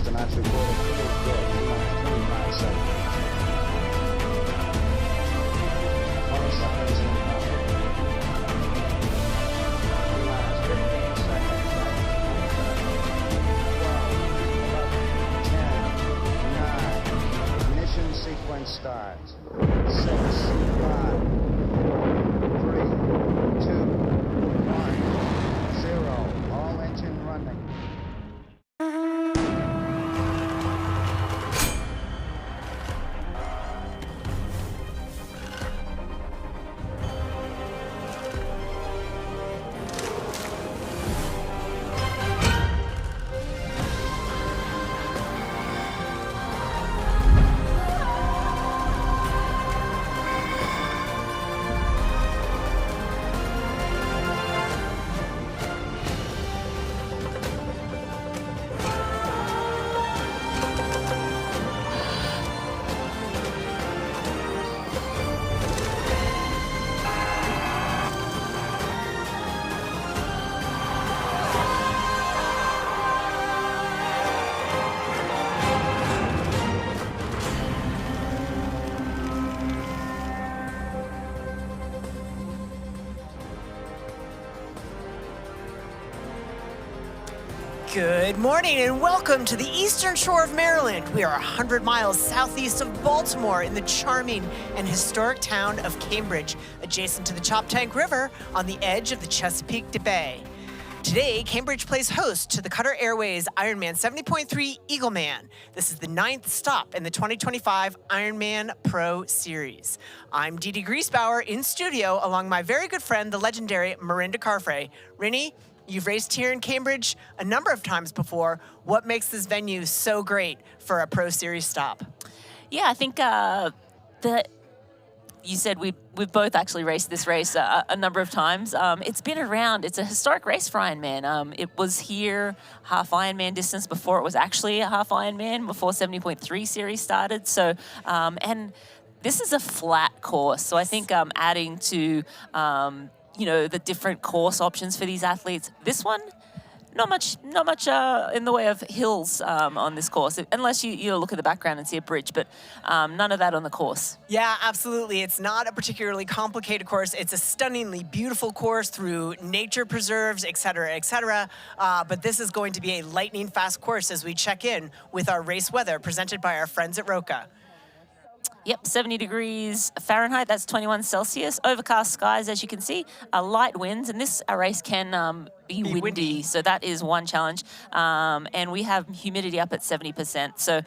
and that's reported pretty good. 25 seconds. 20 seconds in the pocket. 15 seconds. 12, 11, 10, 9. Ignition sequence starts. 6, 5, 4, 3, 2, 1, 0. All engine running. Good morning and welcome to the Eastern Shore of Maryland. We are 100 miles southeast of Baltimore in the charming and historic town of Cambridge, adjacent to the Choptank River on the edge of the Chesapeake Bay. Today, Cambridge plays host to the Qatar Airways IRONMAN 70.3 Eagleman. This is the 9th stop in the 2025 Ironman Pro Series. I'm Dee Dee Griesbauer in studio along my very good friend, the legendary Mirinda Carfrae. Rinny, you've raced here in Cambridge a number of times before. What makes this venue so great for a Pro Series stop? Yeah, I think you said we've both actually raced this race a number of times. It's been around. It's a historic race for Ironman. It was here half Ironman distance before it was actually a half Ironman, before 70.3 series started. So, and this is a flat course. So I think adding to the different course options for these athletes. This one, not much in the way of hills on this course, unless you look at the background and see a bridge, but none of that on the course. Yeah, absolutely. It's not a particularly complicated course. It's a stunningly beautiful course through nature preserves, et cetera, et cetera. But this is going to be a lightning fast course as we check in with our race weather presented by our friends at Roca. Yep, 70 degrees Fahrenheit, that's 21 Celsius. Overcast skies, as you can see, light winds, and this race can be windy, so that is one challenge. And we have humidity up at 70%, so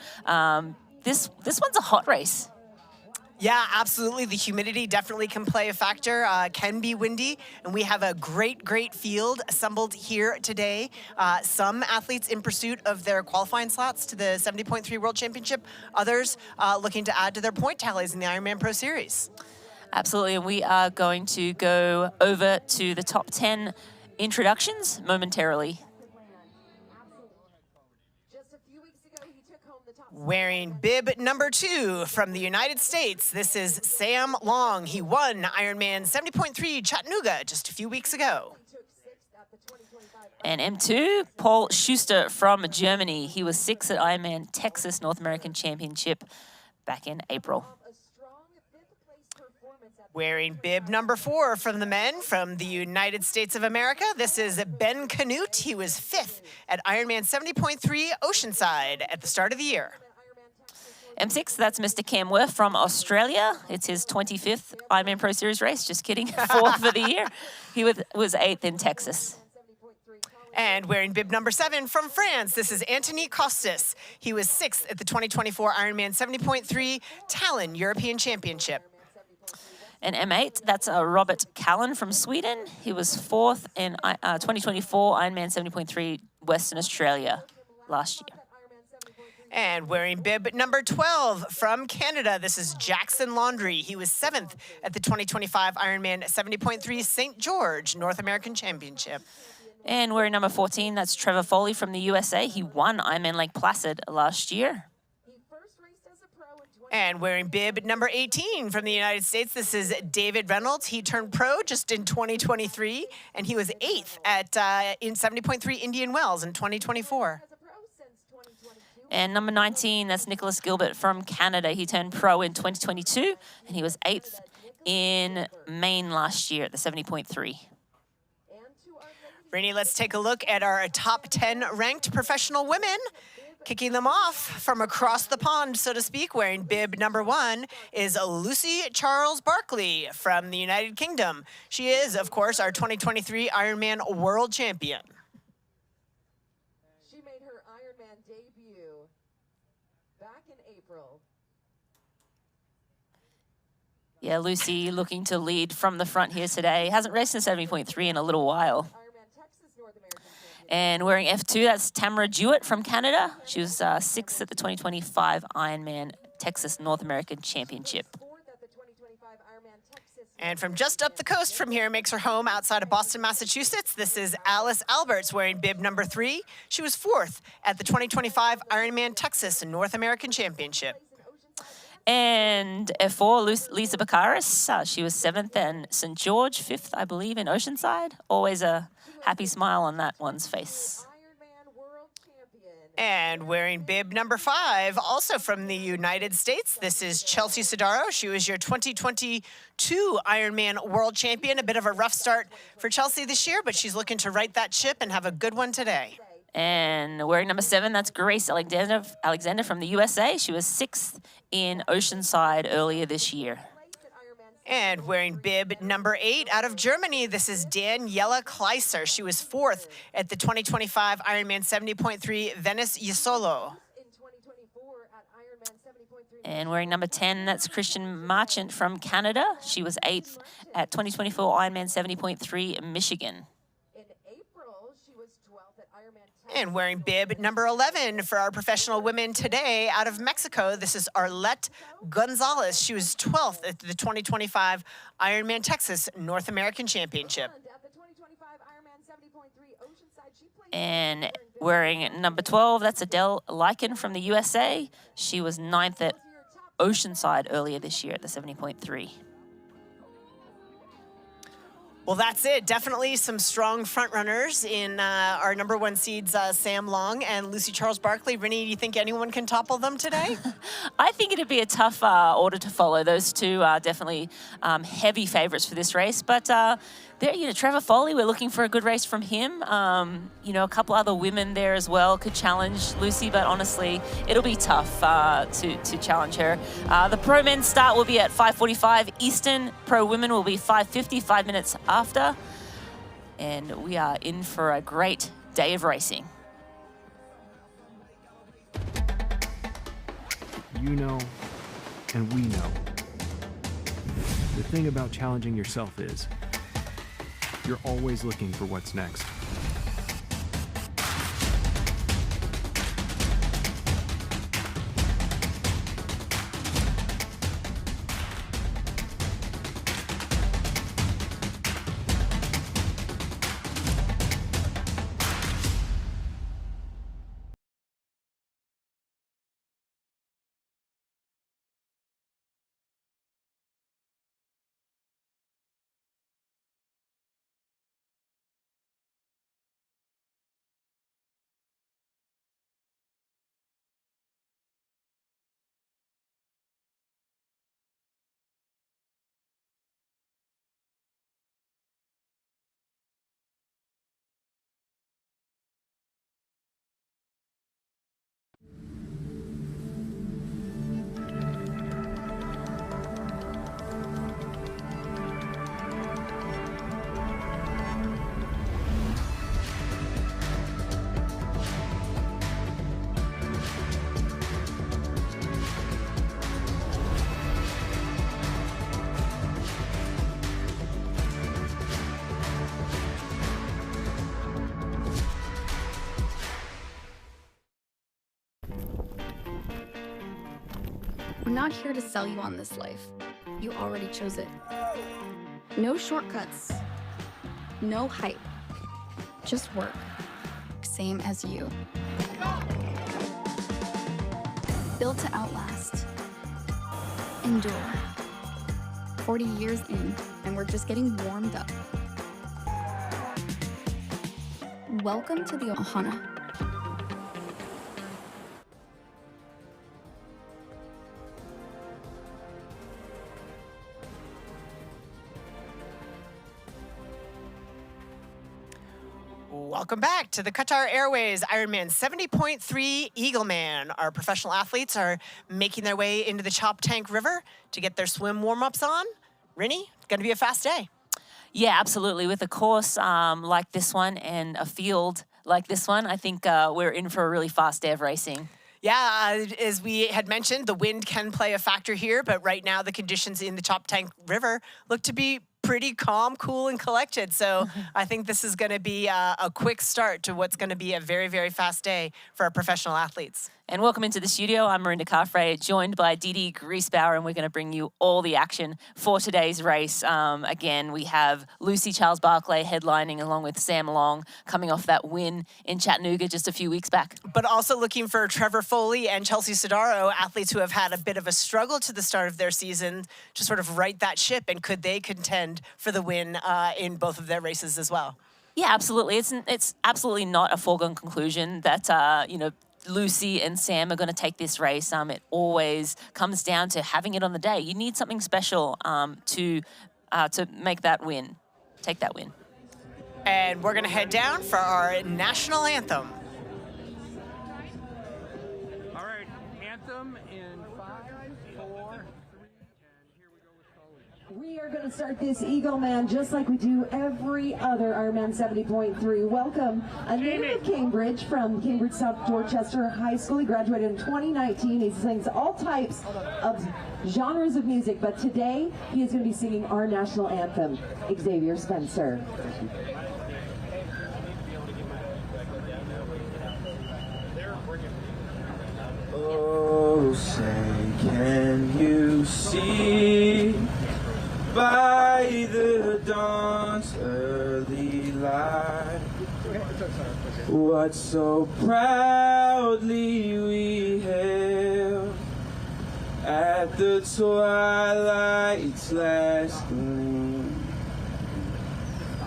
this one's a hot race. Yeah, absolutely. The humidity definitely can play a factor, can be windy, and we have a great field assembled here today. Some athletes in pursuit of their qualifying slots to the 70.3 World Championship, others looking to add to their point tallies in the Ironman Pro Series. Absolutely, and we are going to go over to the top 10 introductions momentarily. Wearing bib number 2 from the United States, this is Sam Long. He won Ironman 70.3 Chattanooga just a few weeks ago. And M2, Paul Schuster from Germany. He was 6th at Ironman Texas North American Championship back in April. Wearing bib number 4 from the men from the United States of America, this is Ben Canute. He was 5th at Ironman 70.3 Oceanside at the start of the year. M6, that's Mr. Cam Worth from Australia. It's his 25th Ironman Pro Series race. Just kidding, 4th for the year. He was 8th in Texas. And wearing bib number 7 from France, this is Anthony Costas. He was 6th at the 2024 Ironman 70.3 Tallinn European Championship. And M8, that's Robert Callan from Sweden. He was 4th in 2024 Ironman 70.3 Western Australia last year. And wearing bib number 12 from Canada, this is Jackson Laundrie. He was 7th at the 2025 Ironman 70.3 St. George North American Championship. And wearing number 14, that's Trevor Foley from the USA. He won Ironman Lake Placid last year. And wearing bib number 18 from the United States, this is David Reynolds. He turned pro just in 2023, and he was 8th at in 70.3 Indian Wells in 2024. And number 19, that's Nicholas Gilbert from Canada. He turned pro in 2022, and he was 8th in Maine last year at the 70.3. Rainey, let's take a look at our top 10 ranked professional women. Kicking them off from across the pond, so to speak, wearing bib number 1 is Lucy Charles-Barkley from the United Kingdom. She is, of course, our 2023 Ironman World Champion. She made her Ironman debut back in April. Yeah, Lucy looking to lead from the front here today. Hasn't raced in 70.3 in a little while. And wearing F2, that's Tamara Jewett from Canada. She was 6th at the 2025 Ironman Texas North American Championship. And from just up the coast from here, makes her home outside of Boston, Massachusetts. This is Alice Alberts wearing bib number 3. She was 4th at the 2025 Ironman Texas North American Championship. And F4, Lisa Baccaris. She was 7th, and St. George 5th, I believe, in Oceanside. Always a happy smile on that one's face. And wearing bib number 5, also from the United States, this is Chelsea Sedaro. She was your 2022 Ironman World Champion. A bit of a rough start for Chelsea this year, but she's looking to right that ship and have a good one today. And wearing number 7, that's Grace Alexander from the USA. She was 6th in Oceanside earlier this year. And wearing bib number 8 out of Germany, this is Daniela Kleiser. She was 4th at the 2025 Ironman 70.3 Venice Jesolo. And wearing number 10, that's Christian Marchant from Canada. She was 8th at 2024 Ironman 70.3 Michigan. And wearing bib number 11 for our professional women today out of Mexico, this is Arlette Gonzalez. She was 12th at the 2025 Ironman Texas North American Championship. And wearing number 12, that's Adele Lycan from the USA. She was 9th at Oceanside earlier this year at the 70.3. Well, that's it. Definitely some strong front runners in our number 1 seeds, Sam Long and Lucy Charles-Barkley. Rennie, do you think anyone can topple them today? I think it'd be a tough order to follow. Those two are definitely heavy favorites for this race. But there, Trevor Foley, we're looking for a good race from him. A couple other women there as well could challenge Lucy, but honestly, it'll be tough to challenge her. The pro men's start will be at 5:45 Eastern. Pro women will be 5:50, 5 minutes after. And we are in for a great day of racing. You know, and we know. The thing about challenging yourself is you're always looking for what's next. We're not here to sell you on this life. You already chose it. No shortcuts. No hype. Just work. Same as you. Built to outlast. Endure. 40 years in, and we're just getting warmed up. Welcome to the Ohana. Welcome back to the Qatar Airways IRONMAN 70.3 Eagleman. Our professional athletes are making their way into the Chop Tank River to get their swim warm-ups on. Rinny, it's going to be a fast day. Yeah, absolutely. With a course like this one and a field like this one, I think we're in for a really fast day of racing. Yeah, as we had mentioned, the wind can play a factor here, but right now the conditions in the Chop Tank River look to be pretty calm, cool, and collected. So I think this is going to be a quick start to what's going to be a very, very fast day for our professional athletes. And welcome into the studio. I'm Marinda Carfrae, joined by Didi Griesbauer, and we're going to bring you all the action for today's race. Again, we have Lucy Charles-Barkley headlining along with Sam Long, coming off that win in Chattanooga just a few weeks back. But also looking for Trevor Foley and Chelsea Sedaro, athletes who have had a bit of a struggle to the start of their season, to sort of right that ship, and could they contend for the win in both of their races as well? Yeah, absolutely. It's absolutely not a foregone conclusion that, Lucy and Sam are going to take this race. It always comes down to having it on the day. You need something special to make that win, take that win. And we're going to head down for our national anthem. All right, anthem in 5, 4, 3, and here we go with Foley. We are going to start this Eagleman just like we do every other IRONMAN 70.3. Welcome a native of Cambridge from Cambridge South Dorchester High School. He graduated in 2019. He sings all types of genres of music, but today he is going to be singing our national anthem, Xavier Spencer. Oh, say, can you see by the dawn's early light what so proudly we hailed at the twilight's last gleam,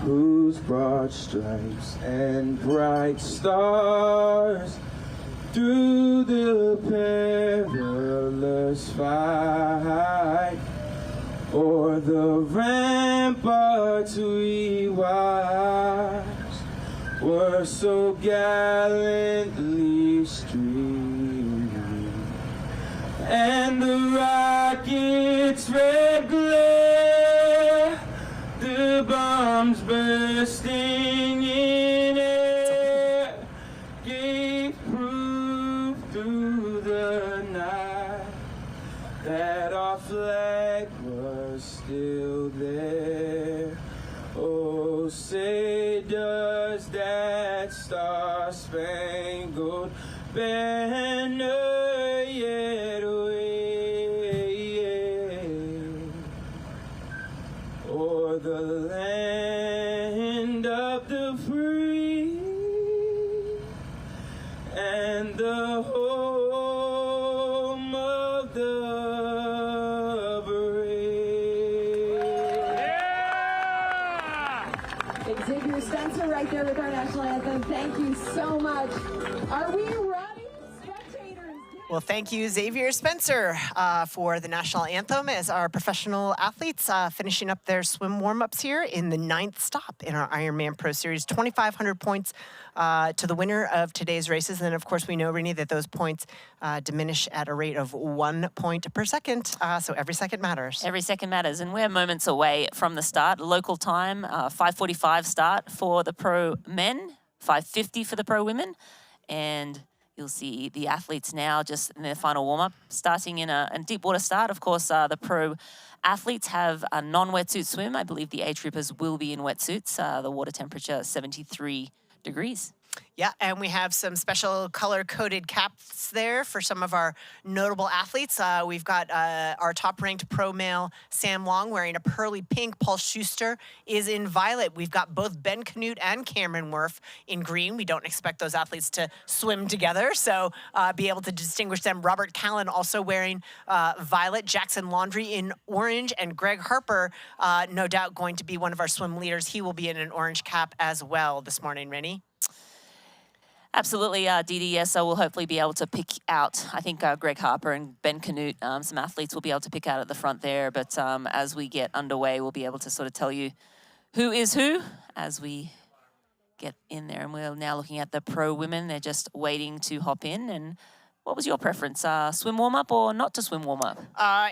whose broad stripes and bright stars through the perilous fight o'er the ramparts we watched were so gallantly streaming, and the rockets' red glare, the bombs bursting in air, gave proof through the night that our flag was still there. Oh, say does that star-spangled banner yet wave o'er the land of the free and the home of the brave. Xavier Spencer right there with our national anthem. Thank you so much. Are we ready, spectators? Well, thank you, Xavier Spencer, for the national anthem as our professional athletes finishing up their swim warm-ups here in the 9th stop in our Ironman Pro Series. 2,500 points to the winner of today's races. And then, of course, we know, Rini, that those points diminish at a rate of 1 point per second. So every second matters. Every second matters, and we're moments away from the start. Local time, 5:45 start for the pro men, 5:50 for the pro women, and you'll see the athletes now just in their final warm-up, starting in a deep water start. Of course, the pro athletes have a non-wetsuit swim. I believe the A-troopers will be in wetsuits. The water temperature 73 degrees. Yeah, and we have some special color-coded caps there for some of our notable athletes. We've got our top-ranked pro male, Sam Long, wearing a pearly pink. Paul Schuster is in violet. We've got both Ben Canute and Cameron Worf in green. We don't expect those athletes to swim together, so be able to distinguish them. Robert Callan also wearing violet. Jackson Laundrie in orange, and Greg Harper, no doubt going to be one of our swim leaders. He will be in an orange cap as well this morning, Rennie. Absolutely, Didi, yes, so we'll hopefully be able to pick out, I think Greg Harper and Ben Canute, some athletes will be able to pick out at the front there, but as we get underway, we'll be able to sort of tell you who is who as we get in there. And we're now looking at the pro women. They're just waiting to hop in. And what was your preference? Swim warm-up or not to swim warm-up?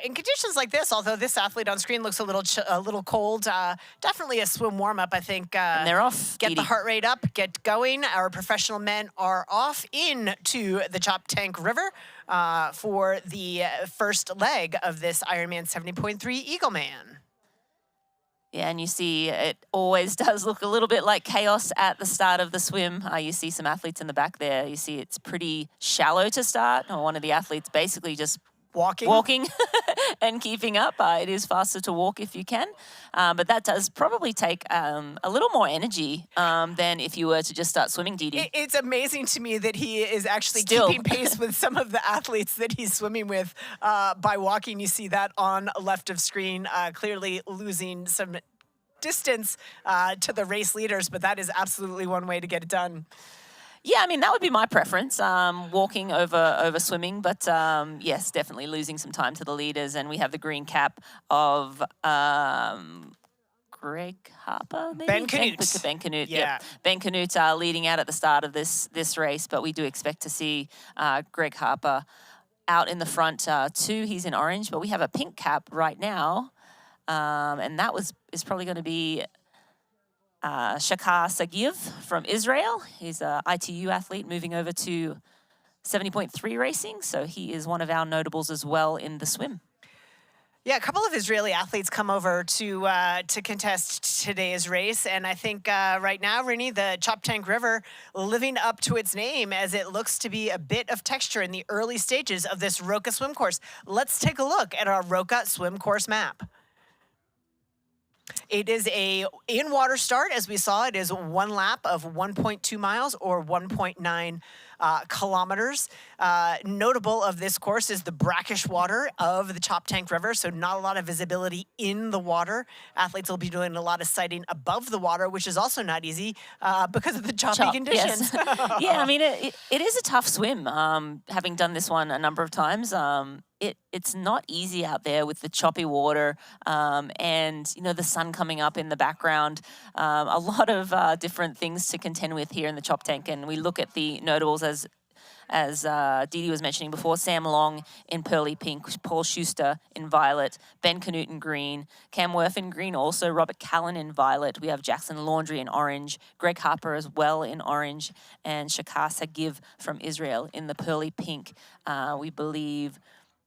In conditions like this, although this athlete on screen looks a little cold, definitely a swim warm-up, I think. And they're off. Get Edie. the heart rate up, get going. Our professional men are off into the Chop Tank River for the first leg of this Ironman 70.3 Eagleman. Yeah, and you see it always does look a little bit like chaos at the start of the swim. You see some athletes in the back there. You see it's pretty shallow to start. One of the athletes basically just walking and keeping up. It is faster to walk if you can, but that does probably take a little more energy than if you were to just start swimming, Dee. It's amazing to me that he is actually Still. keeping pace with some of the athletes that he's swimming with by walking. You see that on left of screen, clearly losing some distance to the race leaders, but that is absolutely one way to get it done. Yeah, I mean, that would be my preference, walking over swimming. But yes, definitely losing some time to the leaders. And we have the green cap of Greg Harper, maybe? Ben Canute. Ben Canute, Yeah. Yep. Ben Canute leading out at the start of this race. But we do expect to see Greg Harper out in the front too. He's in orange, but we have a pink cap right now. And that is probably going to be Shakar Sagiv from Israel. He's an ITU athlete moving over to 70.3 racing. So he is one of our notables as well in the swim. Yeah, a couple of Israeli athletes come over to contest today's race. And I think right now, Rini, the Chop Tank River living up to its name as it looks to be a bit of texture in the early stages of this Roka swim course. Let's take a look at our Roka swim course map. It is a in-water start, as we saw. It is one lap of 1.2 miles or 1.9 kilometers. Notable of this course is the brackish water of the Chop Tank River, so not a lot of visibility in the water. Athletes will be doing a lot of sighting above the water, which is also not easy because of the choppy conditions. Yes. Yeah, I mean, it is a tough swim. Having done this one a number of times, it's not easy out there with the choppy water and, you know, the sun coming up in the background. A lot of different things to contend with here in the Chop Tank. And we look at the notables as Dee was mentioning before, Sam Long in pearly pink, Paul Schuster in violet, Ben Canute in green, Cam Worth in green also, Robert Callan in violet. We have Jackson Laundrie in orange, Greg Harper as well in orange, and Shakar Sagiv from Israel in the pearly pink. We believe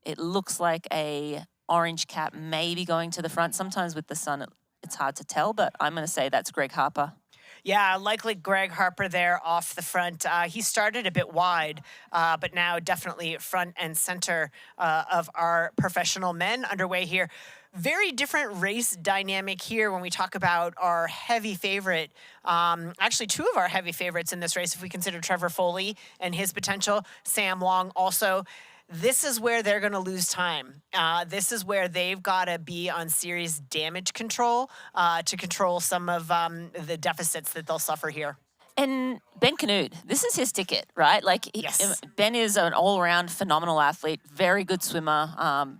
it looks like a orange cap maybe going to the front. Sometimes with the sun, it's hard to tell, but I'm going to say that's Greg Harper. Yeah, likely Greg Harper there off the front. He started a bit wide, but now definitely front and center of our professional men underway here. Very different race dynamic here when we talk about our heavy favorite. Actually, two of our heavy favorites in this race, if we consider Trevor Foley and his potential, Sam Long also. This is where they're going to lose time. This is where they've got to be on serious damage control to control some of the deficits that they'll suffer here. And Ben Canute, this is his ticket, right? Like, Yes. Ben is an all-around phenomenal athlete, very good swimmer,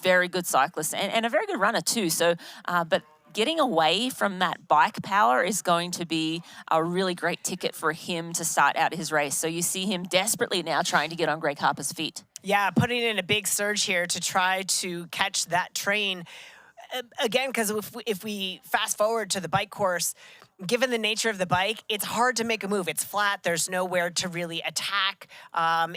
very good cyclist, and a very good runner too. So, but getting away from that bike power is going to be a really great ticket for him to start out his race. So you see him desperately now trying to get on Greg Harper's feet. Yeah, putting in a big surge here to try to catch that train. Again, because if we fast forward to the bike course, given the nature of the bike, it's hard to make a move. It's flat. There's nowhere to really attack.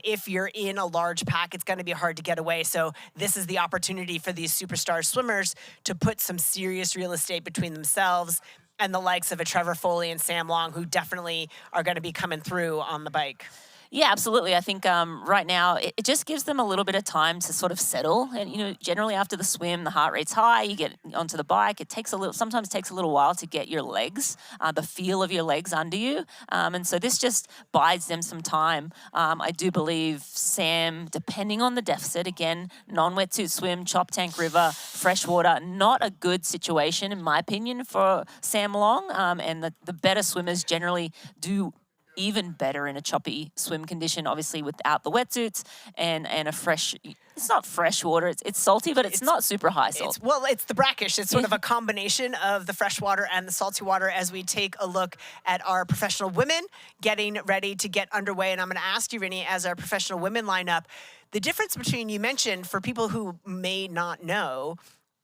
If you're in a large pack, it's going to be hard to get away. So this is the opportunity for these superstar swimmers to put some serious real estate between themselves and the likes of a Trevor Foley and Sam Long, who definitely are going to be coming through on the bike. Yeah, absolutely. I think right now it just gives them a little bit of time to sort of settle. And, you know, generally after the swim, the heart rate's high, you get onto the bike. It takes sometimes takes a little while to get your legs, the feel of your legs under you. And so this just buys them some time. I do believe Sam, depending on the deficit, again, non-wetsuit swim, Chop Tank River, freshwater, not a good situation, in my opinion, for Sam Long. And the better swimmers generally do even better in a choppy swim condition, obviously without the wetsuits and a fresh, it's not fresh water, it's salty, but it's not super high salt. It's the brackish. It's sort of a combination of the fresh water and the salty water as we take a look at our professional women getting ready to get underway. And I'm going to ask you, Rini, as our professional women line up, the difference between, you mentioned, for people who may not know,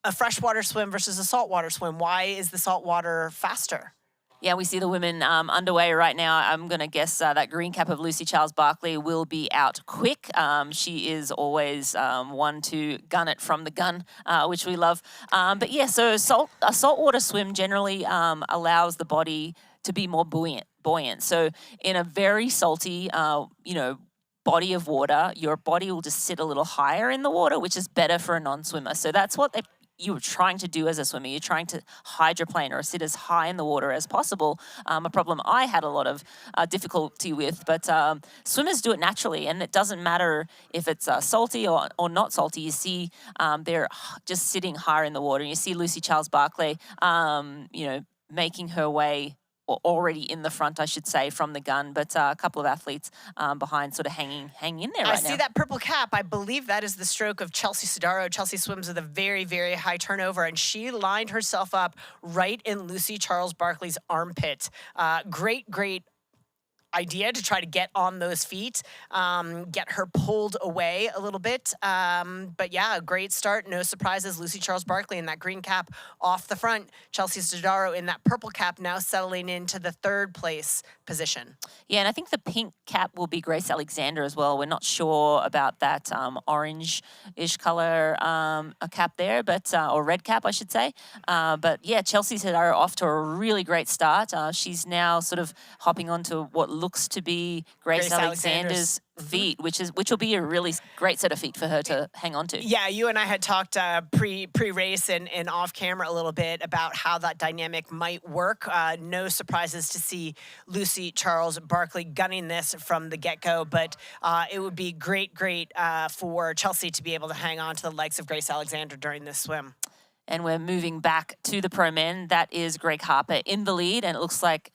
a freshwater swim versus a saltwater swim. Why is the saltwater faster? Yeah, we see the women underway right now. I'm going to guess that green cap of Lucy Charles-Barkley will be out quick. She is always one to gun it from the gun, which we love. But yeah, so a saltwater swim generally allows the body to be more buoyant. So in a very salty, body of water, your body will just sit a little higher in the water, which is better for a non-swimmer. So that's what you were trying to do as a swimmer. You're trying to hydroplane or sit as high in the water as possible. A problem I had a lot of difficulty with, but swimmers do it naturally, and it doesn't matter if it's salty or not salty. You see they're just sitting higher in the water. And you see Lucy Charles-Barkley, making her way, already in the front, I should say, from the gun, but a couple of athletes behind sort of hanging in there right now. I see that purple cap. I believe that is the stroke of Chelsea Sedaro. Chelsea swims with a very, very high turnover, and she lined herself up right in Lucy Charles-Barkley's armpit. Great idea to try to get on those feet, get her pulled away a little bit. But yeah, a great start. No surprises. Lucy Charles-Barkley in that green cap off the front. Chelsea Sedaro in that purple cap now settling into the third place position. Yeah, and I think the pink cap will be Grace Alexander as well. We're not sure about that orange-ish color a cap there, but or red cap, I should say. But yeah, Chelsea Sedaro off to a really great start. She's now sort of hopping onto what looks to be Grace Alexander's feet, which will be a really great set of feet for her to hang on to. Yeah, you and I had talked pre-race and off camera a little bit about how that dynamic might work. No surprises to see Lucy Charles-Barkley gunning this from the get-go, but it would be great for Chelsea to be able to hang on to the likes of Grace Alexander during this swim. And we're moving back to the pro men. That is Greg Harper in the lead, and it looks like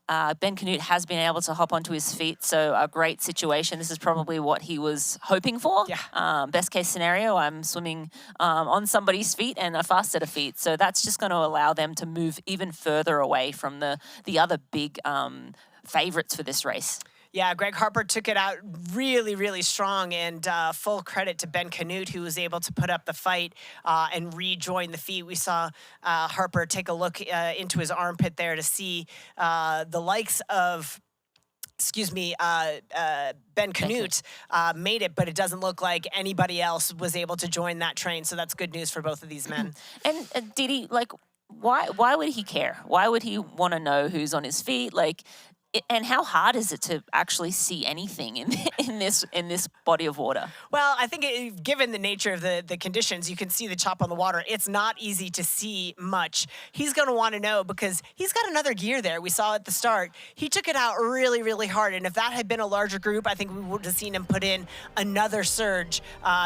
Ben Canute has been able to hop onto his feet, so a great situation. This is probably what he was hoping for. Yeah. Best case scenario, I'm swimming on somebody's feet and a fast set of feet. So that's just going to allow them to move even further away from the other big favorites for this race. Yeah, Greg Harper took it out really strong, and full credit to Ben Canute, who was able to put up the fight and rejoin the feet. We saw Harper take a look into his armpit there to see the likes of Ben Canute made it, but it doesn't look like anybody else was able to join that train. So that's good news for both of these men. And Didi, why would he care? Why would he want to know who's on his feet? And how hard is it to actually see anything in this body of water? Well, I think given the nature of the conditions, you can see the chop on the water. It's not easy to see much. He's going to want to know because he's got another gear there. We saw at the start. He took it out really hard, and if that had been a larger group, I think we would have seen him put in another surge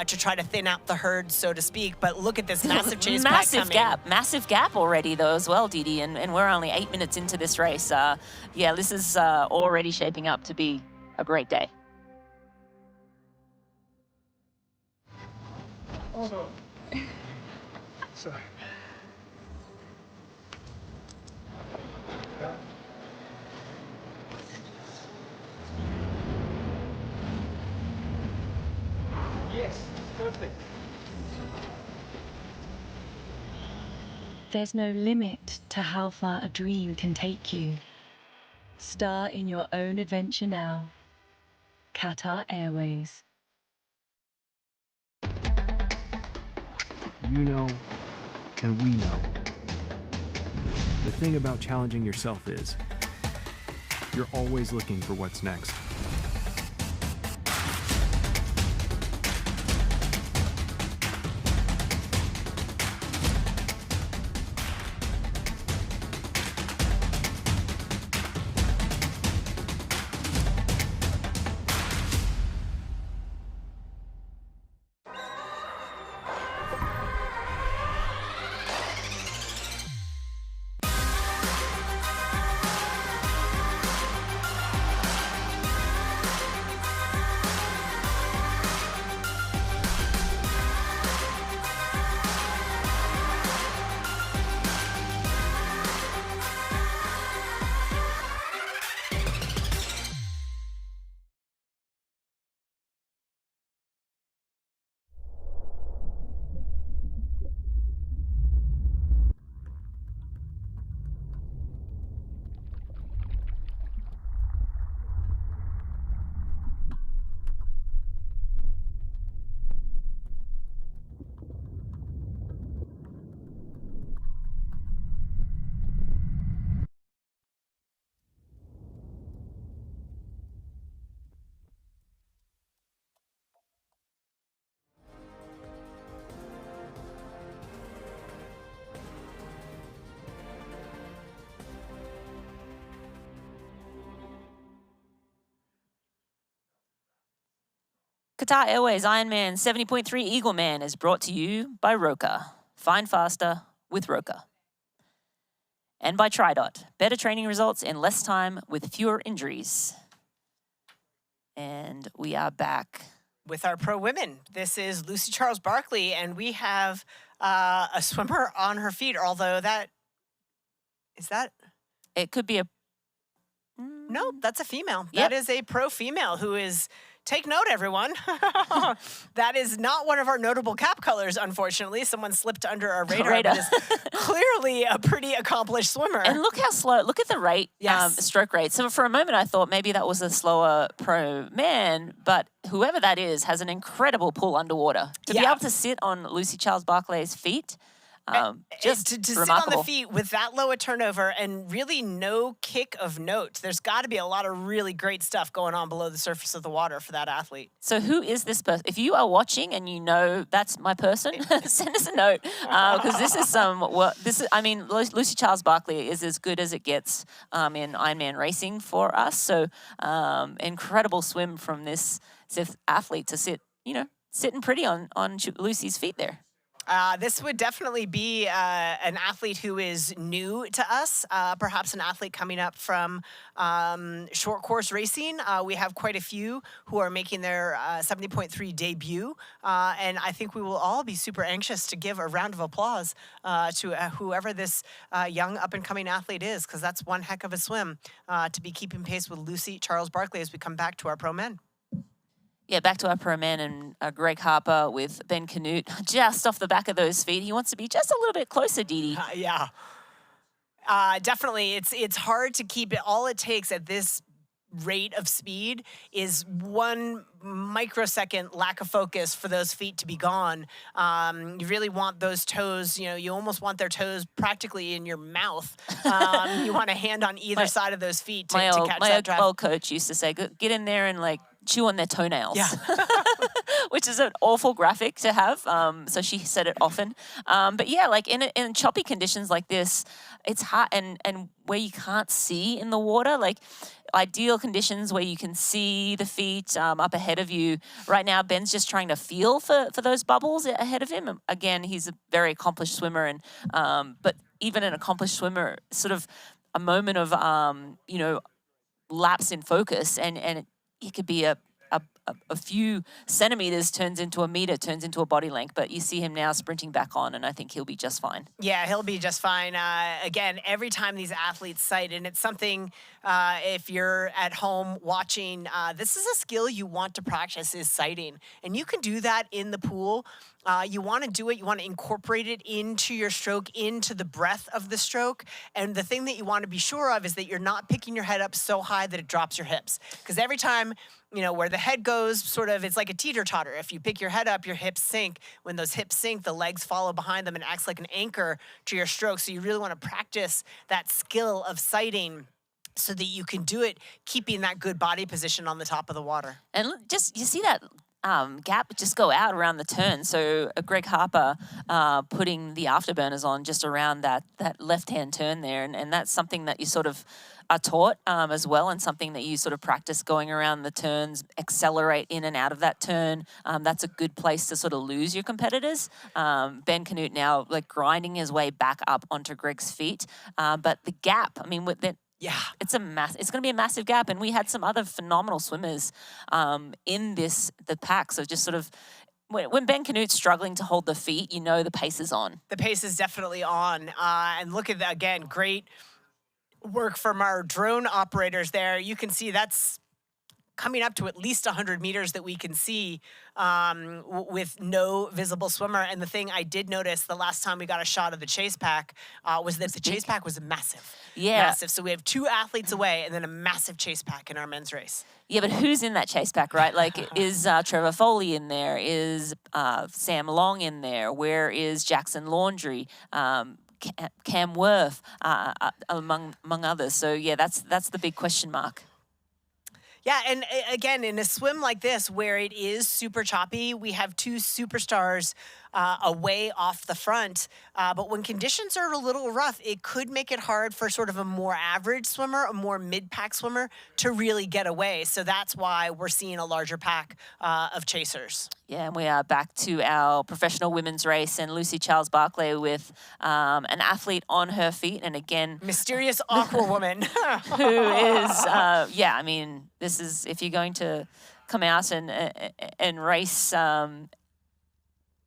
to try to thin out the herd, so to speak. But look at this massive chase pack coming. Massive gap already, though, as well, Didi, and we're only 8 minutes into this race. Yeah, this is already shaping up to be a great day. Oh. Sorry. Yes, perfect. There's no limit to how far a dream can take you. Star in your own adventure now. Qatar Airways. You know, and we know. The thing about challenging yourself is, you're always looking for what's next. Qatar Airways Ironman 70.3 Eagleman is brought to you by Roka. Find faster with Roka. And by TriDot. Better training results in less time with fewer injuries. And we are back with our pro women. This is Lucy Charles-Barkley, and we have a swimmer on her feet, although it could be a... No, that's a female. Yep. That is a pro female who is... Take note, everyone. That is not one of our notable cap colors, unfortunately. Someone slipped under our radar, but is clearly a pretty accomplished swimmer. And look how slow, look at the rate, stroke rate. So for a moment, I thought maybe that was a slower pro man, but whoever that is has an incredible pull underwater. To be able to sit on Lucy Charles-Barkley's feet, just to remarkable. sit on the feet with that low a turnover and really no kick of note. There's got to be a lot of really great stuff going on below the surface of the water for that athlete. So who is this person? If you are watching and you know that's my person, send us a note because this is Lucy Charles-Barkley is as good as it gets in Ironman racing for us. So incredible swim from this athlete to sit, sitting pretty on Lucy's feet there. This would definitely be an athlete who is new to us, perhaps an athlete coming up from short course racing. We have quite a few who are making their 70.3 debut, and I think we will all be super anxious to give a round of applause to whoever this young up-and-coming athlete is, because that's one heck of a swim to be keeping pace with Lucy Charles-Barkley as we come back to our pro men. Yeah, back to our pro men and Greg Harper with Ben Canute just off the back of those feet. He wants to be just a little bit closer, Dee Dee. Definitely. It's hard to keep it. All it takes at this rate of speed is 1 microsecond lack of focus for those feet to be gone. You really want those toes, you almost want their toes practically in your mouth. You want a hand on either side of those feet to catch that draft. My old coach used to say, get in there and chew on their toenails, which is an awful graphic to have. So she said it often. But yeah, in choppy conditions like this, it's hard and where you can't see in the water, ideal conditions where you can see the feet up ahead of you. Right now, Ben's just trying to feel for those bubbles ahead of him. Again, he's a very accomplished swimmer, and but even an accomplished swimmer, sort of a moment of lapse in focus, and it could be a few centimeters turns into a meter, turns into a body length, but you see him now sprinting back on, and I think he'll be just fine. Yeah, he'll be just fine. Again, every time these athletes sight, and it's something, if you're at home watching, this is a skill you want to practice, is sighting. And you can do that in the pool. You want to do it. You want to incorporate it into your stroke, into the breath of the stroke. And the thing that you want to be sure of is that you're not picking your head up so high that it drops your hips. Because every time, where the head goes, it's like a teeter-totter. If you pick your head up, your hips sink. When those hips sink, the legs follow behind them and acts like an anchor to your stroke. So you really want to practice that skill of sighting so that you can do it, keeping that good body position on the top of the water. And you see that gap just go out around the turn. So Greg Harper putting the afterburners on just around that left-hand turn there. And that's something that you sort of are taught as well, and something that you sort of practice going around the turns, accelerate in and out of that turn. That's a good place to sort of lose your competitors. Ben Canute now grinding his way back up onto Greg's feet. But the gap, it's going to be a massive gap, and we had some other phenomenal swimmers in the pack. So just sort of when Ben Canute's struggling to hold the feet, the pace is on. The pace is definitely on, and look at that again. Great work from our drone operators there. You can see that's coming up to at least 100 meters that we can see with no visible swimmer. And the thing I did notice the last time we got a shot of the chase pack was that the chase pack was massive. Yeah. Massive. So we have 2 athletes away and then a massive chase pack in our men's race. Yeah, but who's in that chase pack, right? Is Trevor Foley in there? Is Sam Long in there? Where is Jackson Laundrie? Cam Worth, among others. So yeah, that's the big question mark. Yeah, and again, in a swim like this where it is super choppy, we have 2 superstars away off the front. But when conditions are a little rough, it could make it hard for sort of a more average swimmer, a more mid-pack swimmer, to really get away. So that's why we're seeing a larger pack of chasers. Yeah, and we are back to our professional women's race, and Lucy Charles-Barkley with an athlete on her feet, and again, mysterious aqua woman, who is, yeah, I mean, this is, if you're going to come out and race,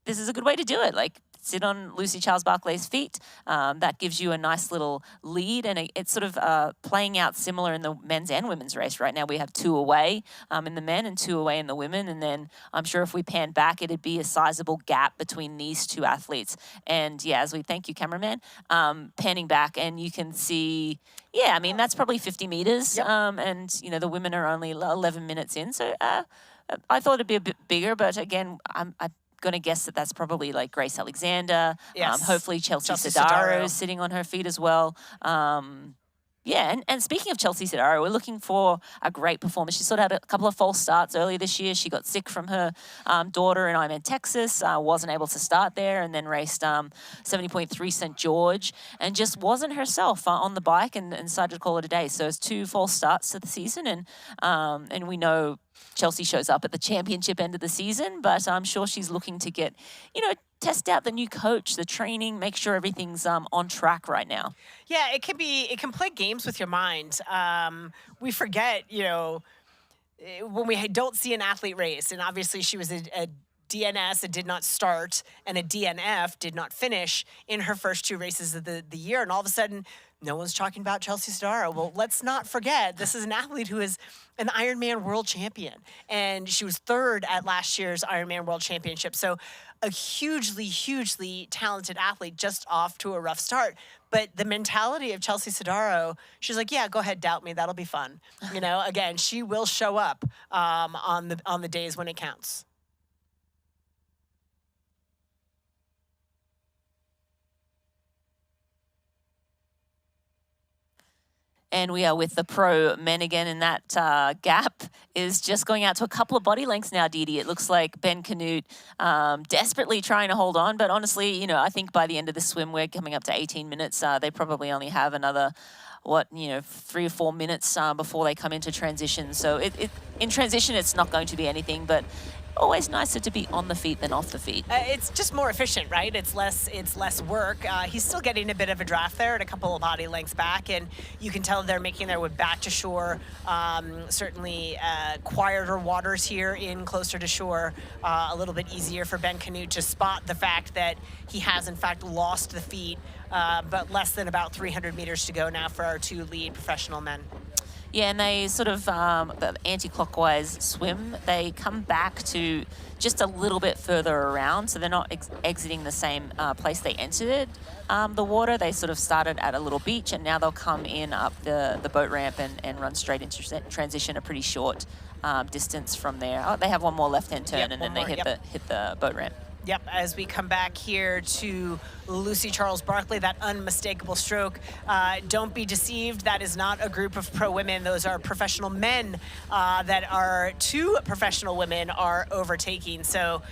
this is a good way to do it. Like, sit on Lucy Charles-Barkley's feet. That gives you a nice little lead, and it's sort of playing out similar in the men's and women's race. Right now we have 2 away in the men and 2 away in the women, and then I'm sure if we pan back, it'd be a sizable gap between these 2 athletes. And yeah, as we thank you, cameraman, panning back, and you can see, yeah, I mean, that's probably 50 meters, yep. And, you know, the women are only 11 minutes in, so I thought it'd be a bit bigger, but again, I'm going to guess that that's probably like Grace Alexander. Yes. Hopefully Chelsea Sedaro is sitting on her feet as well. Yeah, and speaking of Chelsea Sedaro, we're looking for a great performance. She sort of had a couple of false starts earlier this year. She got sick from her daughter in Ironman Texas, wasn't able to start there, and then raced 70.3 St. George, and just wasn't herself on the bike, and decided to call it a day. So it's 2 false starts to the season, and we know Chelsea shows up at the championship end of the season, but I'm sure she's looking to get, you know, test out the new coach, the training, make sure everything's on track right now. Yeah, it can play games with your mind. We forget, you know, when we don't see an athlete race, and obviously she was a DNS, it did not start, and a DNF did not finish in her first 2 races of the year, and all of a sudden, no one's talking about Chelsea Sedaro. Well, let's not forget, this is an athlete who is an Ironman world champion, and she was 3rd at last year's Ironman World Championship. So a hugely, hugely talented athlete, just off to a rough start. But the mentality of Chelsea Sedaro, she's like, yeah, go ahead, doubt me. That'll be fun. You know, again, she will show up on the days when it counts. And we are with the pro men again, and that gap is just going out to a couple of body lengths now, Dee Dee. It looks like Ben Canute desperately trying to hold on, but honestly, you know, I think by the end of the swim, we're coming up to 18 minutes. They probably only have another, 3 or 4 minutes before they come into transition. So in transition, it's not going to be anything, but always nicer to be on the feet than off the feet. It's just more efficient, right? It's less work. He's still getting a bit of a draft there and a couple of body lengths back, and you can tell they're making their way back to shore. Certainly quieter waters here in closer to shore. A little bit easier for Ben Canute to spot the fact that he has in fact lost the feet, but less than about 300 meters to go now for our 2 lead professional men. Yeah, and they sort of the anti-clockwise swim. They come back to just a little bit further around, so they're not exiting the same place they entered the water. They sort of started at a little beach, and now they'll come in up the boat ramp and run straight into transition, a pretty short distance from there. Oh, they have one more left-hand turn, yep, and then they hit the boat ramp. Yep, as we come back here to Lucy Charles-Barkley, that unmistakable stroke. Don't be deceived, that is not a group of pro women. Those are professional men that are 2 professional women are overtaking. So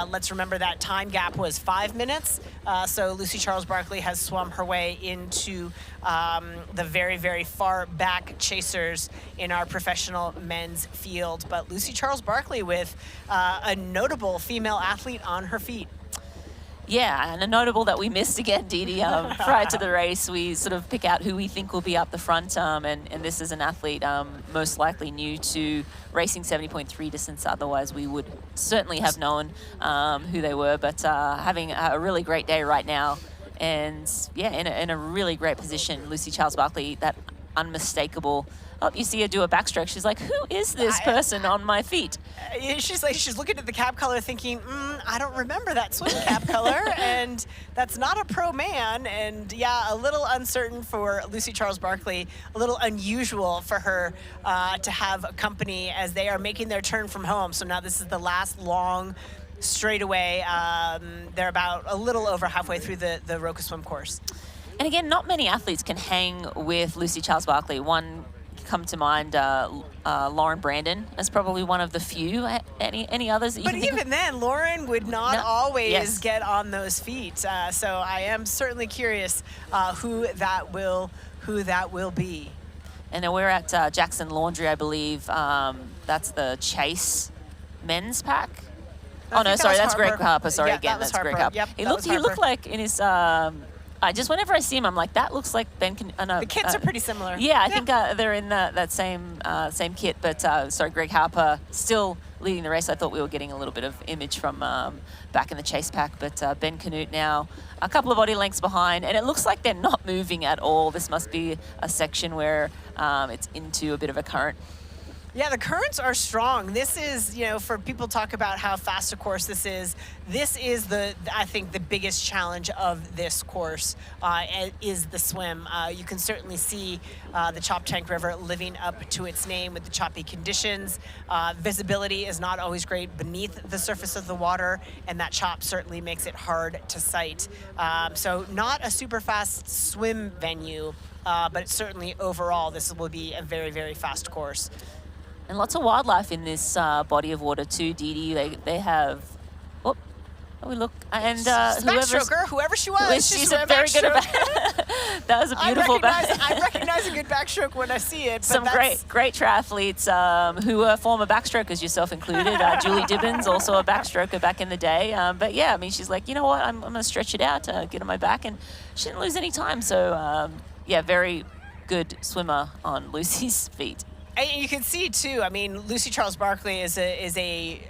let's remember that time gap was 5 minutes. So Lucy Charles-Barkley has swum her way into the very, very far back chasers in our professional men's field. But Lucy Charles-Barkley with a notable female athlete on her feet. Yeah, and a notable that we missed again, Dee Dee. Prior to the race, we sort of pick out who we think will be up the front, and this is an athlete most likely new to racing 70.3 distance. Otherwise, we would certainly have known who they were, but having a really great day right now. And yeah, in a really great position, Lucy Charles-Barkley, that unmistakable. Oh, you see her do a backstroke. She's like, who is this person on my feet? She's looking at the cap color thinking, I don't remember that swim cap color, and that's not a pro man. And yeah, a little uncertain for Lucy Charles-Barkley, a little unusual for her to have a company as they are making their turn from home. So now this is the last long straightaway. They're about a little over halfway through the Roca swim course. And again, not many athletes can hang with Lucy Charles-Barkley. One come to mind Lauren Brandon as probably one of the few. Any others that you But can think even then, Lauren would not always Yes. get on those feet. So I am certainly curious who that will be. And then we're at Jackson Laundry, I believe. That's the Chase men's pack. Oh no, think that sorry, was that's Greg Harper. Harper. Sorry, Yeah, again, that was that's Greg Harper. Harper. Yep, He that looked was he looked Harper. like in his. I just whenever I see him, I'm like, that looks like Ben. The kits are pretty similar. Yeah, I think they're in that same kit. But sorry, Greg Harper still leading the race. I thought we were getting a little bit of image from back in the chase pack, but Ben Canute now a couple of body lengths behind, and it looks like they're not moving at all. This must be a section where it's into a bit of a current. Yeah, the currents are strong. This is, for people talk about how fast a course this is I think the biggest challenge of this course is the swim. You can certainly see the Choptank River living up to its name with the choppy conditions. Visibility is not always great beneath the surface of the water, and that chop certainly makes it hard to sight. So not a super fast swim venue, but certainly overall this will be a very, very fast course. And lots of wildlife in this body of water too, Dee Dee. They have, we look, and whoever she was, she's a very good that was a beautiful I recognize a good backstroke when I see it. But Some great triathletes who were former backstrokers, yourself included. Julie Dibbins, also a backstroker back in the day. But yeah, I mean, she's like, you know what, I'm going to stretch it out, get on my back, and she didn't lose any time. So yeah, very good swimmer on Lucy's feet. And you can see too. I mean, Lucy Charles-Barkley is a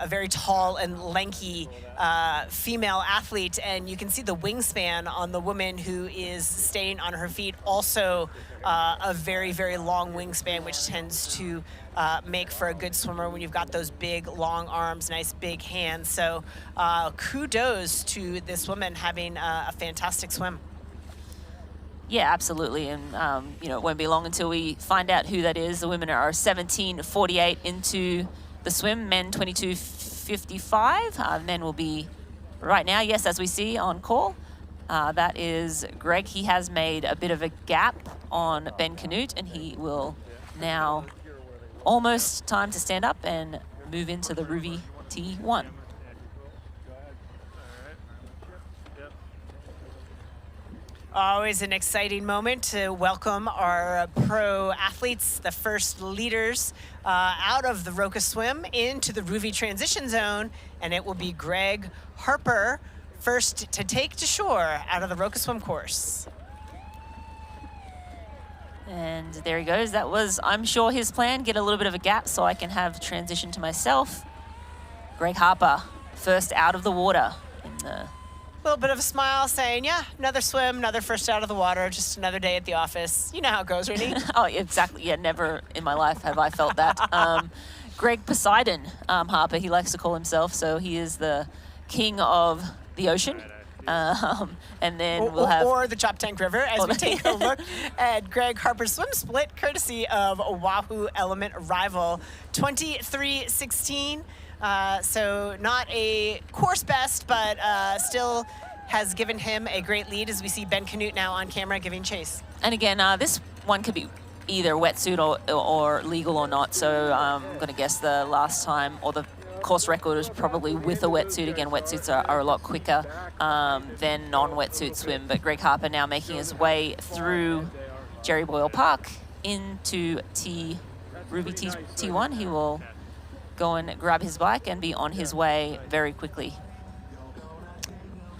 very tall and lanky female athlete, and you can see the wingspan on the woman who is staying on her feet. Also, a very, very long wingspan, which tends to make for a good swimmer when you've got those big, long arms, nice big hands. So, kudos to this woman having a fantastic swim. Yeah, absolutely, and it won't be long until we find out who that is. The women are 17.48 into the swim, men 22.55. Men will be right now, yes, as we see on call. That is Greg. He has made a bit of a gap on Ben Canute, and he will now almost time to stand up and move into the Ruby T1. Always an exciting moment to welcome our pro athletes, the first leaders out of the Roca Swim into the Ruby transition zone, and it will be Greg Harper first to take to shore out of the Roca Swim course. And there he goes. That was, I'm sure, his plan, get a little bit of a gap so I can have transition to myself. Greg Harper, first out of the water in the little bit of a smile saying, yeah, another swim, another first out of the water, just another day at the office. You know how it goes, Renee. Oh, exactly. Yeah, never in my life have I felt that. Greg Poseidon Harper, he likes to call himself, so he is the king of the ocean. And then we'll have... Or the Choptank River, as we take a look at Greg Harper's swim split, courtesy of Wahoo Element Rival 23.16. So not a course best, but still has given him a great lead as we see Ben Canute now on camera giving chase. And again, this one could be either wetsuit or legal or not. So I'm going to guess the last time or the course record is probably with a wetsuit. Again, wetsuits are a lot quicker than non-wetsuit swim. But Greg Harper now making his way through Jerry Boyle Park into Ruby T1. He will go and grab his bike and be on his way very quickly.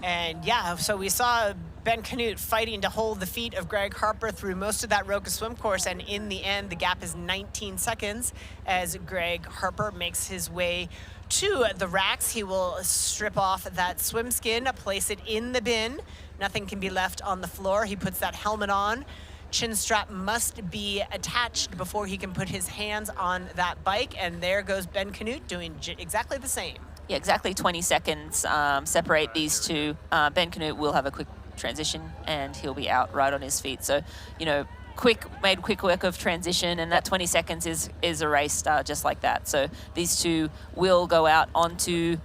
And yeah, so we saw Ben Canute fighting to hold the feet of Greg Harper through most of that Roca swim course, and in the end, the gap is 19 seconds as Greg Harper makes his way to the racks. He will strip off that swim skin, place it in the bin. Nothing can be left on the floor. He puts that helmet on. Chin strap must be attached before he can put his hands on that bike, and there goes Ben Canute doing exactly the same. Yeah, exactly 20 seconds separate these two. Ben Canute will have a quick transition, and he'll be out right on his feet. So, made quick work of transition, and that 20 seconds is erased just like that. So these two will go out onto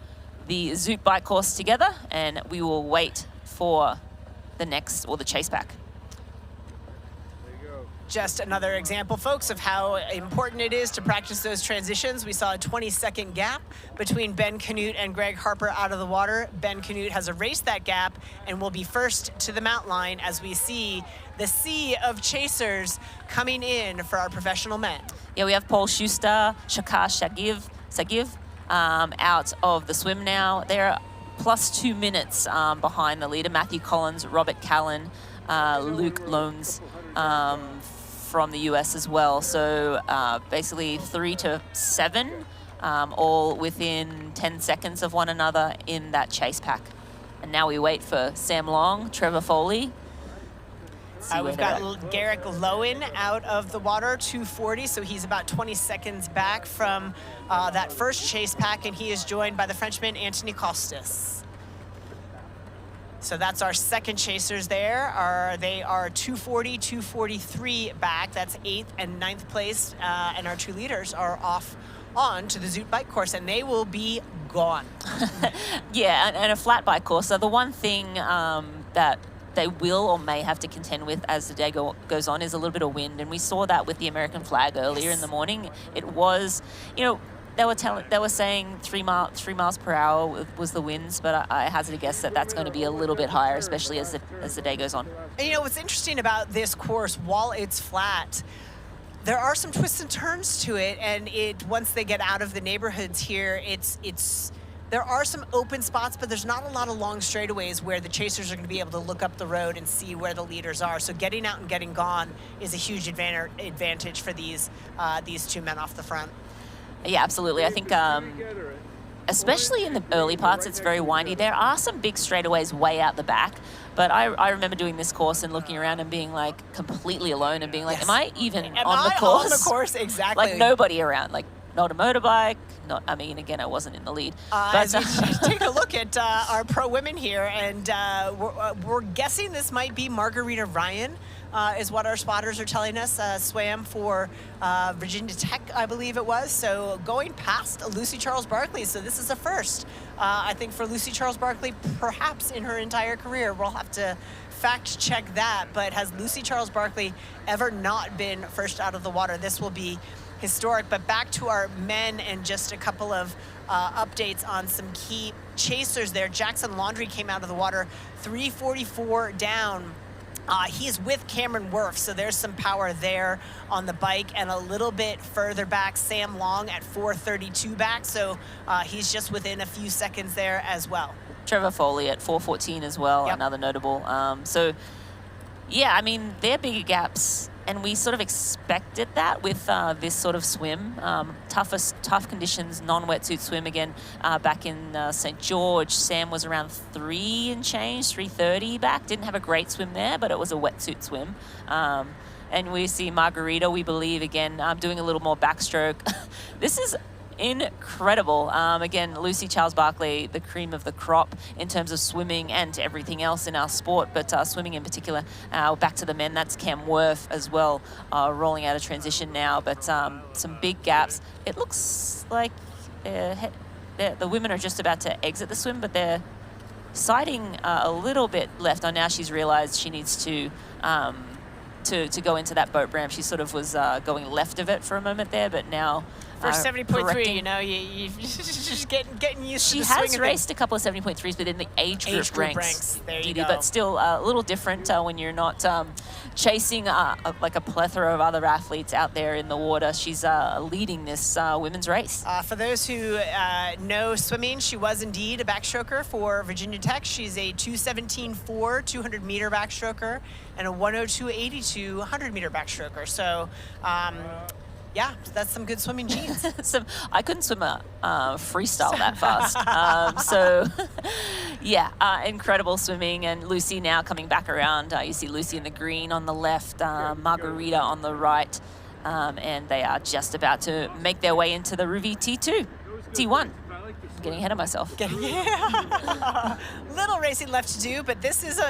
the Zoot bike course together, and we will wait for the next, or the chase pack. just another example, folks, of how important it is to practice those transitions. We saw a 20-second gap between Ben Canute and Greg Harper out of the water. Ben Canute has erased that gap and will be first to the mount line as we see the sea of chasers coming in for our professional men. Yeah, we have Paul Schuster, Shakar Sagiv out of the swim now. They're plus 2 minutes behind the leader, Matthew Collins, Robert Callan, Luke Loans from the US as well. So basically 3 to 7, all within 10 seconds of one another in that chase pack. And now we wait for Sam Long, Trevor Foley. We've got Garrick Lowen out of the water, 2:40, so he's about 20 seconds back from that first chase pack, and he is joined by the Frenchman Anthony Costas. So that's our second chasers there. They are 2:40, 2:43 back. That's 8th and 9th place, and our 2 leaders are off on to the Zoot bike course, and they will be gone. Yeah, and a flat bike course. So the one thing that they will or may have to contend with as the day goes on is a little bit of wind, and we saw that with the American flag earlier in the morning. It was, you know, they were saying 3 miles per hour was the winds, but I hazard a guess that that's going to be a little bit higher, especially as the day goes on. And you know what's interesting about this course, while it's flat, there are some twists and turns to it, and once they get out of the neighborhoods here, there are some open spots, but there's not a lot of long straightaways where the chasers are going to be able to look up the road and see where the leaders are. So getting out and getting gone is a huge advantage for these 2 men off the front. Yeah, absolutely. I think especially in the early parts, it's very windy. There are some big straightaways way out the back, but I remember doing this course and looking around and being like completely alone and being like, am I even on the course? On the course, exactly. Like nobody around, like not a motorbike. I mean, again, I wasn't in the lead. As we take a look at our pro women here, and we're guessing this might be Margarita Ryan, is what our spotters are telling us. Swam for Virginia Tech, I believe it was. So going past Lucy Charles-Barkley. So this is a first, I think, for Lucy Charles-Barkley, perhaps in her entire career. We'll have to fact check that. But has Lucy Charles-Barkley ever not been first out of the water? This will be historic. But back to our men and just a couple of updates on some key chasers there. Jackson Laundrie came out of the water 3:44 down. He's with Cameron Worf, so there's some power there on the bike. And a little bit further back, Sam Long at 4:32 back, so he's just within a few seconds there as well. Trevor Foley at 4:14 as well, yep. Another notable. So, yeah, I mean, they're bigger gaps, and we sort of expected that with this sort of swim. Tough conditions, non-wetsuit swim again. Back in St. George, Sam was around 3 and change, 3:30 back. Didn't have a great swim there, but it was a wetsuit swim. And we see Margarita, we believe, again, doing a little more backstroke. This is incredible. Again, Lucy Charles-Barkley, the cream of the crop in terms of swimming and everything else in our sport, but swimming in particular. Back to the men, that's Cam Worth as well, rolling out a transition now, but some big gaps. It looks like the women are just about to exit the swim, but they're sighting a little bit left on. Now she's realized she needs to go into that boat ramp. She sort of was going left of it for a moment there, but now for 70.3, you know, you just getting used to the swing. She has raced a couple of 70.3s, but in the age group ranks. There you go. But still a little different when you're not chasing like a plethora of other athletes out there in the water. She's leading this women's race. For those who know swimming, she was indeed a backstroker for Virginia Tech. She's a 2:17.4 200-meter backstroker and a 1:02.82 100-meter backstroker. So, yeah, that's some good swimming genes. I couldn't swim a freestyle that fast. So, yeah, incredible swimming. And Lucy now coming back around. You see Lucy in the green on the left, Margarita on the right. And they are just about to make their way into the Ruby T1. Getting ahead of myself. Yeah. Little racing left to do, but this is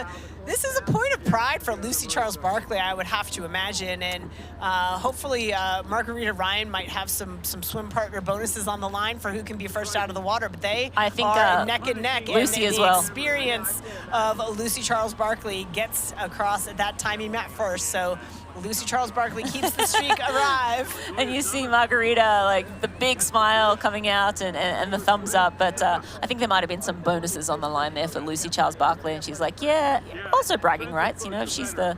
This is a point of pride for Lucy Charles-Barkley, I would have to imagine, and hopefully Margarita Ryan might have some swim partner bonuses on the line for who can be first out of the water, but they I think, are neck and neck. Lucy and as the well. experience of Lucy Charles-Barkley gets across at that time he met first, so Lucy Charles-Barkley keeps the streak alive. And you see Margarita, like the big smile coming out and the thumbs up. But I think there might have been some bonuses on the line there for Lucy Charles-Barkley. And she's like, yeah, also bragging rights. You know, she's the...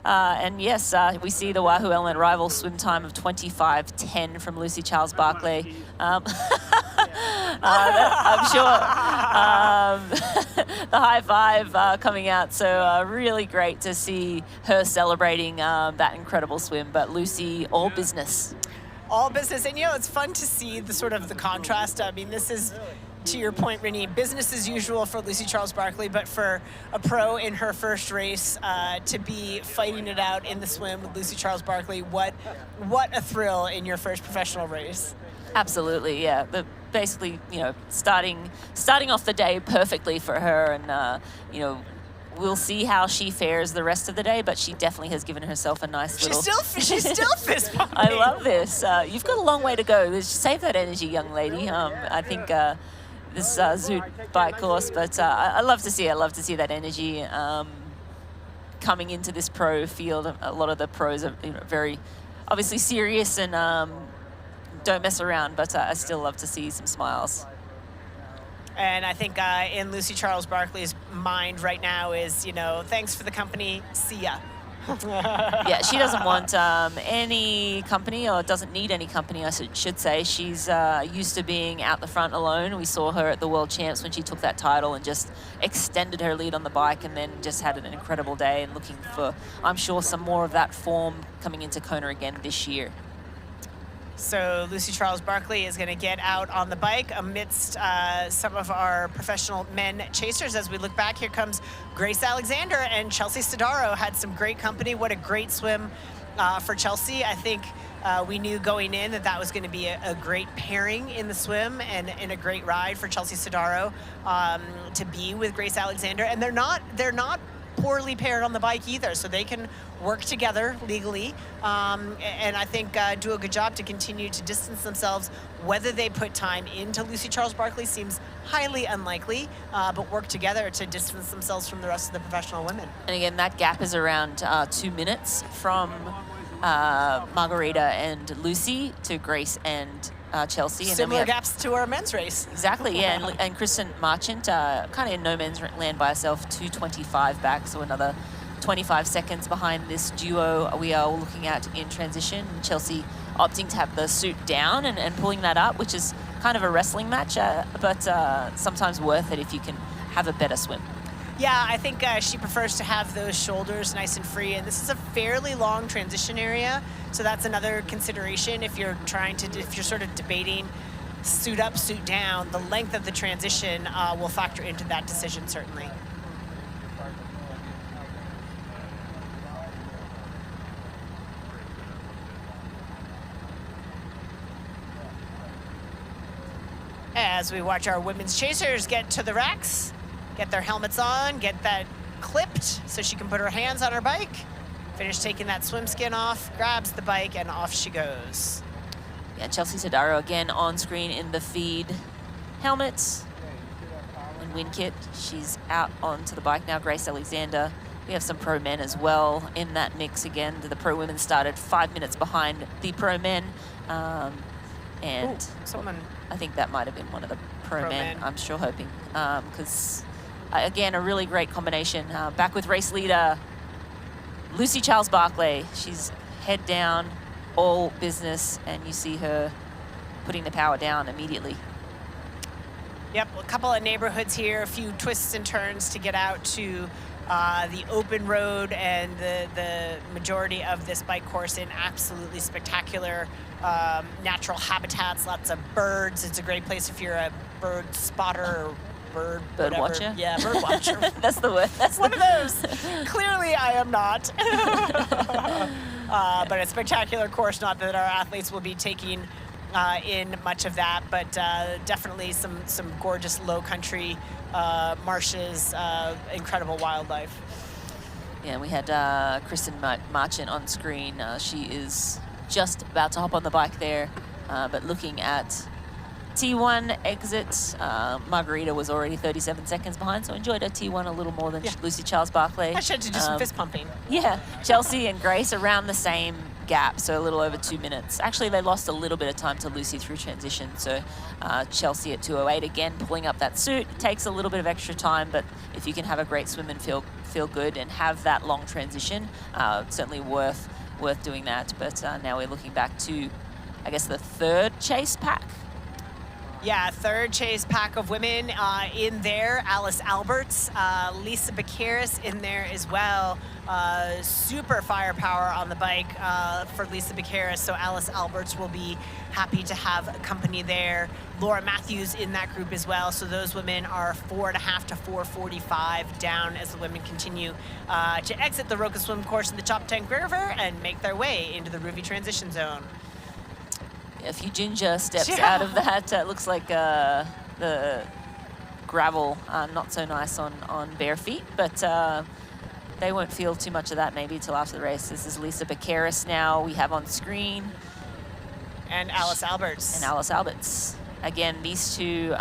and yes, we see the Wahoo Element rival swim time of 25:10 from Lucy Charles-Barkley. I'm sure the high five coming out. So really great to see her celebrating that incredible swim. But Lucy, all business. All business. And, you know, it's fun to see the sort of the contrast. I mean, this is, to your point, Renee, business as usual for Lucy Charles-Barkley, but for a pro in her first race to be fighting it out in the swim with Lucy Charles-Barkley, what a thrill in your first professional race. Absolutely, yeah. Basically, you know, starting off the day perfectly for her, and you know, we'll see how she fares the rest of the day, but she definitely has given herself a nice little... She's still fist pumping. I love this. You've got a long way to go. Save that energy, young lady. I think this Zoot bike course, but I love to see it. I love to see that energy coming into this pro field. A lot of the pros are, you know, very obviously serious and don't mess around, but I still love to see some smiles. And I think in Lucy Charles-Barkley's mind right now is, you know, thanks for the company, see ya. Yeah, she doesn't want any company, or doesn't need any company, I should say. She's used to being out the front alone. We saw her at the World Champs when she took that title and just extended her lead on the bike, and then just had an incredible day, and looking for, I'm sure, some more of that form coming into Kona again this year. So Lucy Charles-Barkley is going to get out on the bike amidst some of our professional men chasers. As we look back, here comes Grace Alexander and Chelsea Sedaro. Had some great company. What a great swim for Chelsea. I think we knew going in that was going to be a great pairing in the swim, and a great ride for Chelsea Sedaro to be with Grace Alexander. And they're not poorly paired on the bike either, so they can work together legally, and I think do a good job to continue to distance themselves. Whether they put time into Lucy Charles-Barkley seems highly unlikely, but work together to distance themselves from the rest of the professional women. And again, that gap is around 2 minutes from Margarita and Lucy to Grace and Chelsea. And similar gaps to our men's race. Exactly, yeah. And Kristen Marchant, kind of in no man's land by herself, 2:25 back, so another 25 seconds behind this duo we are looking at in transition. Chelsea opting to have the suit down and pulling that up, which is kind of a wrestling match, but sometimes worth it if you can have a better swim. Yeah, I think she prefers to have those shoulders nice and free, and this is a fairly long transition area, so that's another consideration if you're sort of debating suit up, suit down. The length of the transition will factor into that decision, certainly. As we watch our women's chasers get to the racks, get their helmets on, get that clipped so she can put her hands on her bike, finish taking that swim skin off, grabs the bike, and off she goes. Yeah, Chelsea Sedaro again on screen in the feed helmet and wind kit. She's out onto the bike now. Grace Alexander. We have some pro men as well in that mix again. The pro women started 5 minutes behind the pro men. I think that might have been one of the pro men. I'm sure hoping, because again, a really great combination. Back with race leader Lucy Charles-Barkley. She's head down, all business, and you see her putting the power down immediately. Yep, a couple of neighborhoods here, a few twists and turns to get out to the open road, and the majority of this bike course in absolutely spectacular natural habitats, lots of birds. It's a great place if you're a bird spotter or bird watcher. Yeah, bird watcher. That's the word. That's one of those. Clearly I am not. But a spectacular course, not that our athletes will be taking in much of that, but definitely some gorgeous low country marshes, incredible wildlife. Yeah, we had Kristen Marchant on screen. She is just about to hop on the bike there, but looking at T1 exit, Margarita was already 37 seconds behind, so enjoyed her T1 a little more than Lucy Charles-Barkley. I should have to do some fist pumping. Yeah, Chelsea and Grace around the same gap, so a little over 2 minutes. Actually, they lost a little bit of time to Lucy through transition, so Chelsea at 2:08 again, pulling up that suit. It takes a little bit of extra time, but if you can have a great swim and feel good and have that long transition, certainly worth doing that. But now we're looking back to, I guess, the third chase pack. Yeah, third chase pack of women in there. Alice Alberts, Lisa Bacaris in there as well. Super firepower on the bike for Lisa Bacaris, so Alice Alberts will be happy to have company there. Laura Matthews in that group as well, so those women are 4.5 to 4:45 down as the women continue to exit the Roca swim course in the Chop Tank River and make their way into the Ruby transition zone. A few ginger steps out of that. Looks like the gravel not so nice on bare feet, but they won't feel too much of that maybe till after the race. This is Lisa Bacaris now we have on screen. And Alice Alberts. And Alice Alberts. Again, these two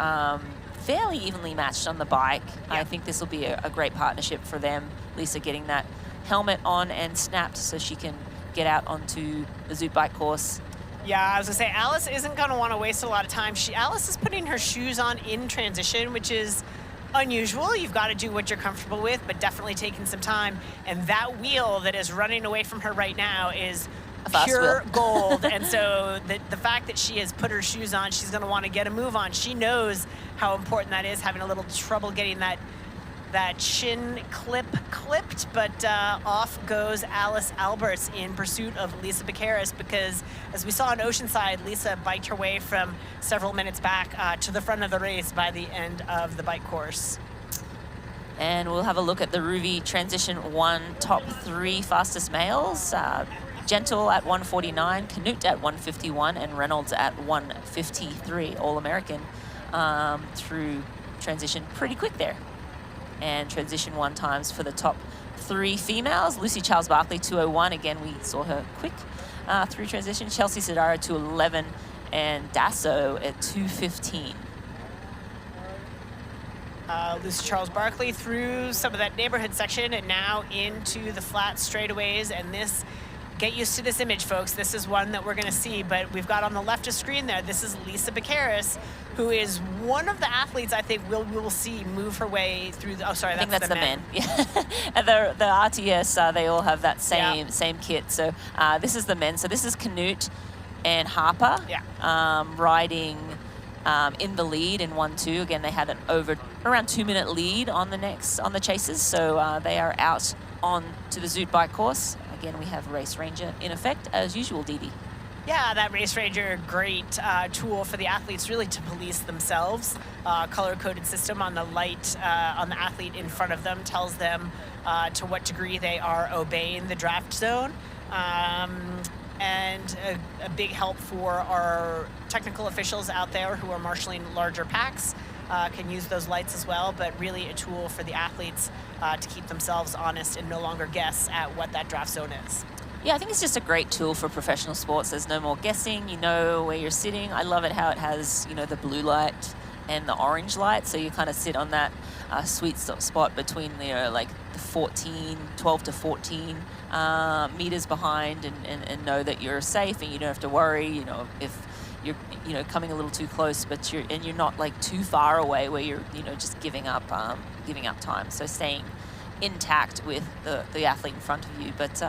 fairly evenly matched on the bike. I think this will be a great partnership for them. Lisa getting that helmet on and snapped so she can get out onto the Zoot bike course. Yeah, I was gonna say, Alice isn't gonna wanna waste a lot of time. Alice is putting her shoes on in transition, which is unusual. You've got to do what you're comfortable with, but definitely taking some time. And that wheel that is running away from her right now is pure gold. And so the fact that she has put her shoes on, she's gonna wanna get a move on. She knows how important that is, having a little trouble getting that shin clipped, but off goes Alice Alberts in pursuit of Lisa Bacaris, because as we saw on Oceanside, Lisa biked her way from several minutes back to the front of the race by the end of the bike course. And we'll have a look at the Ruby Transition 1 top 3 fastest males. Gentle at 1:49, Canute at 1:51, and Reynolds at 1:53, All-American through transition. Pretty quick there. And transition 1 times for the top 3 females. Lucy Charles-Barkley, 2:01. Again, we saw her quick through transition. Chelsea Sedaro, 2:11. And Dasso at 2:15. Lucy Charles-Barkley through some of that neighborhood section and now into the flat straightaways. And this, get used to this image, folks. This is one that we're going to see, but we've got on the left of screen there, this is Lisa Bacaris, who is one of the athletes I think we will see move her way through the, oh, sorry, I think that's the men. Yeah. And the RTS, they all have that same kit. So this is the men. So this is Canute and Harper riding in the lead in 1-2. Again, they had an around 2-minute lead on the chases. So they are out on to the Zoot bike course. Again, we have Race Ranger in effect as usual, Dee Dee. Yeah, that Race Ranger, great tool for the athletes really to police themselves. Color-coded system on the light on the athlete in front of them tells them to what degree they are obeying the draft zone. And a big help for our technical officials out there who are marshaling larger packs. Can use those lights as well, but really a tool for the athletes to keep themselves honest and no longer guess at what that draft zone is. Yeah, I think it's just a great tool for professional sports. There's no more guessing. You know where you're sitting. I love it how it has, the blue light and the orange light. So you kind of sit on that sweet spot between, like the 12 to 14 meters behind and know that you're safe and you don't have to worry, if you're, coming a little too close, but you're not like too far away where you're, just giving up time. So staying intact with the athlete in front of you. But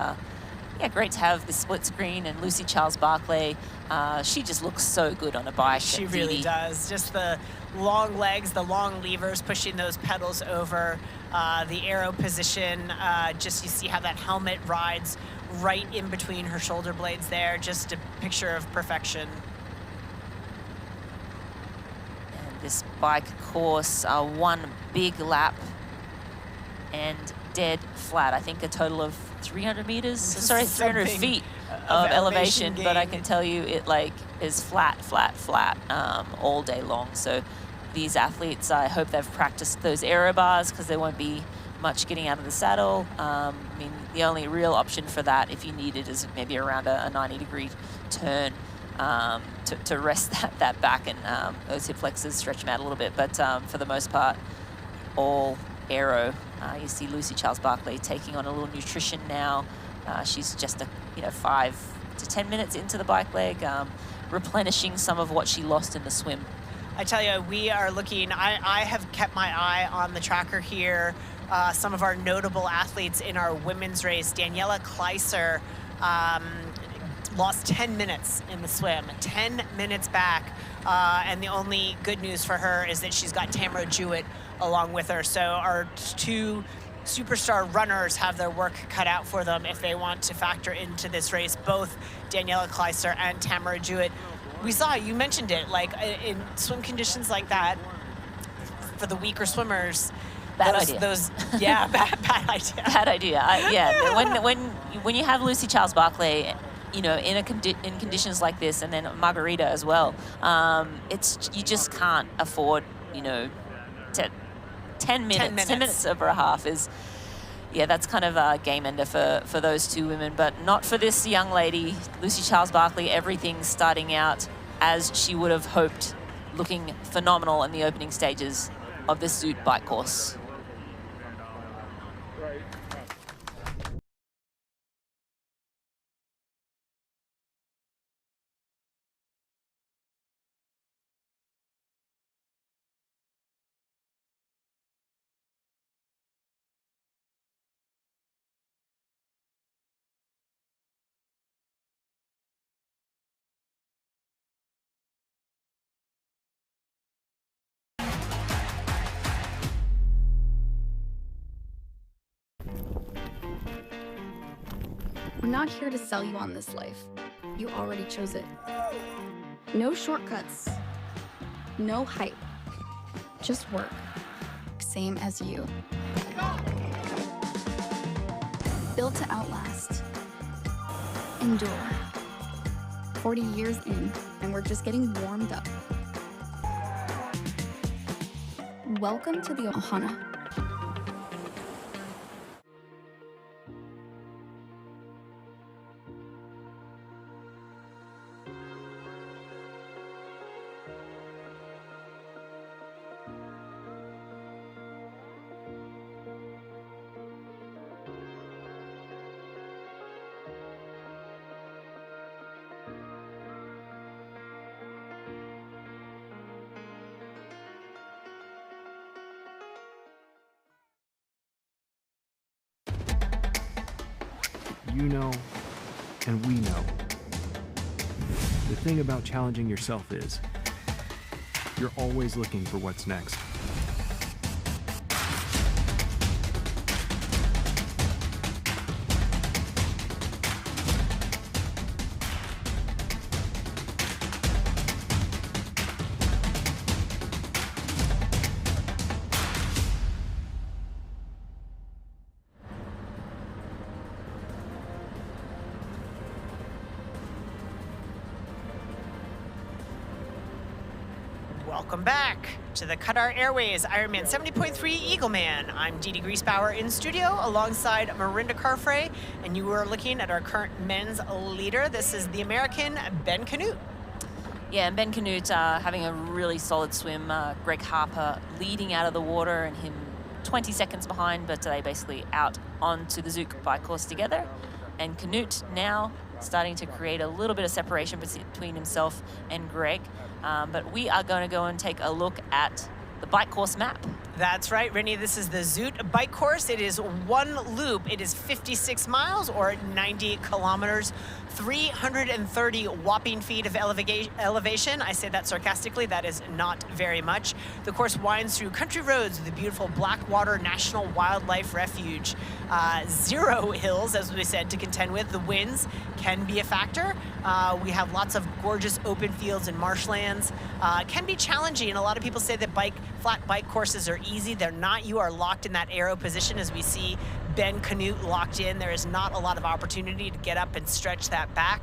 yeah, great to have the split screen and Lucy Charles-Barkley. She just looks so good on a bike. She really does. Just the long legs, the long levers, pushing those pedals over, the aero position. Just you see how that helmet rides right in between her shoulder blades there. Just a picture of perfection. And this bike course, one big lap and dead flat. I think a total of 300 meters, sorry, 300 feet of elevation, but I can tell you it is flat all day long. So these athletes, I hope they've practiced those aero bars because they won't be much getting out of the saddle. I mean, the only real option for that, if you need it, is maybe around a 90-degree turn to rest that back and those hip flexors, stretch them out a little bit. But for the most part, all aero. You see Lucy Charles-Barkley taking on a little nutrition now. She's just 5 to 10 minutes into the bike leg, replenishing some of what she lost in the swim. I tell you, we are looking, I have kept my eye on the tracker here. Some of our notable athletes in our women's race. Daniela Kleiser lost 10 minutes in the swim, 10 minutes back. And the only good news for her is that she's got Tamara Jewett along with her. So our two superstar runners have their work cut out for them if they want to factor into this race, both Daniela Kleiser and Tamara Jewett. We saw, you mentioned it, like in swim conditions like that, for the weaker swimmers, bad idea. Bad idea. Bad idea. When you have Lucy Charles-Barkley, in conditions like this, and then Margarita as well, you just can't afford, 10 minutes over a half is, that's kind of a game ender for those two women, but not for this young lady, Lucy Charles-Barkley. Everything's starting out as she would have hoped, looking phenomenal in the opening stages of this Zoot bike course. We're not here to sell you on this life. You already chose it. No shortcuts. No hype. Just work. Same as you. Built to outlast. Endure. 40 years in, and we're just getting warmed up. Welcome to the Ohana. You know, and we know. The thing about challenging yourself is, you're always looking for what's next. Welcome back to the Qatar Airways Ironman 70.3 Eagleman. I'm Dee Dee Griesbauer in studio alongside Marinda Carfrey, and you are looking at our current men's leader. This is the American Ben Canute. Yeah, and Ben Canute having a really solid swim. Greg Harper leading out of the water and him 20 seconds behind, but they basically out onto the Zook bike course together. And Canute now starting to create a little bit of separation between himself and Greg. But we are going to go and take a look at the bike course map. That's right, Rennie. This is the Zoot bike course. It is one loop. It is 56 miles or 90 kilometers, 330 whopping feet of elevation. I say that sarcastically. That is not very much. The course winds through country roads with the beautiful Blackwater National Wildlife Refuge. 0 hills, as we said, to contend with. The winds can be a factor. We have lots of gorgeous open fields and marshlands. Can be challenging. A lot of people say that flat bike courses are easy. They're not. You are locked in that aero position as we see Ben Canute locked in. There is not a lot of opportunity to get up and stretch that back.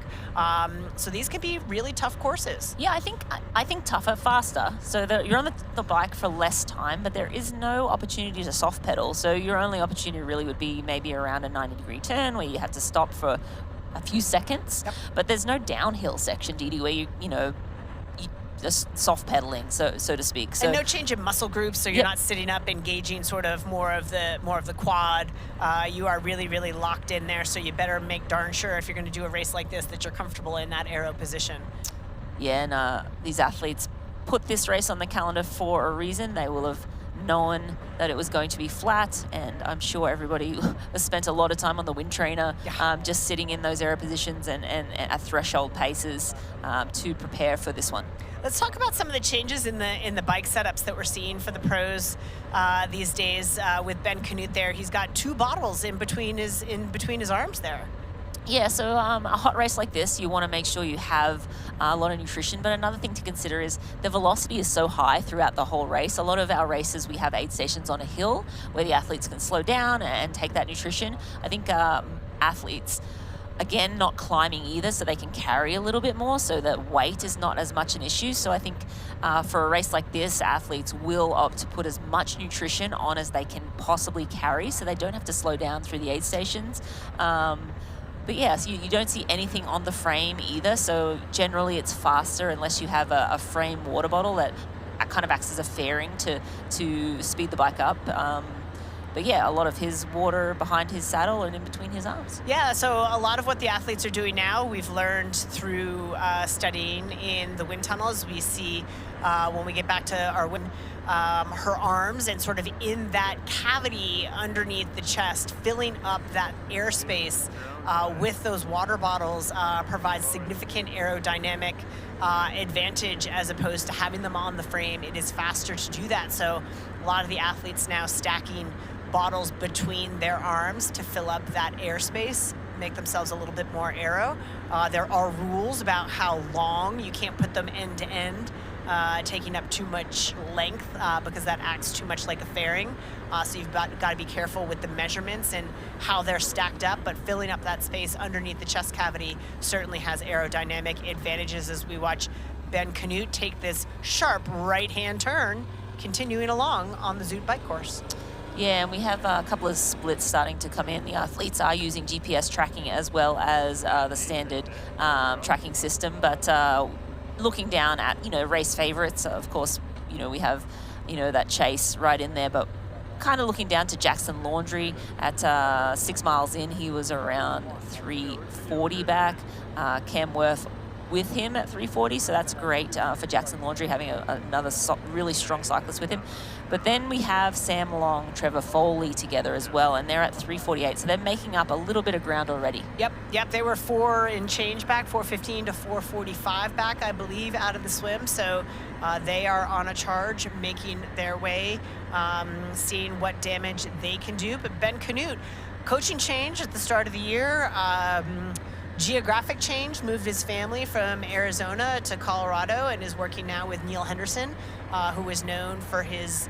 So these can be really tough courses. Yeah, I think tougher, faster. So you're on the bike for less time, but there is no opportunity to soft pedal. So your only opportunity really would be maybe around a 90-degree turn where you have to stop for a few seconds. Yep. But there's no downhill section, Didi, where you just soft pedaling, so to speak. So, and no change in muscle groups, so you're not sitting up engaging sort of more of the quad. You are really, really locked in there, so you better make darn sure if you're going to do a race like this that you're comfortable in that aero position. Yeah, and these athletes put this race on the calendar for a reason. They will have known that it was going to be flat, and I'm sure everybody has spent a lot of time on the wind trainer, just sitting in those aero positions and at threshold paces to prepare for this one. Let's talk about some of the changes in the bike setups that we're seeing for the pros these days. With Ben Canute there, he's got 2 bottles in between his arms there. Yeah, so a hot race like this, you want to make sure you have a lot of nutrition. But another thing to consider is the velocity is so high throughout the whole race. A lot of our races, we have aid stations on a hill where the athletes can slow down and take that nutrition. I think athletes, again, not climbing either, so they can carry a little bit more, so that weight is not as much an issue. So I think for a race like this, athletes will opt to put as much nutrition on as they can possibly carry, so they don't have to slow down through the aid stations. But yes, you don't see anything on the frame either, so generally it's faster unless you have a frame water bottle that kind of acts as a fairing to speed the bike up. But yeah, a lot of his water behind his saddle and in between his arms. Yeah, so a lot of what the athletes are doing now, we've learned through studying in the wind tunnels. We see when we get back to our wind, her arms and sort of in that cavity underneath the chest, filling up that airspace with those water bottles provides significant aerodynamic advantage as opposed to having them on the frame. It is faster to do that. So a lot of the athletes now stacking bottles between their arms to fill up that airspace, make themselves a little bit more aero. There are rules about how long you can't put them end to end, taking up too much length because that acts too much like a fairing. So you've got to be careful with the measurements and how they're stacked up, but filling up that space underneath the chest cavity certainly has aerodynamic advantages as we watch Ben Canute take this sharp right-hand turn, continuing along on the Zoot bike course. Yeah, and we have a couple of splits starting to come in. The athletes are using GPS tracking as well as the standard tracking system, but looking down at, race favorites, of course, we have, that Chase right in there, but kind of looking down to Jackson Laundry at 6 miles in, he was around 340 back. Cam Worth with him at 340, so that's great for Jackson Laundry, having another really strong cyclist with him. But then we have Sam Long, Trevor Foley together as well, and they're at 348, so they're making up a little bit of ground already. Yep, they were 4 and change back, 415 to 445 back, I believe, out of the swim. So they are on a charge, making their way, seeing what damage they can do. But Ben Canute, coaching change at the start of the year, geographic change, moved his family from Arizona to Colorado and is working now with Neil Henderson, who is known for his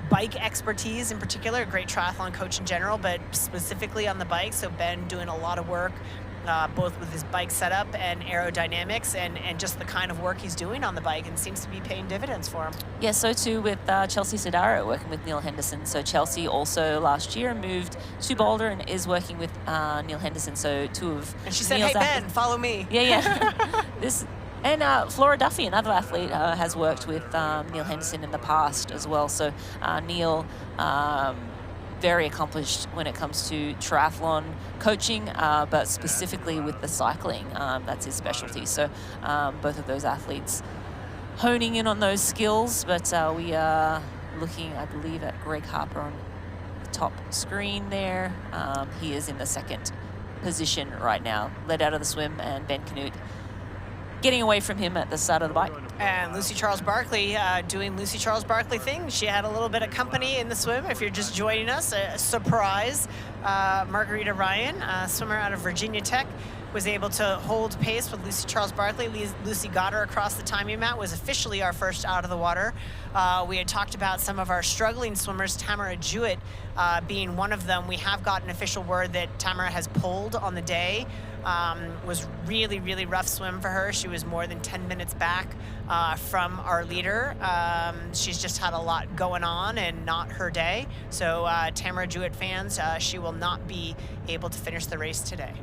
bike expertise in particular, a great triathlon coach in general, but specifically on the bike. So Ben doing a lot of work both with his bike setup and aerodynamics and just the kind of work he's doing on the bike, and seems to be paying dividends for him. Yeah, so too with Chelsea Sedaro working with Neil Henderson. So Chelsea also last year moved to Boulder and is working with Neil Henderson. So two of And she said, Neil's hey, Ben, follow me. Yeah. And Flora Duffy, another athlete, has worked with Neil Henderson in the past as well. So Neil, very accomplished when it comes to triathlon coaching, but specifically with the cycling. That's his specialty. So both of those athletes honing in on those skills, but we are looking, I believe, at Greg Harper on the top screen there. He is in the second position right now, led out of the swim, and Ben Canute getting away from him at the start of the bike. And Lucy Charles-Barkley doing Lucy Charles-Barkley things. She had a little bit of company in the swim. If you're just joining us, a surprise. Margarita Ryan, swimmer out of Virginia Tech, was able to hold pace with Lucy Charles-Barkley. Lucy got her across the timing mat, was officially our first out of the water. We had talked about some of our struggling swimmers, Tamara Jewett being one of them. We have gotten official word that Tamara has pulled on the day. Was really, really rough swim for her. She was more than 10 minutes back from our leader. She's just had a lot going on and not her day. So Tamara Jewett fans, she will not be able to finish the race today.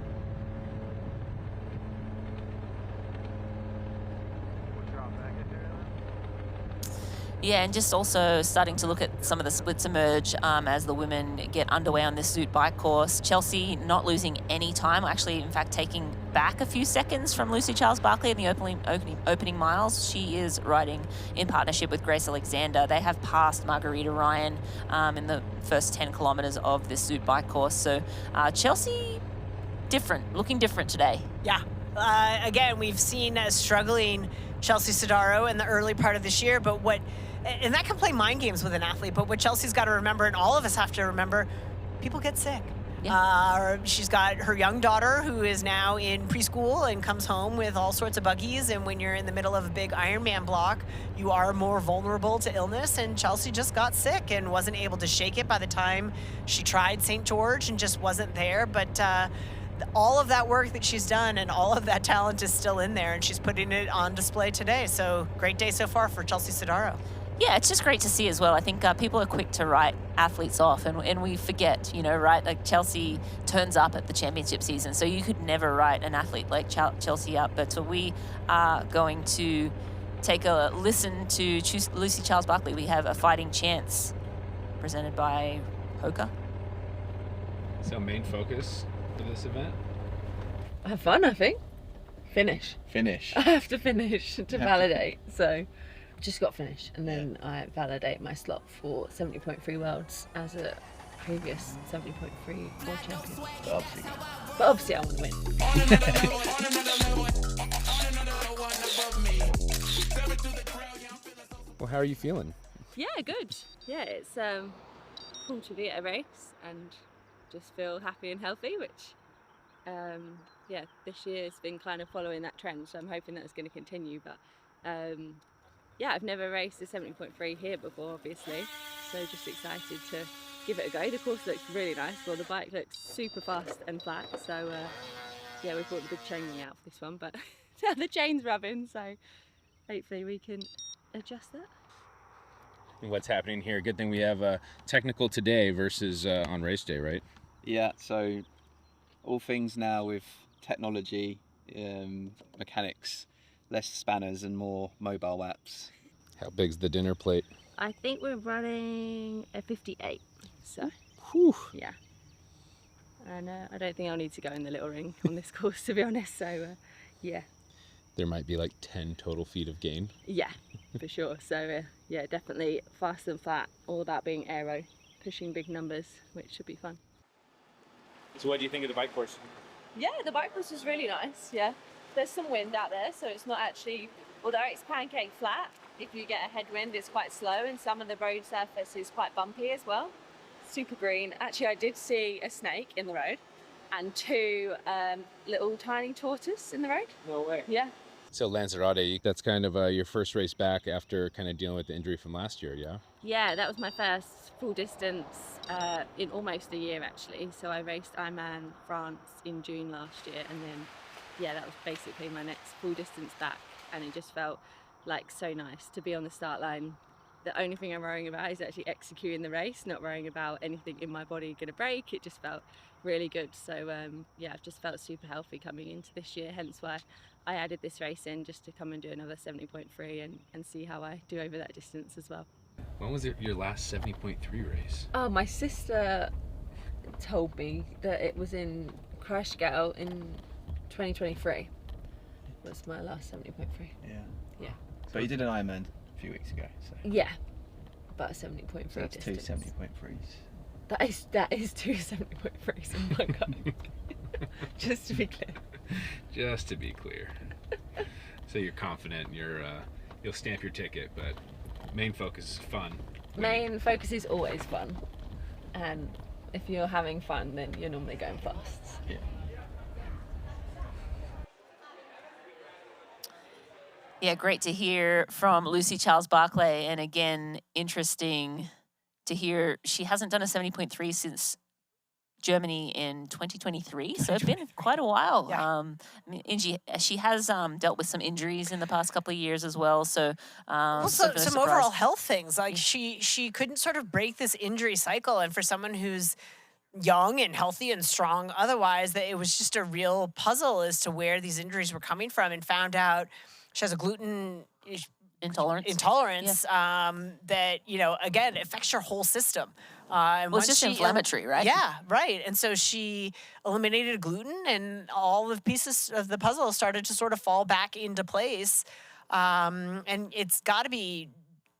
Yeah, and just also starting to look at some of the splits emerge as the women get underway on this Zoot bike course. Chelsea not losing any time, actually, in fact, taking back a few seconds from Lucy Charles-Barkley in the opening miles. She is riding in partnership with Grace Alexander. They have passed Margarita Ryan in the first 10 kilometers of this Zoot bike course. So Chelsea, looking different today. Yeah. Again, we've seen a struggling Chelsea Sedaro in the early part of this year, and that can play mind games with an athlete, but what Chelsea's got to remember, and all of us have to remember, people get sick. Yeah. She's got her young daughter who is now in preschool and comes home with all sorts of buggies, and when you're in the middle of a big Ironman block, you are more vulnerable to illness, and Chelsea just got sick and wasn't able to shake it by the time she tried St. George and just wasn't there, but all of that work that she's done and all of that talent is still in there, and she's putting it on display today. So great day so far for Chelsea Sedaro. Yeah, it's just great to see as well. I think people are quick to write athletes off, and we forget, right? Like Chelsea turns up at the championship season, so you could never write an athlete like Chelsea up. But we are going to take a listen to Lucy Charles-Barkley. We have a fighting chance presented by Hoka. So main focus for this event? Have fun, I think. Finish. I have to finish to validate. So just got finished, and then I validate my slot for 70.3 Worlds as a previous 70.3 World Champion. But obviously I want to win. Well, how are you feeling? Yeah, good. Yeah, it's cool to be at a race and just feel happy and healthy, which this year has been kind of following that trend, so I'm hoping that's going to continue. But I've never raced a 70.3 here before, obviously, so just excited to give it a go. The course looks really nice. Well, the bike looks super fast and flat, so we brought the big chain out for this one, but the chain's rubbing, so hopefully we can adjust that. And what's happening here? Good thing we have technical today versus on race day, right? Yeah, so all things now with technology, mechanics, less spanners and more mobile apps. How big's the dinner plate? I think we're running a 58, so Whew. yeah. And I don't think I'll need to go in the little ring on this course, to be honest, so yeah. There might be like 10 total feet of gain. Yeah, for sure. So definitely fast and flat, all about being aero, pushing big numbers, which should be fun. So what do you think of the bike course? Yeah, the bike course was really nice, yeah. There's some wind out there, so it's not actually, although it's pancake flat, if you get a headwind, it's quite slow, and some of the road surface is quite bumpy as well. Super green. Actually, I did see a snake in the road and two little tiny tortoise in the road. No way. Yeah. So Lanzarote, that's kind of your first race back after kind of dealing with the injury from last year, yeah? Yeah, that was my first full distance in almost a year, actually. So I raced Ironman France in June last year, and then that was basically my next full distance back, and it just felt like so nice to be on the start line. The only thing I'm worrying about is actually executing the race, not worrying about anything in my body going to break. It just felt really good. So I've just felt super healthy coming into this year, hence why I added this race in, just to come and do another 70.3 and see how I do over that distance as well. When was it your last 70.3 race? Oh, my sister told me that it was in Christgau in 2023. Was my last 70.3. Yeah. But you did an Ironman a few weeks ago, so. Yeah, about a 70.3 So that's distance. two 70.3s. That is two 70.3s in one go. Just to be clear. Just to be clear. So you're confident, you'll stamp your ticket, but main focus is fun. Main focus is always fun, and if you're having fun, then you're normally going fast. Yeah. Yeah, great to hear from Lucy Charles-Barkley. And again, interesting to hear she hasn't done a 70.3 since Germany in 2023, so it's been quite a while. Yeah. I mean, she has dealt with some injuries in the past couple of years as well. So, Also, no some surprise. overall health things. Like she couldn't sort of break this injury cycle, and for someone who's young and healthy and strong, otherwise, that it was just a real puzzle as to where these injuries were coming from, and found out she has a gluten intolerance. that, you know, again, affects your whole system. And Well, it's once just inflammatory, right? Yeah, right. And so she eliminated gluten, and all the pieces of the puzzle started to sort of fall back into place. And it's got to be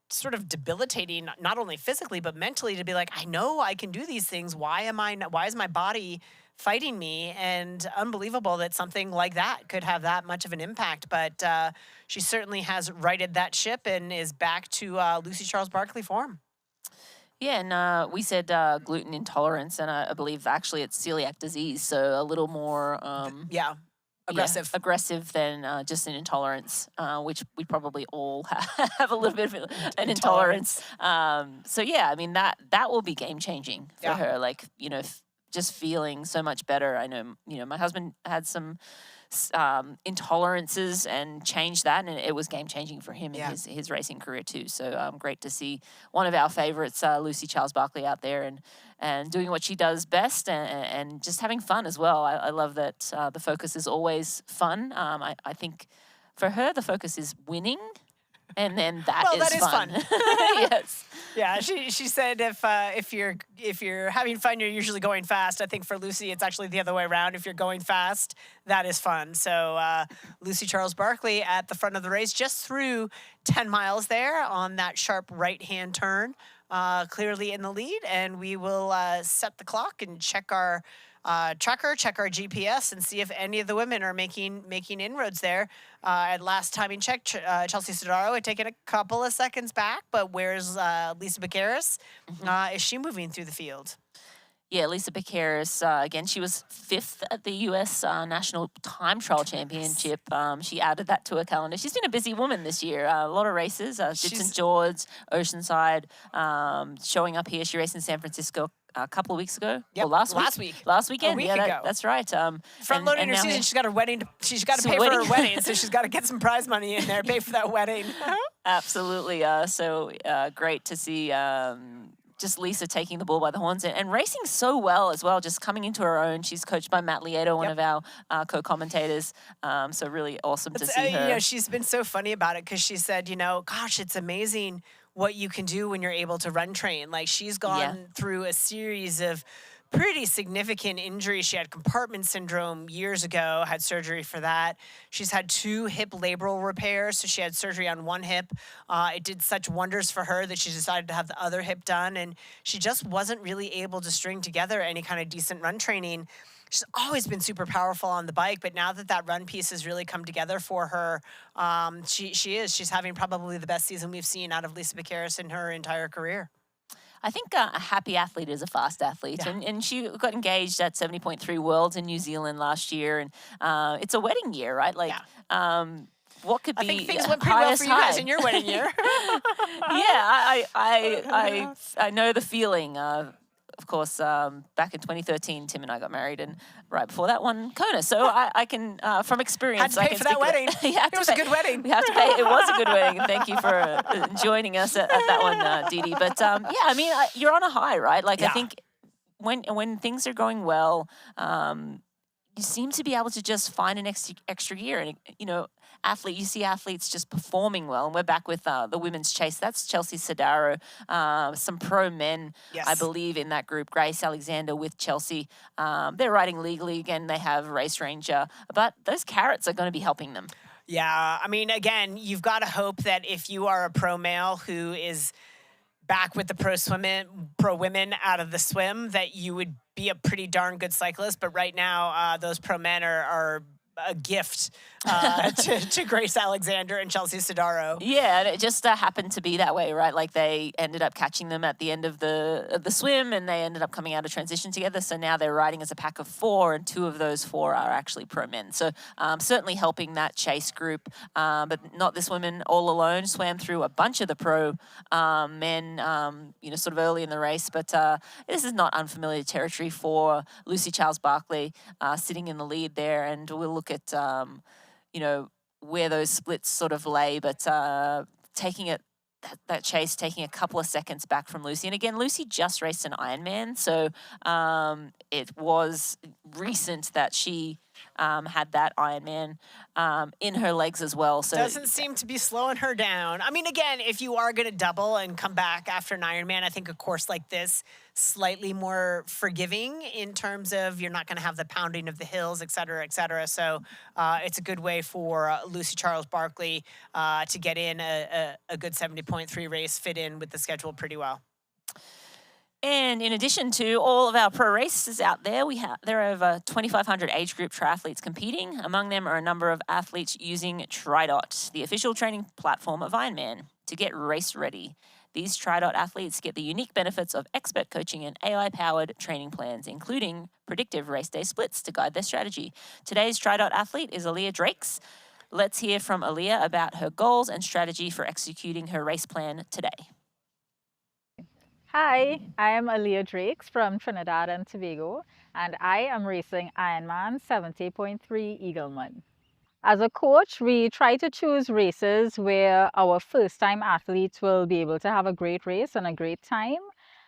sort of debilitating, not only physically but mentally, to be like, I know I can do these things. Why is my body fighting me? And unbelievable that something like that could have that much of an impact. But she certainly has righted that ship and is back to Lucy Charles-Barkley form. Yeah, and we said gluten intolerance, and I believe actually it's celiac disease, so a little more aggressive than just an intolerance, which we probably all have a little bit of an intolerance. So yeah, I mean that will be game changing for her. Like, you know, just feeling so much better. I know, you know, my husband had some intolerances and changed that, and it was game changing for him in his racing career too. So great to see one of our favorites, Lucy Charles-Barkley, out there and doing what she does best, and just having fun as well. I love that the focus is always fun. I think for her the focus is winning, and then that is fun. Yes. Yeah, she said if you're having fun, you're usually going fast. I think for Lucy, it's actually the other way around. If you're going fast, that is fun. So Lucy Charles-Barkley at the front of the race, just through 10 miles there on that sharp right-hand turn, clearly in the lead. And we will set the clock and check our tracker, check our GPS, and see if any of the women are making inroads there. At last timing check, Chelsea Sedaro had taken a couple of seconds back, but where's Lisa Beccaris? Is she moving through the field? Yeah, Lisa Beccaris, again, she was 5th at the U.S. National Time Trial Championship. She added that to her calendar. She's been a busy woman this year. A lot of races. Did St. George, Oceanside, showing up here. She raced in San Francisco a couple of weeks ago. Yep, Or last weekend. A week ago. That's right. Front loading her season. She's got her wedding. She's got to pay for her wedding, so she's got to get some prize money in there, pay for that wedding. Absolutely. So great to see just Lisa taking the bull by the horns and racing so well as well, just coming into her own. She's coached by Matt Lieto, one of our co-commentators. So really awesome to see her. You know, she's been so funny about it because she said, you know, gosh, it's amazing what you can do when you're able to run train. Like, she's gone through a series of pretty significant injuries. She had compartment syndrome years ago, had surgery for that. She's had 2 hip labral repairs, so she had surgery on one hip. It did such wonders for her that she decided to have the other hip done, and she just wasn't really able to string together any kind of decent run training. She's always been super powerful on the bike, but now that run piece has really come together for her, she's having probably the best season we've seen out of Lisa Beccaris in her entire career. I think a happy athlete is a fast athlete, and she got engaged at 70.3 Worlds in New Zealand last year, and it's a wedding year, right? Like, what could be I think things went pretty well for you guys in your wedding year. I know the feeling. Of course, back in 2013, Tim and I got married, and right before that one, Kona. So I can, from experience, had to pay for that wedding. It was a good wedding. We have to pay. It was a good wedding. Thank you for joining us at that one, Dee Dee. But yeah, I mean, you're on a high, right? Like, I think when things are going well, you seem to be able to just find an extra gear. And, you know, you see athletes just performing well. And we're back with the women's chase. That's Chelsea Sedaro, some pro men, I believe, in that group. Grace Alexander with Chelsea. They're riding legally. Again, they have Race Ranger. But those carrots are going to be helping them. Yeah, I mean, again, you've got to hope that if you are a pro male who is back with the pro women out of the swim, that you would be a pretty darn good cyclist. But right now, those pro men are a gift to Grace Alexander and Chelsea Sedaro. Yeah, and it just happened to be that way, right? Like they ended up catching them at the end of the swim, and they ended up coming out of transition together. So now they're riding as a pack of 4, and 2 of those 4 are actually pro men. So certainly helping that chase group, but not this woman all alone. Swam through a bunch of the pro men, sort of early in the race. But this is not unfamiliar territory for Lucy Charles-Barkley, sitting in the lead there, and we'll look at where those splits sort of lay, but taking it that chase, taking a couple of seconds back from Lucy. And again, Lucy just raced an Ironman, so it was recent that she had that Ironman in her legs as well. So doesn't seem to be slowing her down. I mean, again, if you are going to double and come back after an Ironman, I think a course like this slightly more forgiving in terms of you're not going to have the pounding of the hills, et cetera, et cetera. So it's a good way for Lucy Charles-Barkley to get in a good 70.3 race, fit in with the schedule pretty well. And in addition to all of our pro races out there, there are over 2,500 age group triathletes competing. Among them are a number of athletes using TriDot, the official training platform of Ironman, to get race ready. These TriDot athletes get the unique benefits of expert coaching and AI-powered training plans, including predictive race day splits to guide their strategy. Today's TriDot athlete is Aaliyah Drakes. Let's hear from Aaliyah about her goals and strategy for executing her race plan today. Hi, I am Aaliyah Drakes from Trinidad and Tobago, and I am racing IRONMAN 70.3 Eagleman. As a coach, we try to choose races where our first-time athletes will be able to have a great race and a great time.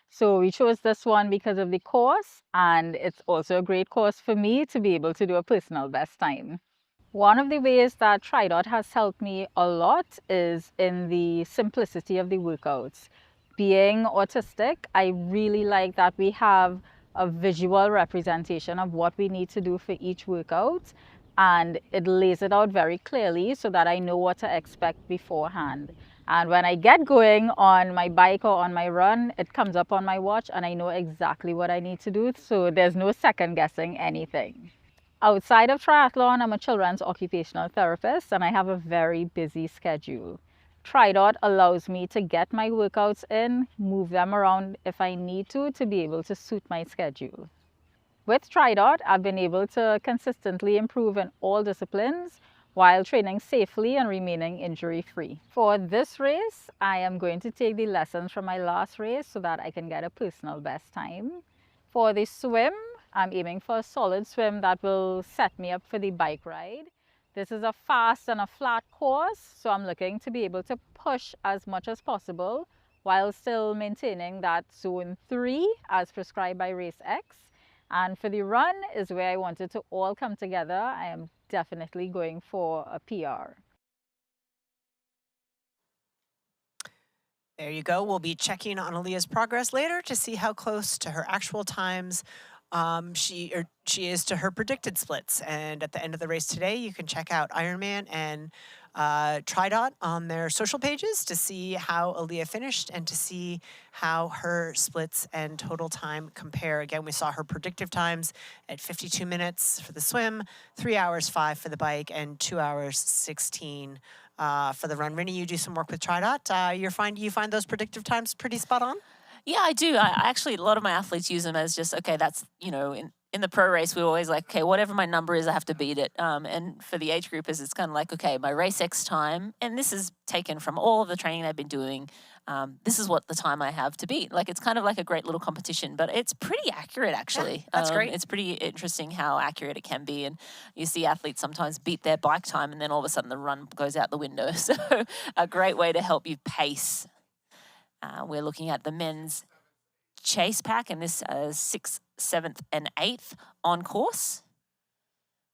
So we chose this one because of the course, and it's also a great course for me to be able to do a personal best time. One of the ways that TriDot has helped me a lot is in the simplicity of the workouts. Being autistic, I really like that we have a visual representation of what we need to do for each workout, and it lays it out very clearly so that I know what to expect beforehand. And when I get going on my bike or on my run, it comes up on my watch and I know exactly what I need to do, so there's no second guessing anything. Outside of triathlon, I'm a children's occupational therapist and I have a very busy schedule. TriDot allows me to get my workouts in, move them around if I need to be able to suit my schedule. With TriDot, I've been able to consistently improve in all disciplines while training safely and remaining injury-free. For this race, I am going to take the lessons from my last race so that I can get a personal best time. For the swim, I'm aiming for a solid swim that will set me up for the bike ride. This is a fast and a flat course, so I'm looking to be able to push as much as possible while still maintaining that zone 3 as prescribed by Race X. And for the run is where I want it to all come together. I am definitely going for a PR. There you go. We'll be checking on Aaliyah's progress later to see how close to her actual times she is to her predicted splits. And at the end of the race today, you can check out Ironman and TriDot on their social pages to see how Aaliyah finished and to see how her splits and total time compare. Again, we saw her predictive times at 52 minutes for the swim, 3 hours 5 for the bike, and 2 hours 16 for the run. Rinny, you do some work with TriDot. You find those predictive times pretty spot on? Yeah, I do. I actually, a lot of my athletes use them as just, okay, that's, in the pro race, we're always like, okay, whatever my number is, I have to beat it. And for the age groupers, it's kind of like, okay, my race X time, and this is taken from all of the training they've been doing. This is what the time I have to beat. Like, it's kind of like a great little competition, but it's pretty accurate, actually. Yeah, that's great. It's pretty interesting how accurate it can be. And you see athletes sometimes beat their bike time, and then all of a sudden the run goes out the window. So a great way to help you pace. We're looking at the men's chase pack, and this 6th, 7th, and 8th on course.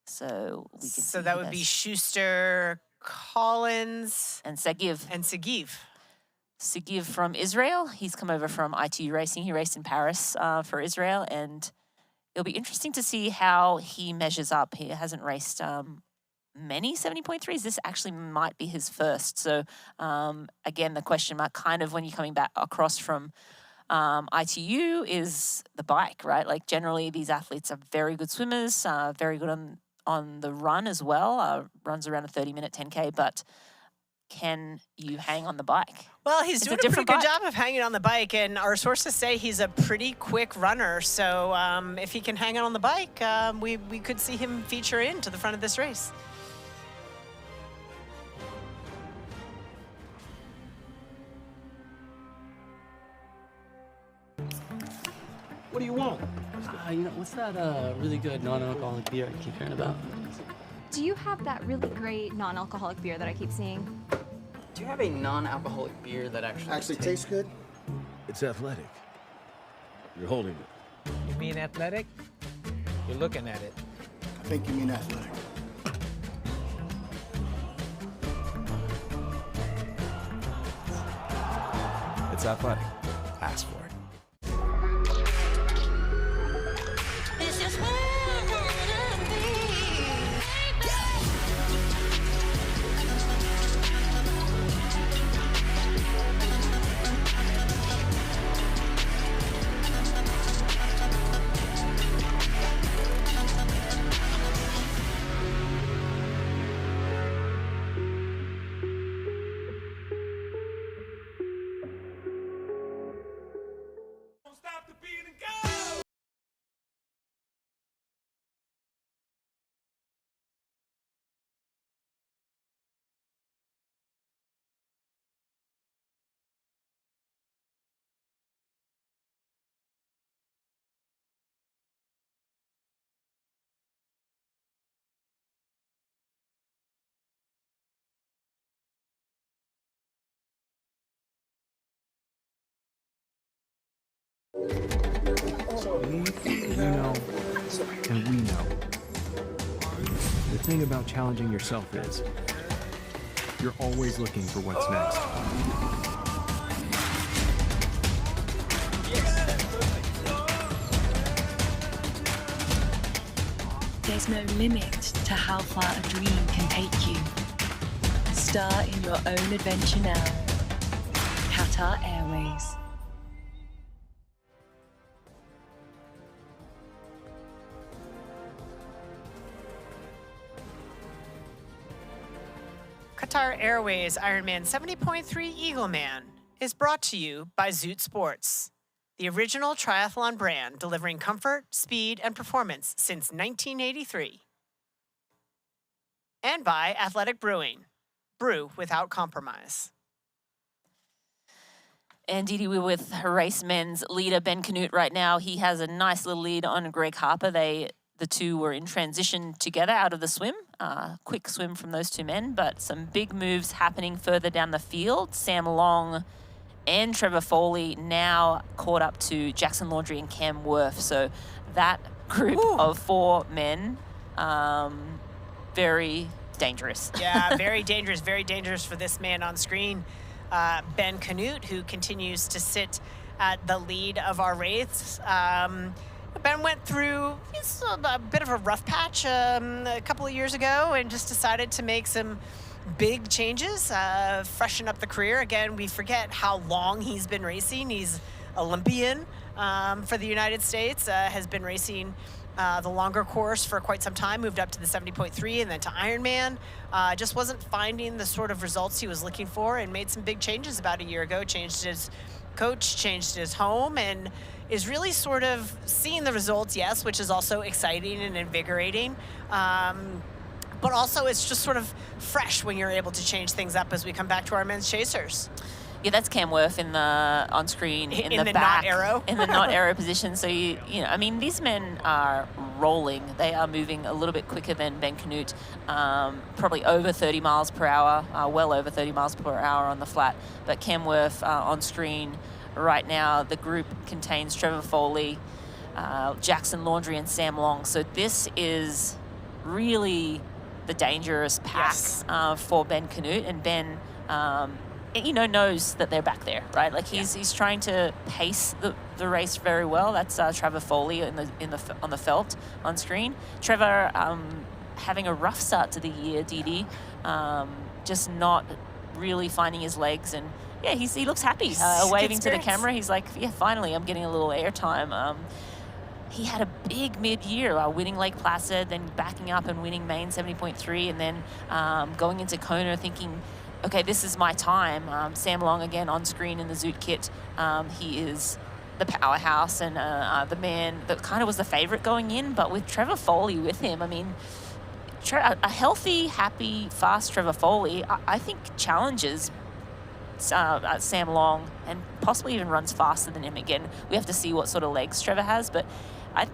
So we can. So that would be Schuster, Collins, and Sagiv. Sagiv from Israel. He's come over from ITU Racing. He raced in Paris for Israel, and it'll be interesting to see how he measures up. He hasn't raced many 70.3s. This actually might be his first. So again, the question mark kind of when you're coming back across from ITU is the bike, right? Like generally these athletes are very good swimmers, very good on the run as well. Runs around a 30-minute 10K, but can you hang on the bike? Well, he's doing a pretty different good bike. job of hanging on the bike, and our sources say he's a pretty quick runner. So if he can hang on the bike, we could see him feature into the front of this race. What do you want? You know, what's that really good non-alcoholic beer I keep hearing about? Do you have that really great non-alcoholic beer that I keep seeing? Do you have a non-alcoholic beer that actually tastes good? It's athletic. You're holding it. You mean athletic? You're looking at it. I think you mean athletic. It's athletic. Ask for it. You know, and we know. The thing about challenging yourself is you're always looking for what's next. There's no limit to how far a dream can take you. Star in your own adventure now. Qatar Airways. Qatar Airways Ironman 70.3 Eagleman is brought to you by Zoot Sports, the original triathlon brand delivering comfort, speed, and performance since 1983. And by Athletic Brewing, brew without compromise. And Didi, we're with Racemen's leader, Ben Canute, right now. He has a nice little lead on Greg Harper. The two were in transition together out of the swim. Quick swim from those two men, but some big moves happening further down the field. Sam Long and Trevor Foley now caught up to Jackson Laundrie and Cam Worth. So that group of four men, very dangerous. Yeah, very dangerous for this man on screen. Ben Canute, who continues to sit at the lead of our race. Ben went through a bit of a rough patch a couple of years ago and just decided to make some big changes, freshen up the career. Again, we forget how long he's been racing. He's Olympian for the United States, has been racing the longer course for quite some time, moved up to the 70.3 and then to Ironman. Just wasn't finding the sort of results he was looking for and made some big changes about a year ago, changed his coach, changed his home, and is really sort of seeing the results, yes, which is also exciting and invigorating. But also it's just sort of fresh when you're able to change things up as we come back to our men's chasers. Yeah, that's Cam Worth in the on screen in the not back, arrow. in the not arrow position. So you know, I mean, these men are rolling. They are moving a little bit quicker than Ben Canute, probably over 30 miles per hour, well over 30 miles per hour on the flat. But Cam Worth on screen right now. The group contains Trevor Foley, Jackson Laundrie, and Sam Long. So this is really the dangerous pack for Ben Canute, and Ben. Knows that they're back there, right? Like he's trying to pace the race very well. That's Trevor Foley on the felt on screen. Trevor having a rough start to the year, Didi, just not really finding his legs, and he looks happy, waving to the camera. He's like, finally, I'm getting a little airtime. he had a big mid-year, winning Lake Placid, then backing up and winning Maine 70.3, and then going into Kona thinking, okay, this is my time. Sam Long again on screen in the Zoot kit. He is the powerhouse and the man that kind of was the favorite going in, but with Trevor Foley with him, I mean, a healthy, happy, fast Trevor Foley, I think challenges Sam Long and possibly even runs faster than him again. We have to see what sort of legs Trevor has, but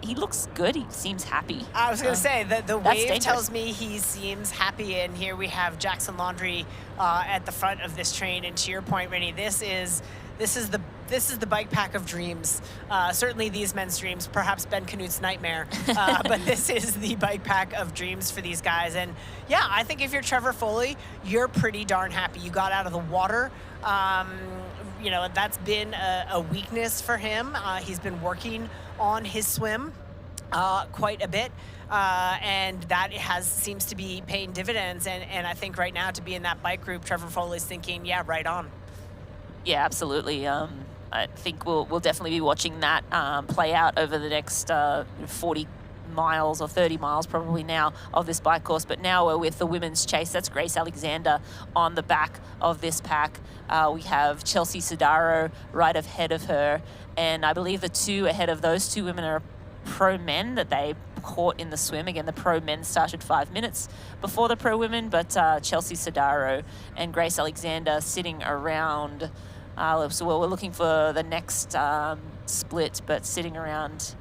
he looks good. He seems happy. I was going to say that the wave dangerous. tells me he seems happy, and here we have Jackson Laundry at the front of this train. And to your point, Rennie, this is the bike pack of dreams. Certainly these men's dreams, perhaps Ben Canute's nightmare, but this is the bike pack of dreams for these guys. And yeah, I think if you're Trevor Foley, you're pretty darn happy. You got out of the water. You know, that's been a weakness for him. He's been working on his swim quite a bit. And that seems to be paying dividends. And I think right now to be in that bike group, Trevor Foley's thinking, yeah, right on. Yeah, absolutely. I think we'll definitely be watching that play out over the next 40 miles or 30 miles probably now of this bike course. But now we're with the women's chase. That's Grace Alexander on the back of this pack. We have Chelsea Sedaro right ahead of her. And I believe the two ahead of those two women are pro men that they caught in the swim. Again, the pro men started 5 minutes before the pro women, but Chelsea Sedaro and Grace Alexander sitting around. So we're looking for the next split, but sitting around.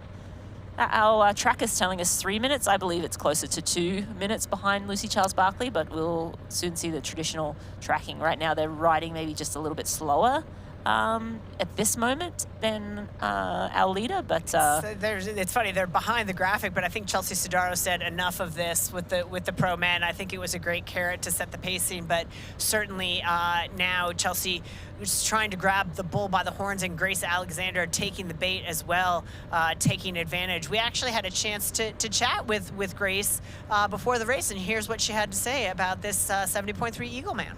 Our track is telling us 3 minutes. I believe it's closer to 2 minutes behind Lucy Charles-Barkley, but we'll soon see the traditional tracking. Right now, they're riding maybe just a little bit slower at this moment than our leader, but it's funny, they're behind the graphic, but I think Chelsea Sedaro said enough of this with the pro men. I think it was a great carrot to set the pacing, but certainly now Chelsea was trying to grab the bull by the horns, and Grace Alexander taking the bait as well, taking advantage. We actually had a chance to chat with Grace before the race, and here's what she had to say about this 70.3 Eagleman.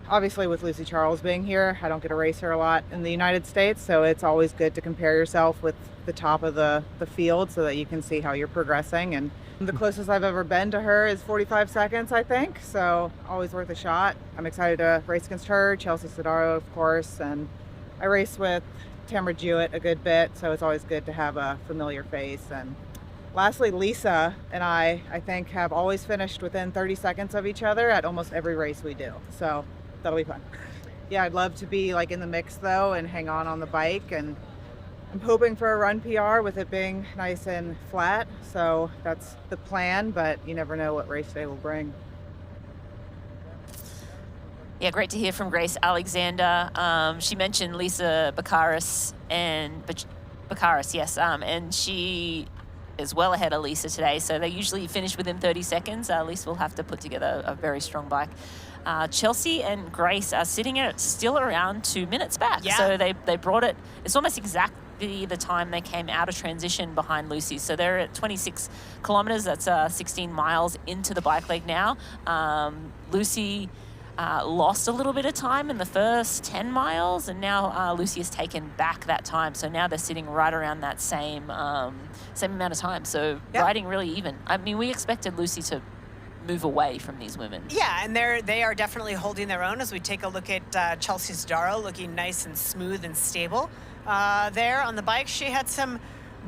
Obviously, with Lucy Charles being here, I don't get to race her a lot in the United States, so it's always good to compare yourself with the top of the field so that you can see how you're progressing. And the closest I've ever been to her is 45 seconds, I think, so always worth a shot. I'm excited to race against her, Chelsea Sedaro, of course, and I race with Tamara Jewett a good bit, so it's always good to have a familiar face. And lastly, Lisa and I think, have always finished within 30 seconds of each other at almost every race we do, so that'll be fun. Yeah, I'd love to be like in the mix though and hang on the bike, and I'm hoping for a run PR with it being nice and flat, so that's the plan, but you never know what race day will bring. Yeah, great to hear from Grace Alexander. She mentioned Lisa Baccaris, yes, and she is well ahead of Lisa today, so they usually finish within 30 seconds. Lisa will have to put together a very strong bike. Chelsea and Grace are sitting at still around 2 minutes back. Yeah. So they brought it, it's almost exactly the time they came out of transition behind Lucy. So they're at 26 kilometers, that's 16 miles into the bike leg now. Lucy lost a little bit of time in the first 10 miles, and now Lucy has taken back that time. So now they're sitting right around that same amount of time. So riding really even. I mean, we expected Lucy to move away from these women. Yeah, and they are definitely holding their own as we take a look at Chelsea Sedaro looking nice and smooth and stable there on the bike. She had some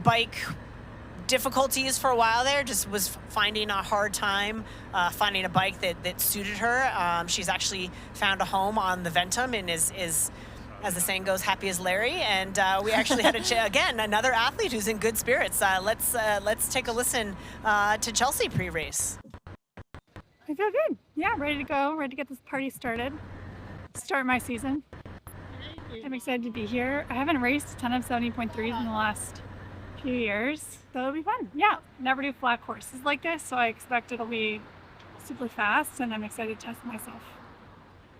bike difficulties for a while there, just was finding a hard time finding a bike that suited her. She's actually found a home on the Ventum and is as the saying goes, happy as Larry. And we actually had again another athlete who's in good spirits. Let's take a listen to Chelsea pre-race. I feel good. Yeah, ready to go, ready to get this party started. Start my season. I'm excited to be here. I haven't raced a ton of 70.3s in the last few years, so it'll be fun. Yeah, never do flat courses like this, so I expect it'll be super fast, and I'm excited to test myself.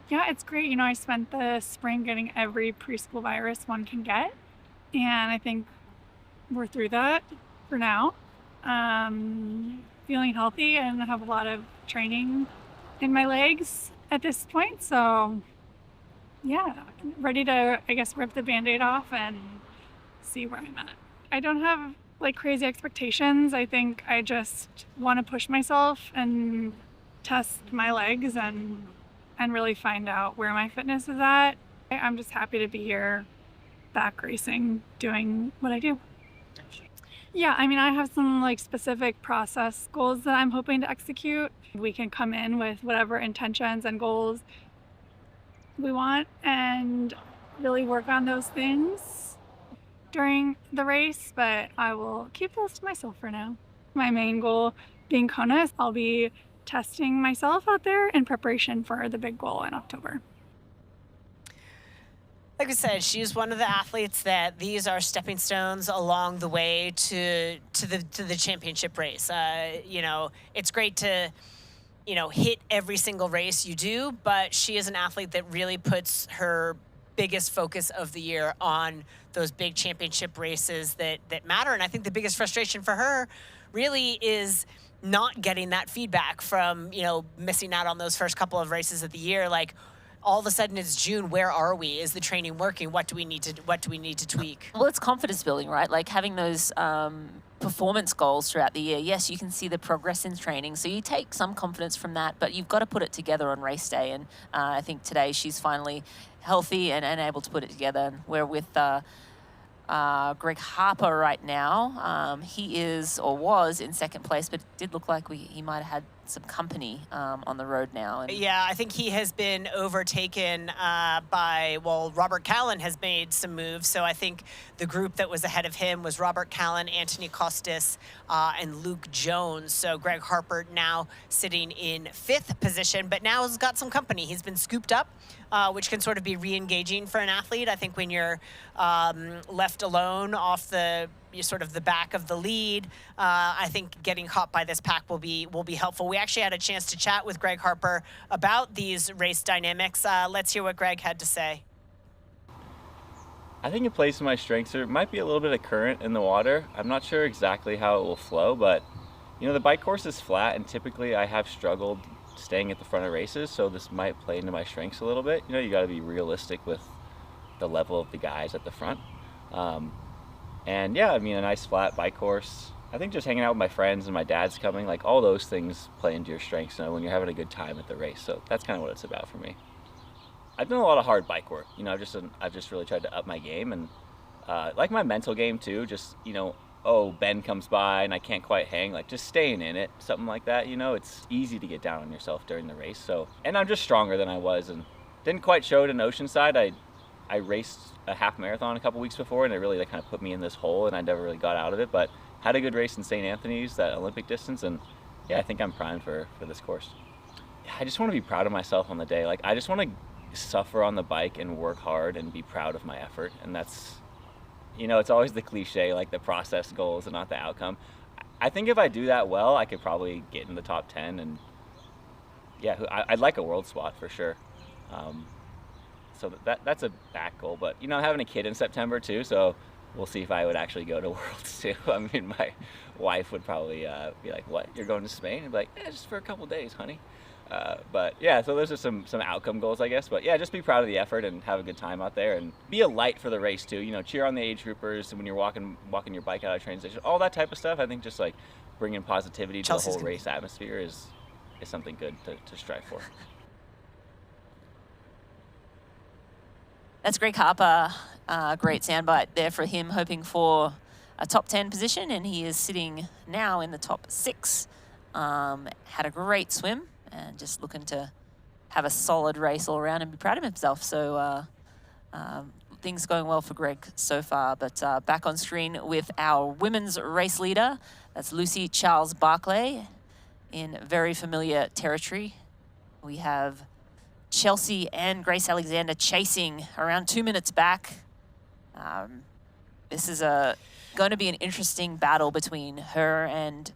Yeah, it's great. You know, I spent the spring getting every preschool virus one can get, and I think we're through that for now. Feeling healthy and have a lot of training in my legs at this point, so yeah, ready to, I guess, rip the Band-Aid off and see where I'm at. I don't have like crazy expectations. I think I just want to push myself and test my legs and really find out where my fitness is at. I'm just happy to be here back racing, doing what I do. Yeah, I mean, I have some like specific process goals that I'm hoping to execute. We can come in with whatever intentions and goals we want and really work on those things during the race, but I will keep those to myself for now. My main goal being Kona, I'll be testing myself out there in preparation for the big goal in October. Like I said, she's one of the athletes that these are stepping stones along the way to the championship race. You know, it's great to, you know, hit every single race you do, but she is an athlete that really puts her biggest focus of the year on those big championship races that matter. And I think the biggest frustration for her really is not getting that feedback from, you know, missing out on those first couple of races of the year. Like, all of a sudden it's June. Where are we? Is the training working? What do we need to tweak? Well, it's confidence building, right? Like having those performance goals throughout the year. Yes, you can see the progress in training, so you take some confidence from that, but you've got to put it together on race day. And I think today she's finally healthy and able to put it together. And we're with Greg Harper right now. He is or was in second place, but it did look like he might have had some company on the road now. And yeah, I think he has been overtaken by, well, Robert Callan has made some moves. So I think the group that was ahead of him was Robert Callan, Anthony Costas, and Luke Jones. So Greg Harper now sitting in 5th position, but now has got some company. He's been scooped up, which can sort of be re-engaging for an athlete. I think when you're left alone off the sort of the back of the lead, I think getting caught by this pack will be helpful. We actually had a chance to chat with Greg Harper about these race dynamics. Let's hear what Greg had to say. I think it plays to my strengths. There might be a little bit of current in the water. I'm not sure exactly how it will flow, but you know, the bike course is flat, and typically I have struggled staying at the front of races, so this might play into my strengths a little bit. You know, you got to be realistic with the level of the guys at the front. And yeah, I mean, a nice flat bike course. I think just hanging out with my friends and my dad's coming, like all those things play into your strengths, you know, when you're having a good time at the race. So that's kind of what it's about for me. I've done a lot of hard bike work. You know, I've just really tried to up my game, and like my mental game too. Just, you know, oh, Ben comes by and I can't quite hang, like just staying in it, something like that. You know, it's easy to get down on yourself during the race. So, and I'm just stronger than I was, and didn't quite show it in Oceanside. I raced a half marathon a couple weeks before, and it really kind of put me in this hole, and I never really got out of it, but had a good race in St. Anthony's, that Olympic distance, and yeah, I think I'm primed for this course. Yeah, I just want to be proud of myself on the day. Like, I just want to suffer on the bike and work hard and be proud of my effort, and that's, you know, it's always the cliche, like the process goals and not the outcome. I think if I do that well, I could probably get in the top 10, and yeah, I'd like a world spot for sure. So that's a back goal, but you know, I'm having a kid in September too, so we'll see if I would actually go to Worlds too. I mean, my wife would probably be like, "What? You're going to Spain?" I'd be like, "Yeah, just for a couple days, honey." But yeah, so those are some outcome goals, I guess. But yeah, just be proud of the effort and have a good time out there, and be a light for the race too. You know, cheer on the age groupers, and when you're walking your bike out of transition, all that type of stuff. I think just like bringing positivity to the whole race atmosphere is something good to strive for. That's Greg Harper. Great soundbite there for him, hoping for a top 10 position, and he is sitting now in the top 6. Had a great swim, and just looking to have a solid race all around and be proud of himself. So things going well for Greg so far. But back on screen with our women's race leader, that's Lucy Charles-Barkley in very familiar territory. We have Chelsea and Grace Alexander chasing around 2 minutes back. This is going to be an interesting battle between her and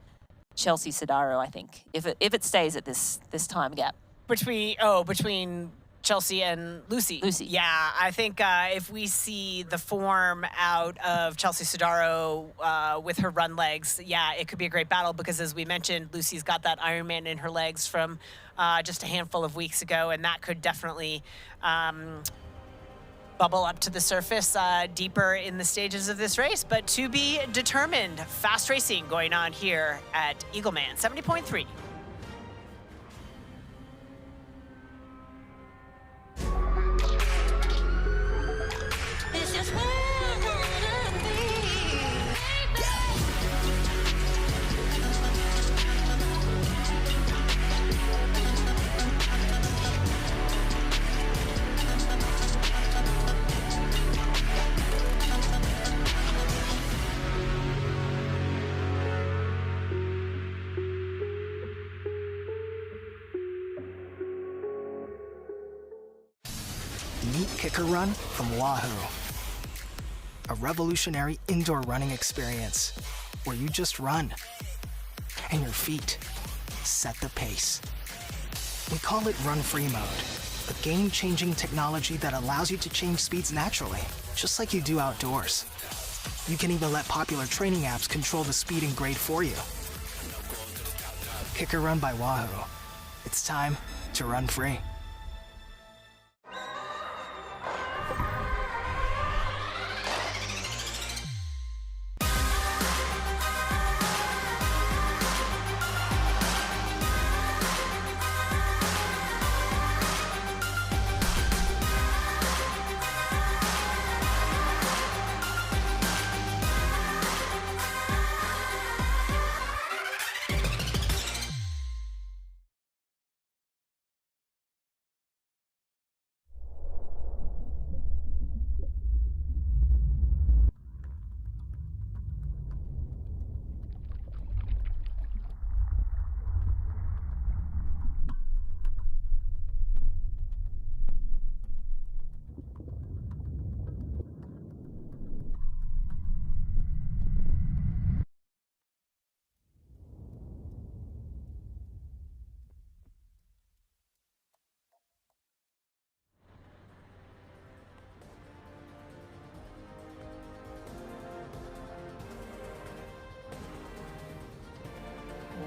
Chelsea Sedaro, I think, if it stays at this time gap. Between Chelsea and Lucy. Yeah, I think if we see the form out of Chelsea Sedaro with her run legs, yeah, it could be a great battle, because as we mentioned, Lucy's got that Ironman in her legs from just a handful of weeks ago, and that could definitely bubble up to the surface deeper in the stages of this race, but to be determined. Fast racing going on here at Eagleman 70.3. Meet Kicker Run from Wahoo, a revolutionary indoor running experience where you just run and your feet set the pace. We call it Run Free Mode, a game-changing technology that allows you to change speeds naturally, just like you do outdoors. You can even let popular training apps control the speed and grade for you. Kicker Run by Wahoo. It's time to run free.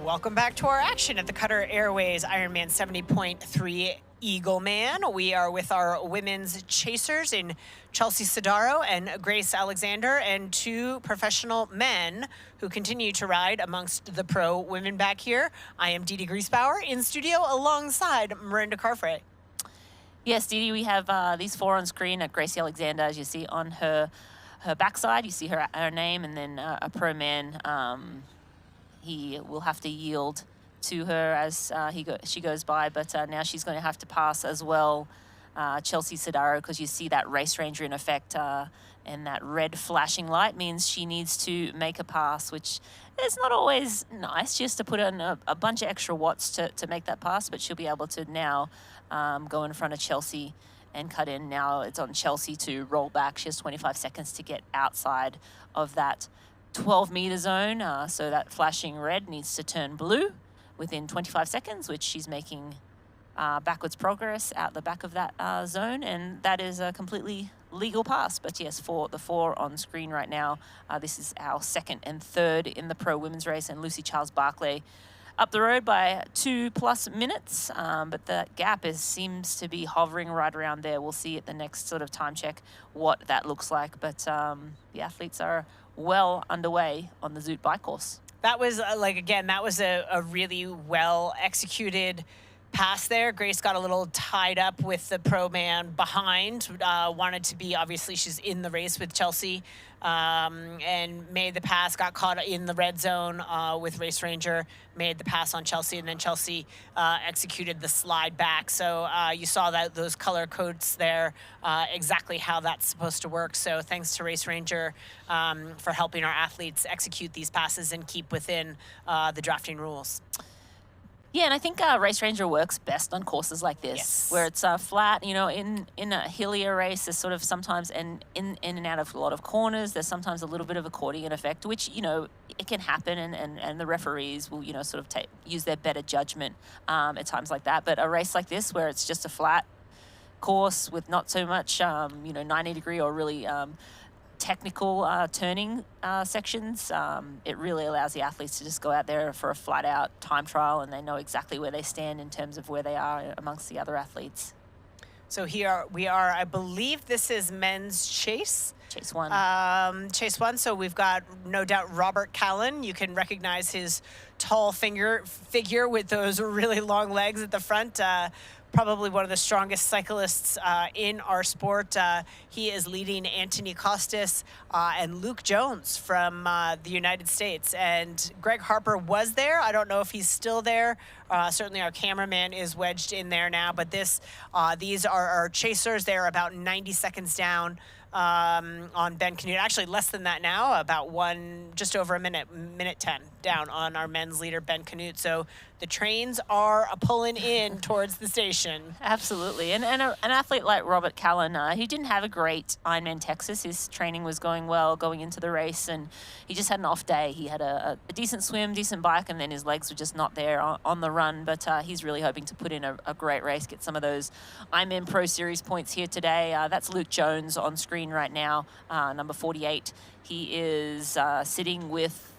Welcome back to our action at the Qatar Airways Ironman 70.3 Eagleman. We are with our women's chasers in Chelsea Sedaro and Grace Alexander, and two professional men who continue to ride amongst the pro women back here. I am Dee Dee Griesbauer in studio alongside Miranda Carfrey. Yes, Dee Dee, we have these four on screen at Gracie Alexander, as you see on her backside. You see her name, and then a pro man. He will have to yield to her as she goes by, but now she's going to have to pass as well, Chelsea Sedaro, because you see that race ranger in effect, and that red flashing light means she needs to make a pass, which is not always nice. She has to put in a bunch of extra watts to make that pass, but she'll be able to now go in front of Chelsea and cut in. Now it's on Chelsea to roll back. She has 25 seconds to get outside of that 12-meter zone, so that flashing red needs to turn blue within 25 seconds, which she's making backwards progress out the back of that zone, and that is a completely legal pass. But yes, for the four on screen right now, this is our second and third in the pro women's race, and Lucy Charles-Barkley up the road by 2+ minutes, but the gap seems to be hovering right around there. We'll see at the next sort of time check what that looks like, but the athletes are well underway on the Zoot bike course. That was, again, that was a really well executed pass there. Grace got a little tied up with the pro man behind, wanted to be, obviously she's in the race with Chelsea, and made the pass, got caught in the red zone with Race Ranger, made the pass on Chelsea, and then Chelsea executed the slide back. So you saw that those color codes there, exactly how that's supposed to work. So thanks to Race Ranger for helping our athletes execute these passes and keep within the drafting rules. Yeah, and I think Race Ranger works best on courses like this, yes, where it's flat. You know, in a hillier race, there's sort of sometimes, and in and out of a lot of corners, there's sometimes a little bit of accordion effect, which, you know, it can happen, and the referees will, you know, sort of use their better judgment at times like that. But a race like this, where it's just a flat course with not so much, 90-degree or really technical turning sections, it really allows the athletes to just go out there for a flat-out time trial, and they know exactly where they stand in terms of where they are amongst the other athletes. So here we are, I believe this is men's chase. Chase one. Chase one. So we've got, no doubt, Robert Callan. You can recognize his tall figure with those really long legs at the front. Probably one of the strongest cyclists in our sport. He is leading Anthony Costas and Luke Jones from the United States. And Greg Harper was there. I don't know if he's still there. Certainly our cameraman is wedged in there now. But these are our chasers. They're about 90 seconds down on Ben Canute. Actually, less than that now, about just over a minute 10 down on our men's leader, Ben Canute. So the trains are pulling in towards the station. Absolutely. And an athlete like Robert Callan, he didn't have a great Ironman Texas. His training was going well going into the race, and he just had an off day. He had a decent swim, decent bike, and then his legs were just not there on the run. But he's really hoping to put in a great race, get some of those Ironman Pro Series points here today. That's Luke Jones on screen right now, number 48. He is sitting with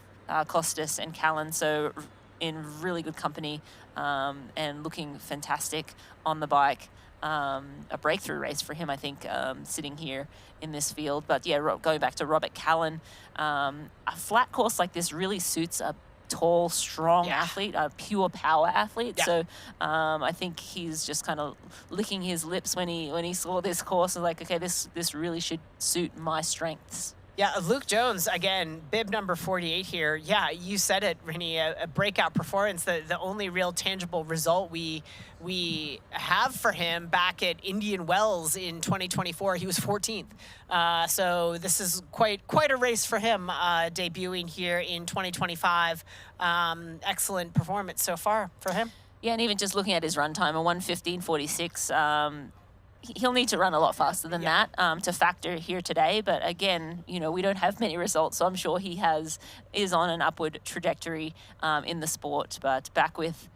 Costas and Callan, so in really good company and looking fantastic on the bike. A breakthrough race for him, I think, sitting here in this field. But yeah, going back to Robert Callan, a flat course like this really suits a tall, strong athlete, a pure power athlete. Yeah. So I think he's just kind of licking his lips when he saw this course and like, okay, this really should suit my strengths. Yeah, Luke Jones, again, bib number 48 here. Yeah, you said it, Rennie, a breakout performance. The only real tangible result we have for him back at Indian Wells in 2024, he was 14th. So this is quite a race for him, debuting here in 2025. Excellent performance so far for him. Yeah, and even just looking at his run time, a 1:15:46. He'll need to run a lot faster than that to factor here today. But again, we don't have many results, so I'm sure he is on an upward trajectory in the sport. But back with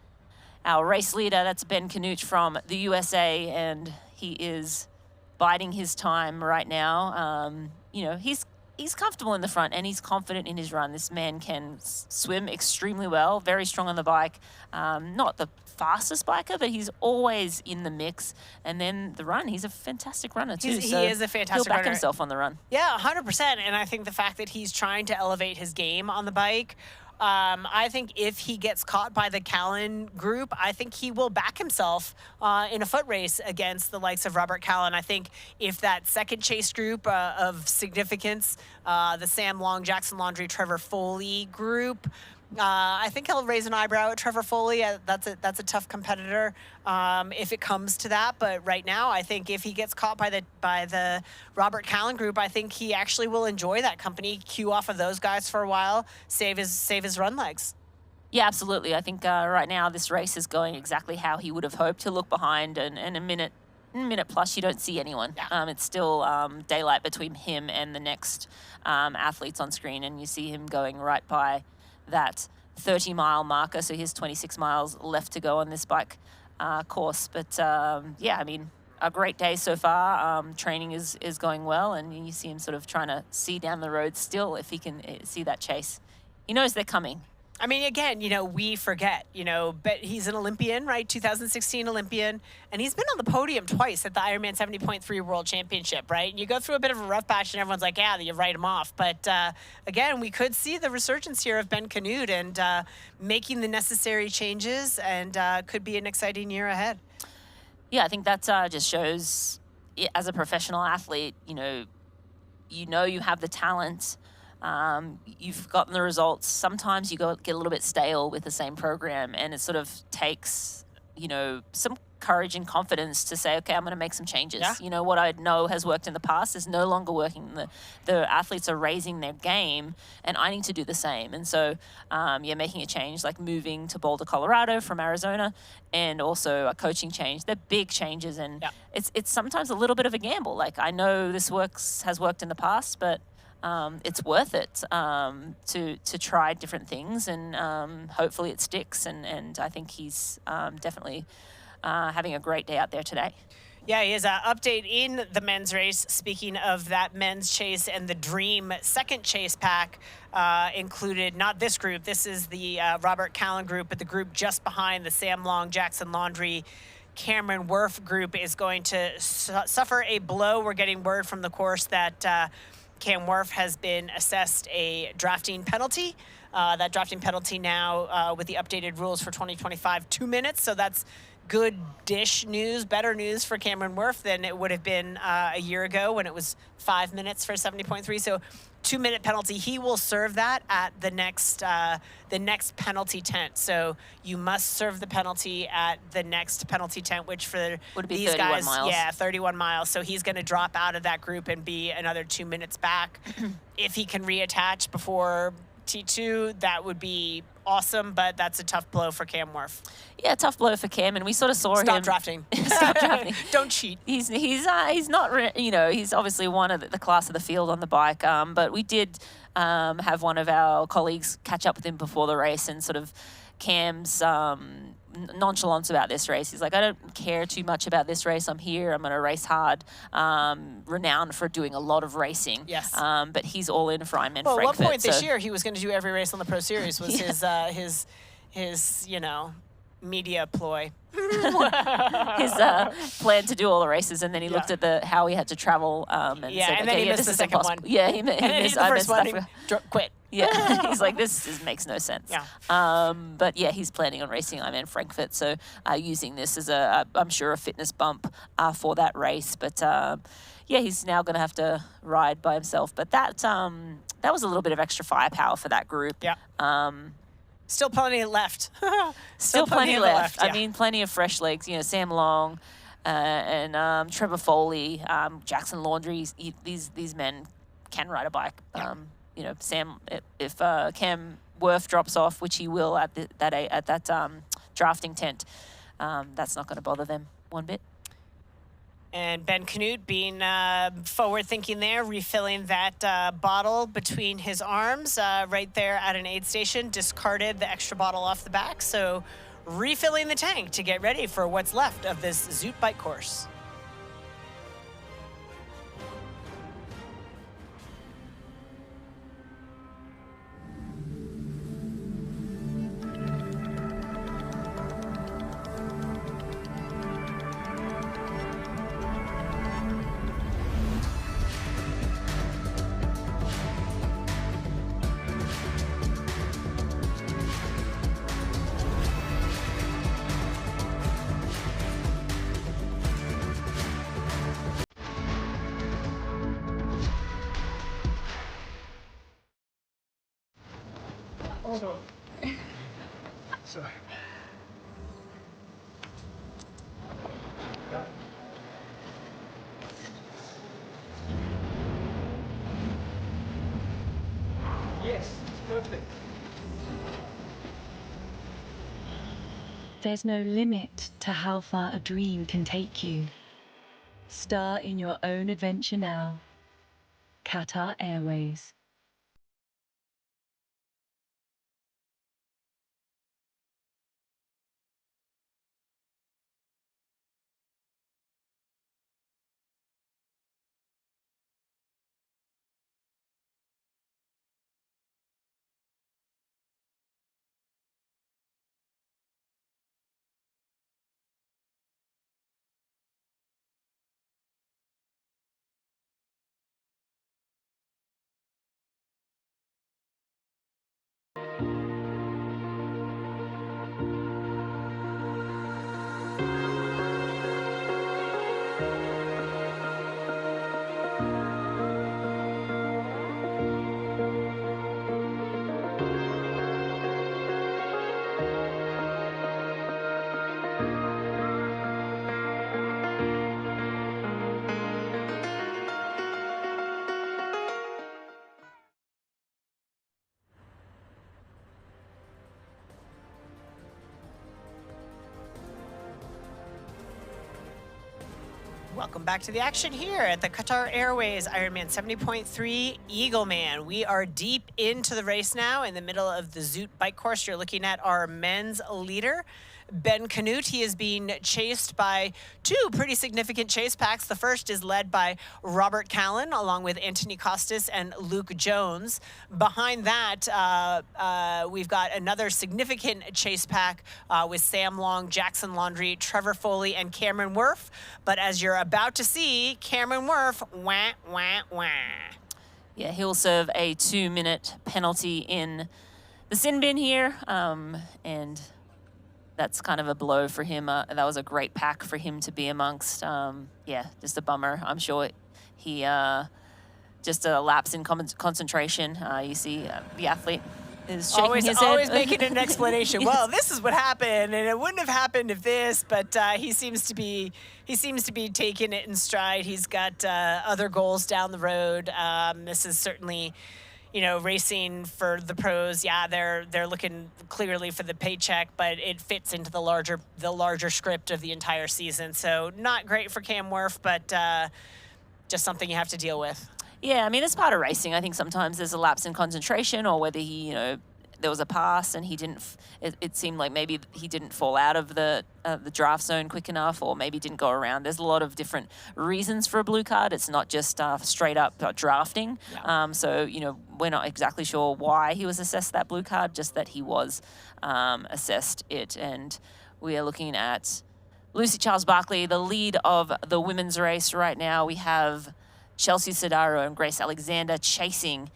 our race leader, that's Ben Canute from the USA, and he is biding his time right now. He's comfortable in the front and he's confident in his run. This man can swim extremely well, very strong on the bike. Not the fastest biker, but he's always in the mix. And then the run, he's a fantastic runner too. He is a fantastic runner. He'll back himself on the run. Yeah, 100%. And I think the fact that he's trying to elevate his game on the bike, I think if he gets caught by the Callan group, I think he will back himself in a foot race against the likes of Robert Callan. I think if that second chase group of significance, the Sam Long, Jackson Laundrie, Trevor Foley group, I think he'll raise an eyebrow at Trevor Foley. That's a tough competitor if it comes to that. But right now, I think if he gets caught by the Robert Callan group, I think he actually will enjoy that company, cue off of those guys for a while, save his run legs. Yeah, absolutely. I think right now this race is going exactly how he would have hoped. He'll look behind, and a minute plus, you don't see anyone. Yeah. It's still daylight between him and the next athletes on screen, and you see him going right by that 30-mile marker. So he has 26 miles left to go on this bike course. But yeah, I mean, a great day so far. Training is going well, and you see him sort of trying to see down the road still if he can see that chase. He knows they're coming. I mean, again, we forget, but he's an Olympian, right? 2016 Olympian, and he's been on the podium twice at the Ironman 70.3 World Championship, right? And you go through a bit of a rough patch and everyone's like, yeah, you write him off. But again, we could see the resurgence here of Ben Canute and making the necessary changes, and could be an exciting year ahead. Yeah, I think that just shows, as a professional athlete, you have the talent. You've gotten the results. Sometimes you get a little bit stale with the same program, and it sort of takes, some courage and confidence to say, okay, I'm going to make some changes. Yeah. What I know has worked in the past is no longer working. The athletes are raising their game, and I need to do the same. And so, making a change, like moving to Boulder, Colorado from Arizona, and also a coaching change. They're big changes, and it's sometimes a little bit of a gamble. Like, I know this has worked in the past, but it's worth it to try different things, and hopefully it sticks. And I think he's definitely having a great day out there today. Yeah, he is. An update in the men's race. Speaking of that men's chase and the Dream second chase pack included, not this group, this is the Robert Callan group, but the group just behind the Sam Long, Jackson Laundrie, Cameron Wurf group is going to suffer a blow. We're getting word from the course that Cam Wurf has been assessed a drafting penalty. That drafting penalty now with the updated rules for 2025, 2 minutes. So that's good dish news, better news for Cameron Wurf than it would have been a year ago when it was 5 minutes for 70.3. So 2 minute penalty. He will serve that at the next penalty tent. So you must serve the penalty at the next penalty tent, which for would be these 31 guys, miles. yeah, 31 miles. So he's going to drop out of that group and be another 2 minutes back. If he can reattach before T2, that would be awesome, but that's a tough blow for Cam Wurf. Yeah, tough blow for Cam, and we sort of saw him. Stop drafting. Stop drafting. Don't cheat. He's not, he's obviously one of the class of the field on the bike, but we did have one of our colleagues catch up with him before the race, and sort of Cam's nonchalance about this race. He's like, I don't care too much about this race. I'm here. I'm going to race hard. Renowned for doing a lot of racing. Yes. But he's all in for Ironman Well, Frankfurt. at one point this year, he was going to do every race on the Pro Series was his media ploy. His plan to do all the races, and then he looked at how he had to travel and said, and then he missed the second one. Yeah, he missed the first one. He quit. Yeah, he's like, this makes no sense. Yeah. But yeah, he's planning on racing Ironman Frankfurt, so using this as I'm sure a fitness bump for that race. But yeah, he's now going to have to ride by himself. But that was a little bit of extra firepower for that group. Yeah. Still plenty left. Still plenty left. Yeah. I mean, plenty of fresh legs. Sam Long and Trevor Foley, Jackson Laundrie. These men can ride a bike. Yeah. Sam, if Cam Wurf drops off, which he will at that drafting tent, that's not going to bother them one bit. And Ben Canute being forward-thinking there, refilling that bottle between his arms right there at an aid station, discarded the extra bottle off the back. So refilling the tank to get ready for what's left of this Zoot bike course. Sorry. Yes, perfect. There's no limit to how far a dream can take you. Star in your own adventure now. Qatar Airways. Welcome back to the action here at the Qatar Airways Ironman 70.3 Eagleman. We are deep into the race now in the middle of the Zoot bike course. You're looking at our men's leader, Ben Canute. He is being chased by two pretty significant chase packs. The first is led by Robert Callan, along with Anthony Costas and Luke Jones. Behind that, we've got another significant chase pack with Sam Long, Jackson Laundrie, Trevor Foley, and Cameron Worf. But as you're about to see, Cameron Worf, wah, wah, wah. Yeah, he'll serve a 2-minute penalty in the sin bin here, and that's kind of a blow for him. That was a great pack for him to be amongst. Yeah, just a bummer. I'm sure he just a lapse in concentration. You see the athlete is shaking his head. Always making an explanation. Yes. Well, this is what happened, and it wouldn't have happened if this. But he seems to be taking it in stride. He's got other goals down the road. This is certainly, racing for the pros. Yeah, they're looking clearly for the paycheck, but it fits into the larger script of the entire season. So not great for Cam Worf, but just something you have to deal with. Yeah, I mean, it's part of racing. I think sometimes there's a lapse in concentration, or whether he, there was a pass and he didn't. It seemed like maybe he didn't fall out of the draft zone quick enough, or maybe didn't go around. There's a lot of different reasons for a blue card. It's not just straight up drafting. Yeah. So we're not exactly sure why he was assessed that blue card, just that he was assessed it. And we are looking at Lucy Charles-Barkley, the lead of the women's race right now. We have Chelsea Sedaro and Grace Alexander chasing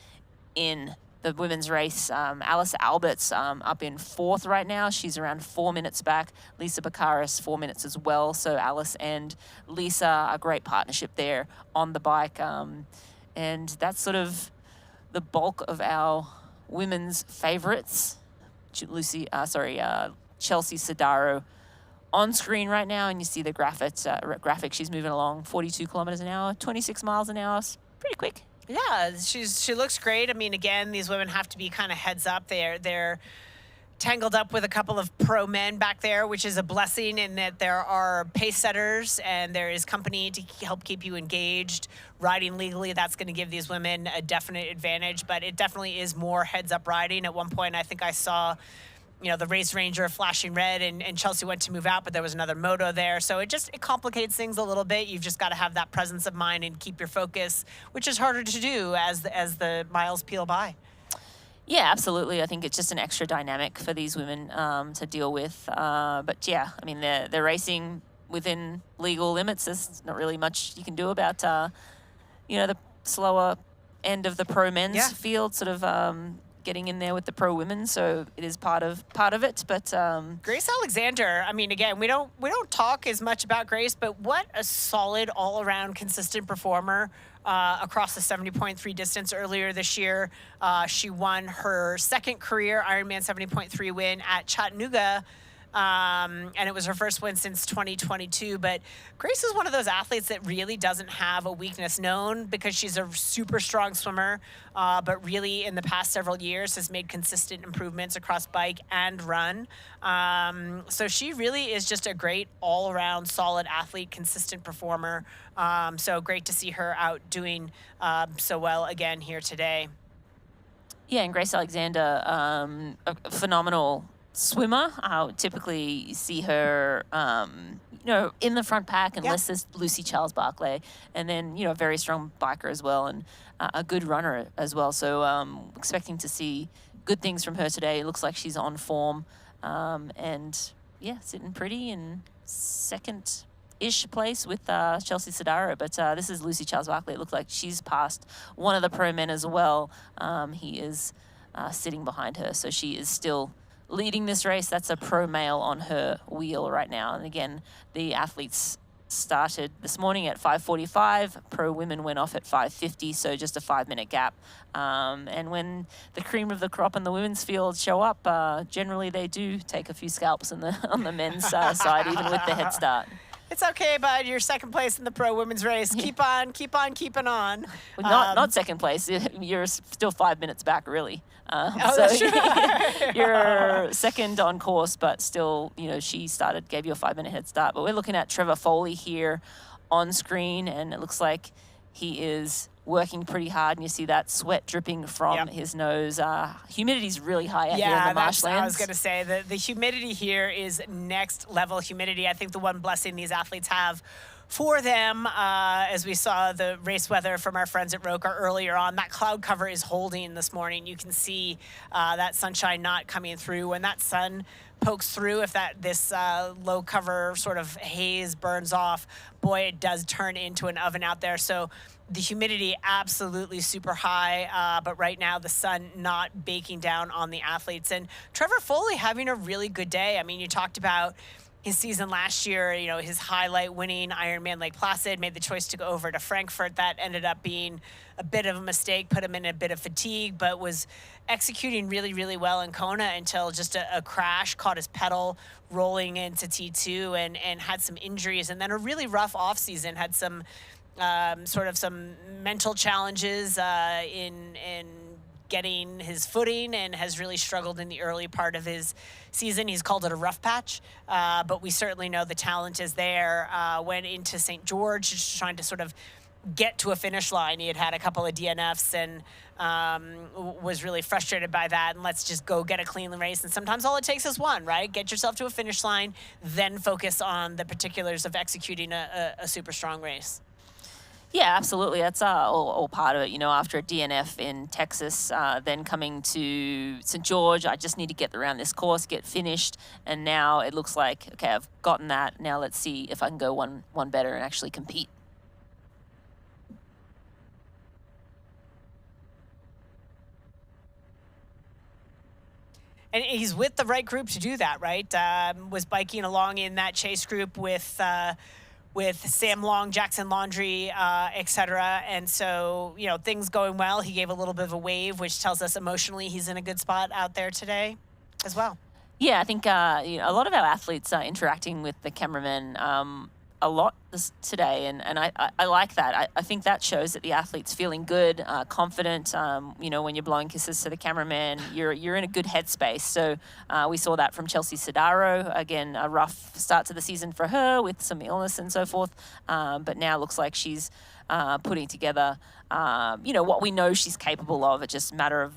in the women's race. Alice Alberts up in 4th right now. She's around 4 minutes back. Lisa Bakaris 4 minutes as well. So Alice and Lisa, a great partnership there on the bike. And that's sort of the bulk of our women's favorites. Chelsea Sedaro on screen right now, and you see the graphic. She's moving along 42 kilometers an hour, 26 miles an hour. It's pretty quick. Yeah, she looks great. I mean, again, these women have to be kind of heads up. They're tangled up with a couple of pro men back there, which is a blessing in that there are pace setters and there is company to help keep you engaged. Riding legally, that's going to give these women a definite advantage, but it definitely is more heads up riding. At one point, I think I saw the race ranger flashing red and Chelsea went to move out, but there was another moto there. So it complicates things a little bit. You've just got to have that presence of mind and keep your focus, which is harder to do as the miles peel by. Yeah, absolutely. I think it's just an extra dynamic for these women to deal with. But yeah, I mean, they're racing within legal limits. There's not really much you can do about, the slower end of the pro men's field, sort of getting in there with the pro women, so it is part of it. But Grace Alexander, I mean, again, we don't talk as much about Grace, but what a solid all-around consistent performer across the 70.3 distance earlier this year. She won her second career Ironman 70.3 win at Chattanooga. And it was her first win since 2022. But Grace is one of those athletes that really doesn't have a weakness known because she's a super strong swimmer, but really in the past several years has made consistent improvements across bike and run. So she really is just a great all-around solid athlete, consistent performer. So great to see her out doing so well again here today. Yeah, and Grace Alexander, a phenomenal swimmer. I typically see her, in the front pack, unless there's Lucy Charles-Barkley, and then, a very strong biker as well, and a good runner as well. So expecting to see good things from her today. It looks like she's on form, and sitting pretty in second-ish place with Chelsea Sedaro. But this is Lucy Charles-Barkley. It looks like she's passed one of the pro men as well. He is sitting behind her, so she is still leading this race. That's a pro male on her wheel right now. And again, the athletes started this morning at 5:45. Pro women went off at 5:50, so just a 5-minute gap. And when the cream of the crop in the women's field show up, generally they do take a few scalps on the men's side, even with the head start. It's okay, bud. You're second place in the pro women's race. Keep on keeping on. Well, not second place. You're still 5 minutes back, really. That's true. You're second on course, but still, she gave you a 5-minute head start. But we're looking at Trevor Foley here on screen, and it looks like he is working pretty hard, and you see that sweat dripping from his nose. Humidity's really high out here in the marshlands. I was going to say, the humidity here is next level humidity. I think the one blessing these athletes have for them, as we saw the race weather from our friends at Roker earlier on, that cloud cover is holding this morning. You can see that sunshine not coming through. When that sun pokes through, if this low cover sort of haze burns off, boy, it does turn into an oven out there. So the humidity absolutely super high, but right now the sun not baking down on the athletes. And Trevor Foley having a really good day. I mean, you talked about his season last year, his highlight winning Ironman Lake Placid, made the choice to go over to Frankfurt. That ended up being a bit of a mistake, put him in a bit of fatigue, but was executing really, really well in Kona until just a crash, caught his pedal rolling into T2 and had some injuries. And then a really rough off season, had some some mental challenges in getting his footing, and has really struggled in the early part of his season. He's called it a rough patch, but we certainly know the talent is there. Went into St. George just trying to sort of get to a finish line. He had a couple of DNFs and was really frustrated by that, and let's just go get a clean race. And sometimes all it takes is one, right? Get yourself to a finish line, then focus on the particulars of executing a super strong race. Yeah, absolutely. That's all part of it. After a DNF in Texas, then coming to St. George, I just need to get around this course, get finished. And now it looks like, okay, I've gotten that. Now let's see if I can go one better and actually compete. And he's with the right group to do that, right? Was biking along in that chase group with Sam Long, Jackson Laundrie, et cetera. And so, things going well. He gave a little bit of a wave, which tells us emotionally he's in a good spot out there today as well. Yeah, I think a lot of our athletes are interacting with the cameramen a lot today, and I like that. I think that shows that the athlete's feeling good, confident. When you're blowing kisses to the cameraman, you're in a good headspace. So we saw that from Chelsea Sedaro. Again, a rough start to the season for her with some illness and so forth, but now looks like she's putting together what we know she's capable of. It's just a matter of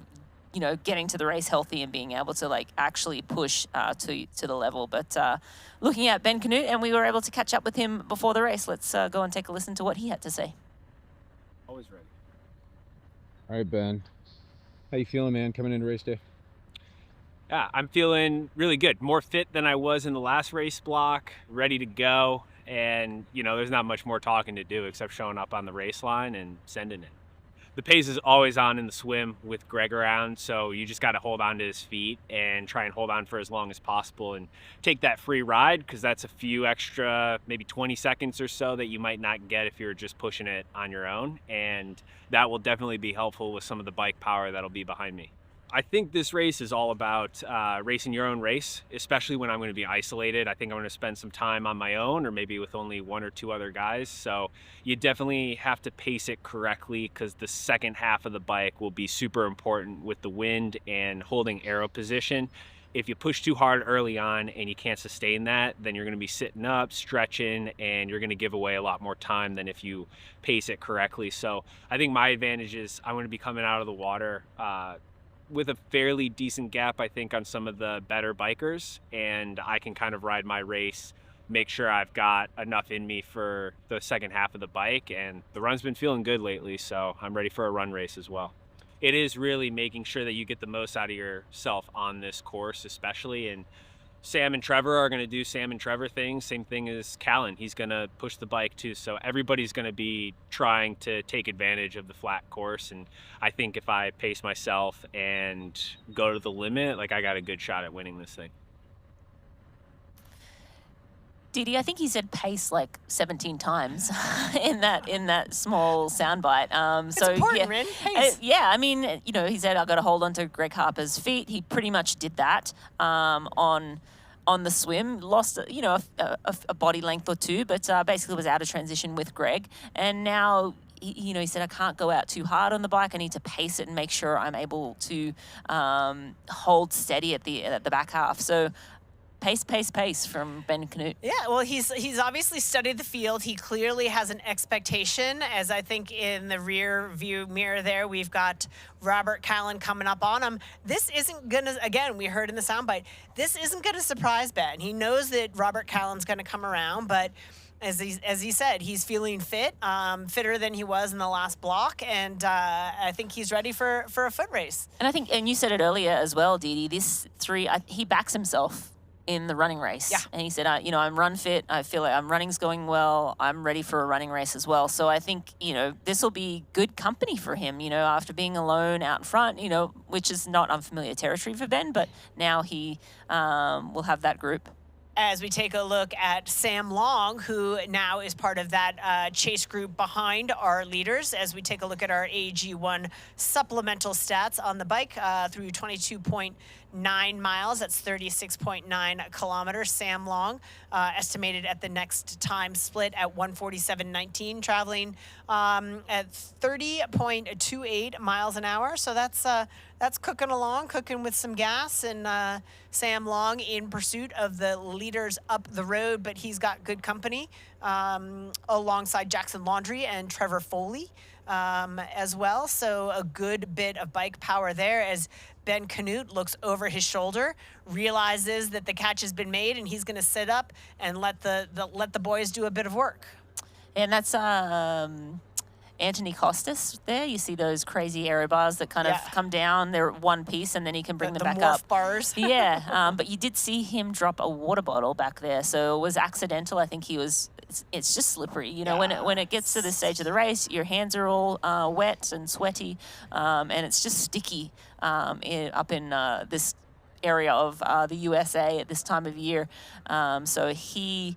getting to the race healthy and being able to actually push to the level. But looking at Ben Canute, and we were able to catch up with him before the race. Let's go and take a listen to what he had to say. Always ready. All right, Ben. How you feeling, man, coming into race day? Yeah, I'm feeling really good. More fit than I was in the last race block, ready to go. And, there's not much more talking to do except showing up on the race line and sending it. The pace is always on in the swim with Greg around, so you just got to hold on to his feet and try and hold on for as long as possible and take that free ride, because that's a few extra, maybe 20 seconds or so that you might not get if you're just pushing it on your own, and that will definitely be helpful with some of the bike power that'll be behind me. I think this race is all about racing your own race, especially when I'm going to be isolated. I think I'm going to spend some time on my own, or maybe with only one or two other guys. So you definitely have to pace it correctly, because the second half of the bike will be super important with the wind and holding aero position. If you push too hard early on and you can't sustain that, then you're going to be sitting up, stretching, and you're going to give away a lot more time than if you pace it correctly. So I think my advantage is I'm going to be coming out of the water with a fairly decent gap, I think, on some of the better bikers, and I can kind of ride my race, make sure I've got enough in me for the second half of the bike. And the run's been feeling good lately, so I'm ready for a run race as well. It is really making sure that you get the most out of yourself on this course, especially. And Sam and Trevor are going to do Sam and Trevor things. Same thing as Callan. He's going to push the bike too. So everybody's going to be trying to take advantage of the flat course. And I think if I pace myself and go to the limit, I got a good shot at winning this thing. Didi, I think he said pace 17 times in that small soundbite. It's important, Rin. Pace. Yeah, I mean, he said, I've got to hold on to Greg Harper's feet. He pretty much did that on the swim. Lost, a body length or two, but basically was out of transition with Greg. And now, he said, I can't go out too hard on the bike. I need to pace it and make sure I'm able to hold steady at the back half. So pace from Ben Canute. Yeah, well, he's obviously studied the field. He clearly has an expectation, as I think in the rear view mirror there, we've got Robert Callan coming up on him. This isn't going to, again, we heard in the soundbite, this isn't going to surprise Ben. He knows that Robert Callan's going to come around, but as he said, he's feeling fit, fitter than he was in the last block, and I think he's ready for a foot race. And I think, and you said it earlier as well, Dee Dee, he backs himself in the running race. Yeah. And he said, I'm run fit. I feel like running's going well. I'm ready for a running race as well. So I think, this will be good company for him, after being alone out in front, which is not unfamiliar territory for Ben, but now he will have that group. As we take a look at Sam Long, who now is part of that chase group behind our leaders, as we take a look at our AG1 supplemental stats on the bike through 22.9 miles. That's 36.9 kilometers. Sam Long estimated at the next time split at 147.19, traveling at 30.28 miles an hour. So that's cooking along, cooking with some gas, and Sam Long in pursuit of the leaders up the road, but he's got good company alongside Jackson Laundry and Trevor Foley as well. So a good bit of bike power there as Ben Canute looks over his shoulder, realizes that the catch has been made, and he's going to sit up and let the boys do a bit of work. And that's Anthony Costas there. You see those crazy aero bars that kind of come down. They're one piece, and then he can bring them back up. Bars. Yeah, but you did see him drop a water bottle back there, so it was accidental. I think he was. It's just slippery, when it gets to this stage of the race, your hands are all wet and sweaty, and it's just sticky up in this area of the USA at this time of year. So he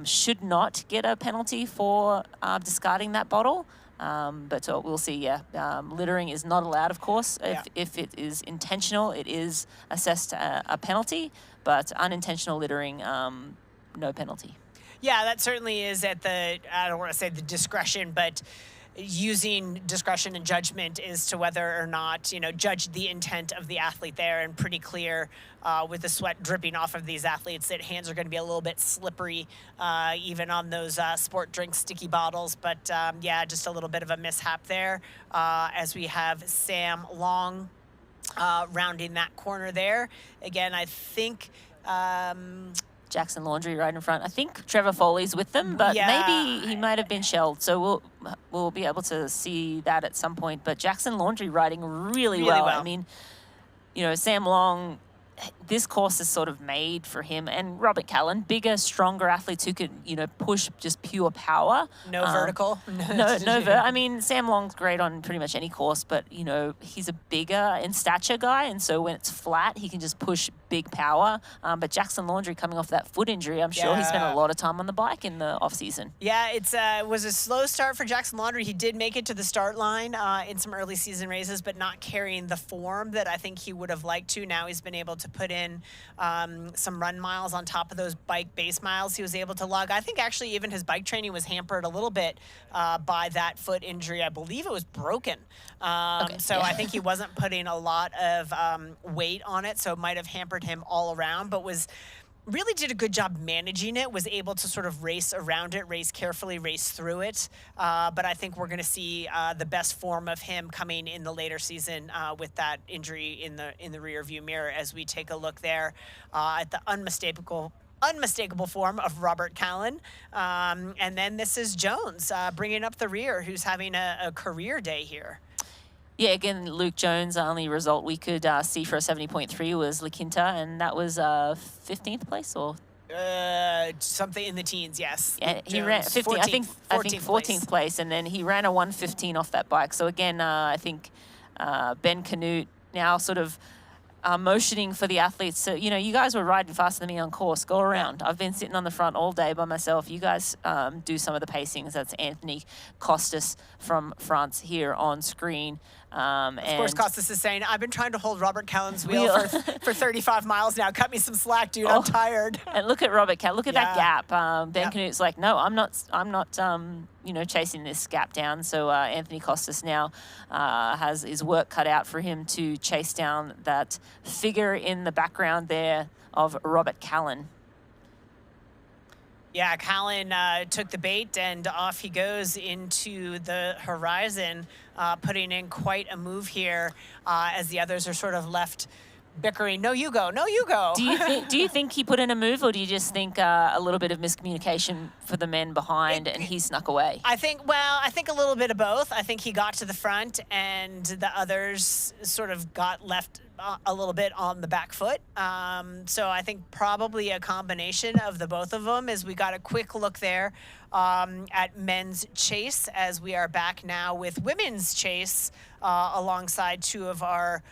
should not get a penalty for discarding that bottle. But we'll see, littering is not allowed, of course. If it is intentional, it is assessed a penalty, but unintentional littering, no penalty. Yeah, that certainly is at I don't want to say the discretion, but using discretion and judgment as to whether or not, judge the intent of the athlete there, and pretty clear with the sweat dripping off of these athletes that hands are going to be a little bit slippery, even on those sport drink sticky bottles. But just a little bit of a mishap there as we have Sam Long rounding that corner there. Again, I think... Jackson Laundry right in front. I think Trevor Foley's with them, but maybe he might have been shelled. So we'll be able to see that at some point. But Jackson Laundry riding really well. I mean, Sam Long, this course is sort of made for him, and Robert Callan, bigger, stronger athletes who could, push just pure power. No vertical. I mean, Sam Long's great on pretty much any course, but, he's a bigger in stature guy, and so when it's flat, he can just push big power. But Jackson Laundry coming off that foot injury, I'm sure he spent a lot of time on the bike in the off-season. Yeah, it was a slow start for Jackson Laundry. He did make it to the start line in some early season races, but not carrying the form that I think he would have liked to. Now he's been able to put in some run miles on top of those bike base miles he was able to lug. I think actually even his bike training was hampered a little bit by that foot injury. I believe it was broken. So I think he wasn't putting a lot of weight on it, so it might have hampered him all around, but really did a good job managing it, was able to sort of race around it, race carefully, race through it. But I think we're going to see the best form of him coming in the later season with that injury in the rear view mirror as we take a look there at the unmistakable form of Robert Callan. And then this is Jones bringing up the rear, who's having a career day here. Yeah, again, Luke Jones, the only result we could see for a 70.3 was La Quinta, and that was 15th place or? Something in the teens, yes. Yeah, he ran 15th, I think 14th place, and then he ran a 1:15 off that bike. So again, I think Ben Canute now sort of motioning for the athletes. So, you guys were riding faster than me on course. Go around. I've been sitting on the front all day by myself. You guys do some of the pacings. That's Anthony Costas from France here on screen. Of course, Costas is saying, I've been trying to hold Robert Callan's wheel for 35 miles now. Cut me some slack, dude. I'm tired. And look at Robert Callan. Look at that gap. Ben Canute's like, no, I'm not, chasing this gap down. So Anthony Costas now has his work cut out for him to chase down that figure in the background there of Robert Callan. Yeah, Callan took the bait and off he goes into the horizon, putting in quite a move here as the others are sort of left bickering. No, you go. No, you go. Do you think he put in a move, or do you just think a little bit of miscommunication for the men behind and he snuck away? I think a little bit of both. I think he got to the front and the others sort of got left a little bit on the back foot. So I think probably a combination of the both of them. As we got a quick look there at men's chase, as we are back now with women's chase alongside two of our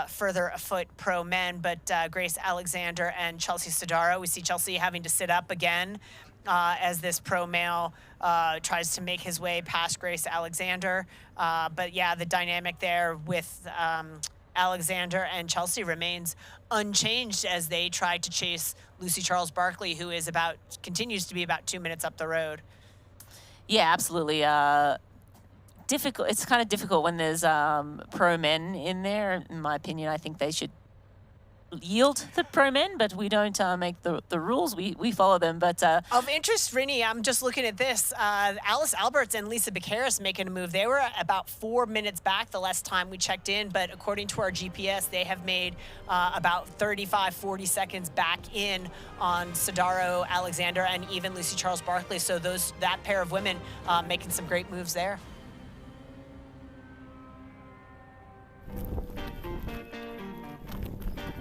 further afoot pro men, but Grace Alexander and Chelsea Sedaro. We see Chelsea having to sit up again as this pro male tries to make his way past Grace Alexander. But yeah, the dynamic there with Alexander and Chelsea remains unchanged as they try to chase Lucy Charles-Barkley, who is continues to be about 2 minutes up the road. Yeah, absolutely. Difficult. It's kind of difficult when there's pro men in there. In my opinion, I think they should yield the pro men, but we don't make the rules. We follow them. But of interest, Rini, I'm just looking at this. Alice Alberts and Lisa Becaris making a move. They were about 4 minutes back the last time we checked in, but according to our GPS, they have made about 35, 40 seconds back in on Sedaro, Alexander, and even Lucy Charles-Barkley. So that pair of women making some great moves there.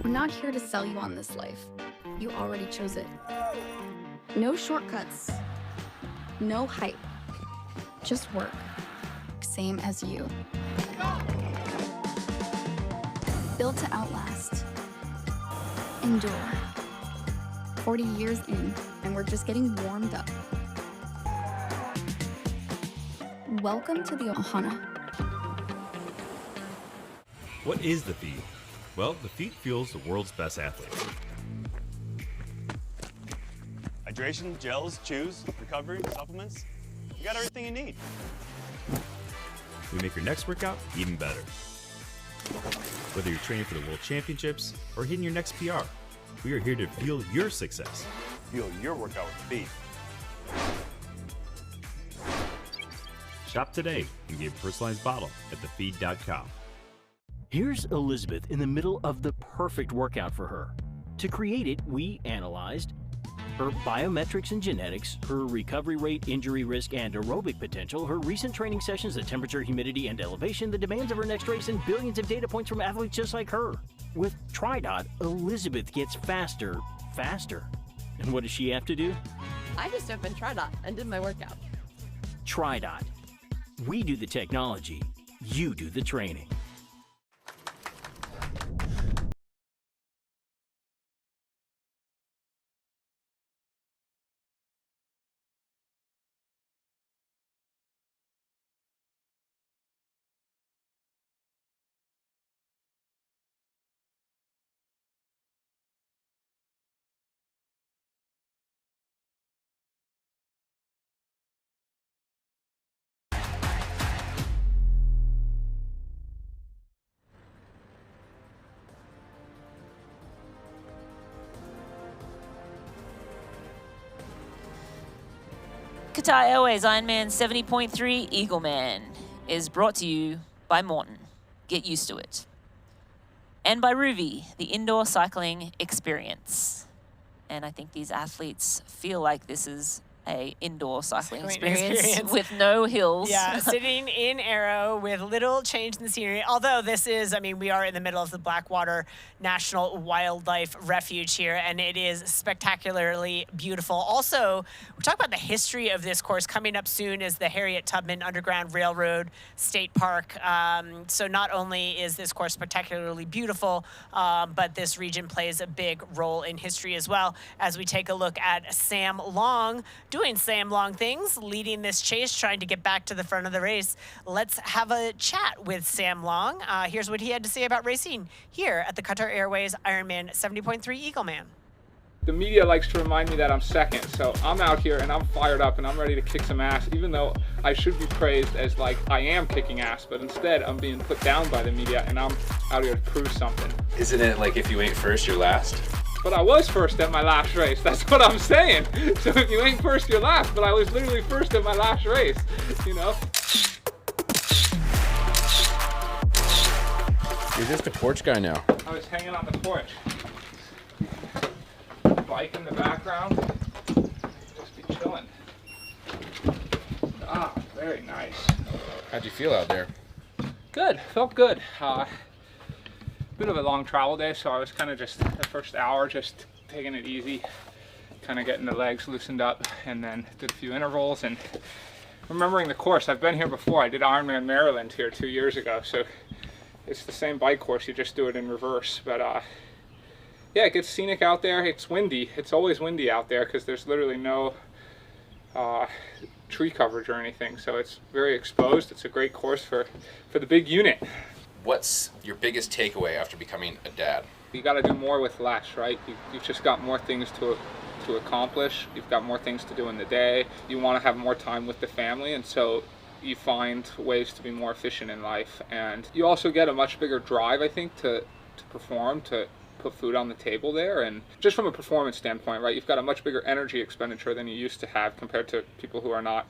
We're not here to sell you on this life. You already chose it. No shortcuts. No hype. Just work. Same as you. Built to outlast. Endure. 40 years in, and we're just getting warmed up. Welcome to the Ohana. What is the feed? Well, the feed fuels the world's best athletes. Hydration, gels, chews, recovery, supplements. You got everything you need. We make your next workout even better. Whether you're training for the World Championships or hitting your next PR, we are here to fuel your success. Fuel your workout with feed. Shop today and get a personalized bottle at thefeed.com. Here's Elizabeth in the middle of the perfect workout for her. To create it, we analyzed her biometrics and genetics, her recovery rate, injury risk, and aerobic potential, her recent training sessions, the temperature, humidity, and elevation, the demands of her next race, and billions of data points from athletes just like her. With TriDot, Elizabeth gets faster. And what does she have to do? I just opened TriDot and did my workout. TriDot. We do the technology, you do the training. Qatar Airways IRONMAN 70.3 Eagleman is brought to you by Morton. Get used to it. And by Ruvi, the indoor cycling experience. And I think these athletes feel like this is a indoor cycling experience with no hills. Yeah, sitting in Aero with little change in the scenery. Although this is, we are in the middle of the Blackwater National Wildlife Refuge here, and it is spectacularly beautiful. Also, we're talking about the history of this course. Coming up soon is the Harriet Tubman Underground Railroad State Park. So not only is this course spectacularly beautiful, but this region plays a big role in history as well. As we take a look at Sam Long doing Sam Long things, leading this chase, trying to get back to the front of the race. Let's have a chat with Sam Long. Here's what he had to say about racing here at the Qatar Airways Ironman 70.3 Eagleman. The media likes to remind me that I'm second, so I'm out here and I'm fired up and I'm ready to kick some ass, even though I should be praised as like I am kicking ass, but instead I'm being put down by the media and I'm out here to prove something. Isn't it like if you ain't first, you're last? But I was first at my last race, that's what I'm saying. So if you ain't first, you're last, but I was literally first at my last race, you know? You're just a porch guy now. I was hanging on the porch. Bike in the background, just be chilling. Ah, very nice. How'd you feel out there? Good, felt good. Bit of a long travel day, so I was kind of just the first hour just taking it easy, kind of getting the legs loosened up, and then did a few intervals and remembering the course. I've been here before. I did Ironman Maryland here 2 years ago, so it's the same bike course, you just do it in reverse. But yeah, it gets scenic out there. It's windy. It's always windy out there because there's literally no tree coverage or anything. So it's very exposed. It's a great course for the big unit. What's your biggest takeaway after becoming a dad? You got to do more with less, right? You've just got more things to accomplish. You've got more things to do in the day. You want to have more time with the family, and so you find ways to be more efficient in life. And you also get a much bigger drive, I think, to perform, to put food on the table there. And just from a performance standpoint, right, you've got a much bigger energy expenditure than you used to have compared to people who are not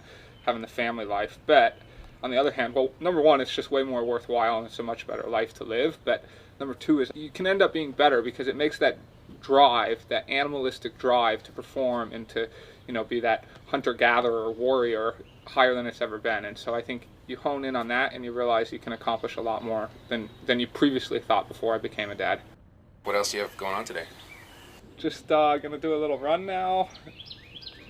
having the family life. But on the other hand, well, number one, it's just way more worthwhile and it's a much better life to live. But number two is you can end up being better because it makes that drive, that animalistic drive to perform and to, you know, be that hunter-gatherer or warrior higher than it's ever been. And so I think you hone in on that and you realize you can accomplish a lot more than you previously thought before I became a dad. What else do you have going on today? Just gonna do a little run now,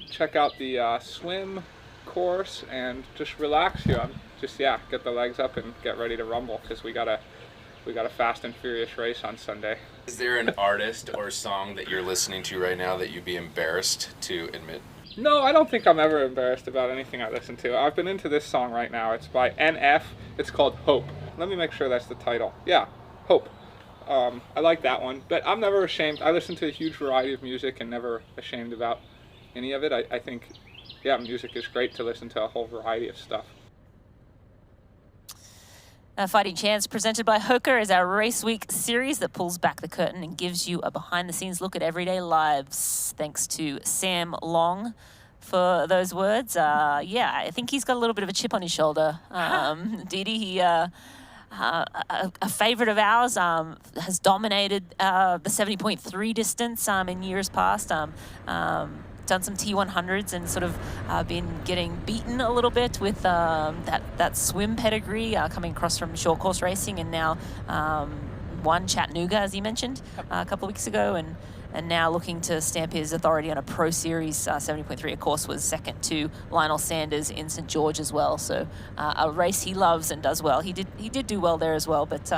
check out the swim course, and just relax here. Just get the legs up and get ready to rumble because we got a fast and furious race on Sunday. Is there an artist or song that you're listening to right now that you'd be embarrassed to admit? No, I don't think I'm ever embarrassed about anything I listen to. I've been into this song right now. It's by NF. It's called Hope. Let me make sure that's the title. Yeah, Hope. I like that one, but I'm never ashamed. I listen to a huge variety of music and never ashamed about any of it. I think, yeah, music is great to listen to a whole variety of stuff. Fighting Chance, presented by Hoka, is our Race Week series that pulls back the curtain and gives you a behind-the-scenes look at everyday lives. Thanks to Sam Long for those words. Yeah, I think he's got a little bit of a chip on his shoulder. Didi, he... a favorite of ours, has dominated the 70.3 distance in years past. Done some T100s and sort of been getting beaten a little bit with that swim pedigree coming across from short course racing, and now won Chattanooga, as he mentioned, a couple of weeks ago, and now looking to stamp his authority on a Pro Series 70.3, of course, was second to Lionel Sanders in St. George as well. So a race he loves and does well. He did do well there as well, but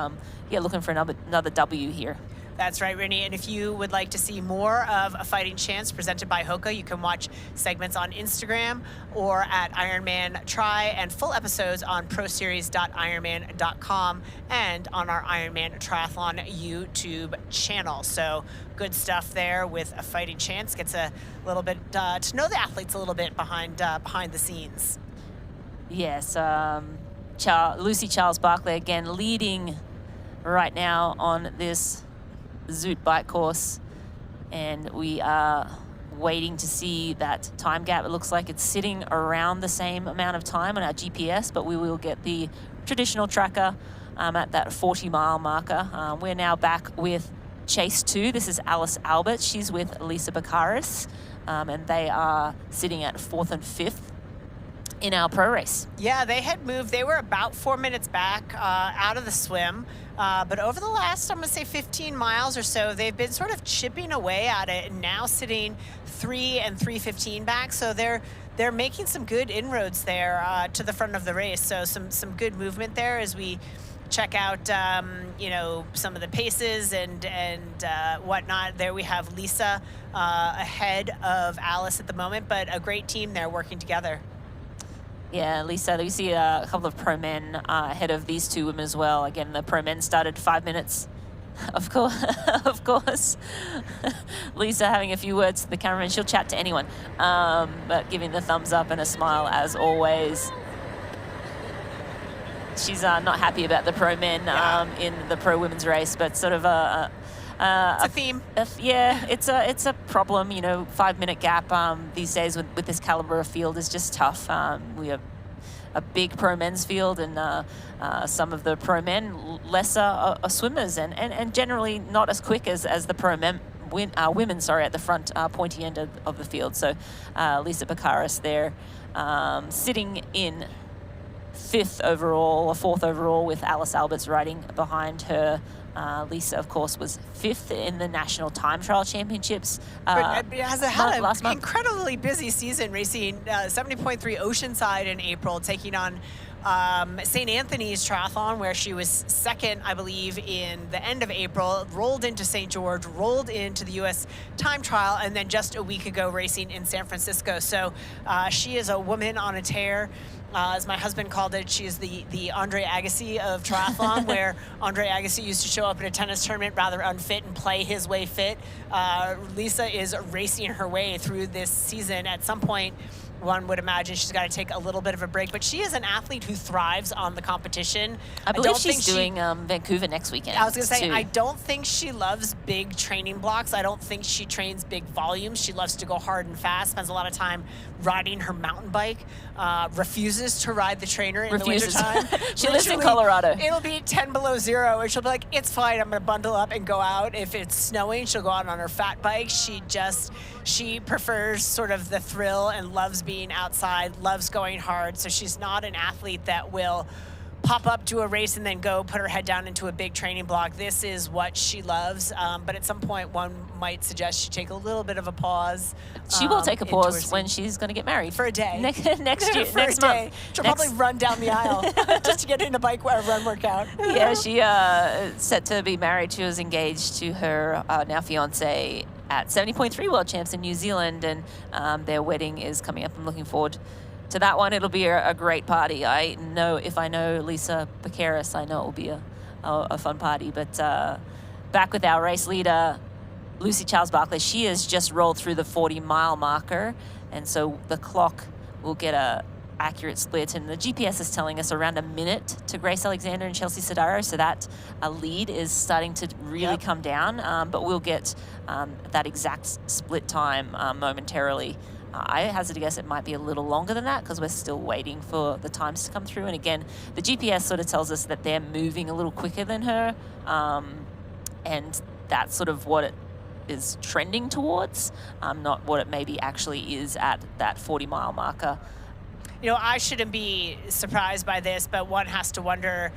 yeah, looking for another W here. That's right, Rennie. And if you would like to see more of A Fighting Chance presented by Hoka, you can watch segments on Instagram or at Ironman Try, and full episodes on proseries.ironman.com and on our Ironman Triathlon YouTube channel. So good stuff there with A Fighting Chance. Gets a little bit to know the athletes a little bit behind the scenes. Yes, Lucy Charles-Barkley again leading right now on this Zoot bike course, and we are waiting to see that time gap. It looks like it's sitting around the same amount of time on our GPS, but we will get the traditional tracker at that 40-mile marker. We're now back with Chase 2. This is Alice Albert. She's with Lisa Baccaris, and they are sitting at 4th and 5th in our pro race. Yeah, they had moved. They were about 4 minutes back out of the swim. But over the last, I'm going to say 15 miles or so, they've been sort of chipping away at it and now sitting 3 and 3:15 back. So they're making some good inroads there to the front of the race. So some good movement there as we check out, some of the paces and whatnot. There we have Lisa ahead of Alice at the moment, but a great team there working together. Yeah, Lisa, we see a couple of pro men ahead of these two women as well. Again, the pro men started 5 minutes. Of course. Lisa having a few words to the cameraman. She'll chat to anyone, but giving the thumbs up and a smile as always. She's not happy about the pro men in the pro women's race, but sort of it's a theme. It's a problem. 5 minute gap these days with this caliber of field is just tough. We have a big pro men's field, and some of the pro men lesser are swimmers and generally not as quick as the pro men. Women, at the front pointy end of the field. So Lisa Bakaris there sitting in 5th overall or 4th overall with Alice Alberts riding behind her. Lisa, of course, was 5th in the National Time Trial Championships but has had last an month. Incredibly busy season, racing 70.3 Oceanside in April, taking on St. Anthony's Triathlon, where she was 2nd, I believe, in the end of April, rolled into St. George, rolled into the U.S. Time Trial, and then just a week ago racing in San Francisco. So she is a woman on a tear. As my husband called it, she is the Andre Agassi of triathlon, where Andre Agassi used to show up at a tennis tournament rather unfit and play his way fit. Lisa is racing her way through this season. At some point, one would imagine she's got to take a little bit of a break, but she is an athlete who thrives on the competition. I believe she's doing Vancouver next weekend. I was going to say, too. I don't think she loves big training blocks. I don't think she trains big volumes. She loves to go hard and fast, spends a lot of time riding her mountain bike, refuses to ride the trainer in the wintertime. She lives in Colorado. It'll be 10 below zero, and she'll be like, it's fine, I'm going to bundle up and go out. If it's snowing, she'll go out on her fat bike. She prefers sort of the thrill and loves being outside, loves going hard. So she's not an athlete that will pop up to a race and then go put her head down into a big training block. This is what she loves. But at some point, one might suggest she take a little bit of a pause. She will take a pause when she's going to get married. For a day. Next year, For next a day. month. She'll probably run down the aisle just to get in a run workout. Yeah, she set to be married. She was engaged to her now fiance at 70.3 World Champs in New Zealand, and their wedding is coming up. I'm looking forward to that one. It'll be a great party. If I know Lisa Bakaris, I know it will be a fun party. But back with our race leader, Lucy Charles-Barkley. She has just rolled through the 40-mile marker, and so the clock will get a accurate split, and the GPS is telling us around a minute to Grace Alexander and Chelsea Sedaro, so that lead is starting to really come down, but we'll get that exact split time momentarily. I hazard a guess it might be a little longer than that because we're still waiting for the times to come through, and again, the GPS sort of tells us that they're moving a little quicker than her, and that's sort of what it is trending towards, not what it maybe actually is at that 40-mile marker. I shouldn't be surprised by this, but one has to wonder,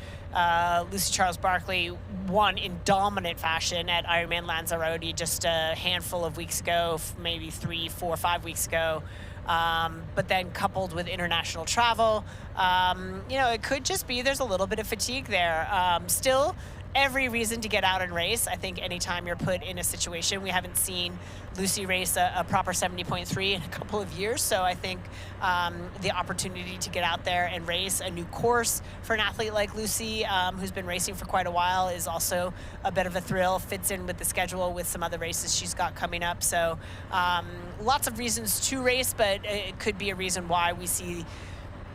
Lucy Charles-Barkley won in dominant fashion at Ironman Lanzarote just a handful of weeks ago, maybe 3, 4, 5 weeks ago. But then coupled with international travel, it could just be there's a little bit of fatigue there. Still, every reason to get out and race. I think anytime you're put in a situation, we haven't seen Lucy race a proper 70.3 in a couple of years. So I think the opportunity to get out there and race a new course for an athlete like Lucy, who's been racing for quite a while, is also a bit of a thrill, fits in with the schedule with some other races she's got coming up. So lots of reasons to race, but it could be a reason why we see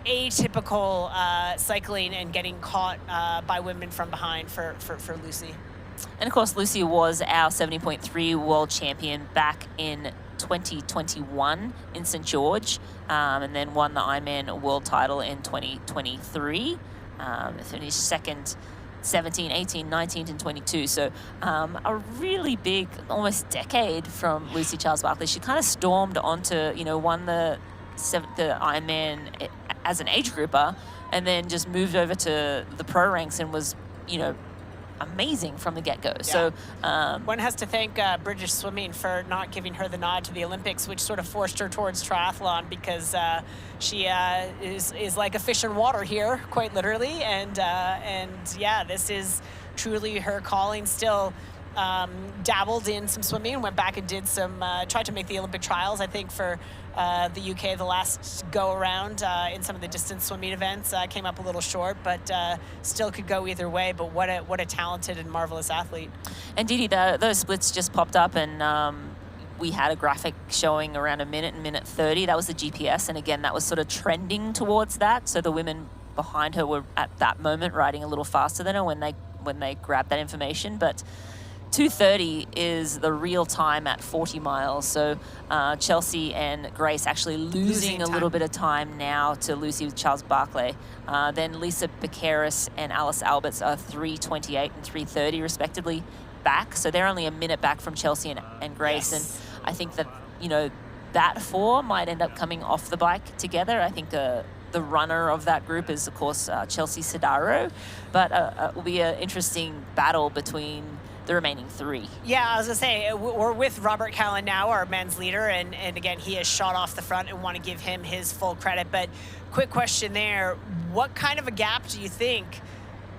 atypical cycling and getting caught by women from behind for Lucy. And of course, Lucy was our 70.3 world champion back in 2021 in St. George, and then won the Ironman world title in 2023. Finished second 17, 18, 19, and 22. So a really big, almost decade from Lucy Charles-Barkley. She kind of stormed onto, won the Ironman as an age grouper, and then just moved over to the pro ranks and was, amazing from the get-go. So one has to thank British Swimming for not giving her the nod to the Olympics, which sort of forced her towards triathlon, because she is like a fish in water here, quite literally. And yeah, this is truly her calling. Still dabbled in some swimming, went back and did some, tried to make the Olympic trials, I think, for the UK the last go around in some of the distance swimming events. Came up a little short, but still could go either way. But what a talented and marvelous athlete. And Didi, those splits just popped up, and we had a graphic showing around a minute and minute 30. That was the GPS, and again, that was sort of trending towards that. So the women behind her were at that moment riding a little faster than her when they grabbed that information. But 2:30 is the real time at 40 miles. So Chelsea and Grace actually losing a little bit of time now to Lucy Charles-Barkley. Then Lisa Becaris and Alice Alberts are 3:28 and 3:30 respectively back. So they're only a minute back from Chelsea and Grace. Yes. And I think that, that four might end up coming off the bike together. I think the runner of that group is, of course, Chelsea Sedaro. But it will be an interesting battle between the remaining three. Yeah, I was gonna say, we're with Robert Callan now, our men's leader, and again, he has shot off the front and want to give him his full credit. But quick question there, what kind of a gap do you think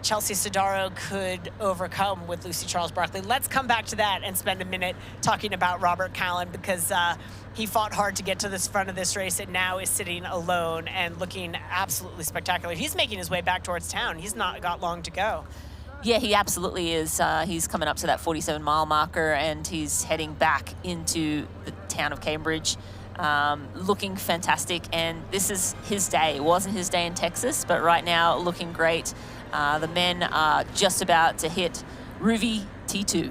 Chelsea Sedaro could overcome with Lucy Charles-Barkley? Let's come back to that and spend a minute talking about Robert Callan, because he fought hard to get to this front of this race and now is sitting alone and looking absolutely spectacular. He's making his way back towards town. He's not got long to go. Yeah, he absolutely is. He's coming up to that 47-mile marker, and he's heading back into the town of Cambridge, looking fantastic. And this is his day. It wasn't his day in Texas, but right now looking great. The men are just about to hit Ruvi T2.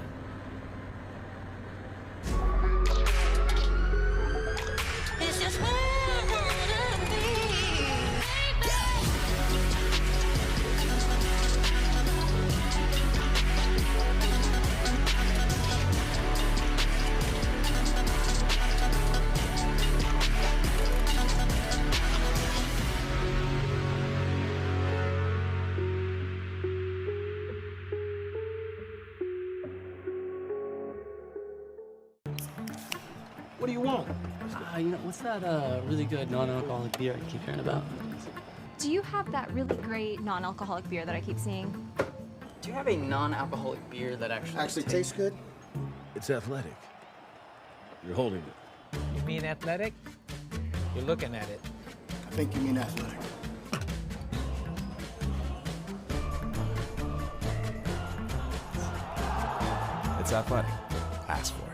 What do you want? What's that really good non-alcoholic beer I keep hearing about? Do you have that really great non-alcoholic beer that I keep seeing? Do you have a non-alcoholic beer that actually tastes good? It's athletic. You're holding it. You mean athletic? You're looking at it. I think you mean athletic. It's athletic. Ask for it.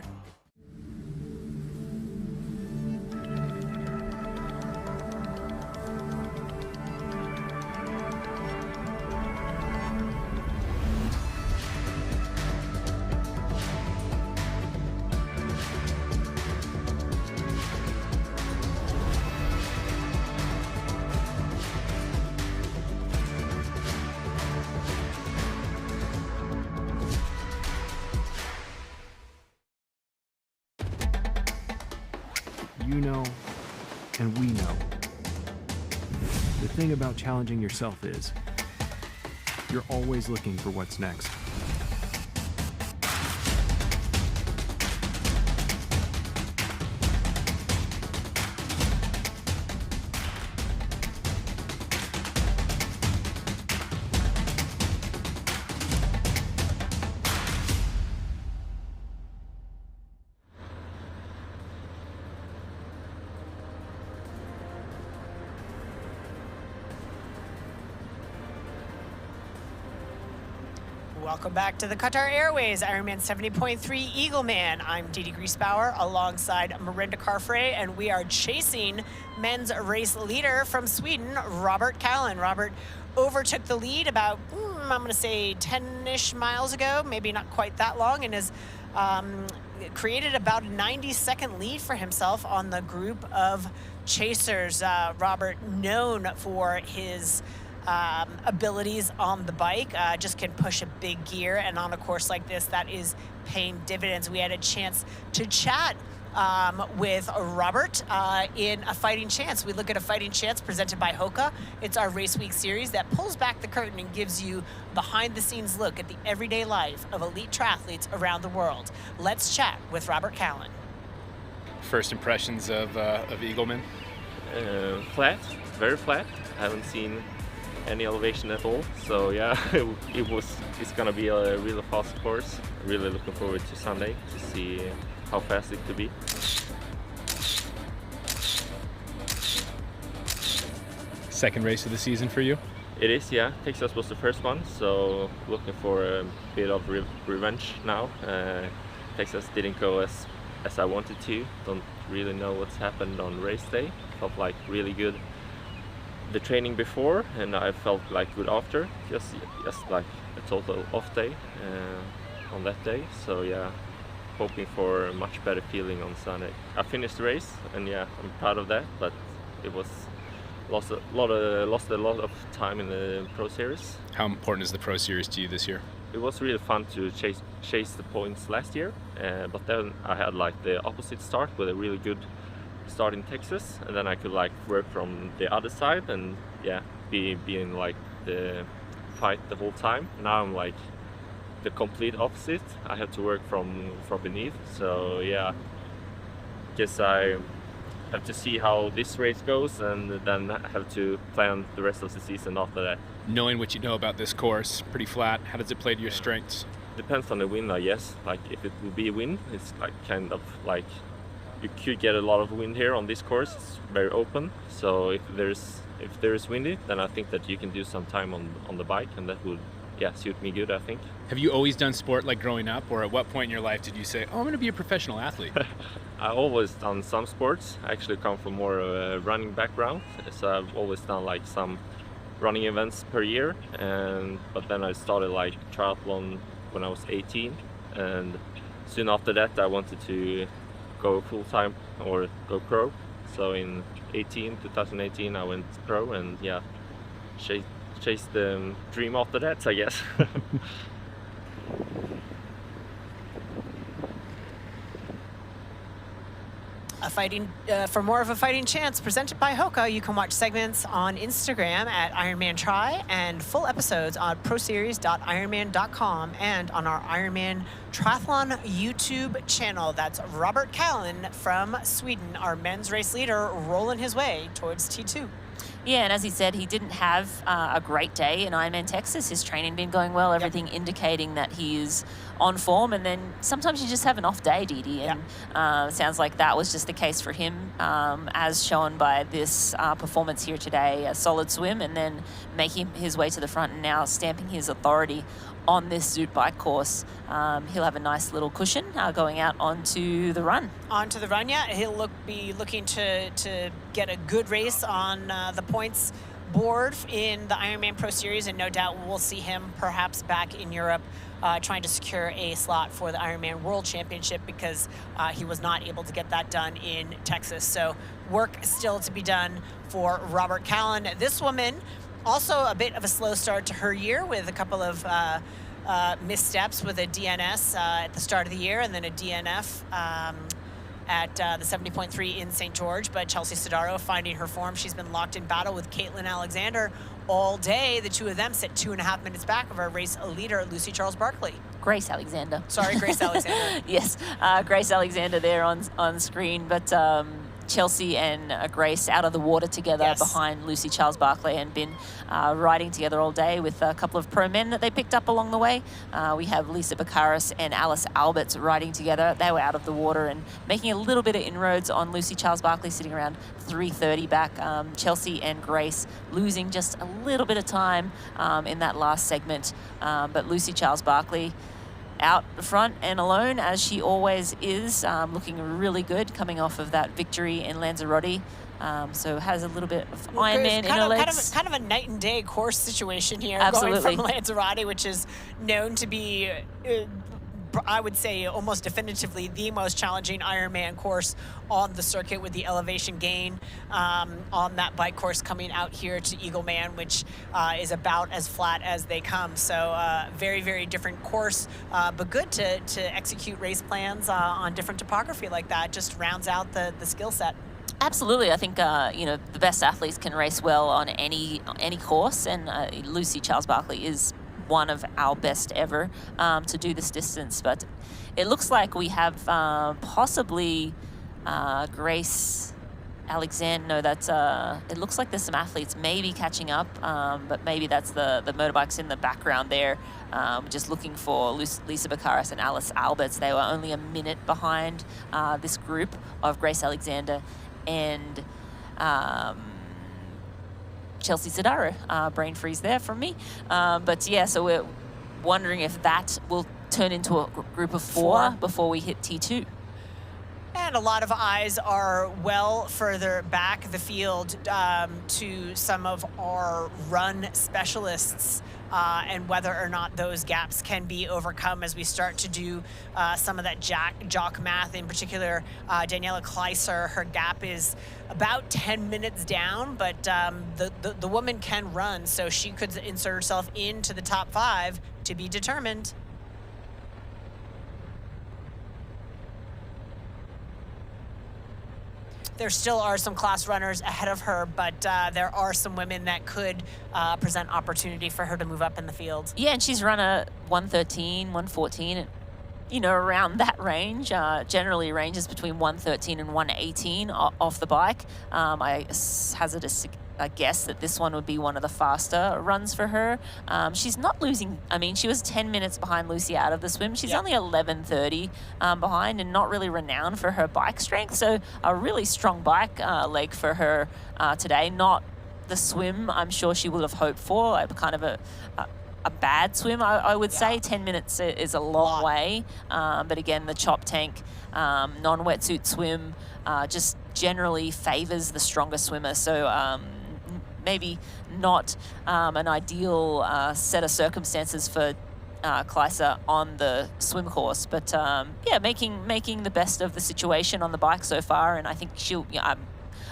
You know, and we know. The thing about challenging yourself is, you're always looking for what's next. Welcome back to the Qatar Airways Ironman 70.3 Eagleman. I'm Didi Griesbauer alongside Marinda Carfrey, and we are chasing men's race leader from Sweden, Robert Callan. Robert overtook the lead about, I'm going to say 10-ish miles ago, maybe not quite that long, and has created about a 90-second lead for himself on the group of chasers. Robert, known for his abilities on the bike, just can push a big gear, and on a course like this, that is paying dividends. We had a chance to chat with Robert in A Fighting Chance. We look at A Fighting Chance presented by Hoka. It's our race week series that pulls back the curtain and gives you behind-the-scenes look at the everyday life of elite triathletes around the world. Let's chat with Robert Callan. First impressions of Eagleman? Flat, very flat. I haven't seen any elevation at all. So yeah, it's gonna be a really fast course. Really looking forward to Sunday to see how fast it could be. Second race of the season for you? It is, yeah. Texas was the first one, so looking for a bit of revenge now. Texas didn't go as I wanted to. Don't really know what's happened on race day. Felt like really good the training before, and I felt like good after. Just like a total off day on that day. So yeah, hoping for a much better feeling on Sunday. I finished the race, and yeah, I'm proud of that. But it was lost a lot of time in the Pro Series. How important is the Pro Series to you this year? It was really fun to chase the points last year, but then I had like the opposite start with a really good start in Texas, and then I could like work from the other side and yeah, be in like the fight the whole time. Now I'm like the complete opposite. I have to work from beneath. So yeah, guess I have to see how this race goes, and then I have to plan the rest of the season after that. Knowing what you know about this course, pretty flat, how does it play to your strengths? Depends on the wind, I guess. Like if it will be a wind, it's like kind of like you could get a lot of wind here on this course. It's very open. So if there is windy, then I think that you can do some time on the bike, and that would suit me good, I think. Have you always done sport like growing up, or at what point in your life did you say, oh, I'm going to be a professional athlete? I've always done some sports. I actually come from more of a running background, so I've always done like some running events per year, but then I started like triathlon when I was 18, and soon after that I wanted to go full-time or go pro. So in 2018 I went pro, and yeah, chased the dream after that, I guess. For more of A Fighting Chance presented by Hoka, you can watch segments on Instagram at Ironman Tri and full episodes on proseries.ironman.com and on our Ironman Triathlon YouTube channel. That's Robert Callan from Sweden, our men's race leader, rolling his way towards T2. Yeah, and as he said, he didn't have a great day in Ironman Texas. His training been going well, everything indicating that he is on form. And then sometimes you just have an off day, Didi. And sounds like that was just the case for him, as shown by this performance here today. A solid swim, and then making his way to the front, and now stamping his authority on this Zoot bike course. He'll have a nice little cushion going out onto the run. Onto the run, yeah. He'll be looking to get a good race on the points board in the Ironman Pro Series, and no doubt we'll see him perhaps back in Europe trying to secure a slot for the Ironman World Championship, because he was not able to get that done in Texas. So work still to be done for Robert Callan. This woman, also a bit of a slow start to her year with a couple of missteps with a DNS at the start of the year, and then a DNF at the 70.3 in St. George. But Chelsea Sedaro finding her form. She's been locked in battle with Caitlin Alexander all day. The two of them sit 2.5 minutes back of our race leader, Lucy Charles-Barkley. Grace Alexander. Sorry, Grace Alexander. Yes, Grace Alexander there on screen, but Chelsea and Grace out of the water together behind Lucy Charles-Barkley, and been riding together all day with a couple of pro men that they picked up along the way. We have Lisa Baccaris and Alice Alberts riding together. They were out of the water and making a little bit of inroads on Lucy Charles-Barkley, sitting around 3:30 back. Chelsea and Grace losing just a little bit of time in that last segment, but Lucy Charles-Barkley out front and alone, as she always is, looking really good, coming off of that victory in Lanzarote. So has a little bit of Ironman in her legs. Kind of a night and day course situation here. Absolutely. Going from Lanzarote, which is known to be I would say almost definitively the most challenging Ironman course on the circuit, with the elevation gain on that bike course coming out here to Eagleman, which is about as flat as they come. So very, very different course, but good to execute race plans on different topography like that. Just rounds out the skill set. Absolutely. I think, the best athletes can race well on any course, and Lucy Charles-Barkley is one of our best ever to do this distance. But it looks like we have possibly Grace Alexander. No, that's it looks like there's some athletes maybe catching up, but maybe that's the motorbikes in the background there. Just looking for Lisa Baccaris and Alice Alberts. They were only a minute behind this group of Grace Alexander and Chelsea Sedaro. Brain freeze there from me. But yeah, so we're wondering if that will turn into a group of four before we hit T2. And a lot of eyes are well further back the field to some of our run specialists and whether or not those gaps can be overcome as we start to do some of that jock math. In particular, Daniela Kleiser, her gap is about 10 minutes down, but the woman can run, so she could insert herself into the top 5 to be determined. There still are some class runners ahead of her, but there are some women that could present opportunity for her to move up in the field. Yeah, and she's run a 113, 114, around that range. Generally ranges between 113 and 118 off the bike. I hazard a guess that this one would be one of the faster runs for her. She's not losing. I mean, she was 10 minutes behind Lucy out of the swim. She's only 11:30 behind, and not really renowned for her bike strength. So a really strong bike leg for her today. Not the swim I'm sure she would have hoped for. Kind of a bad swim, I would say. 10 minutes is a long way. But again, the chop tank non-wetsuit swim just generally favors the stronger swimmer. So maybe not an ideal set of circumstances for Kleiser on the swim course, but yeah, making the best of the situation on the bike so far, and I think she'll.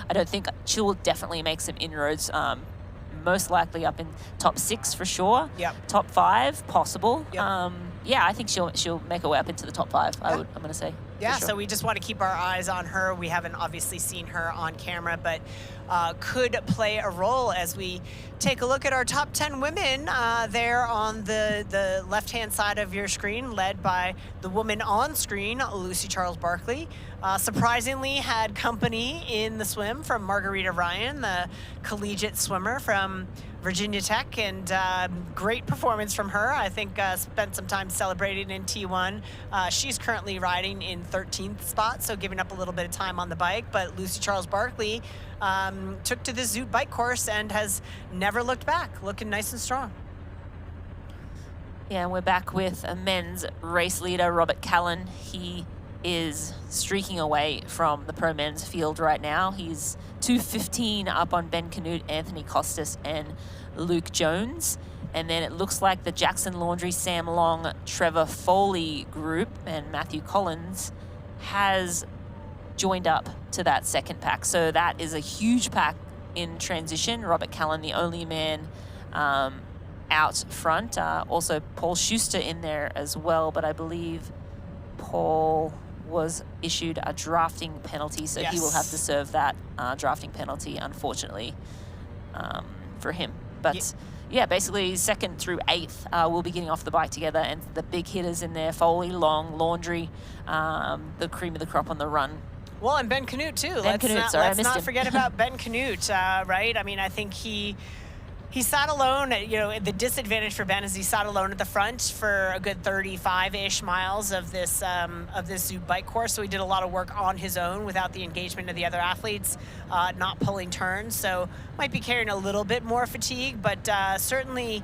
I don't think she'll definitely make some inroads. Most likely up in top 6 for sure. Yep. Top 5 possible. Yep. Yeah, I think she'll make her way up into the top 5. I'm going to say. Yeah, sure. so we just want to keep our eyes on her. We haven't obviously seen her on camera, but could play a role as we take a look at our top 10 women there on the left-hand side of your screen, led by the woman on screen, Lucy Charles-Barkley. Surprisingly had company in the swim from Margarita Ryan, the collegiate swimmer from Virginia Tech, and great performance from her. I think spent some time celebrating in T1. She's currently riding in 13th spot, so giving up a little bit of time on the bike, but Lucy Charles-Barkley took to the Zoot bike course and has never looked back, looking nice and strong. Yeah, and we're back with a men's race leader, Robert Callan. He is streaking away from the pro men's field right now. He's 2:15 up on Ben Canute, Anthony Costas, and Luke Jones. And then it looks like the Jackson Laundry, Sam Long, Trevor Foley group and Matthew Collins has joined up to that second pack. So that is a huge pack in transition. Robert Callan, the only man out front. Also Paul Schuster in there as well, but I believe Paul was issued a drafting penalty, so he will have to serve that drafting penalty, unfortunately, for him. But yeah, basically 2nd through 8th will be getting off the bike together, and the big hitters in there, Foley, Long, Laundry, the cream of the crop on the run. Well, and Ben Canute too. Let's not forget about Ben Canute, right? I mean, I think he sat alone. The disadvantage for Ben is he sat alone at the front for a good 35-ish miles of this Zoot bike course. So he did a lot of work on his own without the engagement of the other athletes, not pulling turns. So might be carrying a little bit more fatigue, but certainly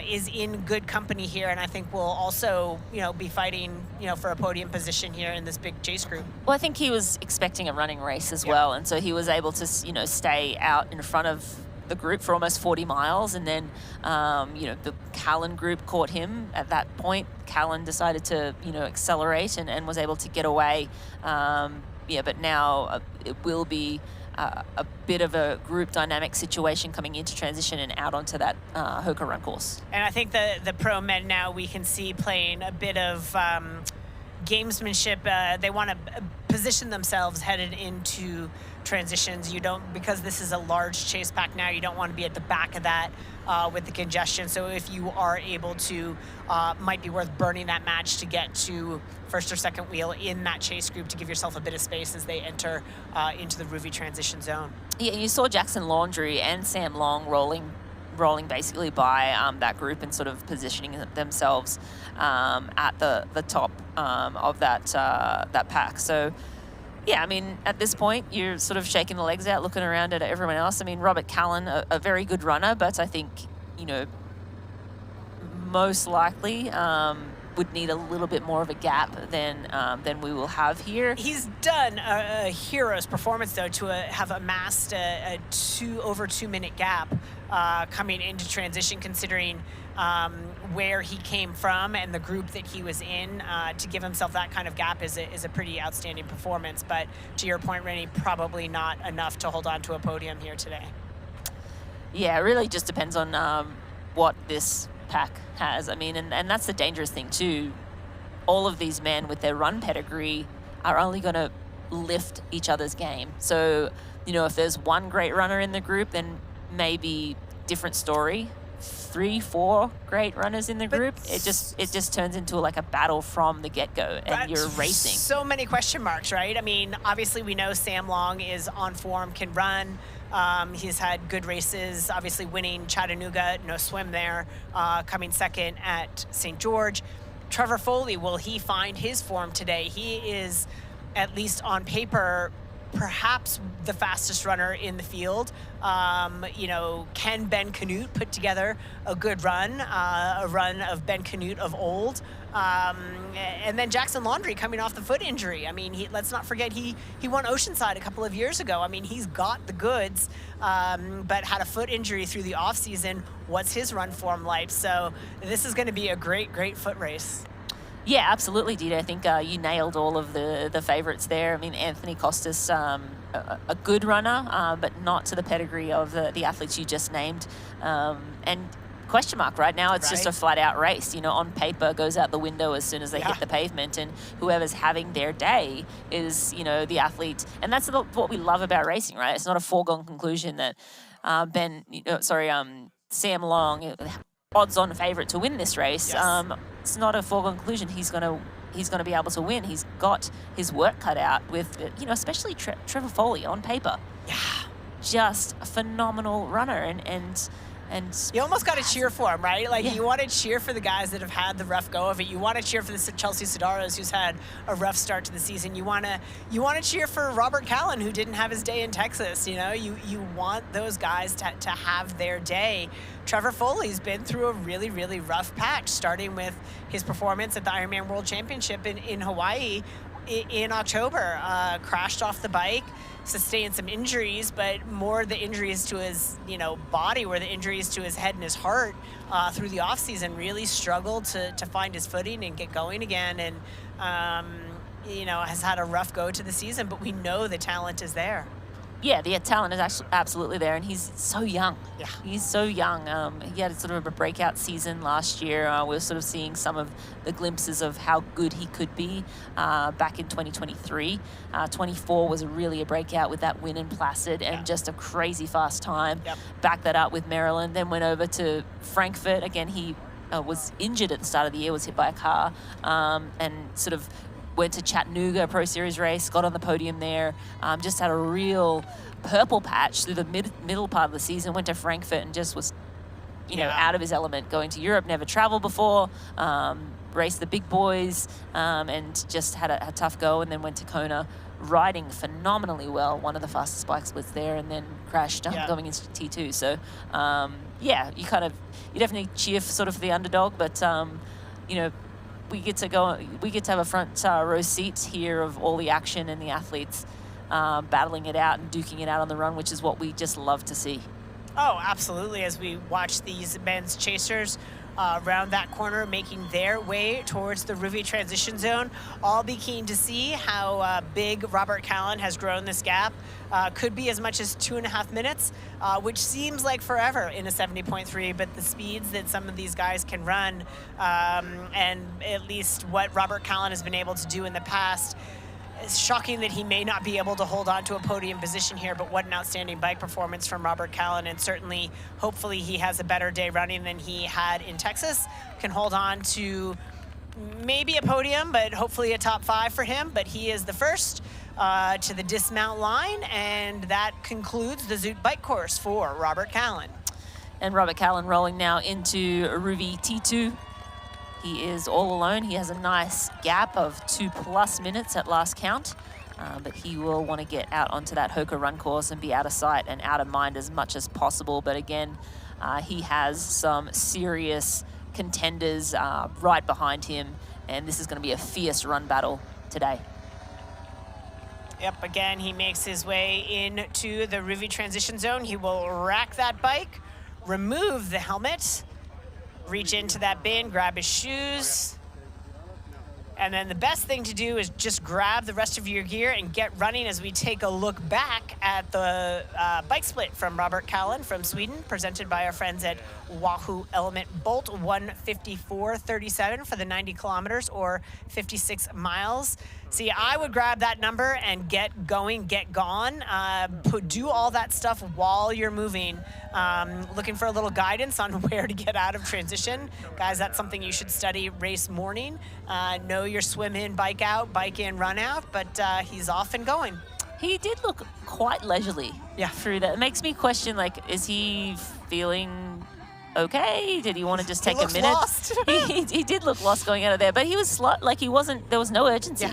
is in good company here. And I think will also, be fighting, for a podium position here in this big chase group. Well, I think he was expecting a running race as well, and so he was able to, stay out in front of the group for almost 40 miles, and then the Callan group caught him at that point. Callan decided to accelerate and was able to get away. But now it will be a bit of a group dynamic situation coming into transition and out onto that Hoka run course. And I think the pro men now we can see playing a bit of gamesmanship. They want to position themselves headed into transitions. You don't, because this is a large chase pack now, you don't want to be at the back of that with the congestion. So if you are able to, might be worth burning that match to get to first or second wheel in that chase group to give yourself a bit of space as they enter into the Rouvy transition zone. Yeah, you saw Jackson Laundry and Sam Long rolling basically by that group and sort of positioning themselves at the top of that pack. So yeah, I mean, at this point, you're sort of shaking the legs out, looking around at everyone else. I mean, Robert Callan, a very good runner, but I think, most likely would need a little bit more of a gap than we will have here. He's done a hero's performance, though, to have amassed a over 2 minute gap coming into transition, considering where he came from and the group that he was in. To give himself that kind of gap is a pretty outstanding performance. But to your point, Rennie, probably not enough to hold on to a podium here today. Yeah, it really just depends on what this pack has. I mean, and that's the dangerous thing too. All of these men with their run pedigree are only going to lift each other's game. So, if there's one great runner in the group, then maybe different story. 3-4 great runners in the group, it just turns into like a battle from the get-go, and you're racing. So many question marks, right? I mean, obviously we know Sam Long is on form, can run. He's had good races, obviously winning Chattanooga, no swim there, coming second at St. George. Trevor Foley, will he find his form today? He is, at least on paper, perhaps the fastest runner in the field. Can Ben Canute put together a good run, a run of Ben Canute of old? And then Jackson Laundry coming off the foot injury. I mean, let's not forget he won Oceanside a couple of years ago. I mean, he's got the goods, but had a foot injury through the off season. What's his run form like? So this is going to be a great foot race. Yeah, absolutely, Dita. I think you nailed all of the favorites there. I mean, Anthony Costas, a good runner, but not to the pedigree of the athletes you just named. And question mark right now, it's just a flat-out race. On paper, goes out the window as soon as they hit the pavement, and whoever's having their day is, the athlete. And that's what we love about racing, right? It's not a foregone conclusion that Sam Long, odds-on favorite to win this race. Yes. It's not a foregone conclusion. He's gonna be able to win. He's got his work cut out with, especially Trevor Foley on paper. Yeah, just a phenomenal runner, and you almost got to cheer for him, right? Like, you want to cheer for the guys that have had the rough go of it. You want to cheer for the Chelsea Sedaros, who's had a rough start to the season. You want to cheer for Robert Callan, who didn't have his day in Texas. You want those guys to have their day. Trevor Foley's been through a really rough patch, starting with his performance at the Ironman World Championship in Hawaii in October. Crashed off the bike, sustained some injuries, but more the injuries to his body were the injuries to his head and his heart through the off season. Really struggled to find his footing and get going again, and has had a rough go to the season, but we know the talent is there. Yeah, the talent is actually absolutely there, and he's so young. Yeah, he's so young. He had sort of a breakout season last year. We're sort of seeing some of the glimpses of how good he could be back in 2023. 24 was really a breakout with that win in Placid and just a crazy fast time. Yep. Backed that up with Maryland, then went over to Frankfurt. Again, he was injured at the start of the year, was hit by a car, and sort of went to Chattanooga Pro Series race, got on the podium there, just had a real purple patch through the middle part of the season, went to Frankfurt and just was, out of his element, going to Europe, never traveled before, raced the big boys, and just had a tough go, and then went to Kona, riding phenomenally well, one of the fastest bike splits there, and then crashed going into T2. So, you definitely cheer for sort of the underdog, but, we get to have a front row seat here of all the action and the athletes battling it out and duking it out on the run, which is what we just love to see. Oh, absolutely. As we watch these men's chasers around that corner, making their way towards the Ruby transition zone. I'll be keen to see how big Robert Callan has grown this gap. Could be as much as 2.5 minutes, which seems like forever in a 70.3, but the speeds that some of these guys can run, and at least what Robert Callan has been able to do in the past, it's shocking that he may not be able to hold on to a podium position here, but what an outstanding bike performance from Robert Callan, and certainly, hopefully, he has a better day running than he had in Texas, can hold on to maybe a podium, but hopefully a top 5 for him, but he is the first to the dismount line, and that concludes the Zoot bike course for Robert Callan. And Robert Callan rolling now into Ruby T2. He is all alone. He has a nice gap of 2+ minutes at last count, but he will want to get out onto that Hoka run course and be out of sight and out of mind as much as possible. But again, he has some serious contenders right behind him, and this is going to be a fierce run battle today. Yep, again, he makes his way into the Ruby transition zone. He will rack that bike, remove the helmet, reach into that bin, grab his shoes, and then the best thing to do is just grab the rest of your gear and get running as we take a look back at the bike split from Robert Callan from Sweden, presented by our friends at Wahoo Element Bolt, 1:54:37 for the 90 kilometers or 56 miles. See, I would grab that number and get going, get gone, do all that stuff while you're moving. Looking for a little guidance on where to get out of transition. Guys, that's something you should study race morning. Know your swim in, bike out, bike in, run out, but he's off and going. He did look quite leisurely through that. It makes me question, like, is he feeling okay? Did he want to just take a minute? Lost. he did look lost going out of there, but he was like he wasn't. There was no urgency,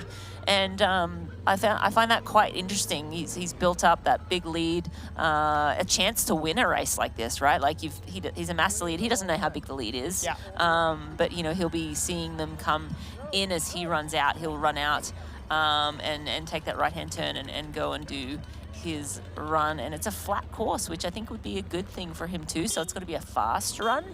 and I find that quite interesting. He's built up that big lead, a chance to win a race like this, right? Like he's a master lead. He doesn't know how big the lead is, but you know he'll be seeing them come in as he runs out. He'll run out and take that right-hand turn and go and do his run, and it's a flat course, which I think would be a good thing for him too. So it's going to be a fast run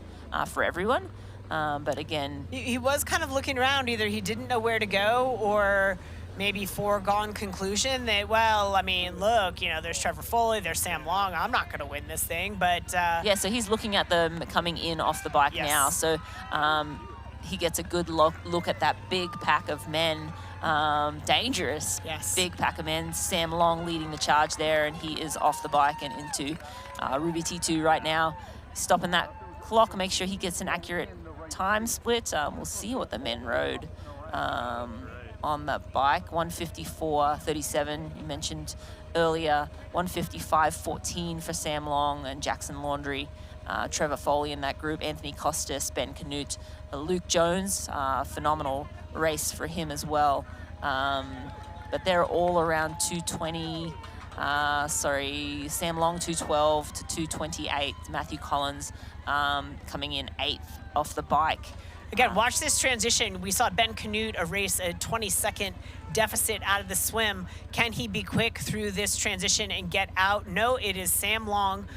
for everyone. But again, he was kind of looking around. Either he didn't know where to go, or maybe foregone conclusion that, well, I mean, look, you know, there's Trevor Foley, there's Sam Long. I'm not going to win this thing, but yeah. So he's looking at them coming in off the bike now. So he gets a good look at that big pack of men. Dangerous, big pack of men. Sam Long leading the charge there, and he is off the bike and into Ruby T2 right now. Stopping that clock, make sure he gets an accurate time split. We'll see what the men rode on the bike. 1:54:37, you mentioned earlier. 1:55:14 for Sam Long and Jackson Laundrie. Trevor Foley in that group. Anthony Costas, Ben Canute, Luke Jones, phenomenal race for him as well. But they're all around 2:20. Sam Long 2:12 to 2:28. Matthew Collins coming in 8th off the bike. Again, watch this transition. We saw Ben Canute erase a 20-second deficit out of the swim. Can he be quick through this transition and get out? No, it is Sam Long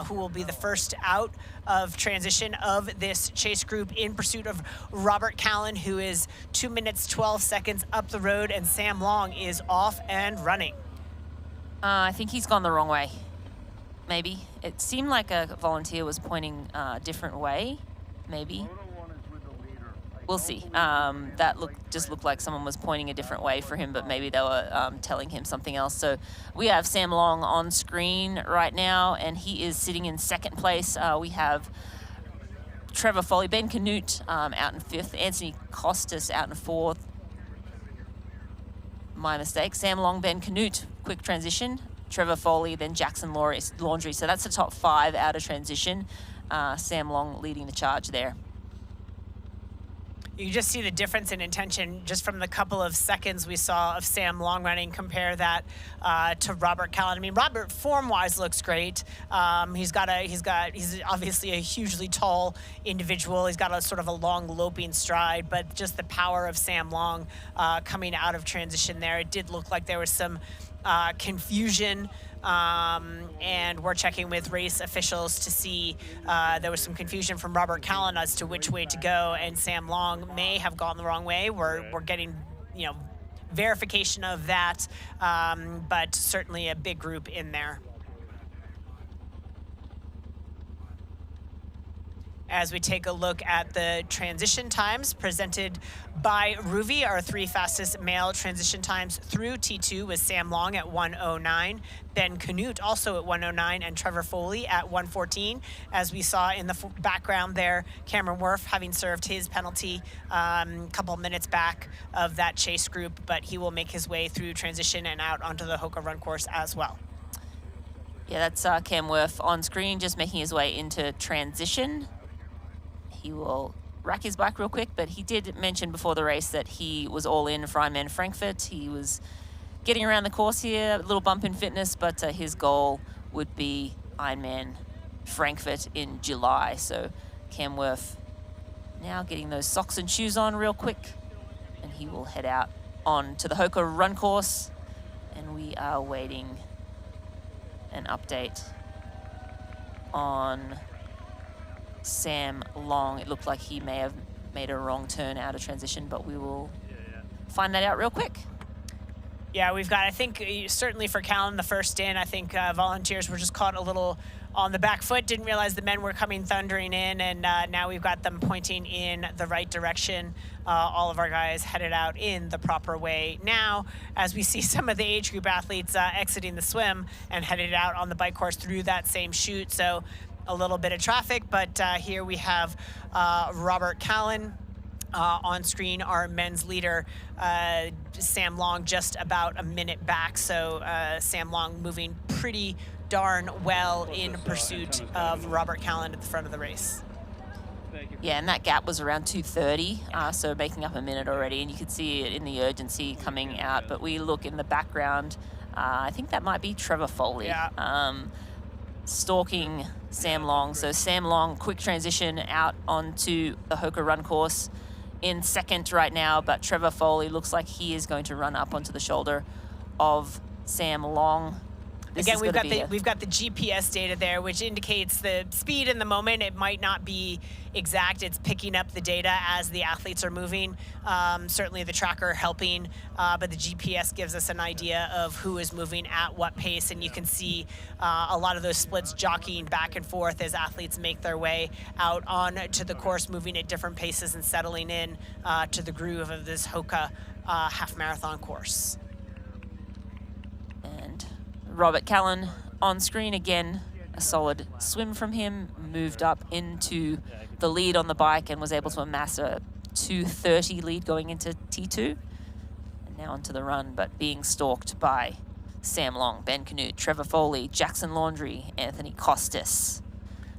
who will be the first out of transition of this chase group in pursuit of Robert Callan, who is 2 minutes, 12 seconds up the road, and Sam Long is off and running. I think he's gone the wrong way, maybe. It seemed like a volunteer was pointing a different way, maybe. We'll see. That just looked like someone was pointing a different way for him, but maybe they were telling him something else. So we have Sam Long on screen right now, and he is sitting in 2nd place. We have Trevor Foley, Ben Canute out in 5th, Anthony Costas out in 4th. My mistake. Sam Long, Ben Canute, quick transition. Trevor Foley, then Jackson Laundrie. So that's the top 5 out of transition. Sam Long leading the charge there. You just see the difference in intention just from the couple of seconds we saw of Sam Long running. Compare that to Robert Callan. I mean, Robert form-wise looks great. He's obviously a hugely tall individual. He's got a sort of a long loping stride, but just the power of Sam Long coming out of transition there. It did look like there was some confusion And we're checking with race officials to see. There was some confusion from Robert Callan as to which way to go, and Sam Long may have gone the wrong way. We're getting, verification of that, but certainly a big group in there. As we take a look at the transition times presented by Ruvi, our 3 fastest male transition times through T2 was Sam Long at 1:09, Ben Canute also at 1:09, and Trevor Foley at 1:14. As we saw in the background there, Cameron Worf having served his penalty a couple minutes back of that chase group, but he will make his way through transition and out onto the Hoka run course as well. Yeah, that's Cam Worf on screen, just making his way into transition. He will rack his bike real quick, but he did mention before the race that he was all in for Ironman Frankfurt. He was getting around the course here, a little bump in fitness, but his goal would be Ironman Frankfurt in July. So Cam Worf now getting those socks and shoes on real quick, and he will head out on to the Hoka run course, and we are waiting an update on Sam Long. It looked like he may have made a wrong turn out of transition, but we will find that out real quick. Yeah, we've got, I think, certainly for Callan, the first in, I think volunteers were just caught a little on the back foot, didn't realize the men were coming thundering in, and now we've got them pointing in the right direction. All of our guys headed out in the proper way now, as we see some of the age group athletes exiting the swim and headed out on the bike course through that same chute. So a little bit of traffic, but here we have Robert Callan on screen, our men's leader. Sam Long just about a minute back, so Sam Long moving pretty darn well in pursuit of Robert Callan at the front of the race. Yeah, and that gap was around 2:30, so making up a minute already, and you could see it in the urgency coming out. But we look in the background, I think that might be Trevor Foley. Yeah. Stalking Sam Long. So Sam Long, quick transition out onto the Hoka run course in second right now, but Trevor Foley looks like he is going to run up onto the shoulder of Sam Long. Again, we've got the GPS data there, which indicates the speed in the moment. It might not be exact. It's picking up the data as the athletes are moving. Certainly the tracker helping, but the GPS gives us an idea of who is moving at what pace, and you can see a lot of those splits jockeying back and forth as athletes make their way out onto the course, moving at different paces and settling in to the groove of this Hoka half marathon course. Robert Callan on screen again, a solid swim from him, moved up into the lead on the bike and was able to amass a 2:30 lead going into T2. And now onto the run, but being stalked by Sam Long, Ben Canute, Trevor Foley, Jackson Laundry, Anthony Costas.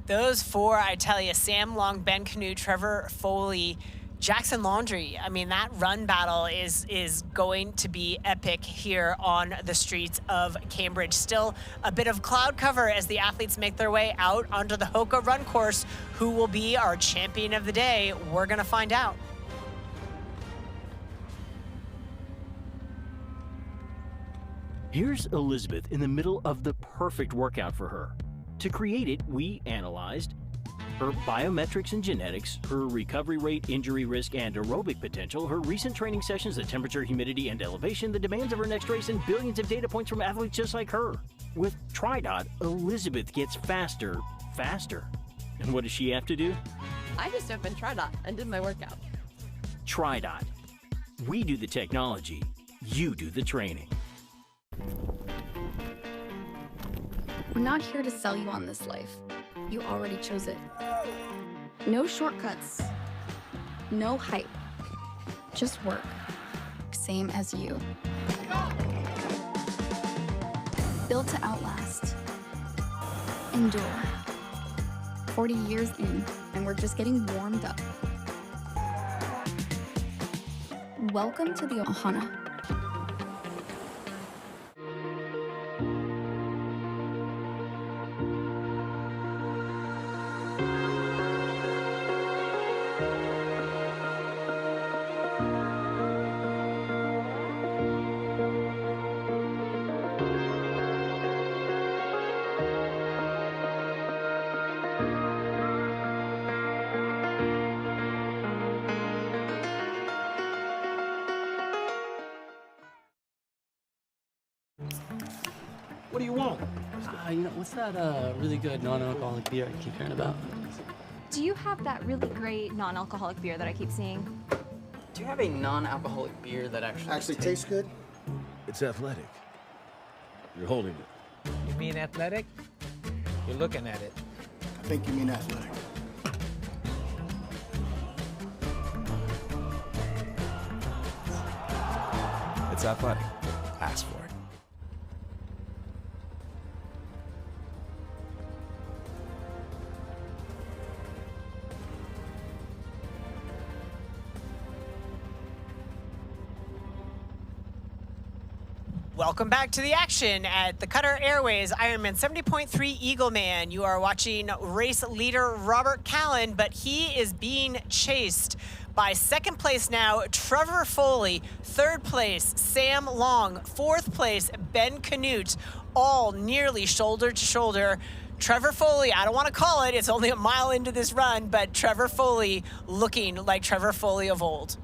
Those four, I tell you, Sam Long, Ben Canute, Trevor Foley, Jackson Laundry. I mean, that run battle is going to be epic here on the streets of Cambridge. Still a bit of cloud cover as the athletes make their way out onto the Hoka run course. Who will be our champion of the day? We're gonna find out. Here's Elizabeth in the middle of the perfect workout for her. To create it, we analyzed her biometrics and genetics, her recovery rate, injury risk, and aerobic potential, her recent training sessions, the temperature, humidity, and elevation, the demands of her next race, and billions of data points from athletes just like her. With TriDot, Elizabeth gets faster. And what does she have to do? I just opened TriDot and did my workout. TriDot. We do the technology, you do the training. We're not here to sell you on this life. You already chose it. No shortcuts. No hype. Just work. Same as you. Built to outlast. Endure. 40 years in, and we're just getting warmed up. Welcome to the Ohana. What do you want? What's that really good non-alcoholic beer I keep hearing about? Do you have that really great non-alcoholic beer that I keep seeing? Do you have a non-alcoholic beer that actually tastes good? It's athletic. You're holding it. You mean athletic? You're looking at it. I think you mean athletic. It's athletic. Ask for it. Welcome back to the action at the Qatar Airways Ironman 70.3 Eagleman. You are watching race leader Robert Callan, but he is being chased by second place now, Trevor Foley, third place, Sam Long, fourth place, Ben Canute, all nearly shoulder to shoulder. Trevor Foley, I don't want to call it, it's only a mile into this run, but Trevor Foley looking like Trevor Foley of old.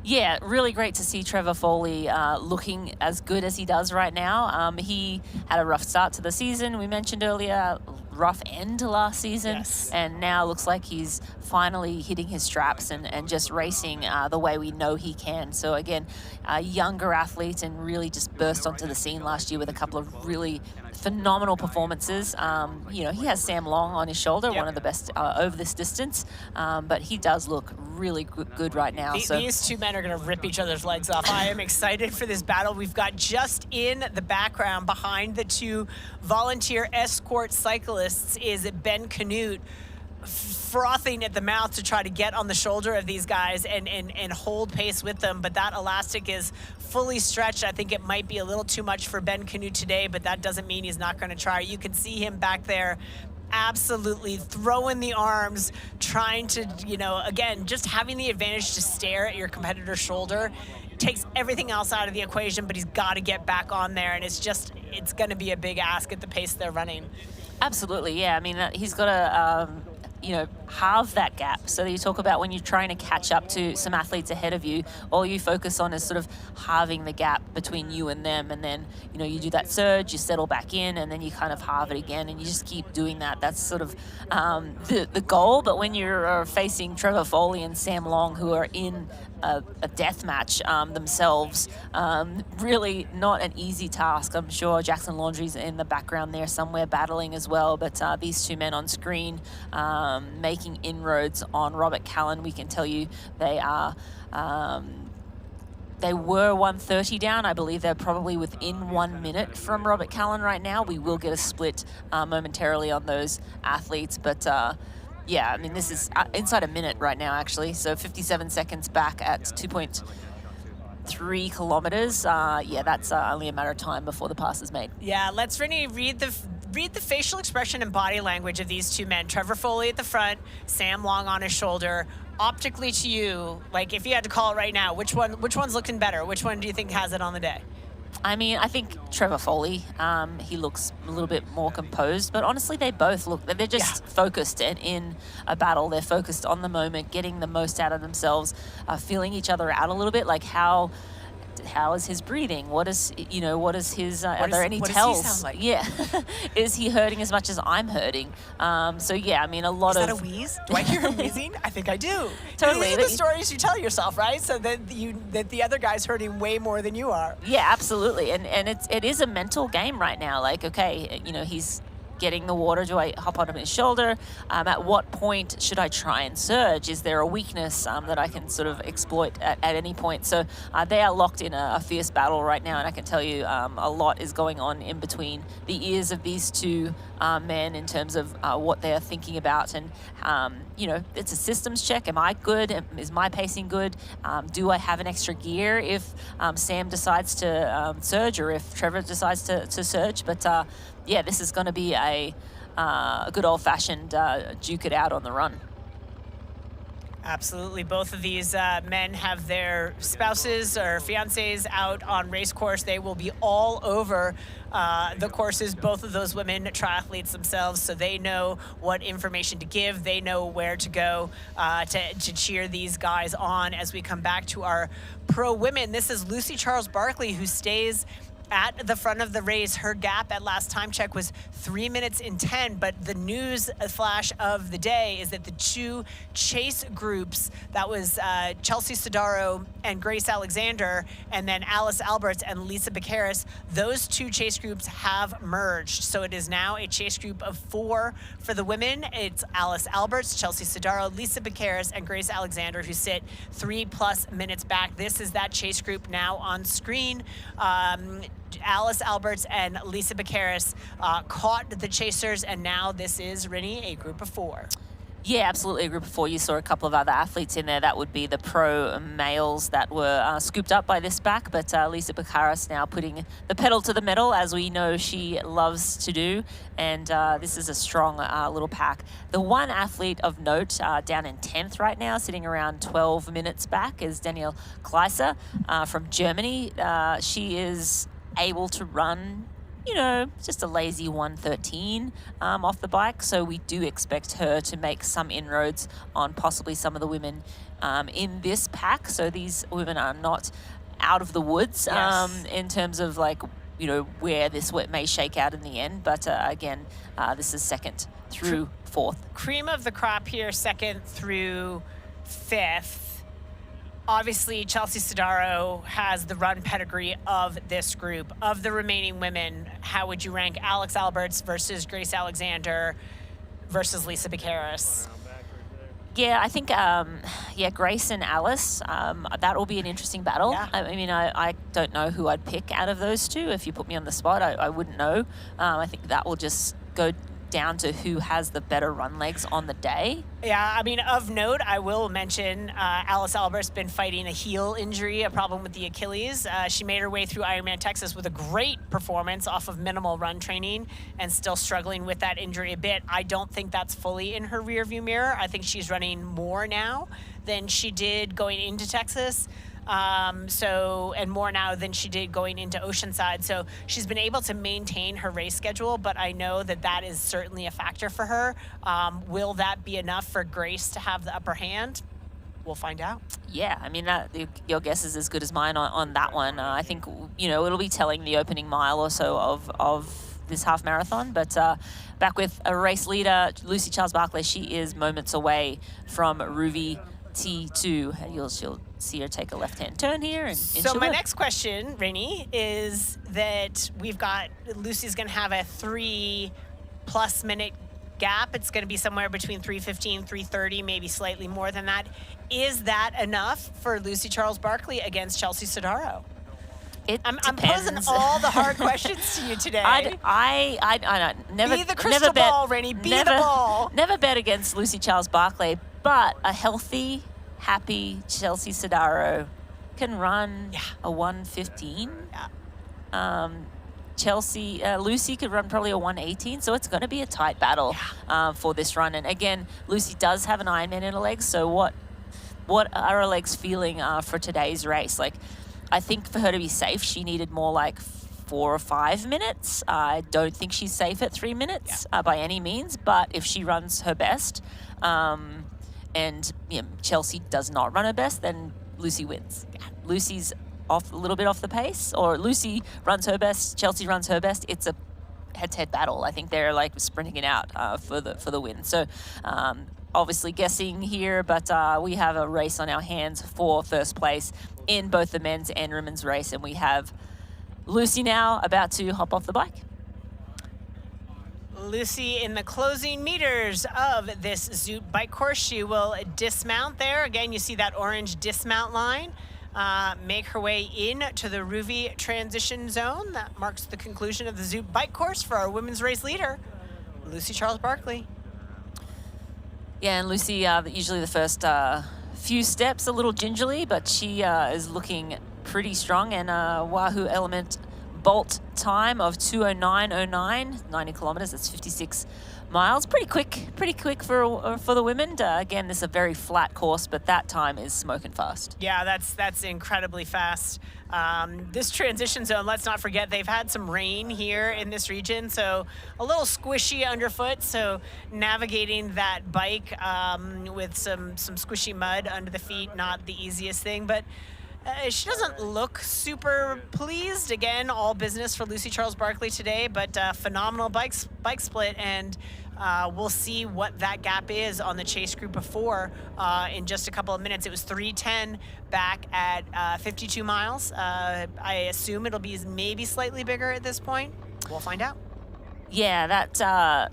Yeah, really great to see Trevor Foley looking as good as he does right now. He had a rough start to the season. We mentioned earlier, rough end to last season. Yes. And now looks like he's finally hitting his straps and just racing the way we know he can. So again, a younger athlete and really just burst onto the scene last year with a couple of really phenomenal performances. He has Sam Long on his shoulder, one of the best over this distance, but he does look really good right now. These two men are going to rip each other's legs off. I am excited for this battle. We've got just in the background behind the two volunteer escort cyclists is Ben Canute, frothing at the mouth to try to get on the shoulder of these guys and hold pace with them, but that elastic is fully stretched. I think it might be a little too much for Ben Canute today, but that doesn't mean he's not going to try. You can see him back there absolutely throwing the arms, trying to, again, just having the advantage to stare at your competitor's shoulder takes everything else out of the equation, but he's got to get back on there, and it's going to be a big ask at the pace they're running. Absolutely, yeah. I mean, he's got to, halve that gap. So you talk about when you're trying to catch up to some athletes ahead of you, all you focus on is sort of halving the gap between you and them. And then, you do that surge, you settle back in, and then you kind of halve it again, and you just keep doing that. That's sort of the goal. But when you're facing Trevor Foley and Sam Long, who are in a death match themselves, really not an easy task. I'm sure Jackson Laundrie's in the background there somewhere battling as well, but these two men on screen making inroads on Robert Callan. We can tell you they are they were 1:30 down. I believe they're probably within 1 minute from Robert Callan right now. We will get a split momentarily on those athletes, but yeah, I mean, this is inside a minute right now, actually. So 57 seconds back at 2.3 kilometers. Yeah, that's only a matter of time before the pass is made. Yeah, let's really read the facial expression and body language of these two men. Trevor Foley at the front, Sam Long on his shoulder. Optically to you, like if you had to call it right now, which one's looking better? Which one do you think has it on the day? I mean, I think Trevor Foley, he looks a little bit more composed, but honestly, they both look, they're just focused and in a battle. They're focused on the moment, getting the most out of themselves, feeling each other out a little bit, like how is his breathing? What is his, are there any tells? What does he sound like? Yeah. Is he hurting as much as I'm hurting? So yeah, I mean, Is that a wheeze? Do I hear him wheezing? I think I do. Totally. These are the stories you tell yourself, right? So that the other guy's hurting way more than you are. Yeah, absolutely. And it is a mental game right now. Like, okay, he's getting the water. Do I hop on his shoulder? At what point should I try and surge? Is there a weakness that I can sort of exploit at any point? So they are locked in a fierce battle right now, and I can tell you a lot is going on in between the ears of these two men in terms of what they are thinking about. And it's a systems check. Am I good? Is my pacing good? Do I have an extra gear if Sam decides to surge, or if Trevor decides to surge? But yeah, this is going to be a good old-fashioned duke it out on the run. Absolutely. Both of these men have their spouses or fiancés out on race course. They will be all over the courses. Both of those women triathletes themselves, so they know what information to give. They know where to go to cheer these guys on as we come back to our pro women. This is Lucy Charles-Barkley, who stays at the front of the race. Her gap at last time check was 3 minutes and 10, but the news flash of the day is that the two chase groups, that was Chelsea Sedaro and Grace Alexander, and then Alice Alberts and Lisa Beccaris, those two chase groups have merged. So it is now a chase group of 4 for the women. It's Alice Alberts, Chelsea Sedaro, Lisa Beccaris, and Grace Alexander, who sit 3+ minutes back. This is that chase group now on screen. Alice Alberts and Lisa Beccaris caught the chasers, and now this is, Rinny, a group of 4. Yeah, absolutely. A group of 4. You saw a couple of other athletes in there. That would be the pro males that were scooped up by this back. But Lisa Beccaris now putting the pedal to the metal, as we know she loves to do. And this is a strong little pack. The one athlete of note down in 10th right now, sitting around 12 minutes back, is Danielle Kleiser from Germany. She is able to run, you know, just a lazy 1:13 off the bike. So we do expect her to make some inroads on possibly some of the women in this pack. So these women are not out of the woods in terms of, like, you know, where this may shake out in the end. But again, this is 2nd through 4th. Cream of the crop here, 2nd through 5th. Obviously, Chelsea Sedaro has the run pedigree of this group. Of the remaining women, how would you rank Alex Alberts versus Grace Alexander versus Lisa Beccaris? Yeah, I think, Grace and Alice, that will be an interesting battle. Yeah. I mean, I don't know who I'd pick out of those two. If you put me on the spot, I wouldn't know. I think that will just go down to who has the better run legs on the day. Yeah, I mean, of note, I will mention Alice Albert's been fighting a heel injury, a problem with the Achilles. She made her way through Ironman Texas with a great performance off of minimal run training and still struggling with that injury a bit. I don't think that's fully in her rearview mirror. I think she's running more now than she did going into Texas. And more now than she did going into Oceanside. So she's been able to maintain her race schedule, but I know that that is certainly a factor for her. Will that be enough for Grace to have the upper hand? We'll find out. Yeah, I mean, your guess is as good as mine on that one. I think, you know, it'll be telling the opening mile or so of this half marathon. But back with a race leader, Lucy Charles-Barkley, she is moments away from Ruvi T2. You'll see her take a left-hand turn here. And so my next question, Rinny, is that we've got Lucy's going to have a 3+ minute gap. It's going to be somewhere between 3:15, 3:30, maybe slightly more than that. Is that enough for Lucy Charles-Barkley against Chelsea Sedaro? I'm posing all the hard questions to you today. I never be the crystal ball, Rinny. Be the ball. Never bet against Lucy Charles-Barkley, but a healthy, happy Chelsea Sedaro can run a 1:15. Yeah. Lucy could run probably a 1:18, so it's going to be a tight battle for this run. And again, Lucy does have an Ironman in her legs, so what are her legs feeling for today's race? Like, I think for her to be safe, she needed more like 4 or 5 minutes. I don't think she's safe at 3 minutes by any means, but if she runs her best, and Chelsea does not run her best, then Lucy wins. Yeah. Lucy's a little bit off the pace, or Lucy runs her best, Chelsea runs her best. It's a head-to-head battle. I think they're like sprinting it out for the win. So obviously guessing here, but we have a race on our hands for first place in both the men's and women's race, and we have Lucy now about to hop off the bike. Lucy in the closing meters of this Zoot bike course. She will dismount there. Again, you see that orange dismount line. Make her way into the Ruvi transition zone. That marks the conclusion of the Zoot bike course for our women's race leader, Lucy Charles-Barkley. Yeah, and Lucy, usually the first few steps a little gingerly, but she is looking pretty strong, and Wahoo Element Bolt time of 2:09:09, 90 kilometers. That's 56 miles. Pretty quick for the women. Again, this is a very flat course, but that time is smoking fast. Yeah, that's incredibly fast. This transition zone, let's not forget, they've had some rain here in this region, so a little squishy underfoot. So navigating that bike with some squishy mud under the feet, not the easiest thing, but She doesn't look super pleased. Again, all business for Lucy Charles-Barkley today, but phenomenal bike split, and we'll see what that gap is on the chase group of 4 in just a couple of minutes. It was 3:10 back at 52 miles. I assume it'll be maybe slightly bigger at this point. We'll find out. Yeah, that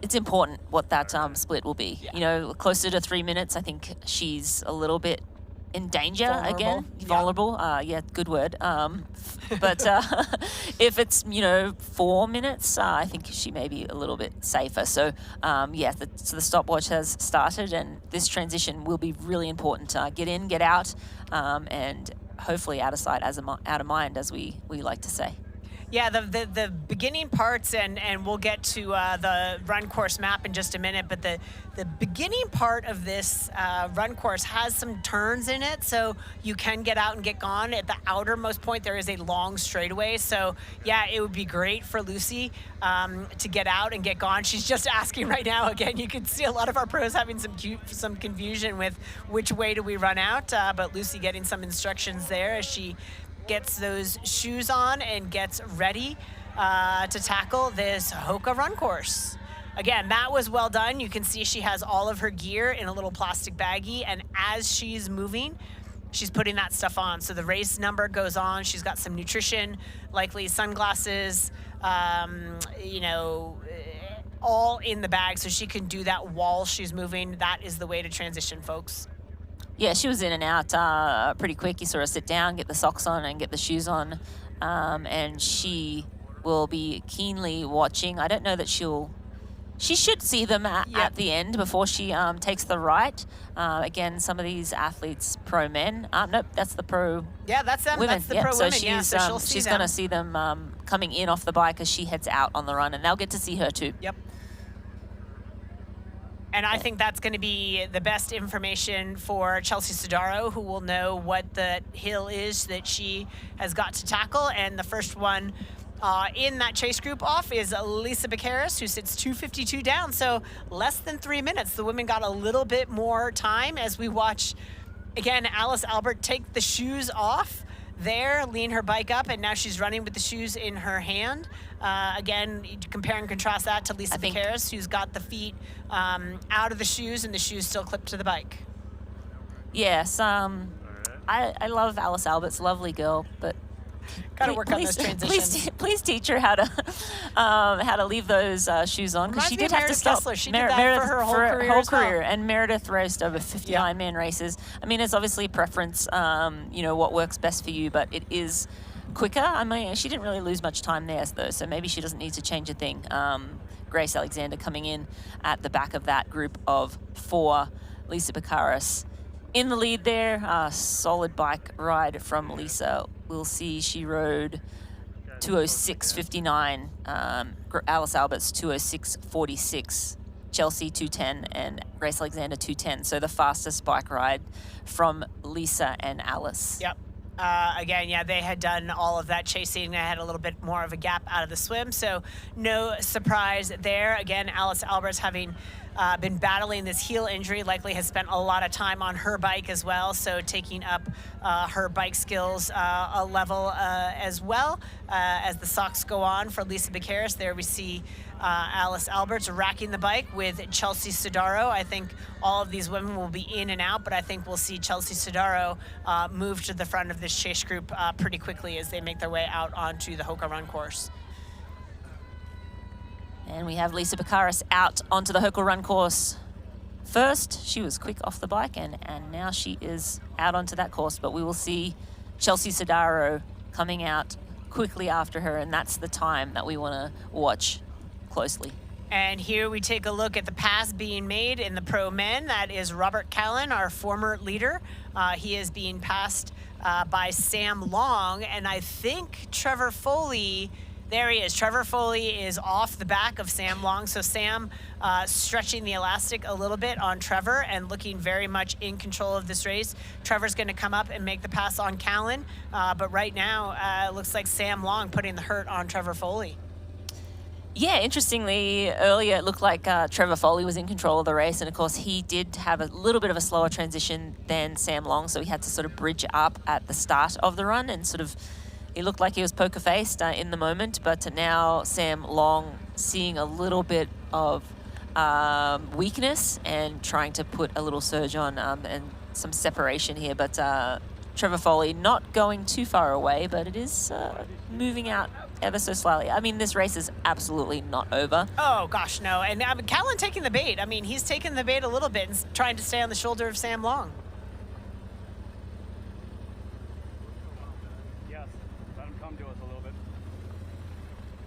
it's important what that split will be. You know, closer to 3 minutes. I think she's a little bit in danger again. Vulnerable. Yeah, good word. But if it's 4 minutes, I think she may be a little bit safer. So yeah, the stopwatch has started, and this transition will be really important. Get in, get out, and hopefully out of sight, out of mind, as we like to say. Yeah, the beginning parts, and we'll get to the run course map in just a minute, but the beginning part of this run course has some turns in it, so you can get out and get gone. At the outermost point, there is a long straightaway, so yeah, it would be great for Lucy to get out and get gone. She's just asking right now. Again, you can see a lot of our pros having some confusion with which way do we run out, but Lucy getting some instructions there as she gets those shoes on and gets ready to tackle this Hoka run course. Again, that was well done. You can see she has all of her gear in a little plastic baggie, and as she's moving, she's putting that stuff on. So the race number goes on. She's got some nutrition, likely sunglasses, all in the bag, so she can do that while she's moving. That is the way to transition, folks. Yeah, she was in and out pretty quick. You saw her sit down, get the socks on, and get the shoes on. And she will be keenly watching. I don't know that she should see them at the end before she takes the right. Again, some of these athletes, pro men. Nope, that's the pro. Yeah, that's them. Women. That's the pro women. So she's going to see them coming in off the bike as she heads out on the run, and they'll get to see her too. Yep. And I think that's going to be the best information for Chelsea Sedaro, who will know what the hill is that she has got to tackle. And the first one in that chase group off is Lisa Bakaris, who sits 2:52 down. So less than 3 minutes. The women got a little bit more time as we watch, again, Alice Albert take the shoes off there, lean her bike up, and now she's running with the shoes in her hand. Again, compare and contrast that to Lisa Bakaris, who's got the feet out of the shoes and the shoes still clipped to the bike. Yes, I love Alice Albert's lovely girl, but gotta work on those transitions. Please teach her how to leave those shoes on, because she did have to stop. Kessler. She did that for her whole career. And Meredith raced over 50 Ironman races. I mean, it's obviously a preference, what works best for you, but it is quicker. I mean, she didn't really lose much time there, though, so maybe she doesn't need to change a thing. Grace Alexander coming in at the back of that group of 4. Lisa Bakaris in the lead there. Solid bike ride from Lisa. We'll see she rode 2:06.59. Alice Albert's 2:06.46. Chelsea 2:10 and Grace Alexander 2:10. So the fastest bike ride from Lisa and Alice. Yep. Again, yeah, they had done all of that chasing. They had a little bit more of a gap out of the swim, so no surprise there. Again, Alice Albert's having been battling this heel injury, likely has spent a lot of time on her bike as well, so taking up her bike skills a level as well. As the socks go on for Lisa Bakaris, there we see Alice Alberts racking the bike with Chelsea Sedaro. I think all of these women will be in and out, but I think we'll see Chelsea Sedaro move to the front of this chase group pretty quickly as they make their way out onto the Hoka run course. And we have Lisa Bakaris out onto the Hoka run course first. She was quick off the bike, and now she is out onto that course. But we will see Chelsea Sedaro coming out quickly after her, and that's the time that we want to watch closely. And here we take a look at the pass being made in the pro men. That is Robert Callan, our former leader. He is being passed by Sam Long, and I think Trevor Foley. There he is. Trevor Foley is off the back of Sam Long. So Sam stretching the elastic a little bit on Trevor and looking very much in control of this race. Trevor's going to come up and make the pass on Callan. But right now, it looks like Sam Long putting the hurt on Trevor Foley. Yeah, interestingly, earlier it looked like Trevor Foley was in control of the race, and of course he did have a little bit of a slower transition than Sam Long, so he had to sort of bridge up at the start of the run, and sort of he looked like he was poker-faced in the moment, but now Sam Long seeing a little bit of weakness and trying to put a little surge on and some separation here, but Trevor Foley not going too far away, but it is moving out ever so slightly. I mean, this race is absolutely not over. Oh, gosh, no. And Callan taking the bait. I mean, he's taking the bait a little bit and trying to stay on the shoulder of Sam Long. Yes, let him come to us a little bit.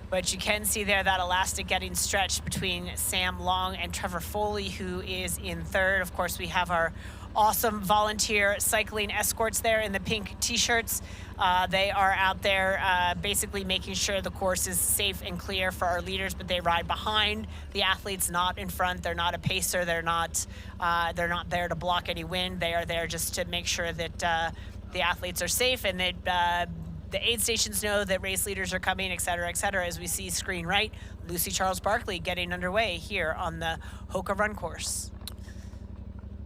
But you can see there that elastic getting stretched between Sam Long and Trevor Foley, who is in third. Of course, we have our awesome volunteer cycling escorts there in the pink t-shirts. They are out there basically making sure the course is safe and clear for our leaders, but they ride behind the athletes, not in front. They're not a pacer. They're not there to block any wind. They are there just to make sure that the athletes are safe and that the aid stations know that race leaders are coming, et cetera, as we see screen right. Lucy Charles-Barkley getting underway here on the Hoka Run course.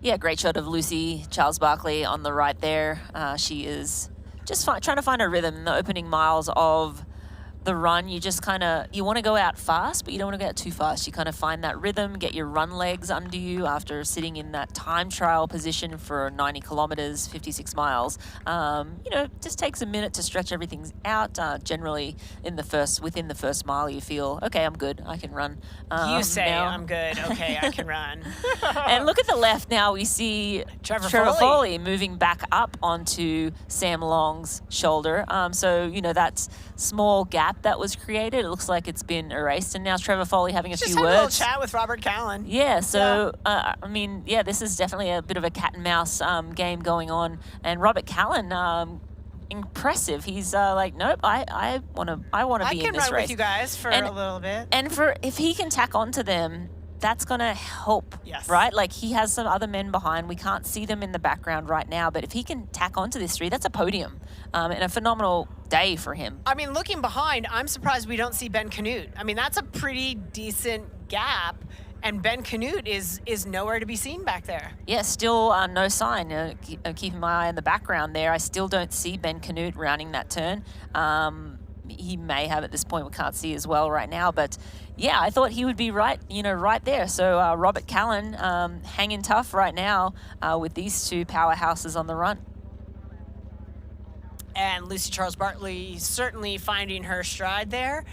Yeah, great shot of Lucy Charles-Barkley on the right there. She is just trying to find a rhythm in the opening miles of the run. You just you want to go out fast, but you don't want to go out too fast. You kind of find that rhythm, get your run legs under you after sitting in that time trial position for 90 kilometers, 56 miles. Just takes a minute to stretch everything out. Generally, within the first mile, you feel, okay, I'm good, I can run. You say, now, I'm good, okay, I can run. And look at the left now, we see Trevor Foley moving back up onto Sam Long's shoulder. That small gap that was created, it looks like it's been erased, and now Trevor Foley having a few words. Just had a little chat with Robert Callan. Yeah, so this is definitely a bit of a cat and mouse game going on, and Robert Callan, impressive. He's nope, I want to be in this race. I can run with you guys for a little bit. And if he can tack onto them, that's going to help, right? Like, he has some other men behind. We can't see them in the background right now, but if he can tack onto this three, that's a podium and a phenomenal day for him. I mean, looking behind, I'm surprised we don't see Ben Canute. I mean, that's a pretty decent gap, and Ben Canute is nowhere to be seen back there. Yeah, still no sign. Keeping my eye in the background there, I still don't see Ben Canute rounding that turn. He may have at this point, we can't see as well right now, but yeah, I thought he would be right there. So Robert Callan hanging tough right now with these two powerhouses on the run. And Lucy Charles-Barkley certainly finding her stride there.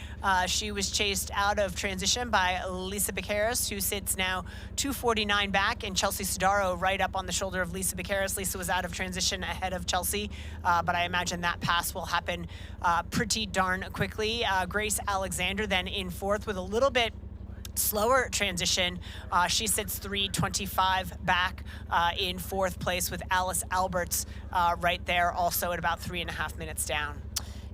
She was chased out of transition by Lisa Becaris, who sits now 2:49 back, and Chelsea Sedaro right up on the shoulder of Lisa Becaris. Lisa was out of transition ahead of Chelsea, but I imagine that pass will happen pretty darn quickly. Grace Alexander then in fourth with a little bit slower transition. She sits 3:25 back in fourth place with Alice Alberts right there, also at about 3.5 minutes down.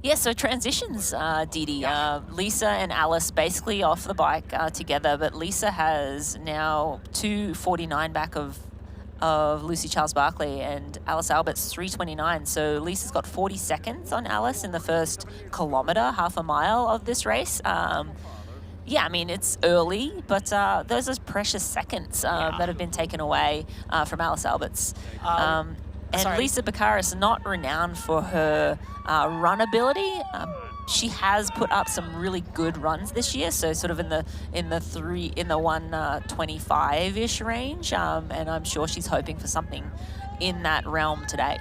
Yeah, so transitions, Didi. Lisa and Alice basically off the bike together, but Lisa has now 2:49 back of Lucy Charles-Barkley, and Alice Alberts 3:29. So Lisa's got 40 seconds on Alice in the first kilometre, half a mile of this race. Yeah, I mean, it's early, but those are precious seconds that have been taken away from Alice Alberts. And Lisa Becaris, not renowned for her run ability. She has put up some really good runs this year, so sort of in the 1:25-ish range, and I'm sure she's hoping for something in that realm today.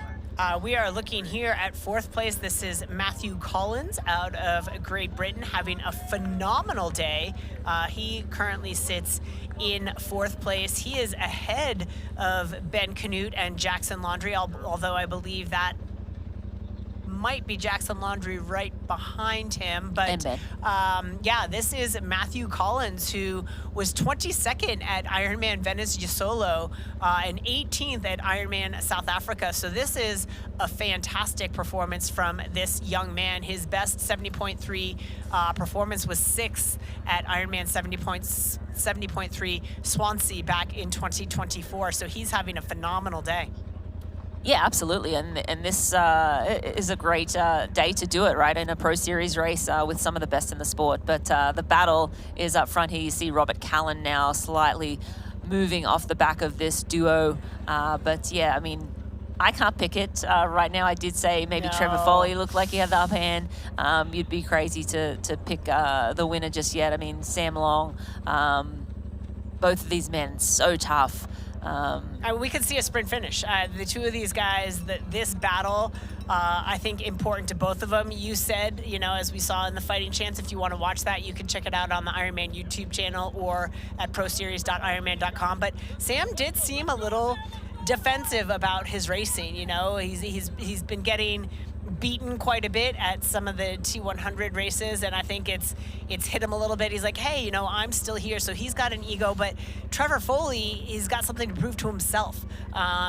We are looking here at fourth place. This is Matthew Collins out of Great Britain having a phenomenal day. He currently sits in fourth place. He is ahead of Ben Canute and Jackson Laundrie, although I believe that might be Jackson Laundrie right behind him. But this is Matthew Collins, who was 22nd at Ironman Venice Jesolo and 18th at Ironman South Africa. So this is a fantastic performance from this young man. His best 70.3 performance was 6th at Ironman 70.3 Swansea back in 2024. So he's having a phenomenal day. Yeah, absolutely, and this is a great day to do it, right, in a Pro Series race with some of the best in the sport. But the battle is up front here. You see Robert Callan now slightly moving off the back of this duo. But yeah, I mean, I can't pick it right now. I did say maybe Trevor Foley looked like he had the upper hand. You'd be crazy to pick the winner just yet. I mean, Sam Long, both of these men, so tough. We could see a sprint finish. The two of these guys, this battle, I think important to both of them. You said, as we saw in the Fighting Chance, if you want to watch that, you can check it out on the Ironman YouTube channel or at proseries.ironman.com. But Sam did seem a little defensive about his racing. He's been getting beaten quite a bit at some of the T100 races, and I think it's hit him a little bit. He's like, hey, I'm still here. So he's got an ego, but Trevor Foley, he's got something to prove to himself.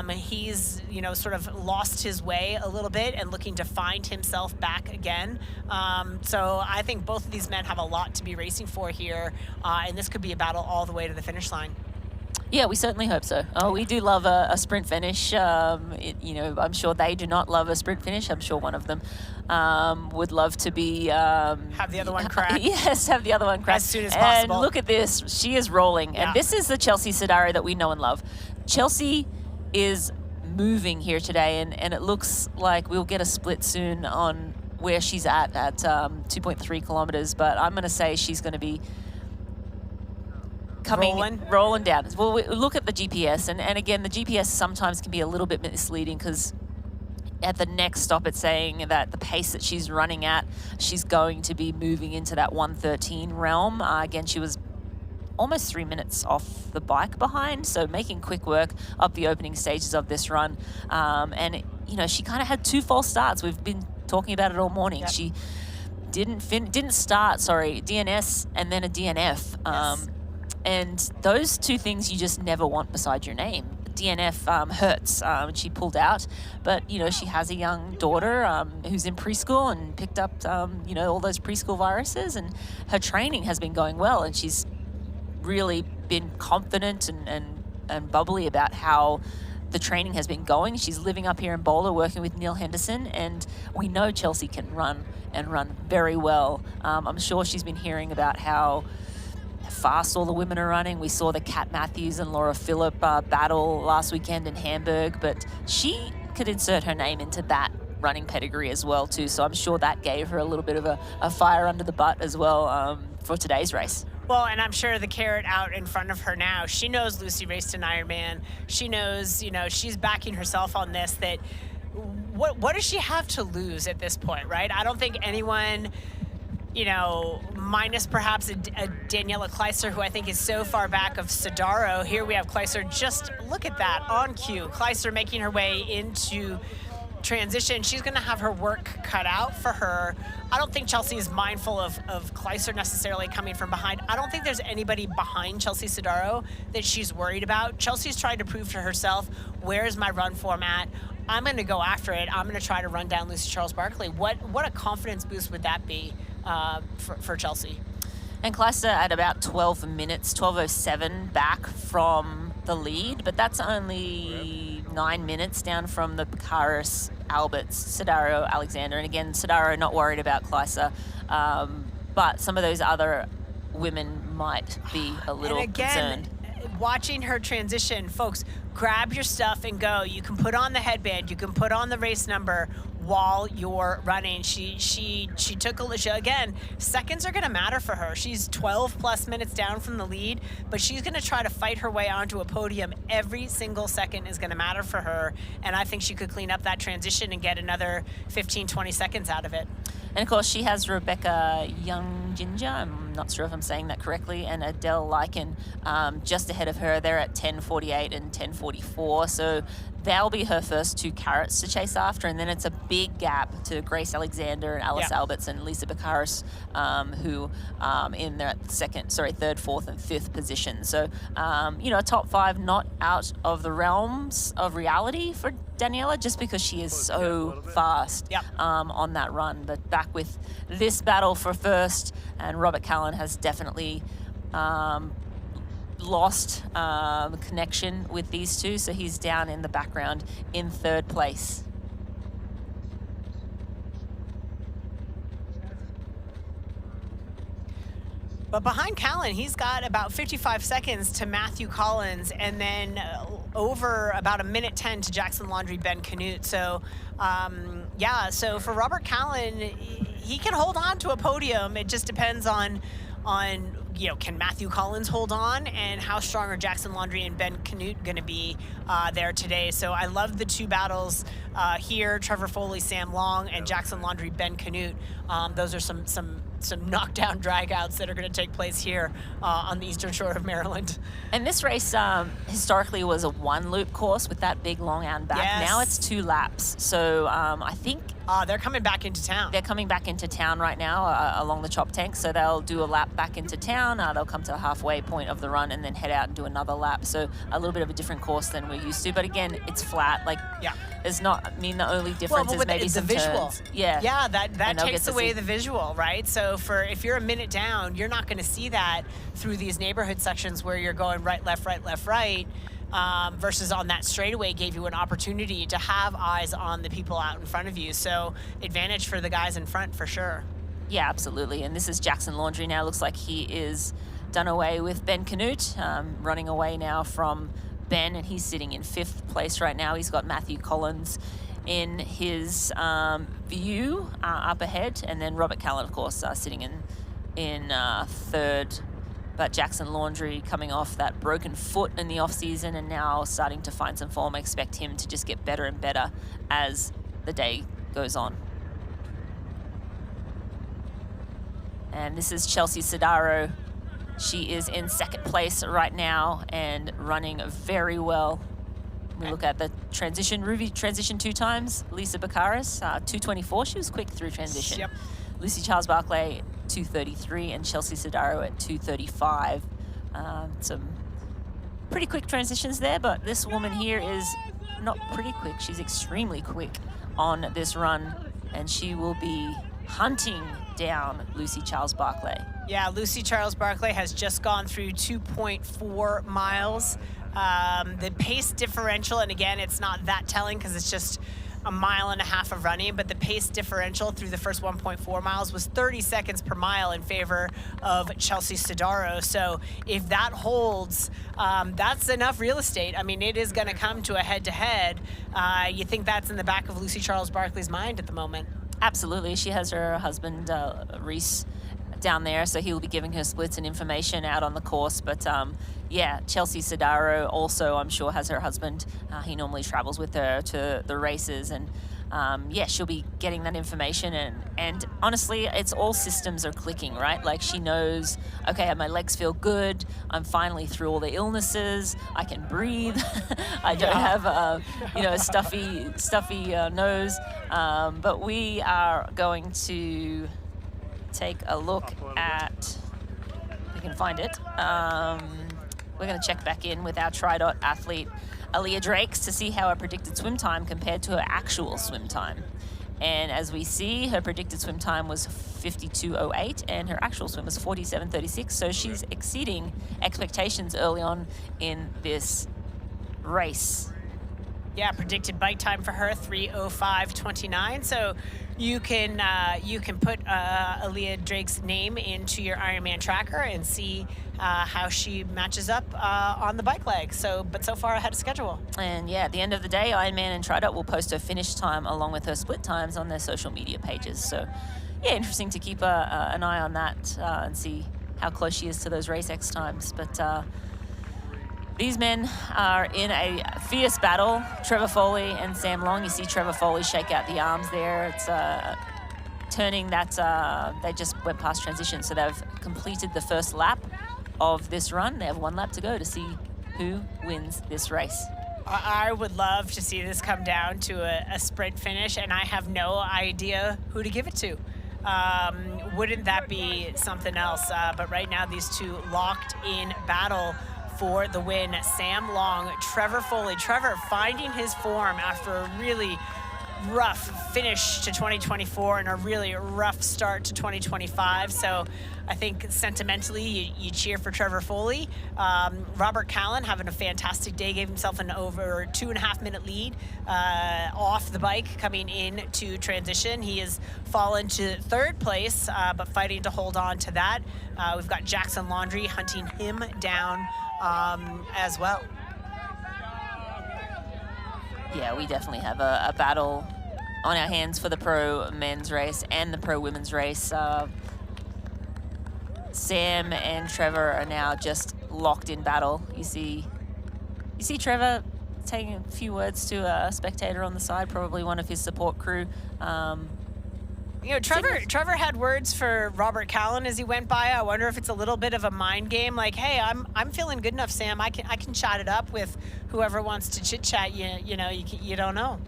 He's sort of lost his way a little bit and looking to find himself back again. So I think both of these men have a lot to be racing for here, and this could be a battle all the way to the finish line. Yeah, we certainly hope so. We do love a sprint finish. I'm sure they do not love a sprint finish. I'm sure one of them would love to be... have the other one crack. Yes, have the other one crack. As soon as possible. And look at this. She is rolling. Yeah. And this is the Chelsea Sedaro that we know and love. Chelsea is moving here today, and it looks like we'll get a split soon on where she's at 2.3 kilometers. But I'm going to say she's going to be... rolling down. Well, we look at the GPS, and again, the GPS sometimes can be a little bit misleading because at the next stop it's saying that the pace that she's running at, she's going to be moving into that 1:13 realm. Again, she was almost 3 minutes off the bike behind, so making quick work up the opening stages of this run. And she kind of had two false starts. We've been talking about it all morning. Yep. She didn't start, DNS and then a DNF. Yes. And those two things you just never want beside your name. DNF hurts. She pulled out, but she has a young daughter who's in preschool and picked up all those preschool viruses, and her training has been going well, and she's really been confident and bubbly about how the training has been going. She's living up here in Boulder working with Neil Henderson, and we know Chelsea can run very well. I'm sure she's been hearing about how fast all the women are running. We saw the Kat Matthews and Laura Phillip battle last weekend in Hamburg, but she could insert her name into that running pedigree as well too. So I'm sure that gave her a little bit of a fire under the butt as well for today's race. Well, and I'm sure the carrot out in front of her now, she knows Lucy raced an Ironman. She knows, she's backing herself on this, that what does she have to lose at this point, right? I don't think anyone, minus perhaps a Daniela Kleiser, who I think is so far back of Sedaro. Here we have Kleiser, just look at that, on cue. Kleiser making her way into transition. She's going to have her work cut out for her. I don't think Chelsea is mindful of Kleiser necessarily coming from behind. I don't think there's anybody behind Chelsea Sedaro that she's worried about. Chelsea's trying to prove to herself, where's my run format? I'm going to go after it. I'm going to try to run down Lucy Charles-Barkley. What a confidence boost would that be for Chelsea? And Kleister at about 12 minutes, 12:07 back from the lead, but that's only 9 minutes down from the Bucharest, Alberts, Sedaro, Alexander. And again, Sedaro not worried about Kleister, but some of those other women might be a little concerned. Watching her transition, folks, grab your stuff and go. You can put on the headband, you can put on the race number while you're running. She took again, seconds are going to matter for her. She's 12 plus minutes down from the lead, but she's going to try to fight her way onto a podium. Every single second is going to matter for her, and I think she could clean up that transition and get another 15-20 seconds out of it. And of course, she has Rebecca Young Ginger, I'm not sure if I'm saying that correctly, and Adele Lycan just ahead of her. They're at 10:48 and 10:44, so they'll be her first two carrots to chase after, and then it's a big gap to Grace Alexander and Alice Alberts and Lisa Bucharest, who in their third, fourth, and fifth position. So, a top five not out of the realms of reality for Daniela, just because she is so fast on that run. But back with this battle for first, and Robert Callan has definitely lost connection with these two, so he's down in the background in third place. But behind Callan, he's got about 55 seconds to Matthew Collins, and then over about 1:10 to Jackson Laundrie, Ben Canute. So, yeah, so for Robert Callan, he can hold on to a podium. It just depends on can Matthew Collins hold on, and how strong are Jackson Laundrie and Ben Canute going to be there today. So I love the two battles here, Trevor Foley, Sam Long, and Jackson Laundrie, Ben Canute. Those are some knockdown dragouts that are going to take place here on the Eastern Shore of Maryland. And this race historically was a one-loop course with that big long and back. Yes. Now it's 2 laps. So I think... they're coming back into town. They're coming back into town right now along the Chop Tank. So they'll do a lap back into town. They'll come to the halfway point of the run and then head out and do another lap. So a little bit of a different course than we're used to. But again, it's flat. Like, it's not... I mean, the only difference is maybe some visual. turns. Yeah. Yeah, that takes away the visual, right? So if you're a minute down, you're not going to see that through these neighborhood sections where you're going right, left, right, versus on that straightaway gave you an opportunity to have eyes on the people out in front of you. So advantage for the guys in front for sure. Yeah, absolutely. And this is Jackson Laundrie now. Looks like he is done away with Ben Canute, running away now from Ben, and he's sitting in 5th place right now. He's got Matthew Collins in his view up ahead, and then Robert Callan, of course, sitting in 3rd. But Jackson Laundrie coming off that broken foot in the off-season and now starting to find some form. I expect him to just get better and better as the day goes on. And this is Chelsea Sedaro. She is in 2nd place right now and running very well. We look at the transition. Ruby transitioned 2 times. Lisa Baccaris, 2:24. She was quick through transition. Yep. Lucy Charles-Barkley, 2:33, and Chelsea Sedaro at 2:35. Some pretty quick transitions there, but this woman here is not pretty quick. She's extremely quick on this run, and she will be hunting down Lucy Charles-Barkley. Yeah, Lucy Charles-Barkley has just gone through 2.4 miles. The pace differential, and again, it's not that telling because it's just a mile and a half of running, but the pace differential through the first 1.4 miles was 30 seconds per mile in favor of Chelsea Sedaro. So if that holds, that's enough real estate. I mean, it is going to come to a head-to-head. You think that's in the back of Lucy Charles-Barkley's mind at the moment? Absolutely. She has her husband, Reese, down there, so he will be giving her splits and information out on the course. But yeah, Chelsea Sedaro also, I'm sure, has her husband. He normally travels with her to the races, and yeah, she'll be getting that information. And honestly, it's all systems are clicking, right? Like, she knows, okay, my legs feel good. I'm finally through all the illnesses. I can breathe. I don't have a stuffy nose. But we are going to take a look at, if we can find it. We're going to check back in with our Tri-Dot athlete, Aaliyah Drakes, to see how her predicted swim time compared to her actual swim time. And as we see, her predicted swim time was 52:08 and her actual swim was 47:36. So she's exceeding expectations early on in this race. Yeah, predicted bike time for her 3:05:29. So you can put Aaliyah Drake's name into your Ironman tracker and see how she matches up on the bike leg. But so far ahead of schedule. And yeah, at the end of the day, Ironman and Tri-Dot will post her finish time along with her split times on their social media pages. So yeah, interesting to keep an eye on that and see how close she is to those race X times. But these men are in a fierce battle. Trevor Foley and Sam Long. You see Trevor Foley shake out the arms there. It's turning that, they just went past transition. So they've completed the first lap of this run. They have 1 lap to go to see who wins this race. I would love to see this come down to a sprint finish, and I have no idea who to give it to. Wouldn't that be something else? But right now, these two locked in battle for the win. Sam Long, Trevor Foley. Trevor finding his form after a really rough finish to 2024 and a really rough start to 2025. So I think sentimentally you cheer for Trevor Foley. Robert Callan having a fantastic day, gave himself an over 2.5 minute lead off the bike coming in to transition. He has fallen to 3rd place, but fighting to hold on to that. We've got Jackson Laundry hunting him down as well. Yeah, we definitely have a battle on our hands for the pro men's race and the pro women's race. Sam and Trevor are now just locked in battle. You see Trevor taking a few words to a spectator on the side, probably one of his support crew. Trevor had words for Robert Callan as he went by. I wonder if it's a little bit of a mind game, like, hey, I'm feeling good enough, Sam. I can chat it up with whoever wants to chit chat. You don't know.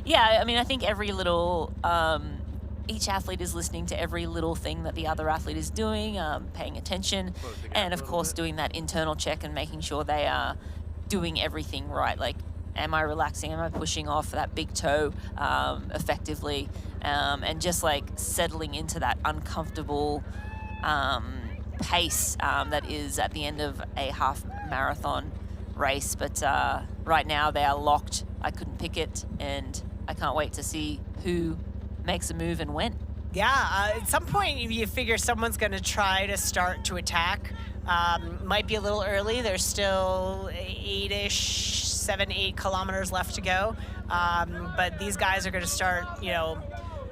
Yeah, I mean, I think every little each athlete is listening to every little thing that the other athlete is doing, paying attention, and of course doing that internal check and making sure they are doing everything right. Like, am I relaxing? Am I pushing off that big toe effectively? And just like settling into that uncomfortable pace that is at the end of a half marathon race. But right now they are locked. I couldn't pick it, and I can't wait to see who makes a move and when. Yeah, at some point you figure someone's going to try to start to attack. Might be a little early. There's still 7-8 kilometers left to go. But these guys are going to start,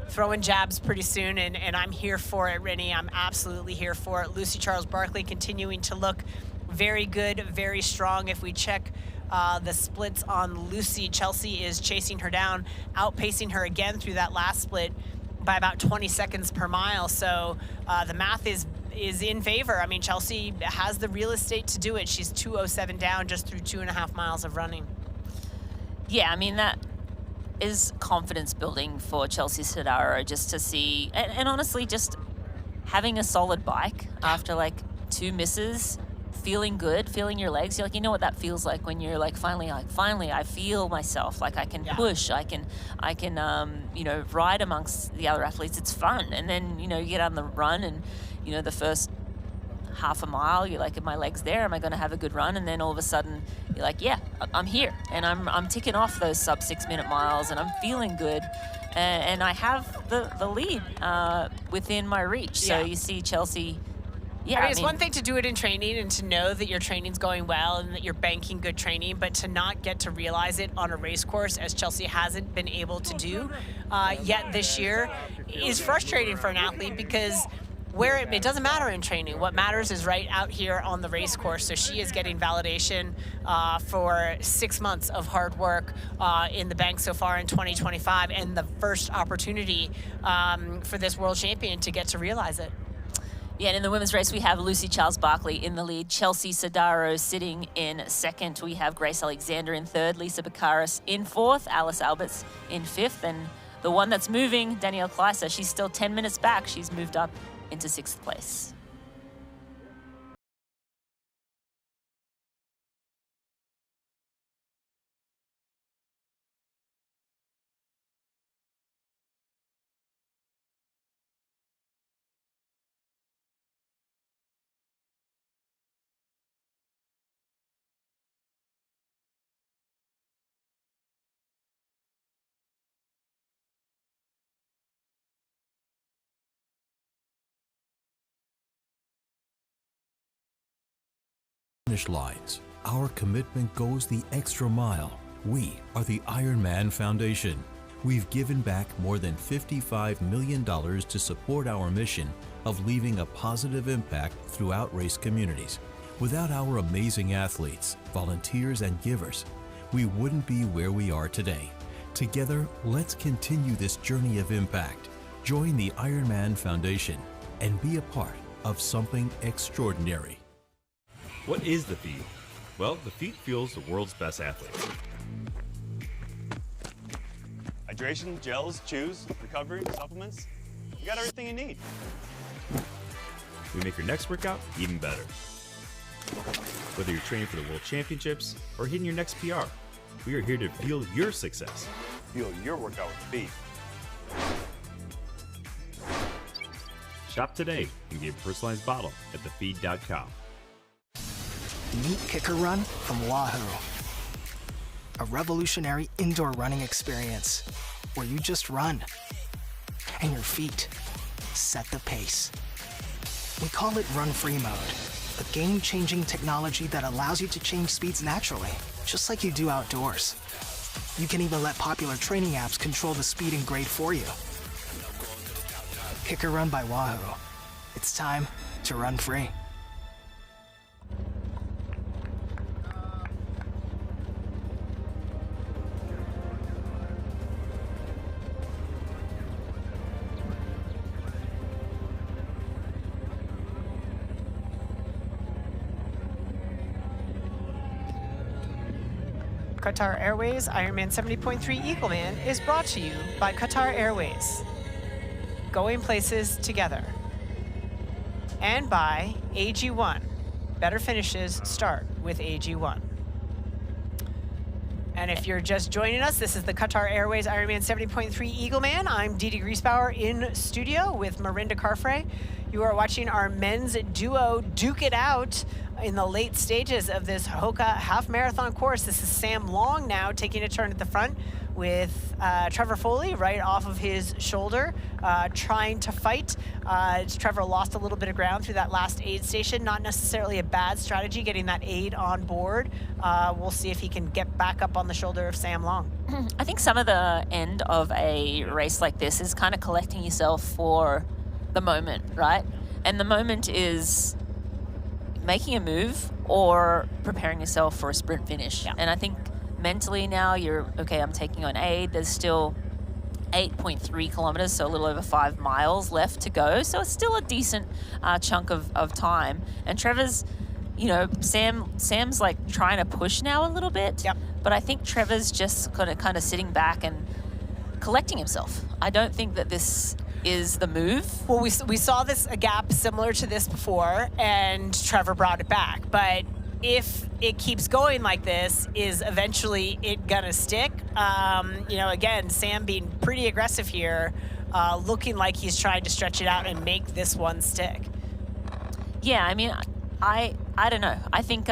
throwing jabs pretty soon, and I'm here for it, Rennie. I'm absolutely here for it. Lucy Charles-Barkley continuing to look very good, very strong. If we check the splits on Lucy, Chelsea is chasing her down, outpacing her again through that last split by about 20 seconds per mile. So the math is in favor. I mean, Chelsea has the real estate to do it. She's 2:07 down just through 2.5 miles of running. Yeah, I mean, that is confidence building for Chelsea Sedaro, just to see, and honestly, just having a solid bike after like 2 misses, feeling good, feeling your legs. You're like, you know what that feels like when you're like, finally I feel myself, like I can push, I can ride amongst the other athletes. It's fun. And then, you get on the run, and, the first half a mile, you're like, are my legs there? Am I going to have a good run? And then all of a sudden you're like, yeah, I'm here, and I'm ticking off those sub 6 minute miles, and I'm feeling good, and I have the lead within my reach. So you see Chelsea. Yeah, I mean, it's one thing to do it in training and to know that your training's going well and that you're banking good training, but to not get to realize it on a race course, as Chelsea hasn't been able to do yet this year, is frustrating for an athlete, because where it doesn't matter in training. What matters is right out here on the race course. So she is getting validation for 6 months of hard work in the bank so far in 2025, and the first opportunity for this world champion to get to realize it. Yeah, and in the women's race, we have Lucy Charles-Barkley in the lead, Chelsea Sedaro sitting in 2nd. We have Grace Alexander in 3rd, Lisa Bakaris in 4th, Alice Alberts in 5th, and the one that's moving, Danielle Kleiser, she's still 10 minutes back. She's moved up into 6th place. Finish lines. Our commitment goes the extra mile. We are the Ironman Foundation. We've given back more than $55 million to support our mission of leaving a positive impact throughout race communities. Without our amazing athletes, volunteers, and givers, we wouldn't be where we are today. Together, let's continue this journey of impact. Join the Ironman Foundation and be a part of something extraordinary. What is the feed? Well, the feed fuels the world's best athletes. Hydration, gels, chews, recovery, supplements. You got everything you need. We make your next workout even better. Whether you're training for the World Championships or hitting your next PR, we are here to fuel your success. fuel your workout with feed. Shop today and get a personalized bottle at thefeed.com. Meet Kicker Run from Wahoo, a revolutionary indoor running experience where you just run and your feet set the pace. We call it Run Free Mode, a game-changing technology that allows you to change speeds naturally, just like you do outdoors. You can even let popular training apps control the speed and grade for you. Kicker Run by Wahoo. It's time to run free. Qatar Airways Ironman 70.3 Eagleman is brought to you by Qatar Airways. Going places together. And by AG1. Better finishes start with AG1. And if you're just joining us, this is the Qatar Airways Ironman 70.3 Eagleman. I'm Dee Dee Griesbauer in studio with Marinda Carfrey. You are watching our men's duo duke it out in the late stages of this Hoka half marathon course. This is Sam Long now taking a turn at the front with Trevor Foley right off of his shoulder, trying to fight. Trevor lost a little bit of ground through that last aid station. Not necessarily a bad strategy getting that aid on board. We'll see if he can get back up on the shoulder of Sam Long. I think some of the end of a race like this is kind of collecting yourself for the moment, right? And the moment is making a move or preparing yourself for a sprint finish. Yeah. And I think mentally now you're, okay, I'm taking on aid. There's still 8.3 kilometers, so a little over 5 miles left to go. So it's still a decent chunk of time. And Trevor's, you know, Sam's like trying to push now a little bit. Yep. But I think Trevor's just kind of sitting back and collecting himself. I don't think that this is the move. Well, we saw a gap similar to this before, and Trevor brought it back. But if it keeps going like this, is eventually it gonna stick? You know, again, Sam being pretty aggressive here, looking like he's trying to stretch it out and make this one stick. Yeah, I mean, I don't know. I think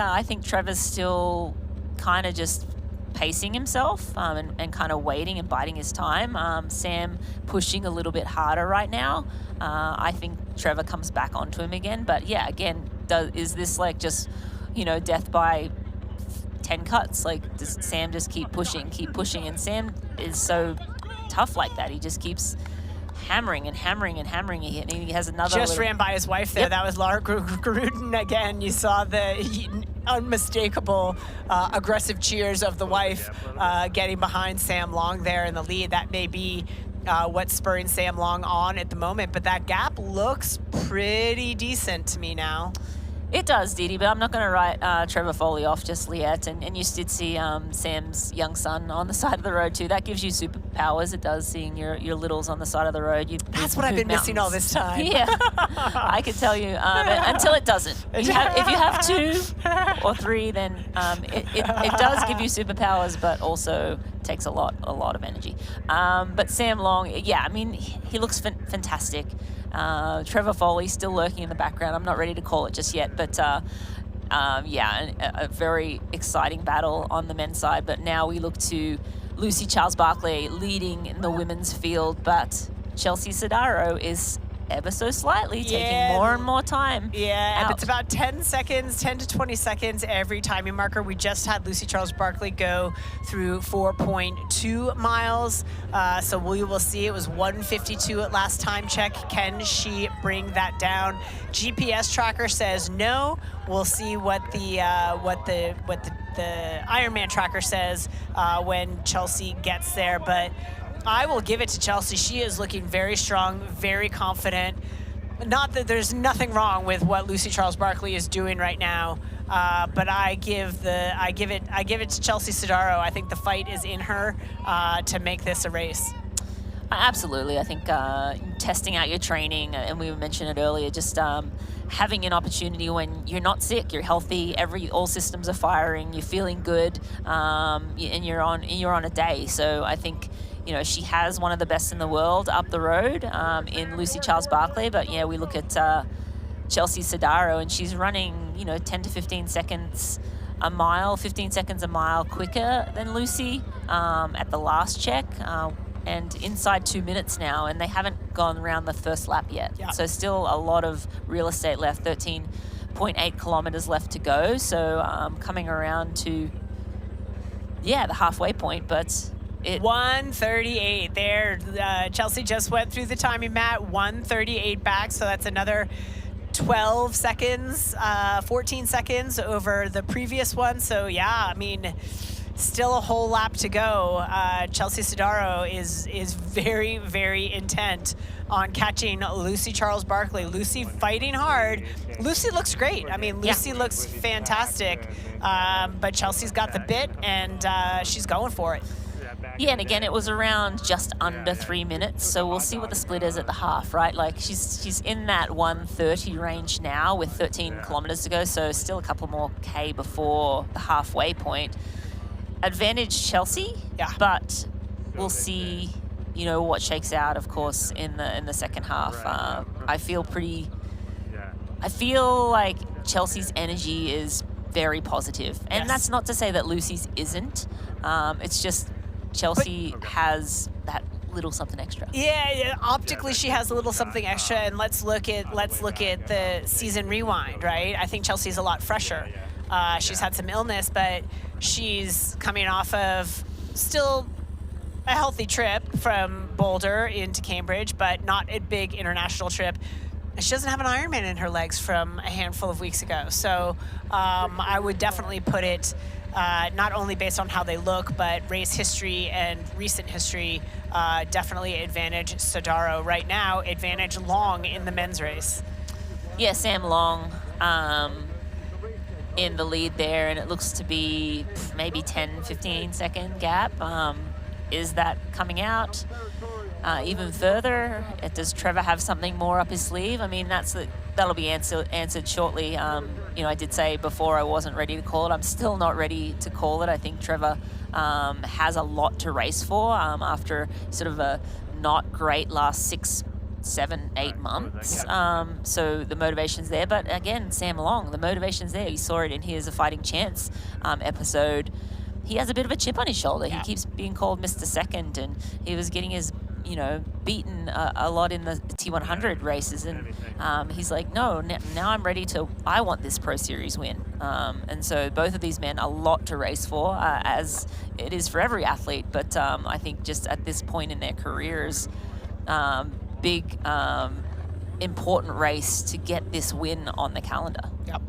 Trevor's still kind of just pacing himself and kind of waiting and biding his time. Sam pushing a little bit harder right now. I think Trevor comes back onto him again. But yeah, again, is this like just, you know, death by 10 cuts? Like, does Sam just keep pushing? And Sam is so tough like that. He just keeps hammering and hammering and hammering. And he has another just ran by his wife there. Yep. That was Laura Gruden again. You saw the unmistakable aggressive cheers of the wife getting behind Sam Long there in the lead. That may be what's spurring Sam Long on at the moment, but that gap looks pretty decent to me now. It does, Dee Dee, but I'm not going to write Trevor Foley off just yet. And you did see Sam's young son on the side of the road too. That gives you superpowers. It does, seeing your littles on the side of the road. That's what I've been missing all this time. Yeah, I can tell you. Until it doesn't. If you have 2 or 3, then it does give you superpowers, but also takes a lot of energy. But Sam Long, yeah, I mean, he looks fantastic. Trevor Foley still lurking in the background. I'm not ready to call it just yet, but yeah, a very exciting battle on the men's side. But now we look to Lucy Charles-Barkley leading in the women's field, but Chelsea Sedaro is ever so slightly taking more and more time. Yeah, it's about 10 to 20 seconds every timing marker. We just had Lucy Charles-Barkley go through 4.2 miles. So we will see. It was 1:52 at last time check. Can she bring that down? GPS tracker says no. We'll see what the Ironman tracker says when Chelsea gets there. But I will give it to Chelsea. She is looking very strong, very confident. Not that there's nothing wrong with what Lucy Charles-Barkley is doing right now, but I give it to Chelsea Sedaro. I think the fight is in her to make this a race. Absolutely. I think testing out your training, and we mentioned it earlier, just having an opportunity when you're not sick, you're healthy, all systems are firing, you're feeling good, and you're on a day. So I think, she has one of the best in the world up the road in Lucy Charles-Barkley. But, yeah, we look at Chelsea Sedaro, and she's running, 10 to 15 seconds a mile, 15 seconds a mile quicker than Lucy at the last check. And inside 2 minutes now, and they haven't gone around the first lap yet. Yeah. So still a lot of real estate left, 13.8 kilometers left to go. So coming around to, the halfway point, but 1:38 there. Chelsea just went through the timing, Matt, 1:38 back, so that's another 12 seconds, 14 seconds over the previous one. So, yeah, I mean, still a whole lap to go. Chelsea Sedaro is very, very intent on catching Lucy Charles-Barkley. Lucy fighting hard. Lucy looks great. I mean, Lucy looks fantastic. But Chelsea's got the bit, and she's going for it. Yeah, and again, it was around just under 3 minutes, so we'll see what the split is at the half, right? Like, she's in that 1:30 range now with 13 kilometers to go, so still a couple more K before the halfway point. Advantage Chelsea, but we'll see, what shakes out, of course, in the second half. I feel like Chelsea's energy is very positive, and that's not to say that Lucy's isn't. It's just Chelsea has that little something extra. Yeah, optically she has a little something extra, and let's look at the season rewind, right? I think Chelsea's a lot fresher. She's had some illness, but she's coming off of still a healthy trip from Boulder into Cambridge, but not a big international trip. She doesn't have an Ironman in her legs from a handful of weeks ago. So I would definitely put it not only based on how they look, but race history and recent history, definitely advantage Sedaro right now, advantage Long in the men's race. Yeah, Sam Long in the lead there, and it looks to be maybe 10, 15 second gap. Is that coming out even further? Does Trevor have something more up his sleeve? I mean, that'll be answered shortly. I did say before I wasn't ready to call it. I'm still not ready to call it. I think Trevor has a lot to race for after sort of a not great last 6, 7, 8 months. So the motivation's there. But again, Sam Long, the motivation's there. You saw it in Here's a Fighting Chance episode. He has a bit of a chip on his shoulder. He keeps being called Mr. Second, and he was getting his beaten a lot in the T100 races, and he's like, no, now I'm ready I want this Pro Series win. And so both of these men, a lot to race for, as it is for every athlete, but I think just at this point in their careers, big, important race to get this win on the calendar. Yep.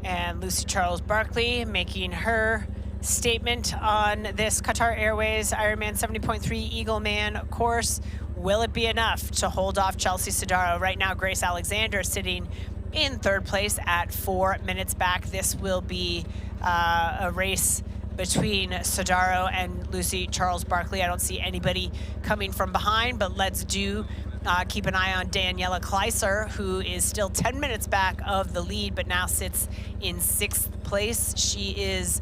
And Lucy Charles-Barkley making her statement on this Qatar Airways Ironman 70.3 Eagleman course. Will it be enough to hold off Chelsea Sedaro? Right now, Grace Alexander sitting in third place at 4 minutes back. This will be a race between Sedaro and Lucy Charles-Barkley. I don't see anybody coming from behind, but let's keep an eye on Daniela Kleiser, who is still 10 minutes back of the lead, but now sits in 6th place. She is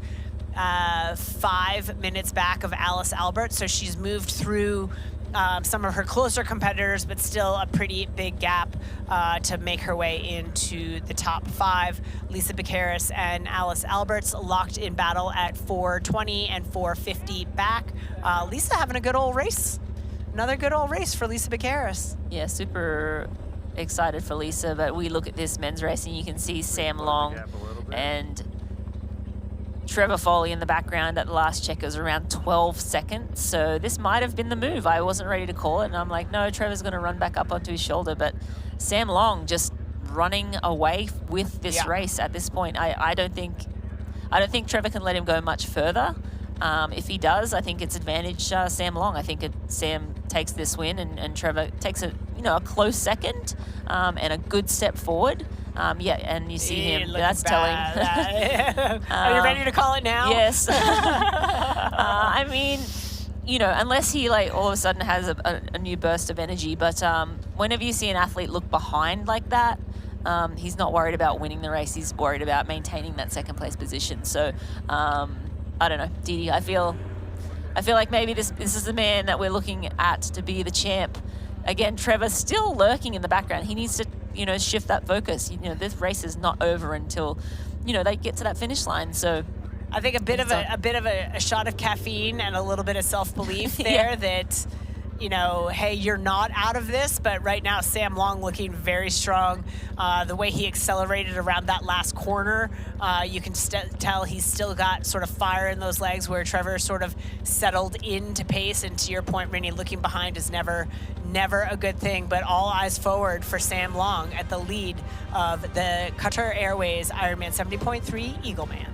5 minutes back of Alice Albert, so she's moved through some of her closer competitors, but still a pretty big gap to make her way into the top 5. Lisa Beccaris and Alice Alberts locked in battle at 4:20 and 4:50 back. Lisa having a good old race. Another good old race for Lisa Beccaris. Yeah, super excited for Lisa, but we look at this men's race and you can see Sam Long and Trevor Foley in the background. At the last check, it was around 12 seconds. So this might have been the move. I wasn't ready to call it, and I'm like, no, Trevor's going to run back up onto his shoulder. But Sam Long just running away with this race at this point. I don't think Trevor can let him go much further. If he does, I think it's advantage Sam Long. I think Sam takes this win, and Trevor takes a close second and a good step forward. And you see him. That's telling. Are you ready to call it now? Yes. I mean, unless he all of a sudden has a new burst of energy. But whenever you see an athlete look behind like that, he's not worried about winning the race. He's worried about maintaining that second place position. So I don't know, Didi. I feel I feel like maybe this is the man that we're looking at to be the champ. Again, Trevor's still lurking in the background. He needs to, shift that focus. This race is not over until, they get to that finish line. So I think a bit of a shot of caffeine and a little bit of self-belief there that, hey, you're not out of this. But right now, Sam Long looking very strong. The way he accelerated around that last corner, you can tell he's still got sort of fire in those legs, where Trevor sort of settled into pace. And to your point, Rinny, looking behind is never a good thing. But all eyes forward for Sam Long at the lead of the Qatar Airways Ironman 70.3 Eagleman.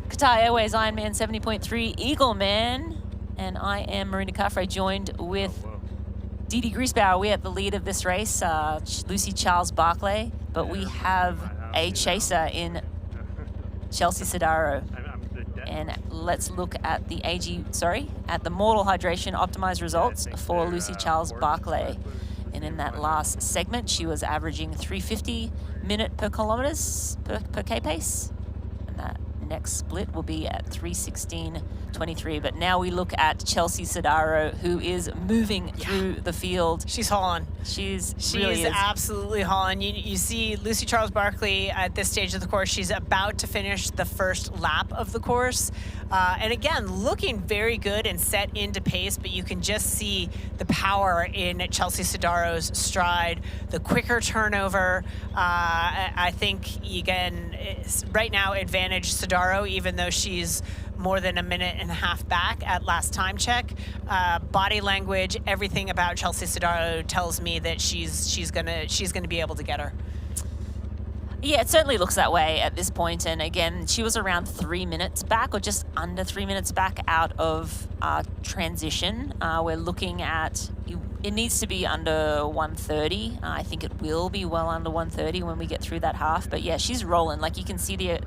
Qatar Airways Ironman 70.3 Eagleman, and I am Marina Caffrey, joined with Didi Griesbauer. We're at the lead of this race, Lucy Charles-Barkley, but we have a chaser in Chelsea Sedaro. And let's look at the at the Mortal Hydration optimized results for Lucy Charles-Barkley. And in that last segment, she was averaging 350 minute per kilometers per K pace. And that next split will be at 3:16.23. But now we look at Chelsea Sedaro, who is moving through the field. She's hauling. She's absolutely hauling. You see Lucy Charles-Barkley at this stage of the course. She's about to finish the first lap of the course. And again, looking very good and set into pace, but you can just see the power in Chelsea Sedaro's stride, the quicker turnover. I think, again, right now, advantage Sedaro, even though she's more than a minute and a half back at last time check. Body language, everything about Chelsea Sedaro tells me that she's gonna be able to get her. Yeah, it certainly looks that way at this point. And again, she was around 3 minutes back, or just under 3 minutes back out of transition. We're looking at, it needs to be under 130. I think it will be well under 130 when we get through that half. But yeah, she's rolling. Like, you can see the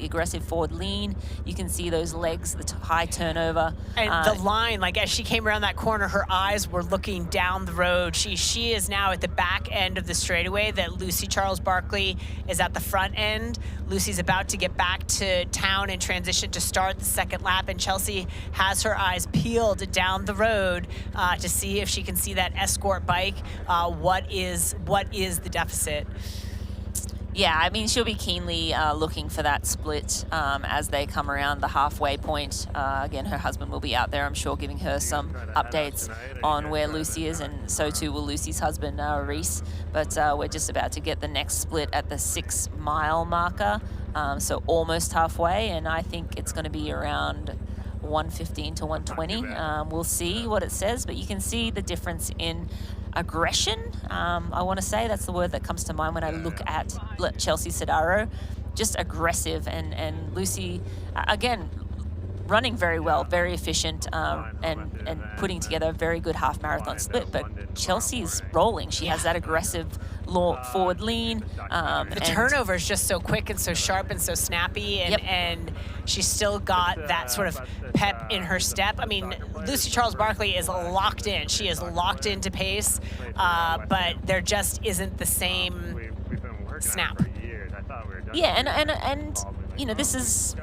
aggressive forward lean. You can see those legs, the high turnover. And the line, like as she came around that corner, her eyes were looking down the road. She is now at the back end of the straightaway that Lucy Charles-Barkley is at the front end. Lucy's about to get back to town and transition to start the second lap, and Chelsea has her eyes peeled down the road to see if she can see that escort bike. What is the deficit? Yeah, I mean, she'll be keenly looking for that split as they come around the halfway point. Again, her husband will be out there, I'm sure, giving her some updates on where Lucy is, and so too will Lucy's husband, Reese. But we're just about to get the next split at the 6 mile marker, so almost halfway, and I think it's going to be around 115 to 120. We'll see what it says, but you can see the difference in aggression. I want to say that's the word that comes to mind when I look at Chelsea Sedaro. Just aggressive, and Lucy, again, running very well, very efficient, and putting together a very good half marathon split. But Chelsea's rolling. She has that aggressive forward lean. The turnover is just so quick and so sharp and so snappy, and she's still got that sort of pep in her step. I mean, Lucy Charles-Barkley is locked in. She is locked into pace, but there just isn't the same snap. Yeah, and you know, this is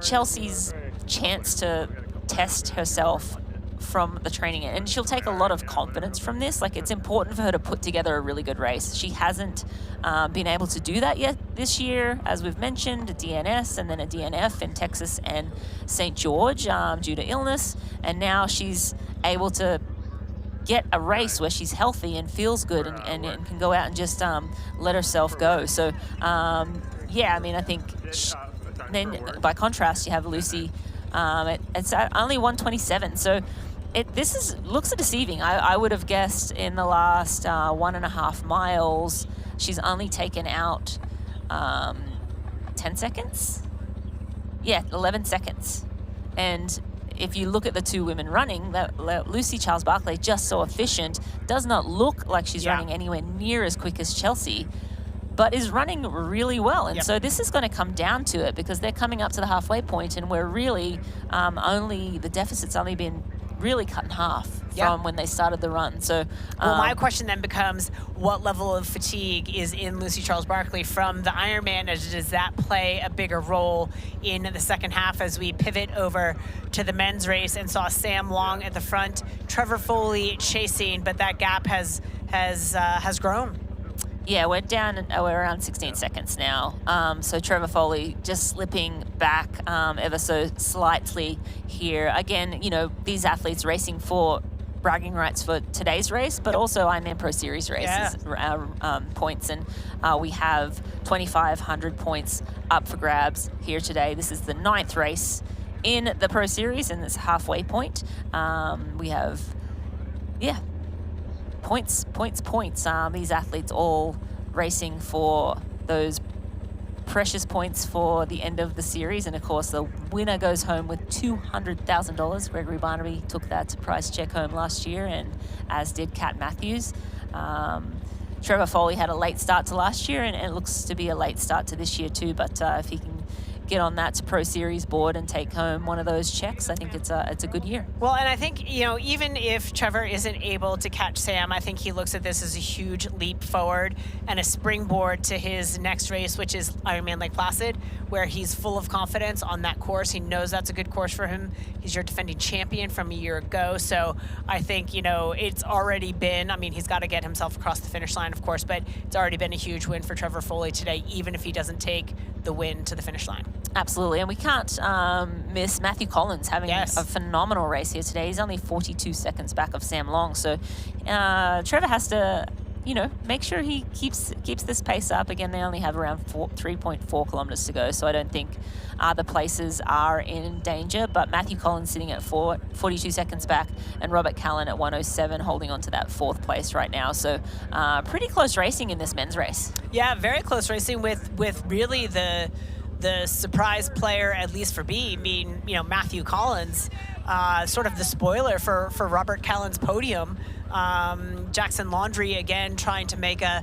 Chelsea's chance to test herself from the training, and she'll take a lot of confidence from this. Like, it's important for her to put together a really good race. She hasn't been able to do that yet this year, as we've mentioned, a DNS and then a DNF in Texas and St. George due to illness, and now she's able to get a race where she's healthy and feels good and can go out and just let herself go. So yeah, I mean, I think then by contrast you have Lucy it's only 127, so this looks deceiving. I would have guessed in the last 1.5 miles she's only taken out 10 seconds. Yeah, 11 seconds. And if you look at the two women running, Lucy Charles-Barkley, just so efficient, does not look like she's running anywhere near as quick as Chelsea, but is running really well. And so this is going to come down to it, because they're coming up to the halfway point, and we're really the deficit's only been really cut in half from when they started the run. So well, my question then becomes, what level of fatigue is in Lucy Charles-Barkley from the Ironman? Does that play a bigger role in the second half as we pivot over to the men's race and saw Sam Long at the front, Trevor Foley chasing, but that gap has grown? Yeah, we're around 16 seconds now. So Trevor Foley just slipping back ever so slightly here. Again, you know, these athletes racing for bragging rights for today's race, but also Ironman Pro Series races points. And we have 2,500 points up for grabs here today. This is the 9th race in the Pro Series, and it's halfway point. We have, points. These athletes all racing for those precious points for the end of the series. And of course, the winner goes home with $200,000. Gregory Barnaby took that prize check home last year, and as did Kat Matthews. Trevor Foley had a late start to last year, and it looks to be a late start to this year too. But if he can get on that Pro Series board and take home one of those checks, I think it's a good year. Well, and I think, you know, even if Trevor isn't able to catch Sam, I think he looks at this as a huge leap forward and a springboard to his next race, which is Ironman Lake Placid, where he's full of confidence on that course. He knows that's a good course for him. He's your defending champion from a year ago. So I think, you know, it's already been, I mean, he's got to get himself across the finish line, of course, but it's already been a huge win for Trevor Foley today, even if he doesn't take the win to the finish line. Absolutely, and we can't miss Matthew Collins having a phenomenal race here today. He's only 42 seconds back of Sam Long, so Trevor has to, you know, make sure he keeps this pace up. Again, they only have around 3.4 kilometers to go, so I don't think other places are in danger. But Matthew Collins sitting at 42 seconds back, and Robert Callan at 107 holding on to that 4th place right now. So pretty close racing in this men's race. Yeah, very close racing with really the surprise player, at least for me, being, you know, Matthew Collins, sort of the spoiler for Robert Callan's podium. Jackson Laundry again trying to make a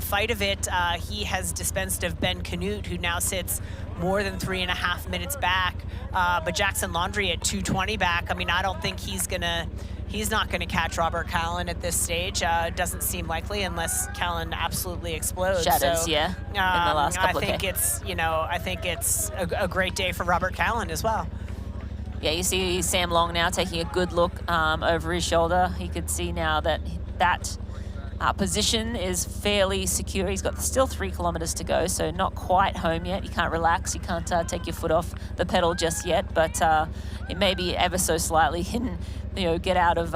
fight of it. He has dispensed of Ben Canute, who now sits more than 3.5 minutes back. But Jackson Laundry at 2:20 back. I mean, I don't think he's not gonna catch Robert Callan at this stage. Doesn't seem likely unless Callan absolutely explodes. Shatters, so, in the last couple I think it's a great day for Robert Callan as well. Yeah, you see Sam Long now taking a good look over his shoulder. He could see now that Position is fairly secure. He's got still 3 kilometers to go, so not quite home yet. You can't relax. You can't take your foot off the pedal just yet, but it may be ever so slightly hidden. Get out of,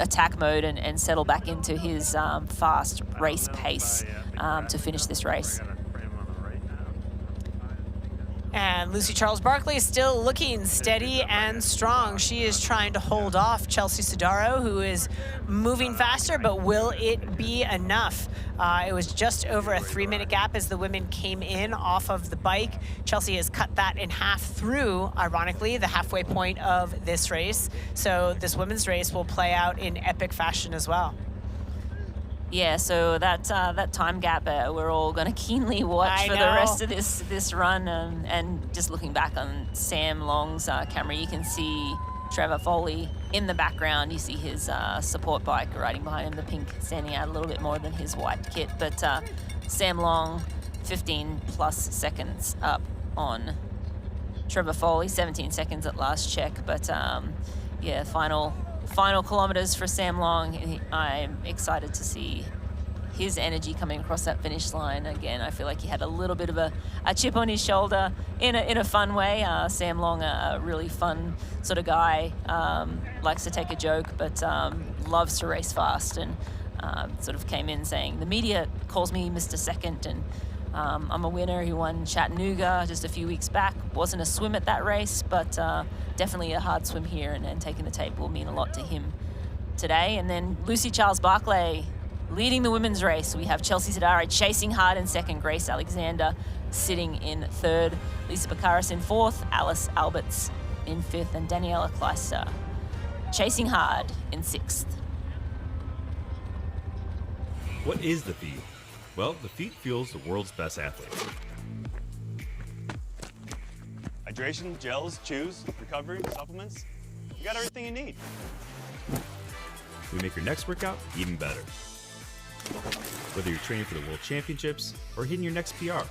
attack mode and settle back into his fast race pace to finish this race. And Lucy Charles-Barkley is still looking steady and strong. She is trying to hold off Chelsea Sedaro, who is moving faster, but will it be enough? It was just over a 3-minute gap as the women came in off of the bike. Chelsea has cut that in half through, ironically, the halfway point of this race. So this women's race will play out in epic fashion as well. Yeah, so that time gap we're all going to keenly watch for the rest of this run. And just looking back on Sam Long's camera, you can see Trevor Foley in the background. You see his support bike riding behind him, the pink standing out a little bit more than his white kit. But Sam Long, 15 plus seconds up on Trevor Foley, 17 seconds at last check. But yeah, final kilometers for Sam Long. I'm excited to see his energy coming across that finish line. Again, I feel like he had a little bit of a chip on his shoulder in a fun way. Sam Long, a really fun sort of guy, likes to take a joke, but loves to race fast, and sort of came in saying, the media calls me Mr. Second, and I'm a winner. He won Chattanooga just a few weeks back. Wasn't a swim at that race, but definitely a hard swim here, and taking the tape will mean a lot to him today. And then Lucy Charles-Barkley leading the women's race. We have Chelsea Sedaro chasing hard in second, Grace Alexander sitting in third, Lisa Bakaris in fourth, Alice Alberts in fifth, and Daniela Kleister chasing hard in sixth. What is the feed? Well, the feed fuels the world's best athletes. Hydration, gels, chews, recovery, supplements. You got everything you need. We make your next workout even better. Whether you're training for the World Championships or hitting your next PR,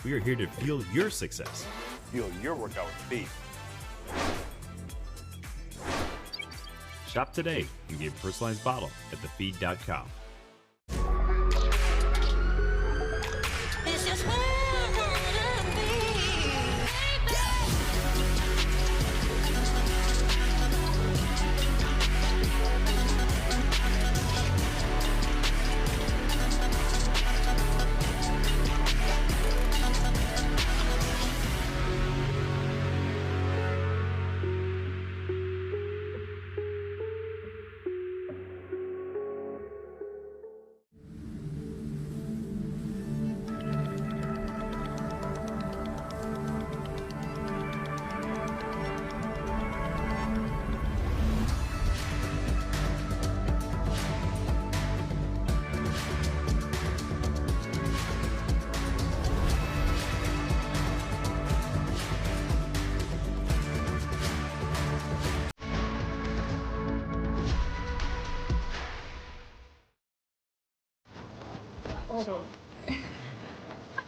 we are here to fuel your success. Fuel your workout with feed. Shop today and get a personalized bottle at thefeed.com.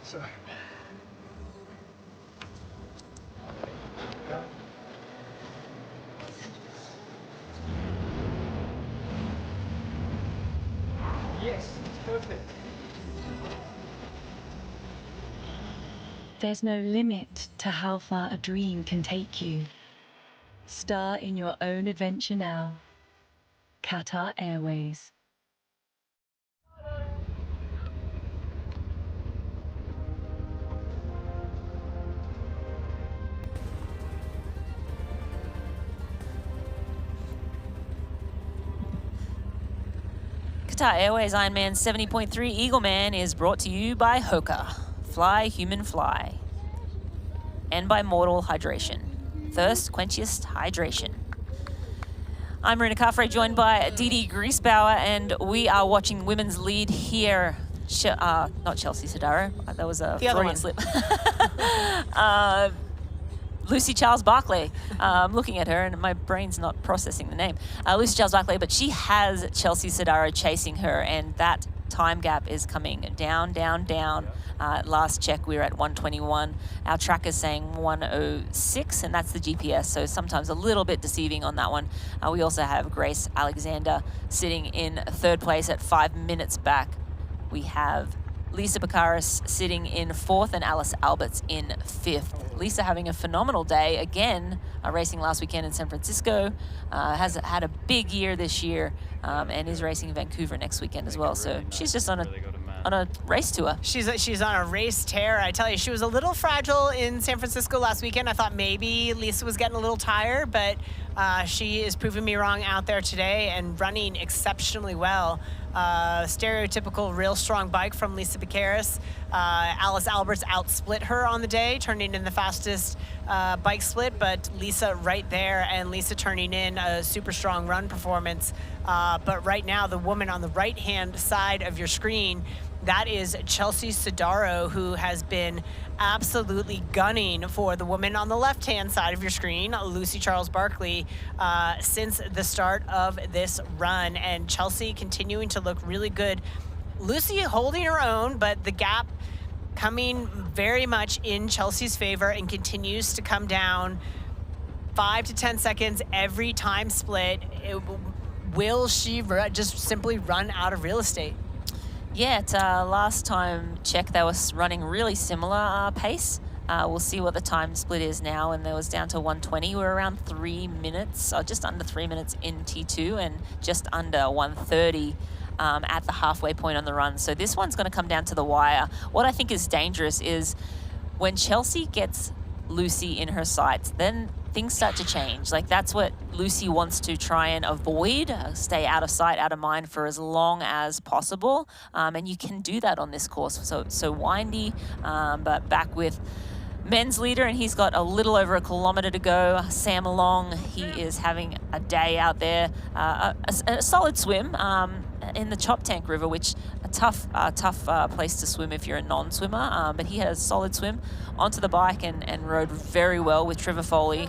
So. Yes, perfect. There's no limit to how far a dream can take you. Star in your own adventure now. Qatar Airways. Qatar Airways Ironman 70.3 Eagleman is brought to you by Hoka, Fly Human Fly, and by Mortal Hydration, Thirst Quenchiest Hydration. I'm Marina Carfrey, joined by Didi Griesbauer, and we are watching women's lead here. Not Chelsea Sedaro, that was a Freudian slip. Lucy Charles-Barkley. I'm looking at her and my brain's not processing the name. Lucy Charles-Barkley, but she has Chelsea Sedaro chasing her, and that time gap is coming down, down, down. Last check, we were at 121. Our tracker's saying 106, and that's the GPS, so sometimes a little bit deceiving on that one. We also have Grace Alexander sitting in third place at 5 minutes back. We have Lisa Bakaris sitting in fourth and Alice Alberts in fifth. Lisa having a phenomenal day again, racing last weekend in San Francisco. Has had a big year this year and is racing in Vancouver next weekend as well. So she's just on a race tour. She's on a race tear. I tell you, she was a little fragile in San Francisco last weekend. I thought maybe Lisa was getting a little tired, but she is proving me wrong out there today and running exceptionally well. Stereotypical real strong bike from Lisa Bakaris. Alice Alberts outsplit her on the day, turning in the fastest bike split, but Lisa right there, and Lisa turning in a super strong run performance. But right now, the woman on the right-hand side of your screen, that is Chelsea Sedaro, who has been absolutely gunning for the woman on the left-hand side of your screen, Lucy Charles-Barkley, since the start of this run. And Chelsea continuing to look really good. Lucy holding her own, but the gap coming very much in Chelsea's favor and continues to come down 5 to 10 seconds every time split. Will she just simply run out of real estate? Yeah, last time check, they were running really similar pace. We'll see what the time split is now, and there was down to 120. We're around 3 minutes, or just under 3 minutes in T2, and just under 130 at the halfway point on the run. So this one's going to come down to the wire. What I think is dangerous is when Chelsea gets Lucy in her sights, then things start to change. Like, that's what Lucy wants to try and avoid, stay out of sight, out of mind for as long as possible. And you can do that on this course. So windy, but back with men's leader, and he's got a little over a kilometer to go. Sam Long, he is having a day out there. A solid swim in the Chop Tank River, which a tough place to swim if you're a non-swimmer, but he had a solid swim onto the bike and rode very well with Trevor Foley.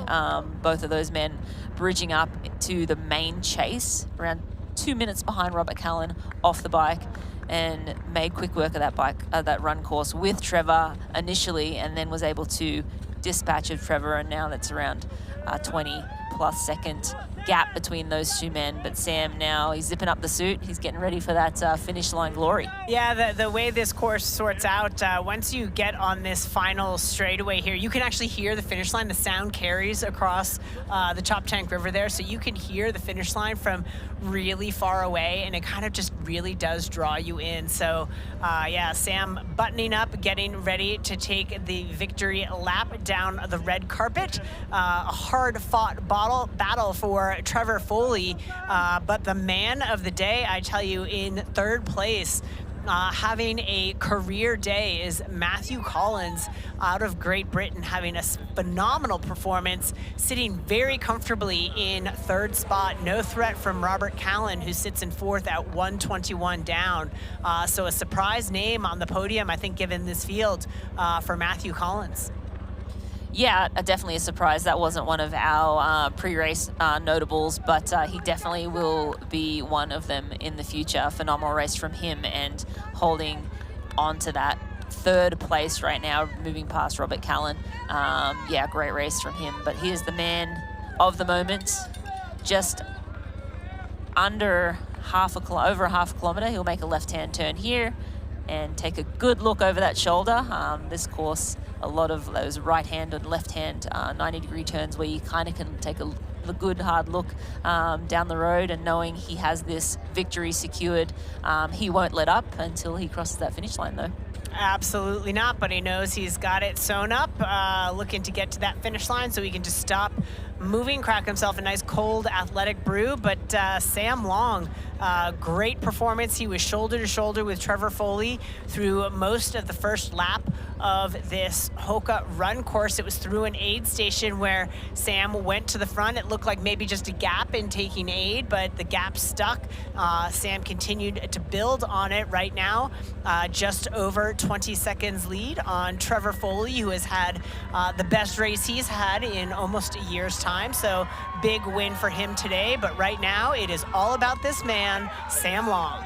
Both of those men bridging up to the main chase, around 2 minutes behind Robert Callan off the bike, and made quick work of that bike, that run course with Trevor initially, and then was able to dispatch of Trevor, and now that's around 20 plus second gap between those two men. But Sam now, he's zipping up the suit. He's getting ready for that finish line glory. Yeah, the way this course sorts out, once you get on this final straightaway here, you can actually hear the finish line. The sound carries across the Chop Tank River there, so you can hear the finish line from really far away, and it kind of just really does draw you in. So yeah, Sam buttoning up, getting ready to take the victory lap down the red carpet. A hard-fought battle for Trevor Foley, but the man of the day, I tell you, in third place, having a career day, is Matthew Collins out of Great Britain, having a phenomenal performance, sitting very comfortably in third spot. No threat from Robert Callan, who sits in fourth at 121 down. So a surprise name on the podium, I think, given this field, for Matthew Collins. Yeah, definitely a surprise. That wasn't one of our pre-race notables, but he definitely will be one of them in the future. A phenomenal race from him, and holding on to that third place right now, moving past Robert Callan. Yeah, great race from him. But here's the man of the moment, just under over a half a kilometer. He'll make a left-hand turn here and take a good look over that shoulder. This course, a lot of those right-hand and left-hand 90-degree turns where you kind of can take a good hard look down the road, and knowing he has this victory secured, he won't let up until he crosses that finish line, though. Absolutely not, but he knows he's got it sewn up, looking to get to that finish line so he can just stop moving, crack himself a nice cold athletic brew. But Sam Long, great performance. He was shoulder to shoulder with Trevor Foley through most of the first lap of this Hoka run course. It was through an aid station where Sam went to the front. It looked like maybe just a gap in taking aid, but the gap stuck. Sam continued to build on it right now. Just over 20 seconds lead on Trevor Foley, who has had the best race he's had in almost a year's time. So big win for him today. But right now it is all about this man, Sam Long.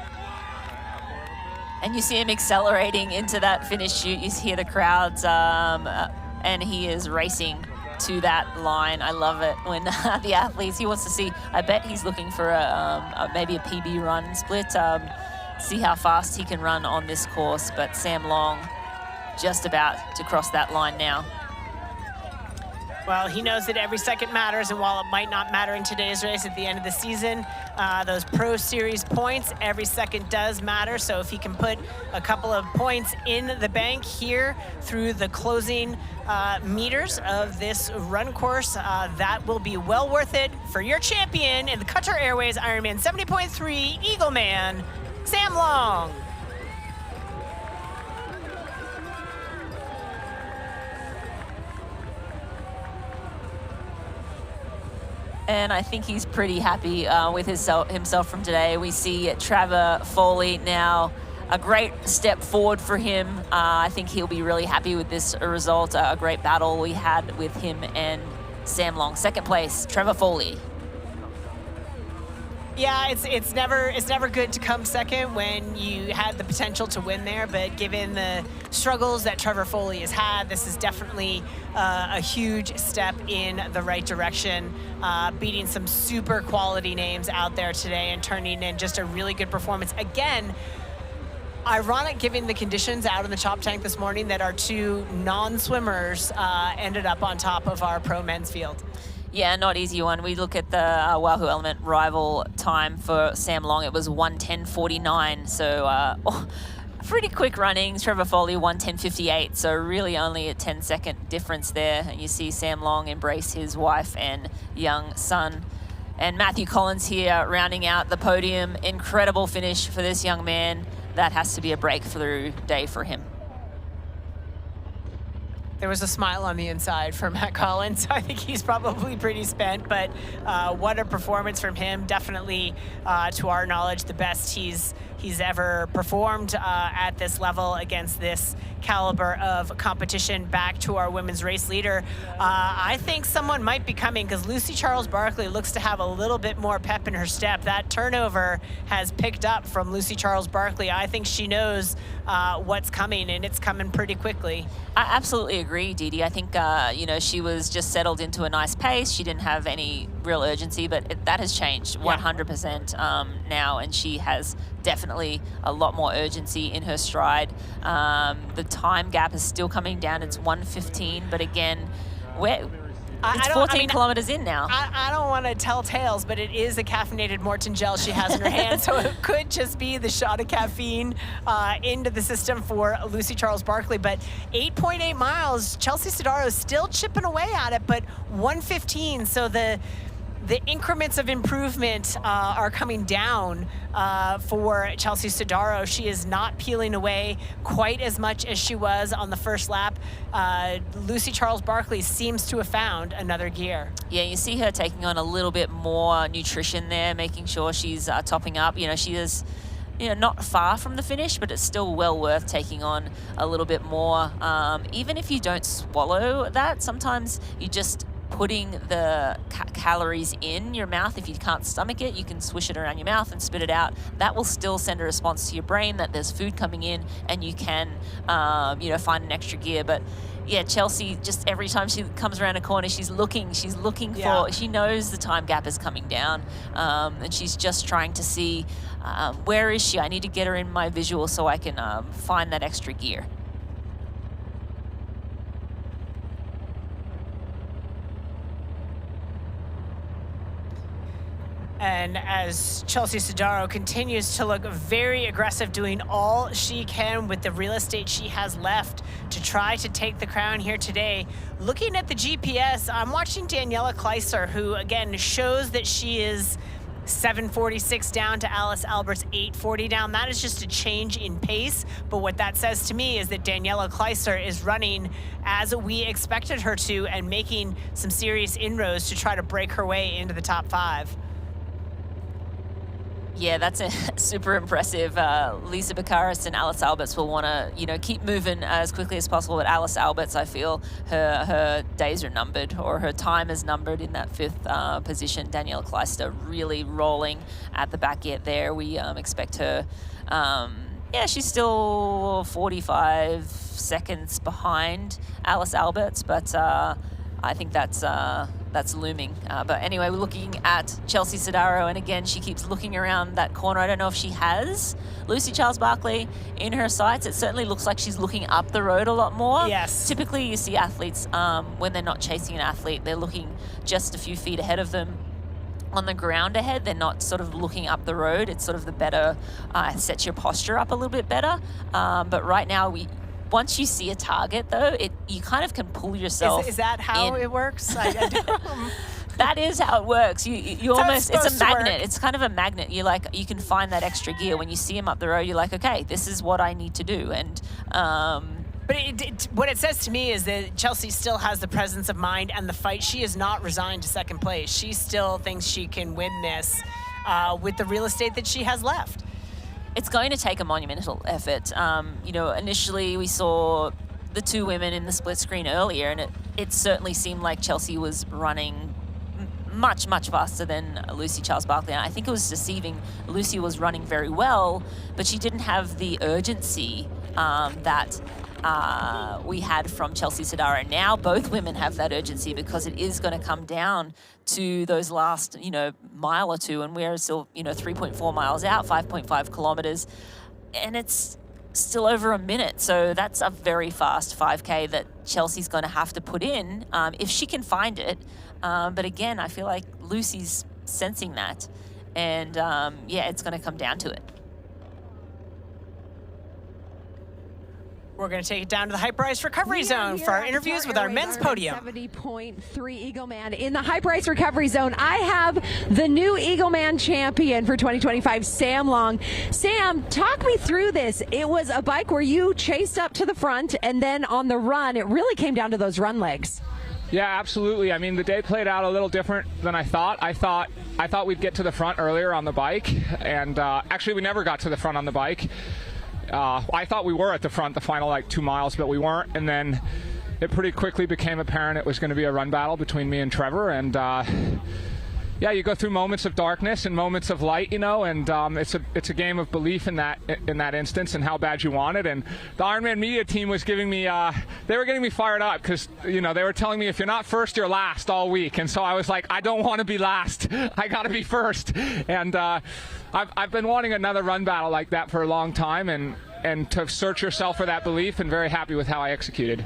And you see him accelerating into that finish chute. You hear the crowds, and he is racing to that line. I love it when the athletes, he wants to see, I bet he's looking for maybe a PB run split, see how fast he can run on this course. But Sam Long just about to cross that line now. Well, he knows that every second matters, and while it might not matter in today's race at the end of the season, those Pro Series points, every second does matter. So if he can put a couple of points in the bank here through the closing meters of this run course, that will be well worth it for your champion in the Qatar Airways Ironman 70.3 Eagleman, Sam Long. And I think he's pretty happy with himself from today. We see Trevor Foley now, a great step forward for him. I think he'll be really happy with this result. A great battle we had with him and Sam Long. Second place, Trevor Foley. Yeah, it's never good to come second when you had the potential to win there, but given the struggles that Trevor Foley has had, this is definitely a huge step in the right direction, beating some super quality names out there today and turning in just a really good performance. Again, ironic given the conditions out in the chop tank this morning that our two non-swimmers ended up on top of our pro men's field. Yeah, not easy one. We look at the Wahoo Element rival time for Sam Long. It was 1:10.49. So pretty quick running. Trevor Foley 1:10.58. So really only a 10-second difference there. And you see Sam Long embrace his wife and young son. And Matthew Collins here rounding out the podium. Incredible finish for this young man. That has to be a breakthrough day for him. There was a smile on the inside for Matt Collins. I think he's probably pretty spent, but what a performance from him. Definitely, to our knowledge, the best he's ever performed at this level against this caliber of competition. Back to our women's race leader. I think someone might be coming because Lucy Charles-Barkley looks to have a little bit more pep in her step. That turnover has picked up from Lucy Charles-Barkley. I think she knows what's coming, and it's coming pretty quickly. I absolutely agree, Dee Dee. I think, she was just settled into a nice pace. She didn't have any real urgency, but that has changed 100% now, and she has definitely a lot more urgency in her stride. The time gap is still coming down. It's 1:15, but again, it's 14 kilometers in now. I don't want to tell tales, but it is a caffeinated Morton gel she has in her hand, so it could just be the shot of caffeine into the system for Lucy Charles-Barkley. But 8.8 miles, Chelsea Sedaro is still chipping away at it, but 1:15, so the increments of improvement are coming down for Chelsea Sedaro. She is not peeling away quite as much as she was on the first lap. Lucy Charles-Barkley seems to have found another gear. Yeah, you see her taking on a little bit more nutrition there, making sure she's topping up. She is not far from the finish, but it's still well worth taking on a little bit more. Even if you don't swallow that, sometimes you just putting the calories in your mouth. If you can't stomach it, you can swish it around your mouth and spit it out. That will still send a response to your brain that there's food coming in, and you can, find an extra gear. But yeah, Chelsea, just every time she comes around a corner, she's looking for, she knows the time gap is coming down, and she's just trying to see, where is she? I need to get her in my visual so I can find that extra gear. And as Chelsea Sedaro continues to look very aggressive, doing all she can with the real estate she has left to try to take the crown here today. Looking at the GPS, I'm watching Daniela Kleiser, who again shows that she is 7:46 down to Alice Albert's 8:40 down. That is just a change in pace. But what that says to me is that Daniela Kleiser is running as we expected her to and making some serious inroads to try to break her way into the top 5. Yeah, that's super impressive. Lisa Baccaris and Alice Alberts will want to, keep moving as quickly as possible. But Alice Alberts, I feel her days are numbered, or her time is numbered in that 5th position. Danielle Kleister really rolling at the back yet there. We expect her. She's still 45 seconds behind Alice Alberts, but I think that's looming. But anyway, we're looking at Chelsea Sedaro, and again, she keeps looking around that corner. I don't know if she has Lucy Charles-Barkley in her sights. It certainly looks like she's looking up the road a lot more. Yes. Typically, you see athletes, when they're not chasing an athlete, they're looking just a few feet ahead of them. On the ground ahead, they're not sort of looking up the road. It's sort of the better, sets your posture up a little bit better. But right now, once you see a target, though, you kind of can pull yourself. Is that how it works? That is how it works. You almost, it's a magnet. It's kind of a magnet. You can find that extra gear. When you see him up the road, you're like, okay, this is what I need to do. And But what it says to me is that Chelsea still has the presence of mind and the fight. She is not resigned to second place. She still thinks she can win this with the real estate that she has left. It's going to take a monumental effort. Initially we saw the 2 women in the split screen earlier, and it certainly seemed like Chelsea was running much, much faster than Lucy Charles-Barkley. And I think it was deceiving. Lucy was running very well, but she didn't have the urgency that we had from Chelsea Sedaro. Now both women have that urgency, because it is going to come down to those last, mile or two, and we're still, 3.4 miles out, 5.5 kilometers, and it's still over a minute. So that's a very fast 5K that Chelsea's going to have to put in if she can find it. But again, I feel like Lucy's sensing that, and it's going to come down to it. We're going to take it down to the Hyperice Recovery Zone for our interviews with our men's podium. 70.3 Eagleman in the Hyperice Recovery Zone. I have the new Eagleman champion for 2025, Sam Long. Sam, talk me through this. It was a bike where you chased up to the front, and then on the run, it really came down to those run legs. Yeah, absolutely. I mean, the day played out a little different than I thought. I thought we'd get to the front earlier on the bike, and actually we never got to the front on the bike. I thought we were at the front the final 2 miles, but we weren't. And then it pretty quickly became apparent it was going to be a run battle between me and Trevor. And you go through moments of darkness and moments of light, and it's a game of belief in that instance and how bad you want it. And the Ironman media team was giving me, they were getting me fired up, because they were telling me if you're not first, you're last all week. And so I was like, I don't want to be last. I got to be first. And I've been wanting another run battle like that for a long time, and to search yourself for that belief, and very happy with how I executed.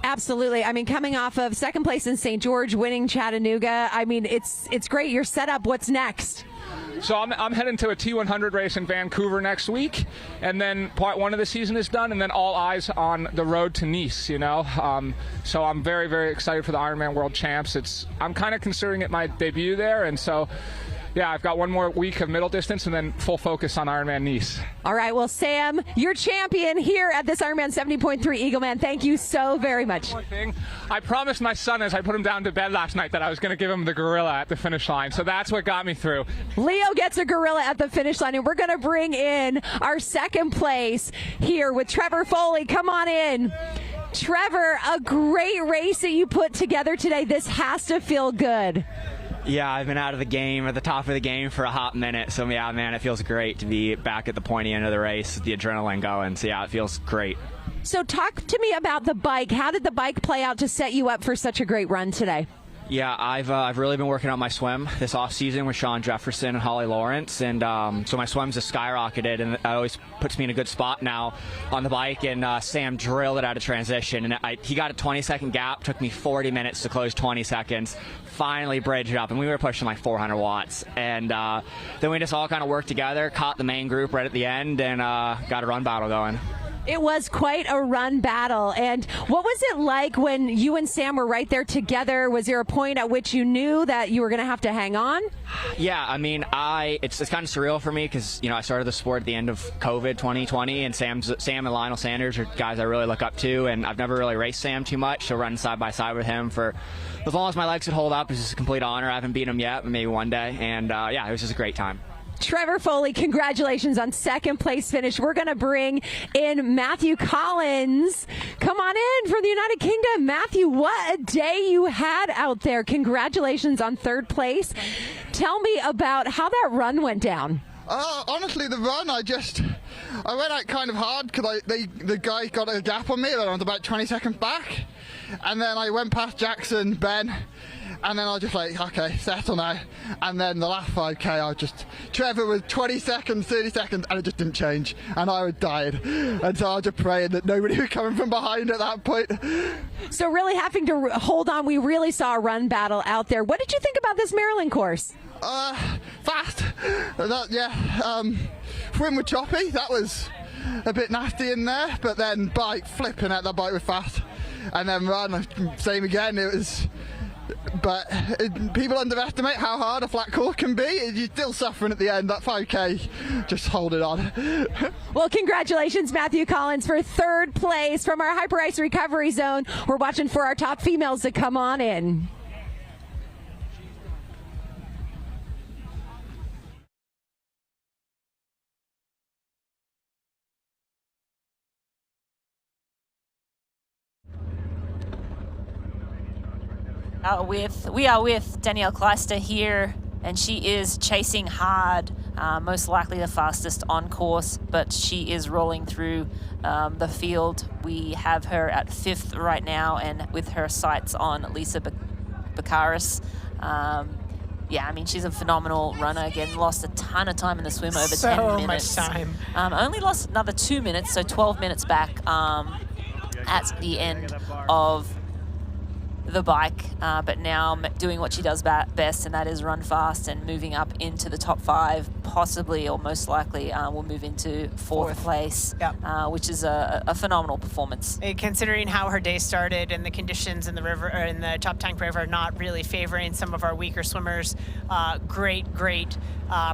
Absolutely. I mean, coming off of second place in St. George, winning Chattanooga, I mean, it's great. You're set up. What's next? So I'm heading to a T100 race in Vancouver next week, and then part 1 of the season is done, and then all eyes on the road to Nice, So I'm very, very excited for the Ironman World Champs. I'm kind of considering it my debut there, and so yeah, I've got one more week of middle distance and then full focus on Ironman Nice. All right, well, Sam, you're champion here at this Ironman 70.3 Eagleman. Thank you so very much. One thing, I promised my son as I put him down to bed last night that I was going to give him the gorilla at the finish line, so that's what got me through. Leo gets a gorilla at the finish line, and we're going to bring in our second place here with Trevor Foley. Come on in. Trevor, a great race that you put together today. This has to feel good. Yeah, I've been out of the game, at the top of the game for a hot minute. So, yeah, man, it feels great to be back at the pointy end of the race with the adrenaline going. So, yeah, it feels great. So talk to me about the bike. How did the bike play out to set you up for such a great run today? Yeah, I've really been working on my swim this off season with Sean Jefferson and Holly Lawrence, and so my swims have skyrocketed, and that always puts me in a good spot now on the bike. And Sam drilled it out of transition, and he got a 20-second gap. Took me 40 minutes to close 20 seconds. Finally bridged it up, and we were pushing like 400 watts. And then we just all kind of worked together, caught the main group right at the end, and got a run battle going. It was quite a run battle. And what was it like when you and Sam were right there together? Was there a point at which you knew that you were going to have to hang on? Yeah, I mean, it's kind of surreal for me because, I started the sport at the end of COVID 2020, and Sam and Lionel Sanders are guys I really look up to, and I've never really raced Sam too much, so running side by side with him for as long as my legs could hold up is just a complete honor. I haven't beaten him yet, but maybe one day, and yeah, it was just a great time. Trevor Foley, congratulations on second place finish. We're going to bring in Matthew Collins. Come on in from the United Kingdom. Matthew, what a day you had out there. Congratulations on third place. Tell me about how that run went down. Honestly, the run, I went out kind of hard because the guy got a gap on me that I was about 20 seconds back. And then I went past Jackson, Ben, and then I was just like, okay, settle now. And then the last 5K, Trevor was 20 seconds, 30 seconds, and it just didn't change. And I was died. And so I was just praying that nobody was coming from behind at that point. So really having to hold on, we really saw a run battle out there. What did you think about this Maryland course? Fast. Swim was choppy. That was a bit nasty in there. But then flipping out, that bike was fast. And then run, same again. But people underestimate how hard a flat course can be. You're still suffering at the end. That 5K, just hold it on. Well, congratulations, Matthew Collins, for third place from our Hyper Ice Recovery Zone. We're watching for our top females to come on in. We are with Danielle Kleister here, and she is chasing hard, most likely the fastest on course, but she is rolling through the field. We have her at 5th right now, and with her sights on Lisa Bakaris. Yeah, I mean, she's a phenomenal runner. Again, lost a ton of time in the swim, over 10 minutes. So much time. Only lost another 2 minutes, so 12 minutes back at the end of the bike, but now doing what she does best, and that is run fast and moving up into the top 5, possibly or most likely will move into fourth place, which is a phenomenal performance. Considering how her day started and the conditions in the river, or in the Choptank River, not really favoring some of our weaker swimmers. Great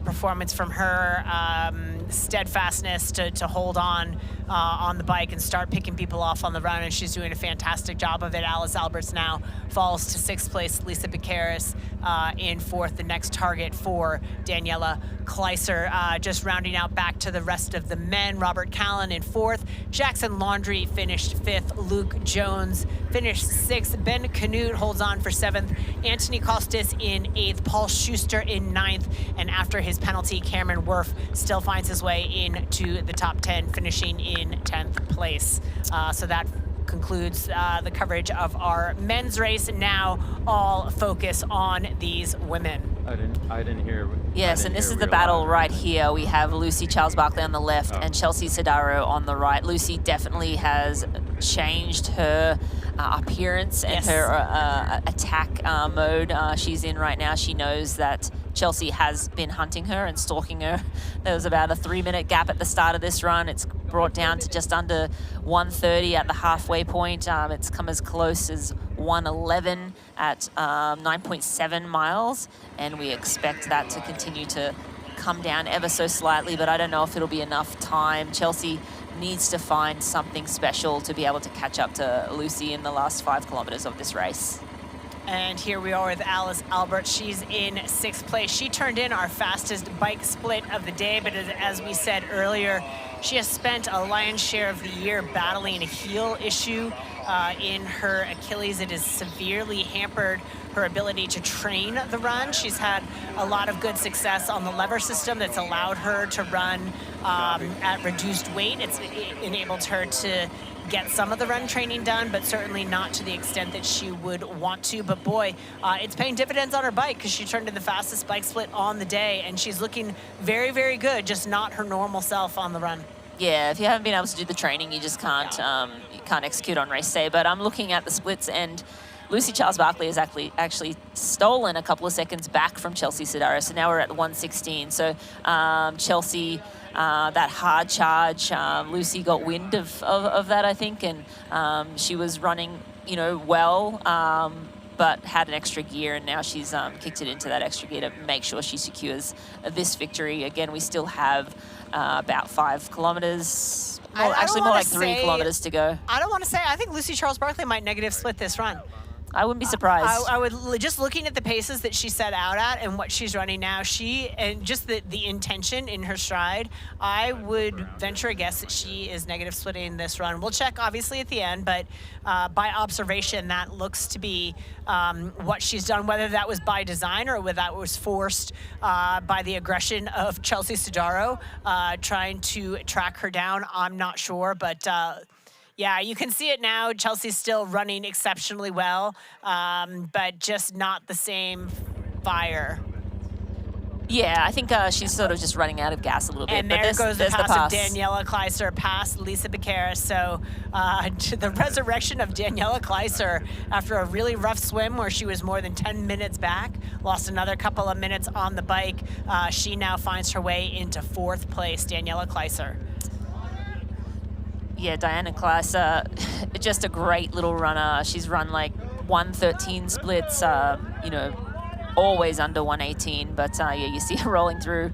performance from her. Steadfastness to hold on the bike and start picking people off on the run, and she's doing a fantastic job of it. Alice Alberts now falls to 6th place. Lisa Bakaris in 4th, the next target for Daniela Kleiser. Just rounding out back to the rest of the men, Robert Callan in 4th. Jackson Laundrie finished 5th. Luke Jones finished 6th. Ben Canute holds on for 7th. Anthony Costas in 8th. Paul Schuster in 9th. And after his penalty, Cameron Worf still finds his way into the top 10, finishing in 10th place. So that concludes the coverage of our men's race. Now all focus on these women. I didn't hear. Yes, and this is the battle right here. We have Lucy Charles-Barkley on the left and Chelsea Sedaro on the right. Lucy definitely has changed her appearance and her attack mode she's in right now. She knows that Chelsea has been hunting her and stalking her. There was about a 3-minute gap at the start of this run. It's brought down to just under 1:30 at the halfway point. It's come as close as 1:11 at 9.7 miles, and we expect that to continue to come down ever so slightly, but I don't know if it'll be enough time. Chelsea needs to find something special to be able to catch up to Lucy in the last 5 kilometers of this race. And here we are with Alice Albert. She's in 6th place. She turned in our fastest bike split of the day, but as we said earlier, she has spent a lion's share of the year battling a heel issue in her Achilles. It has severely hampered her ability to train the run. She's had a lot of good success on the lever system that's allowed her to run at reduced weight. It's enabled her to get some of the run training done, but certainly not to the extent that she would want to. But boy, it's paying dividends on her bike because she turned in the fastest bike split on the day, and she's looking very, very good, just not her normal self on the run. Yeah, if you haven't been able to do the training, you just can't you can't execute on race day. But I'm looking at the splits, and Lucy Charles-Barkley has actually stolen a couple of seconds back from Chelsea Sedaro. So now we're at 1:16. So Chelsea, that hard charge, Lucy got wind of that, I think, and she was running, well, but had an extra gear, and now she's kicked it into that extra gear to make sure she secures this victory. Again, we still have about 5 kilometers, more like 3 kilometers to go. I don't want to say, I think Lucy Charles-Barkley might negative split this run. I wouldn't be surprised. I would, just looking at the paces that she set out at and what she's running now, and just the intention in her stride, I would venture a guess that she is negative splitting this run. We'll check obviously at the end, but by observation, that looks to be what she's done, whether that was by design or whether that was forced by the aggression of Chelsea Sedaro trying to track her down. I'm not sure, but yeah, you can see it now. Chelsea's still running exceptionally well, but just not the same fire. Yeah, I think she's sort of just running out of gas a little bit. And but there goes the pass of pass. Daniela Kleiser past Lisa Becerra. So the resurrection of Daniela Kleiser after a really rough swim where she was more than 10 minutes back, lost another couple of minutes on the bike. She now finds her way into 4th place, Daniela Kleiser. Yeah, Diana Kleiser, just a great little runner. She's run like 1:13 splits, always under 1:18. But yeah, you see her rolling through,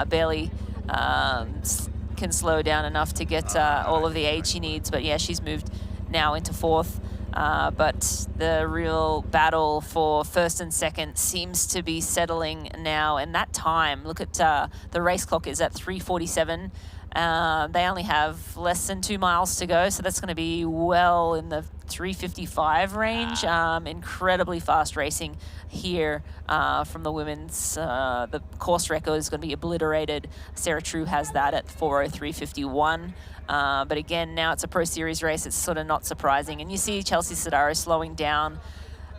barely can slow down enough to get all of the aid she needs. But yeah, she's moved now into 4th. But the real battle for 1st and 2nd seems to be settling now. And that time, look at the race clock is at 3:47. They only have less than 2 miles to go, so that's going to be well in the 3:55 range. Incredibly fast racing here from the women's. The course record is going to be obliterated. Sarah True has that at 4:03:51. But again, now it's a Pro Series race. It's sort of not surprising. And you see Chelsea Sedaro slowing down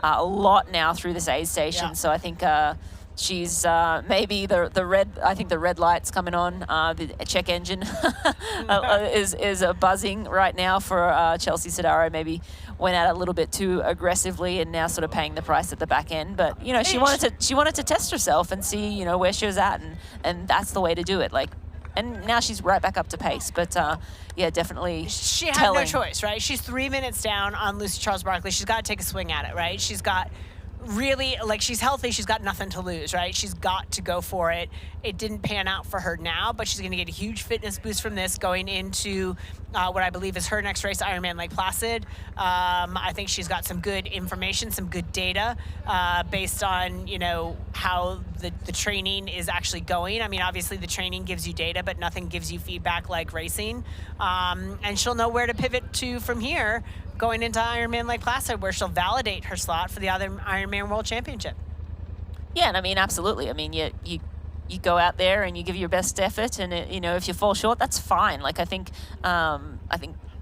a lot now through this aid station. Yeah. So I think she's maybe the red. I think the red light's coming on. The check engine is buzzing right now for Chelsea Sedaro. Maybe went out a little bit too aggressively and now sort of paying the price at the back end. But she wanted to test herself and see where she was at, and that's the way to do it. And now she's right back up to pace. But yeah, definitely. She had no choice, right? She's 3 minutes down on Lucy Charles-Barkley. She's got to take a swing at it, right? She's got really, she's healthy. She's got nothing to lose, right? She's got to go for it. It didn't pan out for her now, but she's going to get a huge fitness boost from this going into what I believe is her next race, Ironman Lake Placid. I think she's got some good information, some good data based on, how the training is actually going. I mean, obviously the training gives you data, but nothing gives you feedback like racing. And she'll know where to pivot to from here going into Ironman Lake Placid, where she'll validate her slot for the other Ironman World Championship. Yeah, and I mean, absolutely. I mean, you go out there and you give your best effort, and if you fall short, that's fine. I think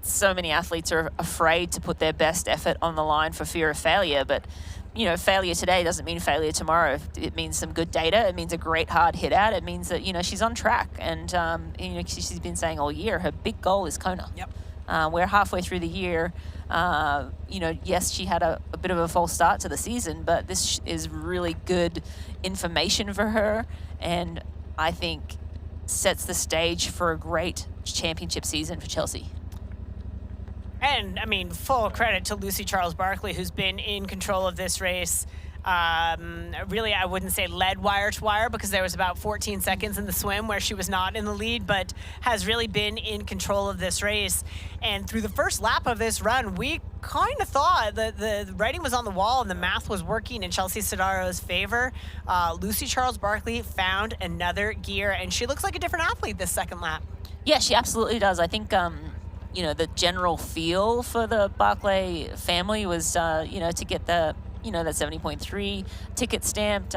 so many athletes are afraid to put their best effort on the line for fear of failure. But failure today doesn't mean failure tomorrow. It means some good data. It means a great hard hit out. It means that she's on track, and she's been saying all year her big goal is Kona. Yep. We're halfway through the year. Yes, she had a bit of a false start to the season, but this is really good information for her, and I think sets the stage for a great championship season for Chelsea. And, I mean, full credit to Lucy Charles-Barkley, who's been in control of this race. Really, I wouldn't say led wire to wire, because there was about 14 seconds in the swim where she was not in the lead, but has really been in control of this race. And through the first lap of this run, we kind of thought that the writing was on the wall and the math was working in Chelsea Sedaro's favor. Lucy Charles-Barkley found another gear, and she looks like a different athlete this second lap. Yeah, she absolutely does. I think the general feel for the Barkley family was to get the that 70.3 ticket stamped,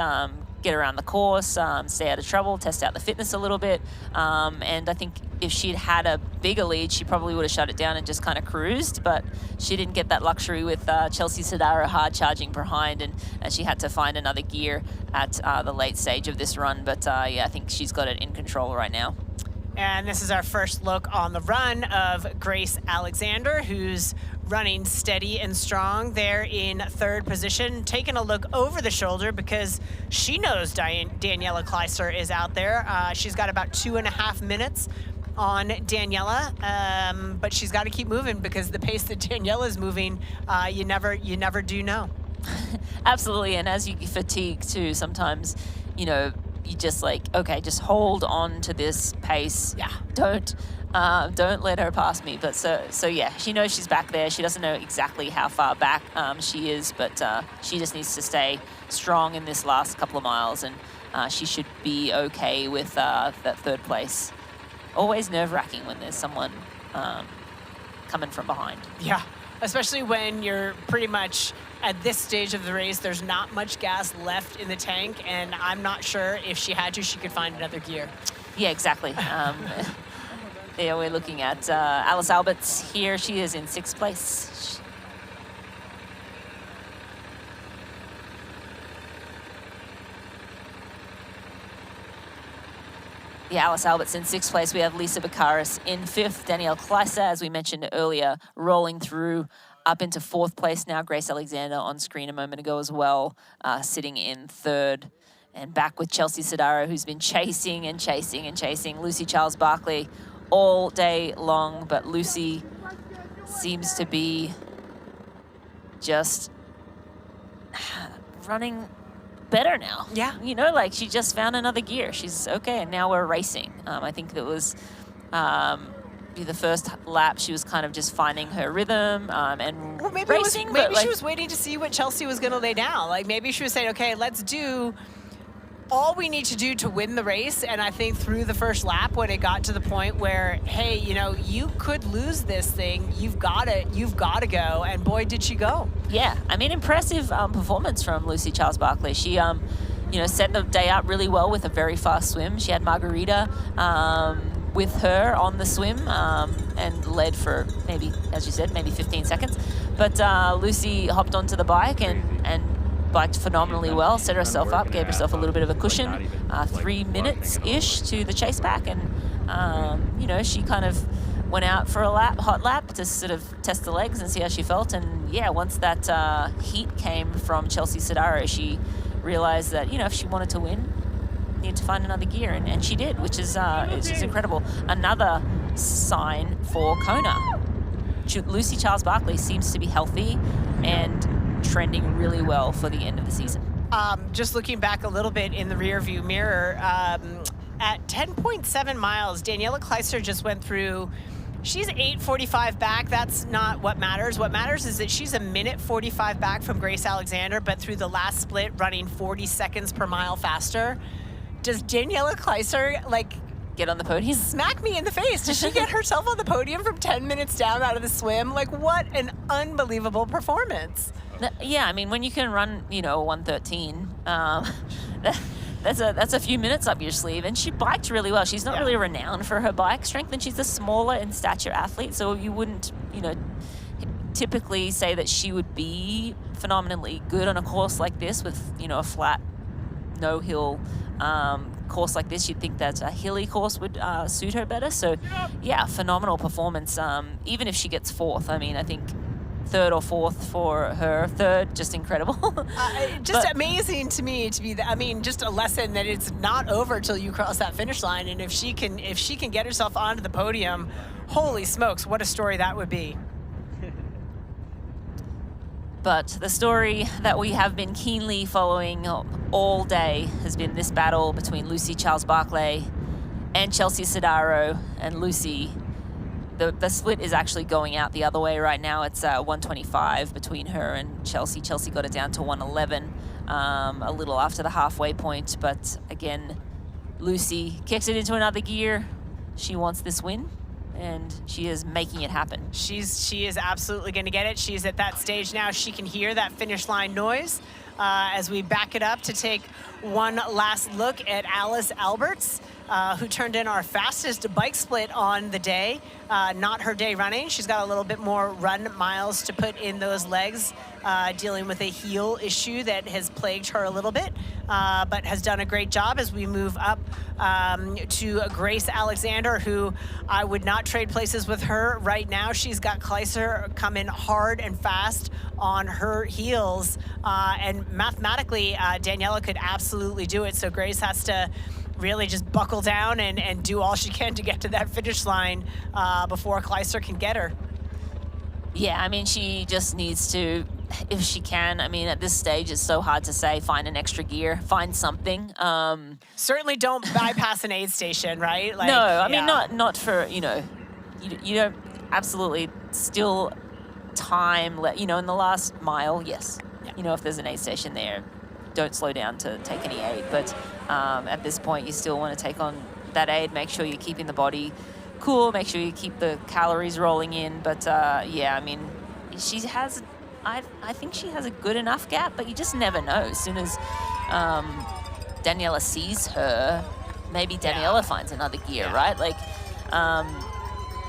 get around the course, stay out of trouble, test out the fitness a little bit. And I think if she'd had a bigger lead, she probably would have shut it down and just kind of cruised, but she didn't get that luxury with Chelsea Sedaro hard charging behind, and she had to find another gear at the late stage of this run. But yeah, I think she's got it in control right now. And this is our first look on the run of Grace Alexander, who's running steady and strong there in third position, taking a look over the shoulder because she knows Daniela Kleister is out there. She's got about 2.5 minutes on Daniela, but she's got to keep moving because the pace that Daniela is moving, you never do know. Absolutely, and as you fatigue too, sometimes, you know, you just like, okay, just hold on to this pace. Yeah. Don't let her pass me. But so yeah, she knows she's back there. She doesn't know exactly how far back she is, but she just needs to stay strong in this last couple of miles, and she should be okay with that third place. Always nerve-wracking when there's someone coming from behind. Yeah, especially when you're pretty much at this stage of the race, there's not much gas left in the tank, and I'm not sure if she had to, she could find another gear. Yeah, exactly. There we're looking at Alice Alberts here. She is in 6th place. Yeah, Alice Alberts in 6th place. We have Lisa Bakaris in 5th. Danielle Kleister, as we mentioned earlier, rolling through up into 4th place now. Grace Alexander on screen a moment ago as well, sitting in 3rd. And back with Chelsea Sedaro, who's been chasing and chasing and chasing Lucy Charles-Barkley all day long. But Lucy seems to be just running better now. Yeah. You know, like she just found another gear. She's okay, and now we're racing. I think that was the first lap she was kind of just finding her rhythm and well, maybe racing. Maybe she was waiting to see what Chelsea was going to lay down. Like maybe she was saying, okay, let's do all we need to do to win the race. And I think through the first lap, when it got to the point where, hey, you know, you could lose this thing, you've got to go. And boy, did she go. Yeah, I mean, impressive performance from Lucy Charles-Barkley. She, you know, set the day up really well with a very fast swim. She had Margarita with her on the swim and led for maybe, as you said, maybe 15 seconds. But Lucy hopped onto the bike and biked phenomenally well, set herself up, gave herself a little bit of a cushion, 3 minutes-ish to the chase back. And, you know, she kind of went out for a hot lap to sort of test the legs and see how she felt. And yeah, once that heat came from Chelsea Sedaro, she realized that, you know, if she wanted to win, needed to find another gear, and she did, which is incredible. Another sign for Kona. Lucy Charles-Barkley seems to be healthy and trending really well for the end of the season. Just looking back a little bit in the rear view mirror, at 10.7 miles, Daniela Kleister just went through. She's 8:45 back. That's not what matters. What matters is that she's a minute 45 back from Grace Alexander, but through the last split, running 40 seconds per mile faster. Does Daniela Kleister, like, get on the podium? Smack me in the face. Does she get herself on the podium from 10 minutes down out of the swim? Like, what an unbelievable performance. Yeah, I mean, when you can run, you know, 1:13, that's a few minutes up your sleeve. And she biked really well. She's not really renowned for her bike strength, and she's a smaller in stature athlete, so you wouldn't, you know, typically say that she would be phenomenally good on a course like this with, you know, a flat, no hill course like this. You'd think that a hilly course would suit her better. So yeah, phenomenal performance. Even if she gets 4th, I mean, I think 3rd or 4th for her. 3rd, just incredible. Amazing to me to be I mean, just a lesson that it's not over till you cross that finish line. And if she can get herself onto the podium, holy smokes, what a story that would be. But the story that we have been keenly following all day has been this battle between Lucy Charles-Barkley and Chelsea Sedaro. And Lucy, the split is actually going out the other way right now. It's 125 between her and Chelsea. Chelsea got it down to 111 a little after the halfway point. But again, Lucy kicks it into another gear. She wants this win, and she is making it happen. She is absolutely going to get it. She's at that stage now. She can hear that finish line noise. as we back it up to take one last look at Alice Alberts, who turned in our fastest bike split on the day. Not her day running. She's got a little bit more run miles to put in those legs, dealing with a heel issue that has plagued her a little bit, but has done a great job as we move up to Grace Alexander, who I would not trade places with her right now. She's got Kleiser coming hard and fast on her heels, and mathematically, Daniela could absolutely do it. So Grace has to really just buckle down and do all she can to get to that finish line before Kleiser can get her. Yeah, I mean, she just needs to, if she can, I mean, at this stage, it's so hard to say, find an extra gear, find something. Certainly don't bypass an aid station, right? Like, no, I mean, not for, you don't absolutely still time, in the last mile, yes. Yeah. If there's an aid station there, don't slow down to take any aid. But at this point, you still want to take on that aid, make sure you're keeping the body cool, make sure you keep the calories rolling in. But yeah, I mean, she has, I think she has a good enough gap, but you just never know. As soon as Daniela sees her, maybe Daniela finds another gear, right? Like,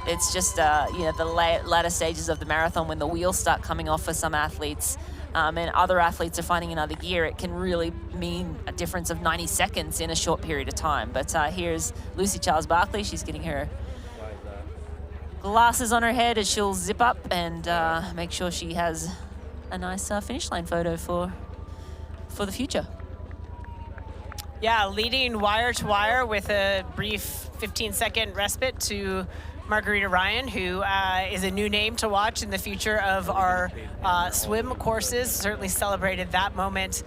it's just, the latter stages of the marathon when the wheels start coming off for some athletes, and other athletes are finding another gear, it can really mean a difference of 90 seconds in a short period of time. But here's Lucy Charles-Barkley. She's getting her glasses on her head as she'll zip up and make sure she has a nice finish line photo for the future. Yeah, leading wire to wire with a brief 15-second respite to Margarita Ryan, who is a new name to watch in the future of our swim courses. Certainly celebrated that moment,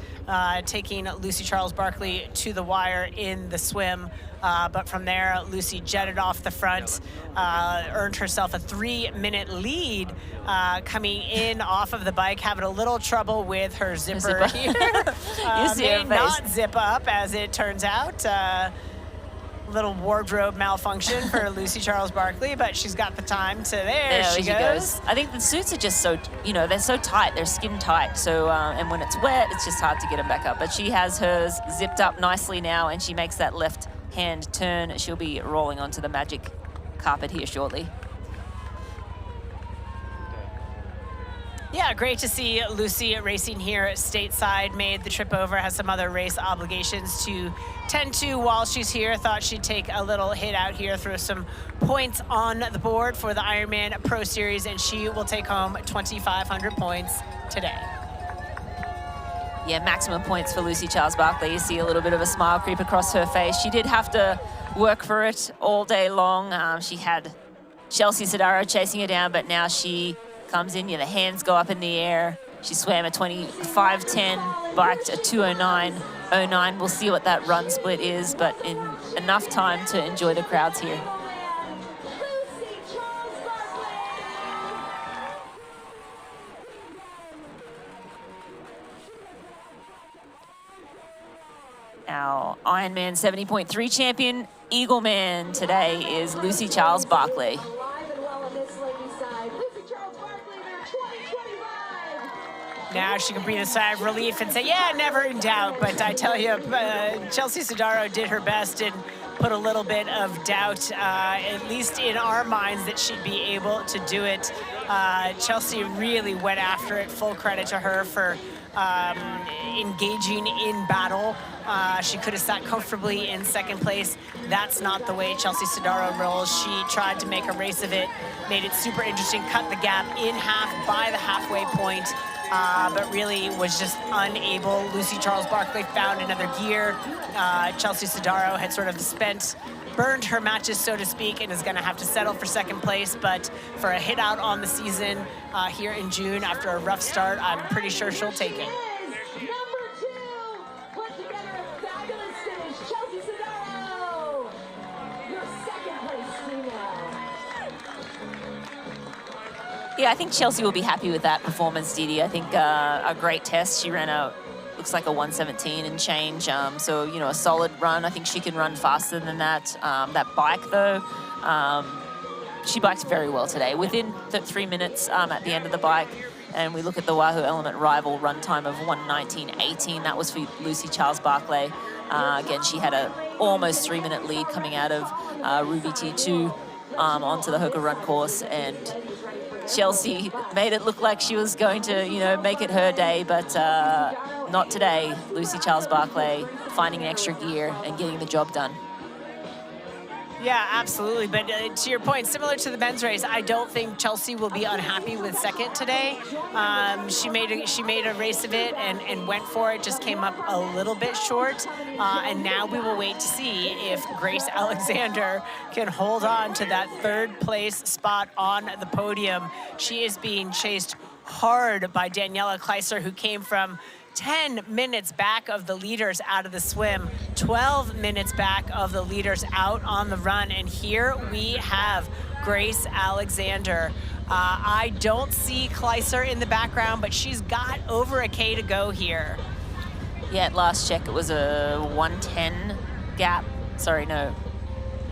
taking Lucy Charles-Barkley to the wire in the swim. But from there, Lucy jetted off the front, earned herself a 3-minute lead, coming in off of the bike, having a little trouble with her zipper here. May not zip up, as it turns out. Little wardrobe malfunction for Lucy Charles-Barkley, but she's got the time to there she goes. I think the suits are just so, they're so tight, they're skin tight. So, and when it's wet, it's just hard to get them back up. But she has hers zipped up nicely now, and she makes that left hand turn. She'll be rolling onto the magic carpet here shortly. Yeah, great to see Lucy racing here stateside. Made the trip over, has some other race obligations to tend to while she's here. Thought she'd take a little hit out here, throw some points on the board for the Ironman Pro Series, and she will take home 2,500 points today. Yeah, maximum points for Lucy Charles-Barkley. You see a little bit of a smile creep across her face. She did have to work for it all day long. She had Chelsea Sedaro chasing her down, but now she comes in, the hands go up in the air. She swam a 25:10, biked a 2:09.09. We'll see what that run split is, but in enough time to enjoy the crowds here. Our Ironman 70.3 champion, Eagleman, today is Lucy Charles-Barkley. Now she can breathe a sigh of relief and say, yeah, never in doubt. But I tell you, Chelsea Sedaro did her best and put a little bit of doubt, at least in our minds, that she'd be able to do it. Chelsea really went after it. Full credit to her for engaging in battle. She could have sat comfortably in second place. That's not the way Chelsea Sedaro rolls. She tried to make a race of it, made it super interesting, cut the gap in half by the halfway point, but really was just unable. Lucy Charles-Barkley found another gear. Chelsea Sedaro had sort of burned her matches, so to speak, and is going to have to settle for second place. But for a hit out on the season here in June after a rough start, I'm pretty sure she'll take it. Yeah, I think Chelsea will be happy with that performance, Didi. I think a great test. She ran looks like a 1:17 and change. So, a solid run. I think she can run faster than that. That bike, though, she biked very well today. Within 3 minutes at the end of the bike, And we look at the Wahoo Element rival run time of 1:19.18. That was for Lucy Charles-Barkley. Again, she had a almost 3-minute lead coming out of Ruby T2 onto the Hoka run course, and Chelsea made it look like she was going to, make it her day, but not today. Lucy Charles-Barkley finding an extra gear and getting the job done. Yeah, absolutely. But to your point, similar to the men's race, I don't think Chelsea will be unhappy with second today. She made a race of it and went for it, just came up a little bit short. And now we will wait to see if Grace Alexander can hold on to that third place spot on the podium. She is being chased hard by Daniela Kleiser, who came from 10 minutes back of the leaders out of the swim, 12 minutes back of the leaders out on the run. And here we have Grace Alexander. I don't see Kleiser in the background, but she's got over a K to go here. Yeah, at last check, it was a 1:10 gap. Sorry, no.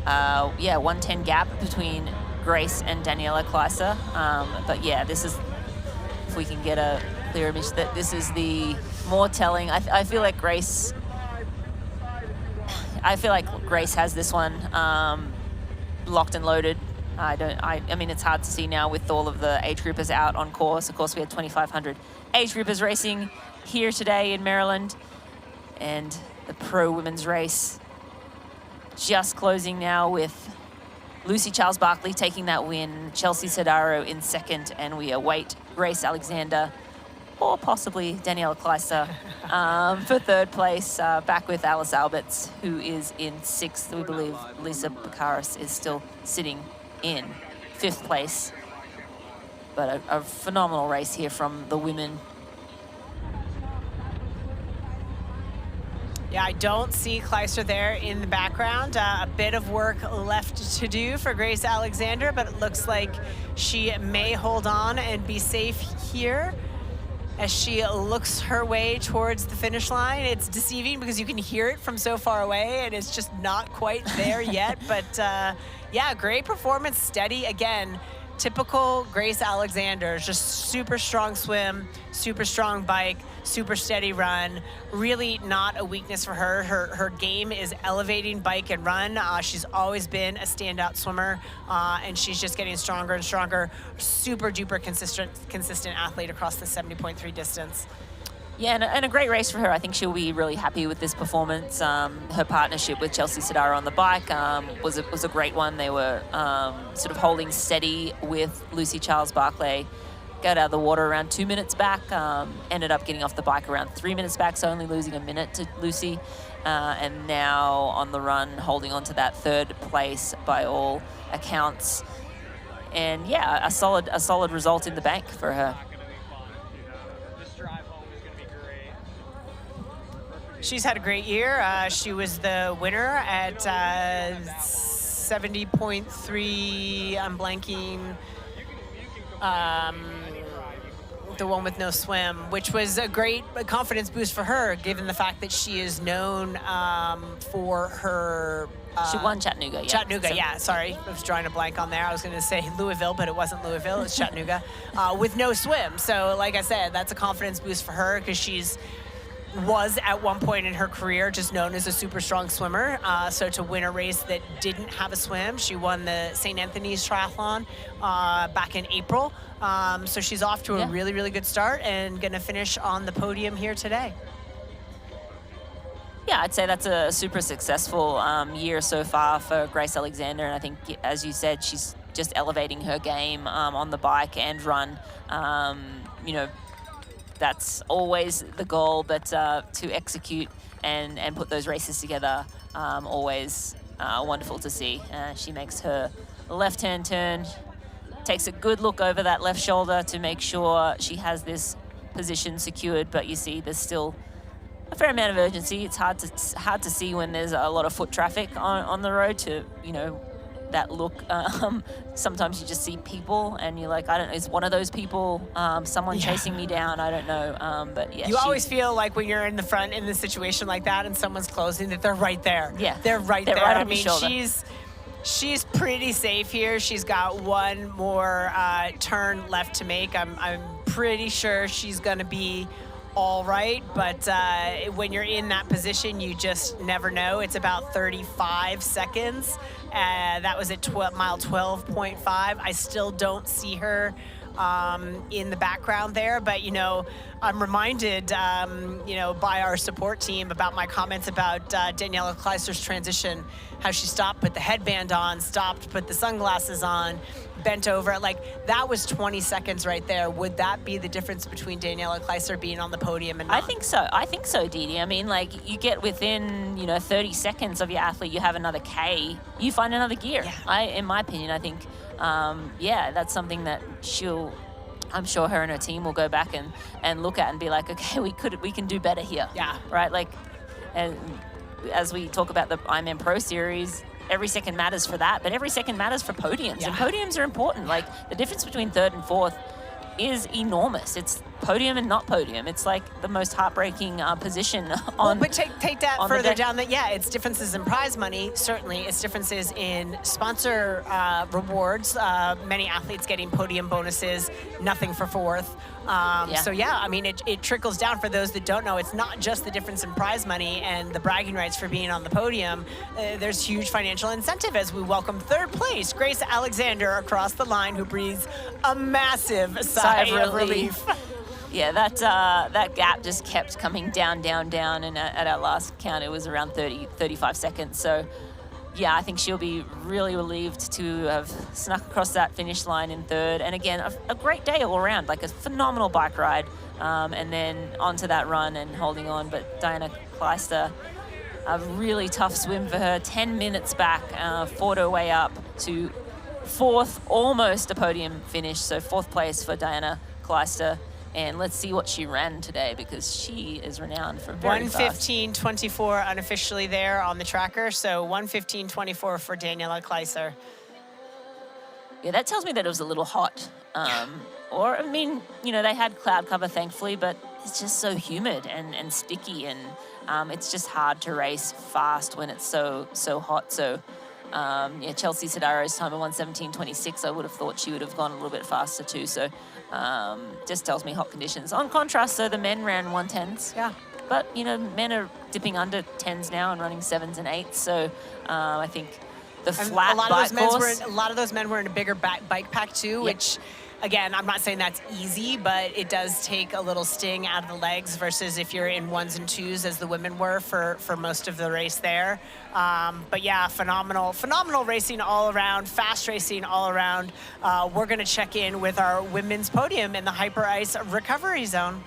1:10 gap between Grace and Daniela Kleiser. But yeah, this is, if we can get a clear image, that this is the more telling. I feel like Grace has this one locked and loaded. I mean, it's hard to see now with all of the age groupers out on course. Of course, we had 2,500 age groupers racing here today in Maryland, and the pro women's race just closing now with Lucy Charles-Barkley taking that win, Chelsea Sedaro in second, and we await Grace Alexander or possibly Daniela Kleiser for third place, back with Alice Alberts, who is in sixth. We believe Lisa Bakaris is still sitting in fifth place. But a phenomenal race here from the women. Yeah, I don't see Kleiser there in the background. A bit of work left to do for Grace Alexander, but it looks like she may hold on and be safe here as she looks her way towards the finish line. It's deceiving because you can hear it from so far away and it's just not quite there yet. But yeah, great performance, steady again. Typical Grace Alexander, just super strong swim, super strong bike, super steady run. Really not a weakness for her. Her game is elevating bike and run. She's always been a standout swimmer, and she's just getting stronger and stronger. Super duper consistent athlete across the 70.3 distance. Yeah, and a great race for her. I think she'll be really happy with this performance. Her partnership with Chelsea Sedaro on the bike was a great one. They were sort of holding steady with Lucy Charles-Barkley. Got out of the water around 2 minutes back, ended up getting off the bike around 3 minutes back, so only losing a minute to Lucy. And now on the run, holding on to that third place by all accounts. And yeah, a solid result in the bank for her. She's had a great year. She was the winner at 70.3. I'm blanking. The one with no swim, which was a great confidence boost for her, given the fact that she is known for her... she won Chattanooga, yeah. Chattanooga, yeah, sorry. I was drawing a blank on there. I was going to say Louisville, but it wasn't Louisville. It's Chattanooga with no swim. So, like I said, that's a confidence boost for her because was at one point in her career just known as a super strong swimmer. So to win a race that didn't have a swim, she won the St. Anthony's Triathlon back in April. So she's off to a really, really good start and going to finish on the podium here today. Yeah, I'd say that's a super successful year so far for Grace Alexander. And I think, as you said, she's just elevating her game on the bike and run. That's always the goal, but to execute and put those races together, always wonderful to see. She makes her left-hand turn, takes a good look over that left shoulder to make sure she has this position secured, but you see there's still a fair amount of urgency. It's hard to see when there's a lot of foot traffic on the road to, that look. Sometimes you just see people and you're like, I don't know, is one of those people someone chasing me down? I don't know. But yeah. You always feel like when you're in the front in a situation like that and someone's closing, that they're right there. Yeah. They're right there. Right I on mean, your shoulder. she's pretty safe here. She's got one more turn left to make. I'm pretty sure she's going to be all right, but when you're in that position, you just never know. It's about 35 seconds. That was at mile 12.5. I still don't see her in the background there, but I'm reminded by our support team about my comments about Daniela Kleister's transition, how she stopped, put the headband on, stopped, put the sunglasses on, bent over. Like, that was 20 seconds right there. Would that be the difference between Daniela Kleister being on the podium and not? I think so, Didi. I mean, like, you get within 30 seconds of your athlete, you have another K, you find another gear. Yeah. In my opinion, I think that's something that I'm sure her and her team will go back and look at and be like, okay, we can do better here. Yeah. Right? Like, and as we talk about the Ironman Pro Series, every second matters for that, but every second matters for podiums. Yeah. And podiums are important. Like, the difference between third and fourth is enormous. It's podium and not podium. It's like the most heartbreaking position on. But take that further down. It's differences in prize money. Certainly, it's differences in sponsor rewards. Many athletes getting podium bonuses, nothing for fourth. So I mean, it trickles down. For those that don't know, it's not just the difference in prize money and the bragging rights for being on the podium. There's huge financial incentive as we welcome third place Grace Alexander across the line, who breathes a massive sigh of relief. Yeah, that gap just kept coming down, and at our last count, it was around 35 seconds. So, yeah, I think she'll be really relieved to have snuck across that finish line in third. And again, a great day all around, like a phenomenal bike ride, and then onto that run and holding on. But Diana Kleister, a really tough swim for her, 10 minutes back, fought her way up to fourth, almost a podium finish. So fourth place for Diana Kleister. And let's see what she ran today, because she is renowned for very fast. 1:15.24 unofficially there on the tracker. So 1:15.24 for Daniela Kleister. Yeah, that tells me that it was a little hot. Or, I mean, they had cloud cover, thankfully, but it's just so humid and sticky, and it's just hard to race fast when it's so hot. So, Chelsea Sedaro's time of 1:17.26, I would have thought she would have gone a little bit faster too. So, just tells me hot conditions. On contrast, so the men ran 1:10s. Yeah. But, men are dipping under 10s now and running 7s and 8s. So, I think the flat bike course. A lot of those men were in a bigger bike pack too, which, again, I'm not saying that's easy, but it does take a little sting out of the legs versus if you're in 1s and 2s as the women were for most of the race there. But yeah, phenomenal racing all around, fast racing all around. We're going to check in with our women's podium in the Hyper Ice recovery zone.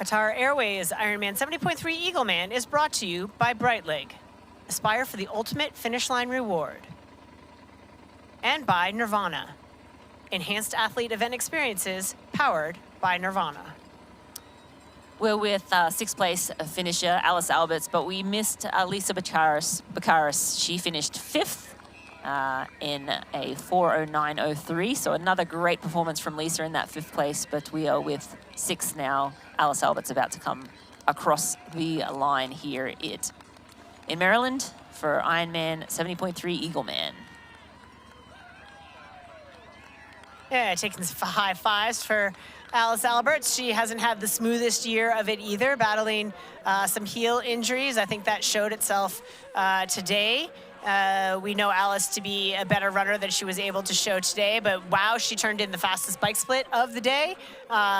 Qatar Airways Ironman 70.3 Eagleman is brought to you by Breitling. Aspire for the ultimate finish line reward. And by Nirvana. Enhanced athlete event experiences powered by Nirvana. We're with sixth place finisher Alice Alberts, but we missed Lisa Baccaris. She finished fifth in a 4:09.03, so another great performance from Lisa in that fifth place, but we are with sixth now. Alice Alberts about to come across the line here in Maryland for Ironman 70.3 Eagleman. Yeah, taking some high fives for Alice Alberts. She hasn't had the smoothest year of it either, battling some heel injuries. I think that showed itself today. We know Alice to be a better runner than she was able to show today, but wow, she turned in the fastest bike split of the day.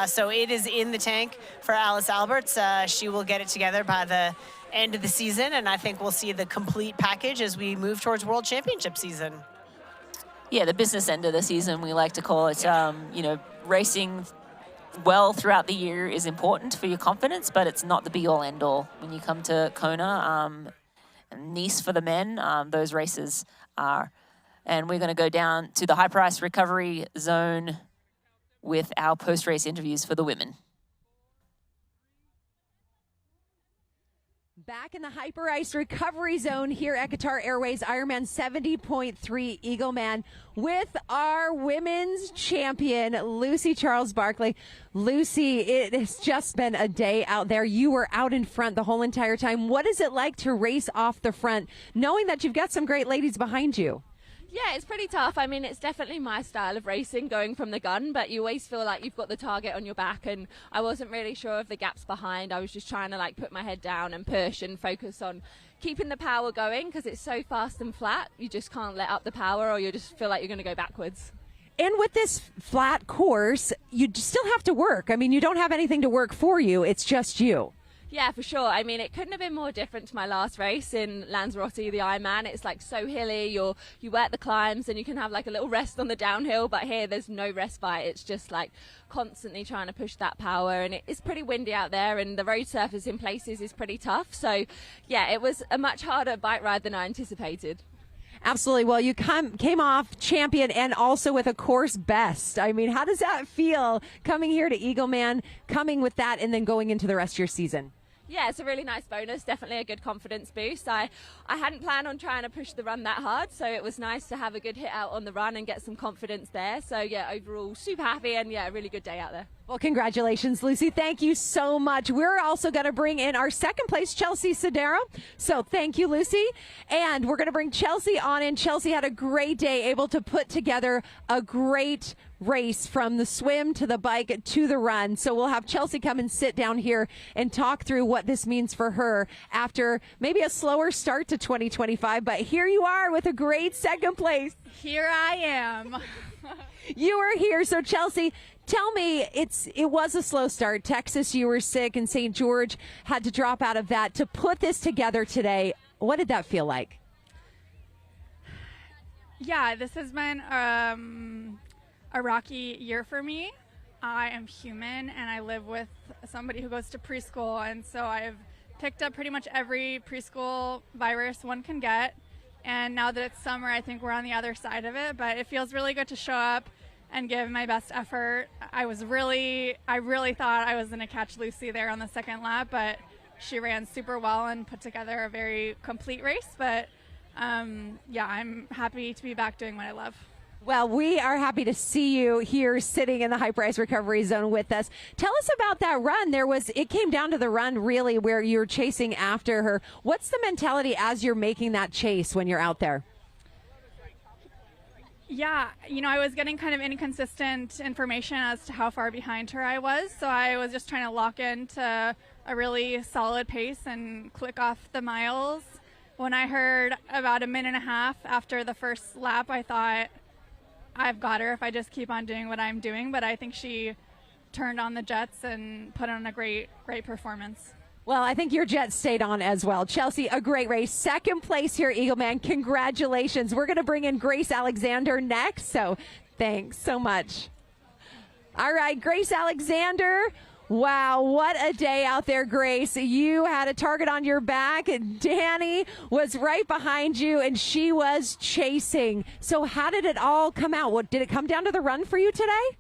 So it is in the tank for Alice Alberts. She will get it together by the end of the season, and I think we'll see the complete package as we move towards World Championship season. Yeah, the business end of the season, we like to call it. You know, racing well throughout the year is important for your confidence, but it's not the be-all, end-all. When you come to Kona, Nice for the men, those races are. And we're going to go down to the high price recovery zone with our post-race interviews for the women. Back in the Hyper Ice recovery zone here at Qatar Airways Ironman 70.3 Eagleman with our women's champion, Lucy Charles-Barkley. Lucy, it has just been a day out there. You were out in front the whole entire time. What is it like to race off the front, knowing that you've got some great ladies behind you? Yeah, it's pretty tough. I mean, it's definitely my style of racing, going from the gun, but you always feel like you've got the target on your back, and I wasn't really sure of the gaps behind. I was just trying to like put my head down and push and focus on keeping the power going, because it's so fast and flat. You just can't let up the power, or you just feel like you're going to go backwards. And with this flat course, you still have to work. I mean, you don't have anything to work for you. It's just you. Yeah, for sure. I mean, it couldn't have been more different to my last race in Lanzarote, the Ironman. It's like so hilly. You work the climbs and you can have like a little rest on the downhill, but here there's no respite. It's just like constantly trying to push that power, and it's pretty windy out there, and the road surface in places is pretty tough. So yeah, it was a much harder bike ride than I anticipated. Absolutely. Well, you came off champion and also with a course best. I mean, how does that feel coming here to Eagleman, coming with that, and then going into the rest of your season? Yeah, it's a really nice bonus, definitely a good confidence boost. I hadn't planned on trying to push the run that hard, so it was nice to have a good hit out on the run and get some confidence there. So yeah, overall super happy, and yeah, a really good day out there. Well, congratulations, Lucy. Thank you so much. We're also going to bring in our second place, Chelsea Sedaro. So thank you, Lucy. And we're going to bring Chelsea on in. Chelsea had a great day, able to put together a great race from the swim to the bike to the run. So we'll have Chelsea come and sit down here and talk through what this means for her after maybe a slower start to 2025. But here you are with a great second place. Here I am. You are here. So Chelsea, tell me, it was a slow start. Texas, you were sick, and St. George had to drop out of that. To put this together today, what did that feel like? Yeah, this has been a rocky year for me. I am human, and I live with somebody who goes to preschool, and so I've picked up pretty much every preschool virus one can get. And now that it's summer, I think we're on the other side of it, but it feels really good to show up and give my best effort. I really thought I was going to catch Lucy there on the second lap, but she ran super well and put together a very complete race. But yeah, I'm happy to be back doing what I love. Well, we are happy to see you here sitting in the high price recovery zone with us. Tell us about that run. It came down to the run really where you're chasing after her. What's the mentality as you're making that chase when you're out there? Yeah, I was getting kind of inconsistent information as to how far behind her I was. So I was just trying to lock into a really solid pace and click off the miles. When I heard about a minute and a half after the first lap, I thought, I've got her if I just keep on doing what I'm doing. But I think she turned on the jets and put on a great performance. Well, I think your Jets stayed on as well. Chelsea, a great race. Second place here, Eagleman. Congratulations. We're going to bring in Grace Alexander next. So thanks so much. All right, Grace Alexander Wow, what a day out there, Grace. You had a target on your back. Danny was right behind you, and she was chasing. So how did it all come out? What, did it come down to the run for you today?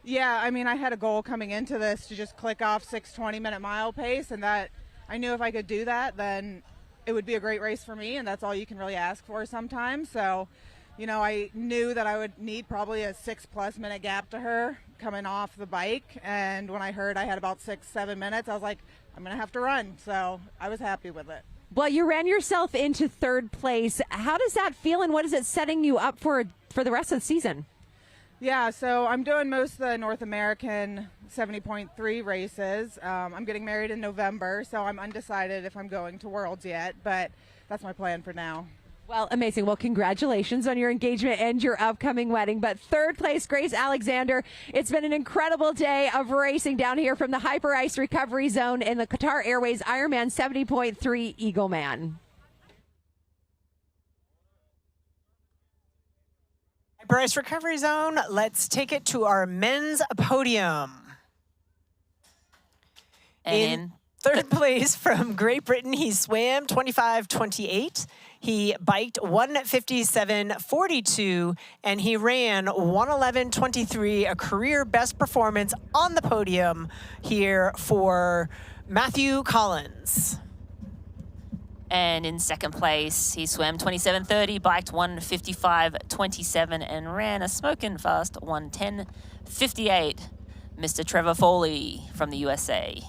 Yeah, I mean, I had a goal coming into this to just click off 6 20-minute mile pace, and that I knew if I could do that, then it would be a great race for me, and that's all you can really ask for sometimes. So, you know, I knew that I would need probably a 6+ minute gap to her coming off the bike, and when I heard I had about 6-7 minutes, I was like, I'm going to have to run. So I was happy with it. Well, you ran yourself into 3rd place. How does that feel, and what is it setting you up for the rest of the season? Yeah, so I'm doing most of the North American 70.3 races. I'm getting married in November, so I'm undecided if I'm going to Worlds yet, but that's my plan for now. Well, amazing. Well, congratulations on your engagement and your upcoming wedding. But 3rd place, Grace Alexander. It's been an incredible day of racing down here from the Hyper Ice Recovery Zone in the Qatar Airways IRONMAN 70.3 Eagleman. Hyper Ice Recovery Zone, let's take it to our men's podium. In 3rd place from Great Britain, he swam 25:28. He biked 1:57:42, and he ran 1:11:23, a career best performance on the podium here for Matthew Collins. And in 2nd place, he swam 27:30, biked 1:55:27, and ran a smoking fast 1:10:58. Mr. Trevor Foley from the USA.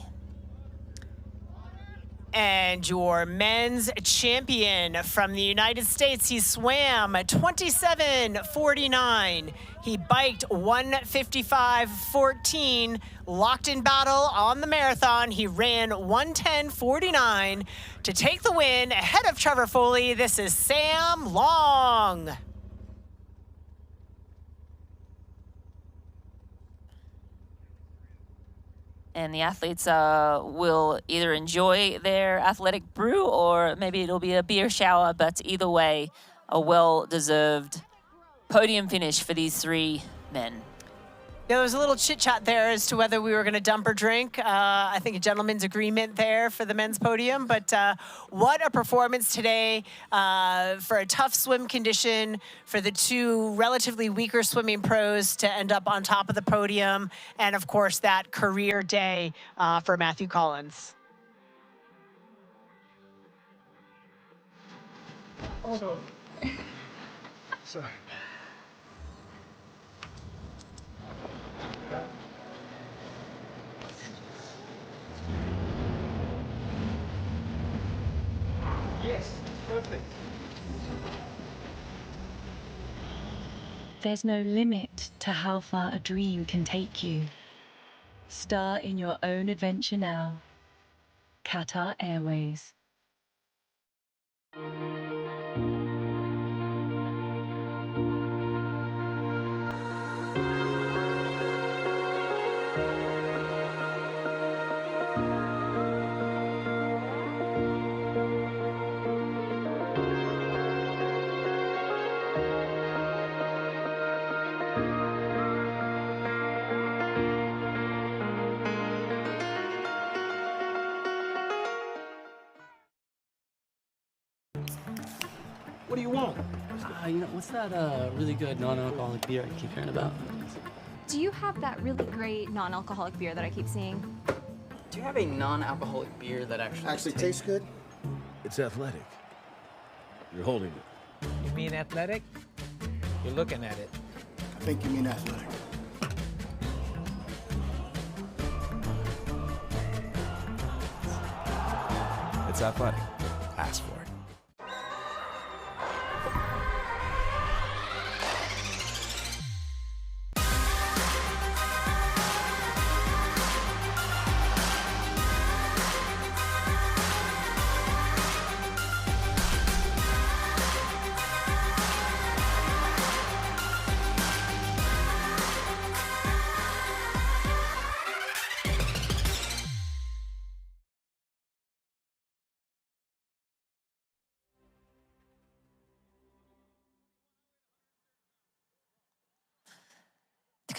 And your men's champion from the United States, he swam 27:49. He biked 1:55:14, locked in battle on the marathon. He ran 1:10:49 to take the win ahead of Trevor Foley. This is Sam Long. And the athletes will either enjoy their athletic brew or maybe it'll be a beer shower, but either way, a well-deserved podium finish for these 3 men. Yeah, there was a little chit-chat there as to whether we were going to dump or drink. I think a gentleman's agreement there for the men's podium. But what a performance today for a tough swim condition, for the 2 relatively weaker swimming pros to end up on top of the podium. And, of course, that career day for Matthew Collins. Oh. Sorry. Yes, perfect. There's no limit to how far a dream can take you. Star in your own adventure now. Qatar Airways. What do you want? You know, what's that really good non-alcoholic beer I keep hearing about? Do you have that really great non-alcoholic beer that I keep seeing? Do you have a non-alcoholic beer that actually tastes good? It's athletic. You're holding it. You mean athletic? You're looking at it. I think you mean athletic. It's athletic. Ask for it.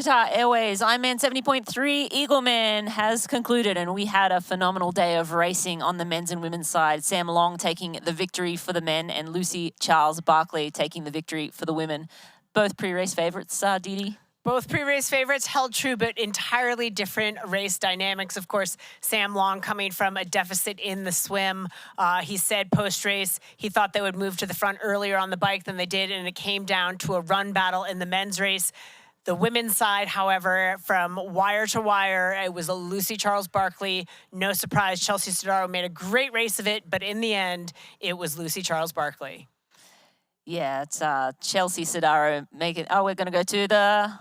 Qatar Airways Ironman 70.3 Eagleman has concluded, and we had a phenomenal day of racing on the men's and women's side. Sam Long taking the victory for the men and Lucy Charles-Barkley taking the victory for the women. Both pre-race favorites, Didi? Both pre-race favorites held true, but entirely different race dynamics. Of course, Sam Long coming from a deficit in the swim. He said post-race he thought they would move to the front earlier on the bike than they did, and it came down to a run battle in the men's race. The women's side, however, from wire to wire, it was a Lucy Charles-Barkley. No surprise, Chelsea Sedaro made a great race of it, but in the end, it was Lucy Charles-Barkley. Yeah, it's Chelsea Sedaro making. Oh, we're going to go to the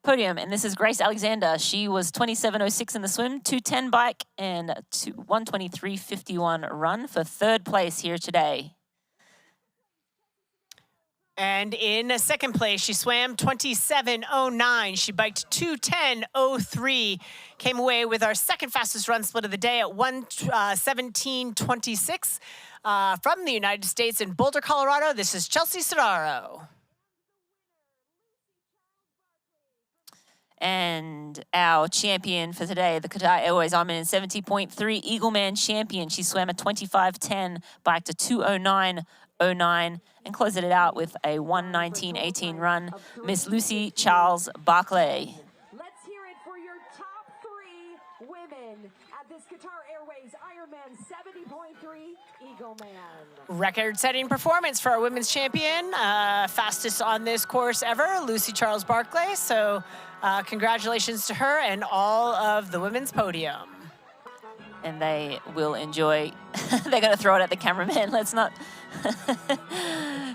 podium, and this is Grace Alexander. She was 27.06 in the swim, 2:10 bike, and 1:23.51 run for third place here today. And in second place, she swam 27.09. She biked 2:10.03. Came away with our second fastest run split of the day at 1:17.26. From the United States in Boulder, Colorado, this is Chelsea Sedaro. And our champion for today, the Qatar Airways Ironman 70.3 Eagleman champion. She swam a 25.10, biked a 2:09.09, and closed it out with a 1:19.18 run. Miss Lucy Charles-Barkley. Let's hear it for your top 3 women at this Qatar Airways Ironman 70.3 Eagleman. Record-setting performance for our women's champion. Fastest on this course ever, Lucy Charles-Barkley. So congratulations to her and all of the women's podium. And they will enjoy, they're going to throw it at the cameraman. Let's not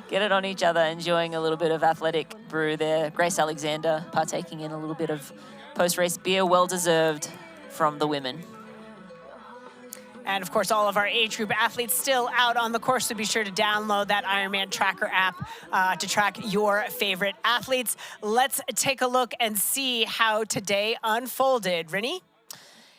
get it on each other, enjoying a little bit of athletic brew there. Grace Alexander partaking in a little bit of post-race beer, well-deserved from the women. And of course, all of our age group athletes still out on the course, so be sure to download that Ironman Tracker app to track your favorite athletes. Let's take a look and see how today unfolded. Rinny?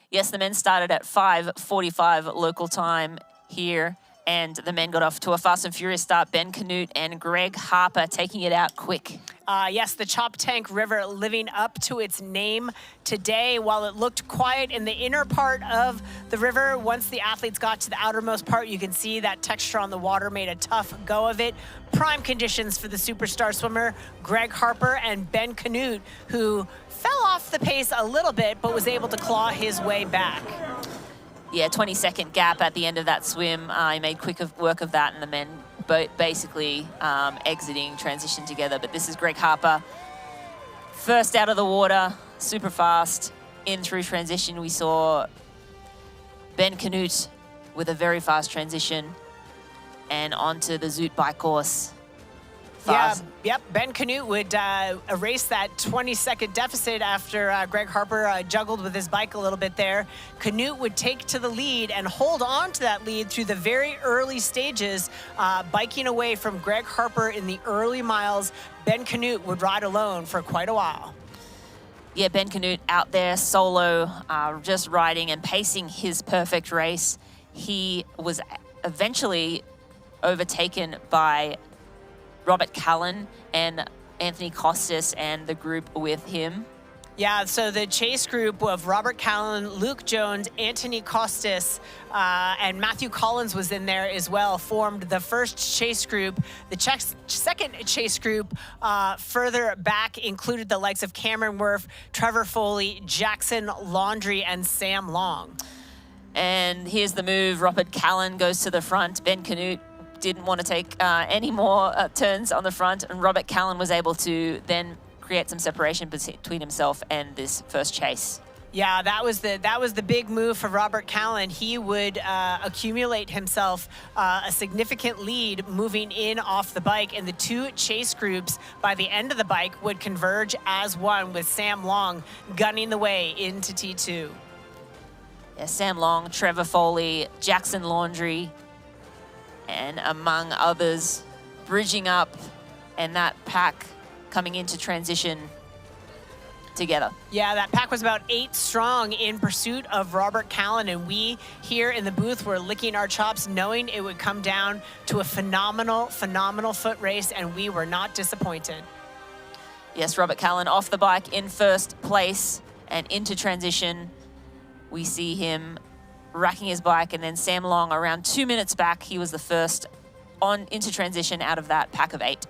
Yes, the men started at 5:45 local time here, and the men got off to a fast and furious start. Ben Canute and Greg Harper taking it out quick. Yes, the Chop Tank River living up to its name today. While it looked quiet in the inner part of the river, once the athletes got to the outermost part, you can see that texture on the water made a tough go of it. Prime conditions for the superstar swimmer, Greg Harper and Ben Canute, who fell off the pace a little bit, but was able to claw his way back. Yeah, 20-second gap at the end of that swim. He made quick work of that, and the men basically exiting transition together. But this is Greg Harper. First out of the water, super fast. In through transition, we saw Ben Canute with a very fast transition and onto the Zoot bike course. Fast. Yeah, yep. Ben Canute would erase that 20-second deficit after Greg Harper juggled with his bike a little bit there. Canute would take to the lead and hold on to that lead through the very early stages, biking away from Greg Harper in the early miles. Ben Canute would ride alone for quite a while. Yeah, Ben Canute out there solo, just riding and pacing his perfect race. He was eventually overtaken by Robert Callan and Anthony Costas and the group with him. Yeah, so the chase group of Robert Callan, Luke Jones, Anthony Costas, and Matthew Collins was in there as well, formed the first chase group. The second chase group further back included the likes of Cameron Worth, Trevor Foley, Jackson Laundrie, and Sam Long. And here's the move. Robert Callan goes to the front. Ben Canute didn't want to take any more turns on the front, and Robert Callan was able to then create some separation between himself and this first chase. Yeah, that was the big move for Robert Callan. He would accumulate himself a significant lead moving in off the bike, and the two chase groups by the end of the bike would converge as one, with Sam Long gunning the way into T2. Yeah, Sam Long, Trevor Foley, Jackson Laundrie, and among others, bridging up, and that pack coming into transition together. Yeah, that pack was about 8 strong in pursuit of Robert Callan, and we here in the booth were licking our chops knowing it would come down to a phenomenal foot race, and we were not disappointed. Yes, Robert Callan off the bike in first place and into transition. We see him racking his bike, and then Sam Long around 2 minutes back. He was the first on into transition out of that pack of 8.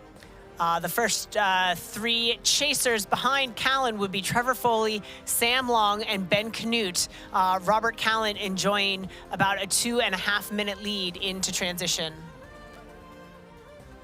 The first 3 chasers behind Callan would be Trevor Foley, Sam Long, and Ben Canute. Robert Callan enjoying about a 2.5 minute lead into transition.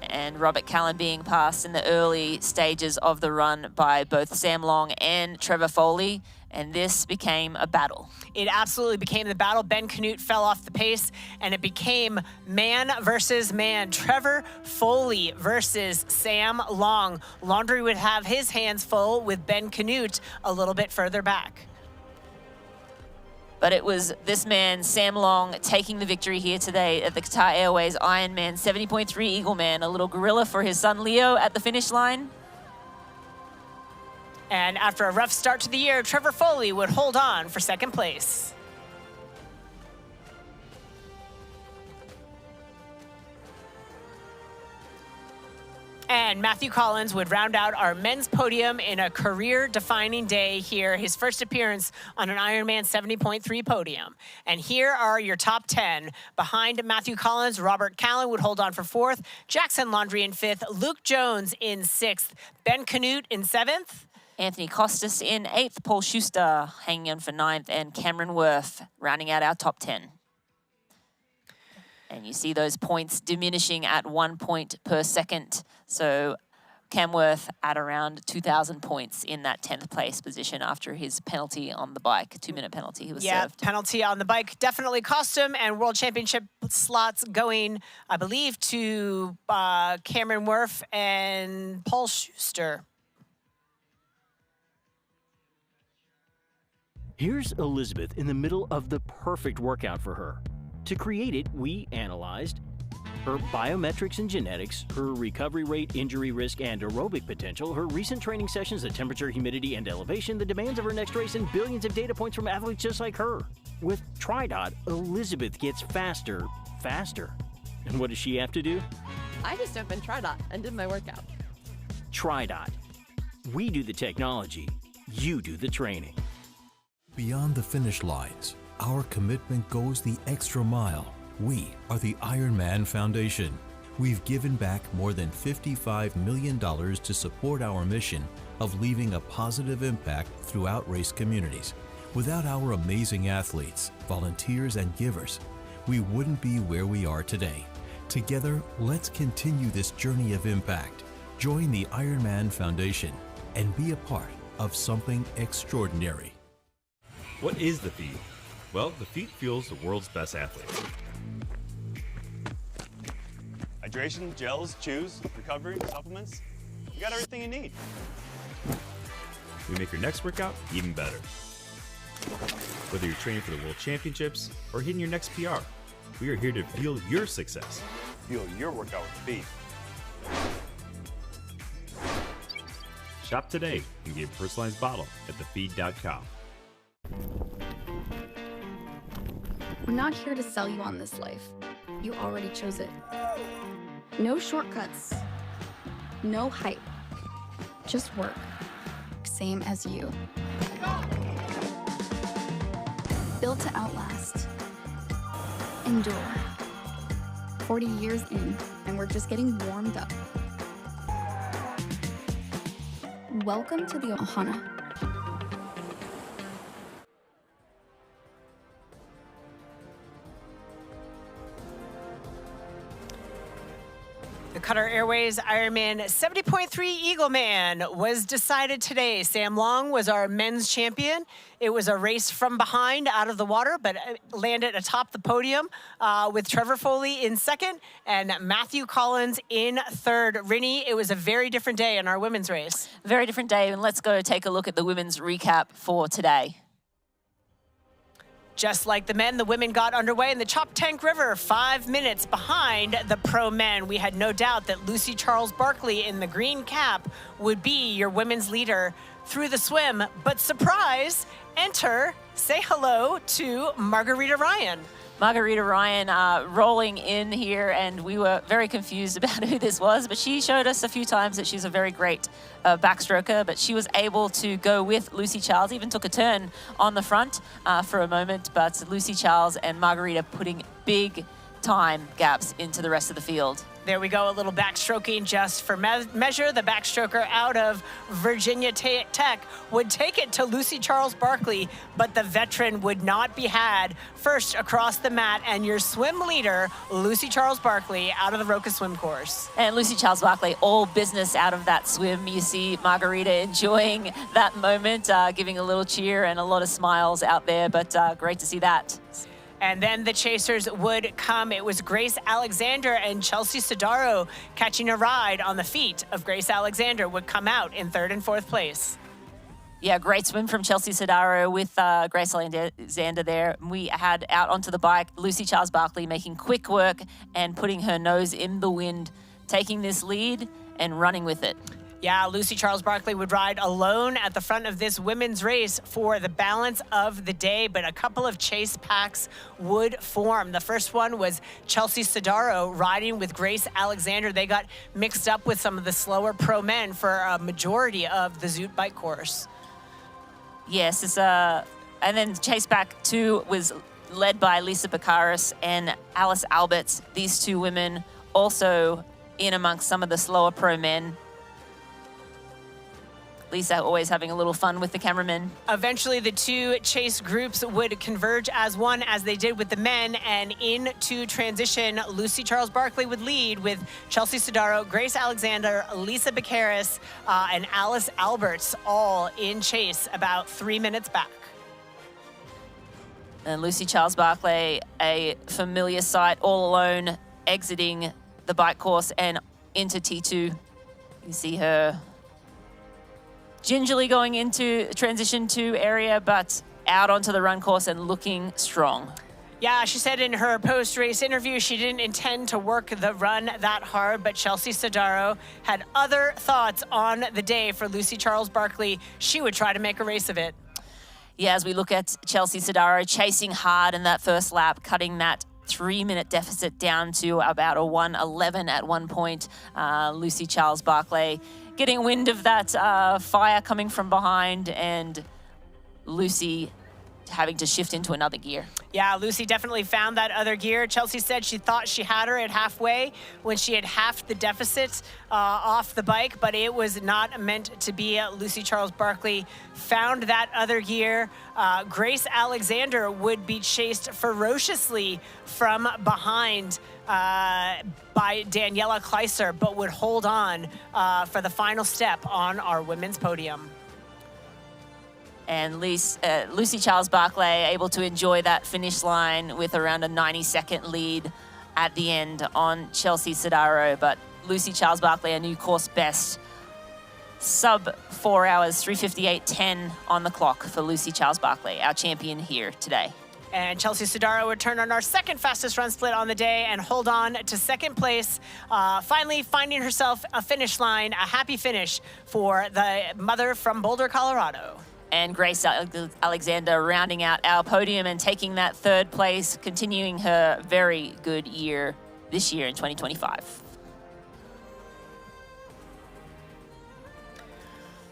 And Robert Callan being passed in the early stages of the run by both Sam Long and Trevor Foley. And this became a battle. It absolutely became the battle. Ben Canute fell off the pace, and it became man versus man. Trevor Foley versus Sam Long. Laundry would have his hands full with Ben Canute a little bit further back. But it was this man, Sam Long, taking the victory here today at the Qatar Airways IRONMAN 70.3 Eagleman. A little gorilla for his son Leo at the finish line. And after a rough start to the year, Trevor Foley would hold on for second place. And Matthew Collins would round out our men's podium in a career-defining day here, his first appearance on an Ironman 70.3 podium. And here are your top 10. Behind Matthew Collins, Robert Callan would hold on for 4th, Jackson Laundry in 5th, Luke Jones in 6th, Ben Canute in 7th, Anthony Costas in 8th, Paul Schuster hanging on for 9th, and Cameron Worth rounding out our top 10. And you see those points diminishing at 1 point per second. So Cam Worth at around 2,000 points in that 10th place position after his penalty on the bike, 2-minute penalty he was served. Penalty on the bike definitely cost him, and World Championship slots going, I believe, to Cameron Worth and Paul Schuster. Here's Elizabeth in the middle of the perfect workout for her. To create it, we analyzed her biometrics and genetics, her recovery rate, injury risk, and aerobic potential, her recent training sessions, the temperature, humidity, and elevation, the demands of her next race, and billions of data points from athletes just like her. With TriDot, Elizabeth gets faster. And what does she have to do? I just opened TriDot and did my workout. TriDot. We do the technology, you do the training. Beyond the finish lines, our commitment goes the extra mile. We are the Ironman Foundation. We've given back more than $55 million to support our mission of leaving a positive impact throughout race communities. Without our amazing athletes, volunteers, and givers, we wouldn't be where we are today. Together, let's continue this journey of impact. Join the Ironman Foundation and be a part of something extraordinary. What is the feed? Well, the feed fuels the world's best athletes. Hydration, gels, chews, recovery, supplements. You got everything you need. We make your next workout even better. Whether you're training for the World Championships or hitting your next PR, we are here to fuel your success. Fuel your workout with feed. Shop today and get a personalized bottle at thefeed.com. We're not here to sell you on this life. You already chose it. No shortcuts. No hype. Just work. Same as you. Built to outlast. Endure. 40 years in, and we're just getting warmed up. Welcome to the Ohana. The Qatar Airways Ironman 70.3 Eagleman was decided today. Sam Long was our men's champion. It was a race from behind out of the water, but landed atop the podium with Trevor Foley in second and Matthew Collins in third. Rinny, it was a very different day in our women's race. Very different day, and let's go take a look at the women's recap for today. Just like the men, the women got underway in the Chop Tank River 5 minutes behind the pro men. We had no doubt that Lucy Charles-Barkley in the green cap would be your women's leader through the swim. But surprise, enter, say hello to Margarita Ryan. Margarita Ryan rolling in here, and we were very confused about who this was, but she showed us a few times that she's a very great backstroker, but she was able to go with Lucy Charles, even took a turn on the front for a moment, but Lucy Charles and Margarita putting big time gaps into the rest of the field. There we go, a little backstroking just for measure. The backstroker out of Virginia Tech would take it to Lucy Charles-Barkley, but the veteran would not be had. First across the mat, and your swim leader, Lucy Charles-Barkley, out of the Roca swim course. And Lucy Charles-Barkley, all business out of that swim. You see Margarita enjoying that moment, giving a little cheer and a lot of smiles out there, but great to see that. And then the chasers would come. It was Grace Alexander and Chelsea Sedaro catching a ride on the feet of Grace Alexander would come out in 3rd and 4th place. Yeah, great swim from Chelsea Sedaro with Grace Alexander there. We had out onto the bike Lucy Charles-Barkley making quick work and putting her nose in the wind, taking this lead and running with it. Yeah, Lucy Charles-Barkley would ride alone at the front of this women's race for the balance of the day, but a couple of chase packs would form. The first one was Chelsea Sedaro riding with Grace Alexander. They got mixed up with some of the slower pro men for a majority of the Zoot bike course. Yes, and then chase pack 2 was led by Lisa Bakaris and Alice Alberts. These two women also in amongst some of the slower pro men. Lisa always having a little fun with the cameramen. Eventually, the two chase groups would converge as one, as they did with the men, and into transition, Lucy Charles-Barkley would lead with Chelsea Sedaro, Grace Alexander, Lisa Bakaris, and Alice Alberts, all in chase about 3 minutes back. And Lucy Charles-Barkley, a familiar sight, all alone, exiting the bike course and into T2. You see her gingerly going into transition 2 area, but out onto the run course and looking strong. Yeah, she said in her post-race interview she didn't intend to work the run that hard, but Chelsea Sedaro had other thoughts on the day for Lucy Charles-Barkley. She would try to make a race of it. Yeah, as we look at Chelsea Sedaro chasing hard in that first lap, cutting that 3-minute deficit down to about a 1:11 at one point. Lucy Charles-Barkley getting wind of that fire coming from behind, and Lucy having to shift into another gear. Yeah, Lucy definitely found that other gear. Chelsea said she thought she had her at halfway when she had half the deficit off the bike, but it was not meant to be. Lucy Charles-Barkley found that other gear. Grace Alexander would be chased ferociously from behind by Daniela Kleiser, but would hold on for the final step on our women's podium. And Lucy Charles-Barkley able to enjoy that finish line with around a 90-second lead at the end on Chelsea Sedaro. But Lucy Charles-Barkley, a new course best, sub 4 hours, 3:58.10 on the clock for Lucy Charles-Barkley, our champion here today. And Chelsea Sedaro would turn on our second fastest run split on the day and hold on to second place, finally finding herself a finish line, a happy finish for the mother from Boulder, Colorado. And Grace Alexander rounding out our podium and taking that 3rd place, continuing her very good year this year in 2025.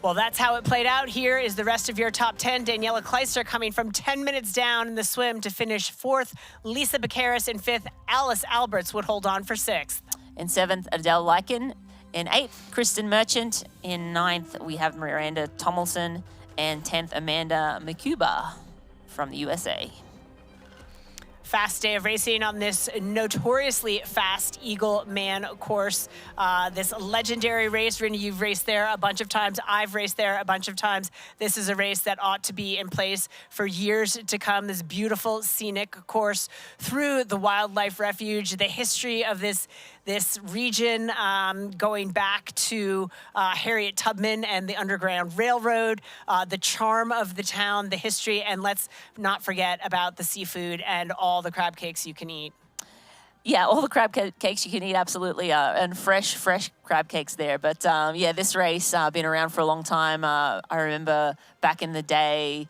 Well, that's how it played out. Here is the rest of your top 10. Daniela Kleiser coming from 10 minutes down in the swim to finish 4th. Lisa Bakaris in 5th. Alice Alberts would hold on for 6th. In 7th, Adele Lycan. In 8th, Kristen Merchant. In 9th, we have Miranda Tomlinson. And 10th, Amanda Makuba from the USA. Fast day of racing on this notoriously fast Eagleman course. This legendary race. Rinny, you've raced there a bunch of times. I've raced there a bunch of times. This is a race that ought to be in place for years to come. This beautiful scenic course through the wildlife refuge. The history of this region going back to Harriet Tubman and the Underground Railroad, the charm of the town, the history, and let's not forget about the seafood and all the crab cakes you can eat. Yeah, all the crab cakes you can eat, absolutely, and fresh crab cakes there. But yeah, this race been around for a long time. I remember back in the day,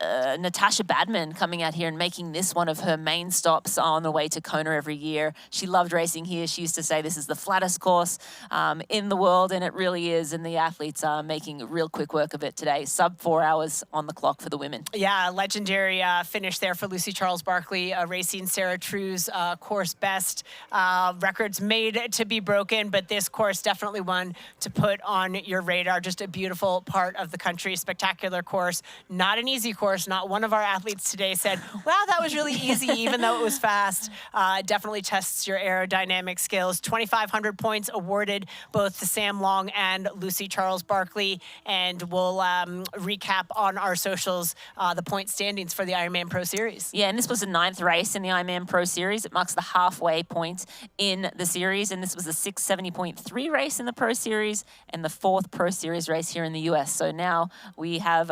Natasha Badman coming out here and making this one of her main stops on the way to Kona every year. She loved racing here. She used to say this is the flattest course in the world, and it really is. And the athletes are making real quick work of it today. Sub 4 hours on the clock for the women. Yeah, legendary finish there for Lucy Charles-Barkley, racing Sarah True's course best. Records made to be broken, but this course definitely one to put on your radar. Just a beautiful part of the country, spectacular course. Not an easy course. Not one of our athletes today said, wow, that was really easy, even though it was fast. Definitely tests your aerodynamic skills. 2,500 points awarded both to Sam Long and Lucy Charles-Barkley. And we'll recap on our socials the point standings for the Ironman Pro Series. Yeah, and this was the 9th race in the Ironman Pro Series. It marks the halfway point in the series. And this was the 670.3 race in the Pro Series and the 4th Pro Series race here in the US. So now we have,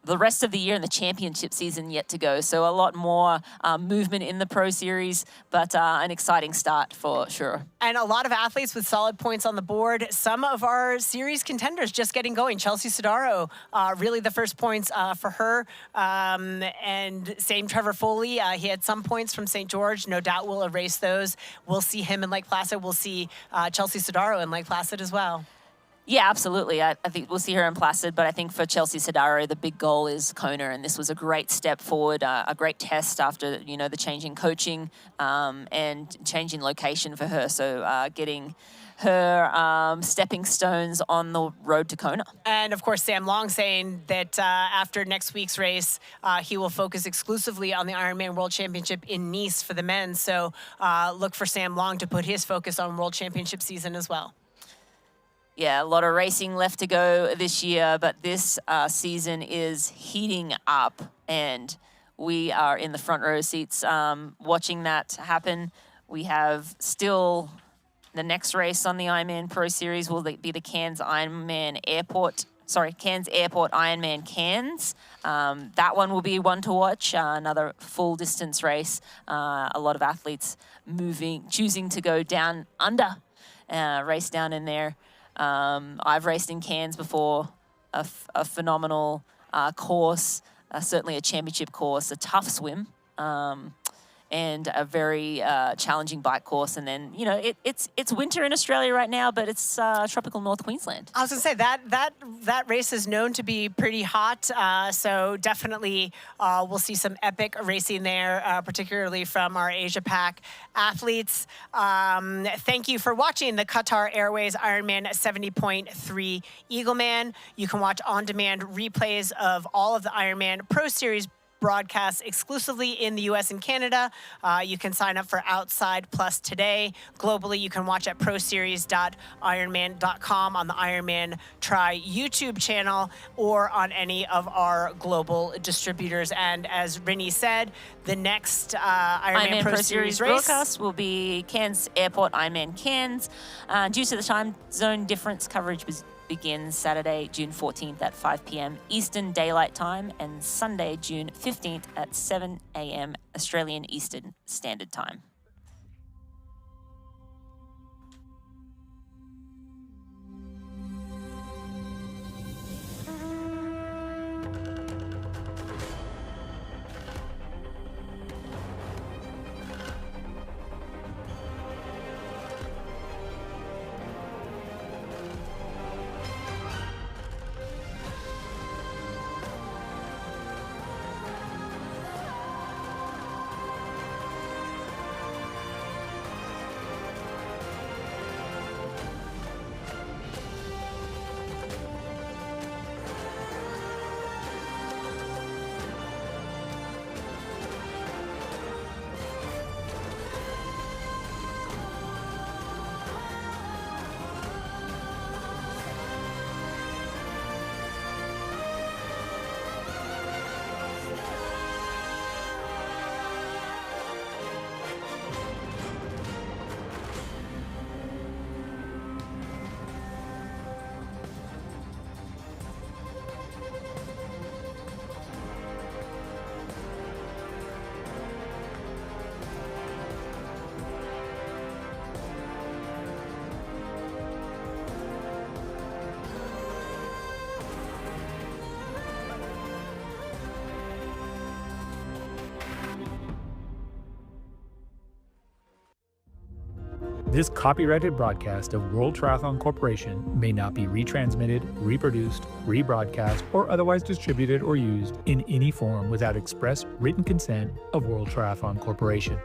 the rest of the year and the championship season yet to go. So a lot more movement in the Pro Series, but an exciting start for sure. And a lot of athletes with solid points on the board. Some of our series contenders just getting going. Chelsea Sedaro, really the first points for her. And same Trevor Foley. He had some points from St. George. No doubt we'll erase those. We'll see him in Lake Placid. We'll see Chelsea Sedaro in Lake Placid as well. Yeah, absolutely. I think we'll see her in Placid, but I think for Chelsea Sedaro, the big goal is Kona, and this was a great step forward, a great test after, the change in coaching and change in location for her. So getting her stepping stones on the road to Kona. And of course, Sam Long saying that after next week's race, he will focus exclusively on the Ironman World Championship in Nice for the men. So look for Sam Long to put his focus on World Championship season as well. Yeah, a lot of racing left to go this year, but this season is heating up, and we are in the front row seats watching that happen. We have still the next race on the Ironman Pro Series will be the Cairns Airport Ironman Cairns. That one will be one to watch, another full distance race. A lot of athletes choosing to go down under, race down in there. I've raced in Cairns before, a phenomenal course, certainly a championship course, a tough swim, and a very challenging bike course. And then, it's winter in Australia right now, but it's tropical North Queensland. I was going to say that race is known to be pretty hot, so definitely we'll see some epic racing there, particularly from our Asia Pac athletes. Thank you for watching the Qatar Airways Ironman 70.3 Eagleman. You can watch on-demand replays of all of the Ironman Pro Series broadcasts exclusively in the US and Canada. You can sign up for Outside Plus today. Globally, you can watch at proseries.ironman.com on the Ironman Try YouTube channel or on any of our global distributors. And as Rinny said, the next Ironman Pro Series race broadcast will be Cairns Airport Ironman Cairns. Due to the time zone difference, coverage begins Saturday, June 14th at 5 p.m. Eastern Daylight Time and Sunday, June 15th at 7 a.m. Australian Eastern Standard Time. This copyrighted broadcast of World Triathlon Corporation may not be retransmitted, reproduced, rebroadcast, or otherwise distributed or used in any form without express written consent of World Triathlon Corporation.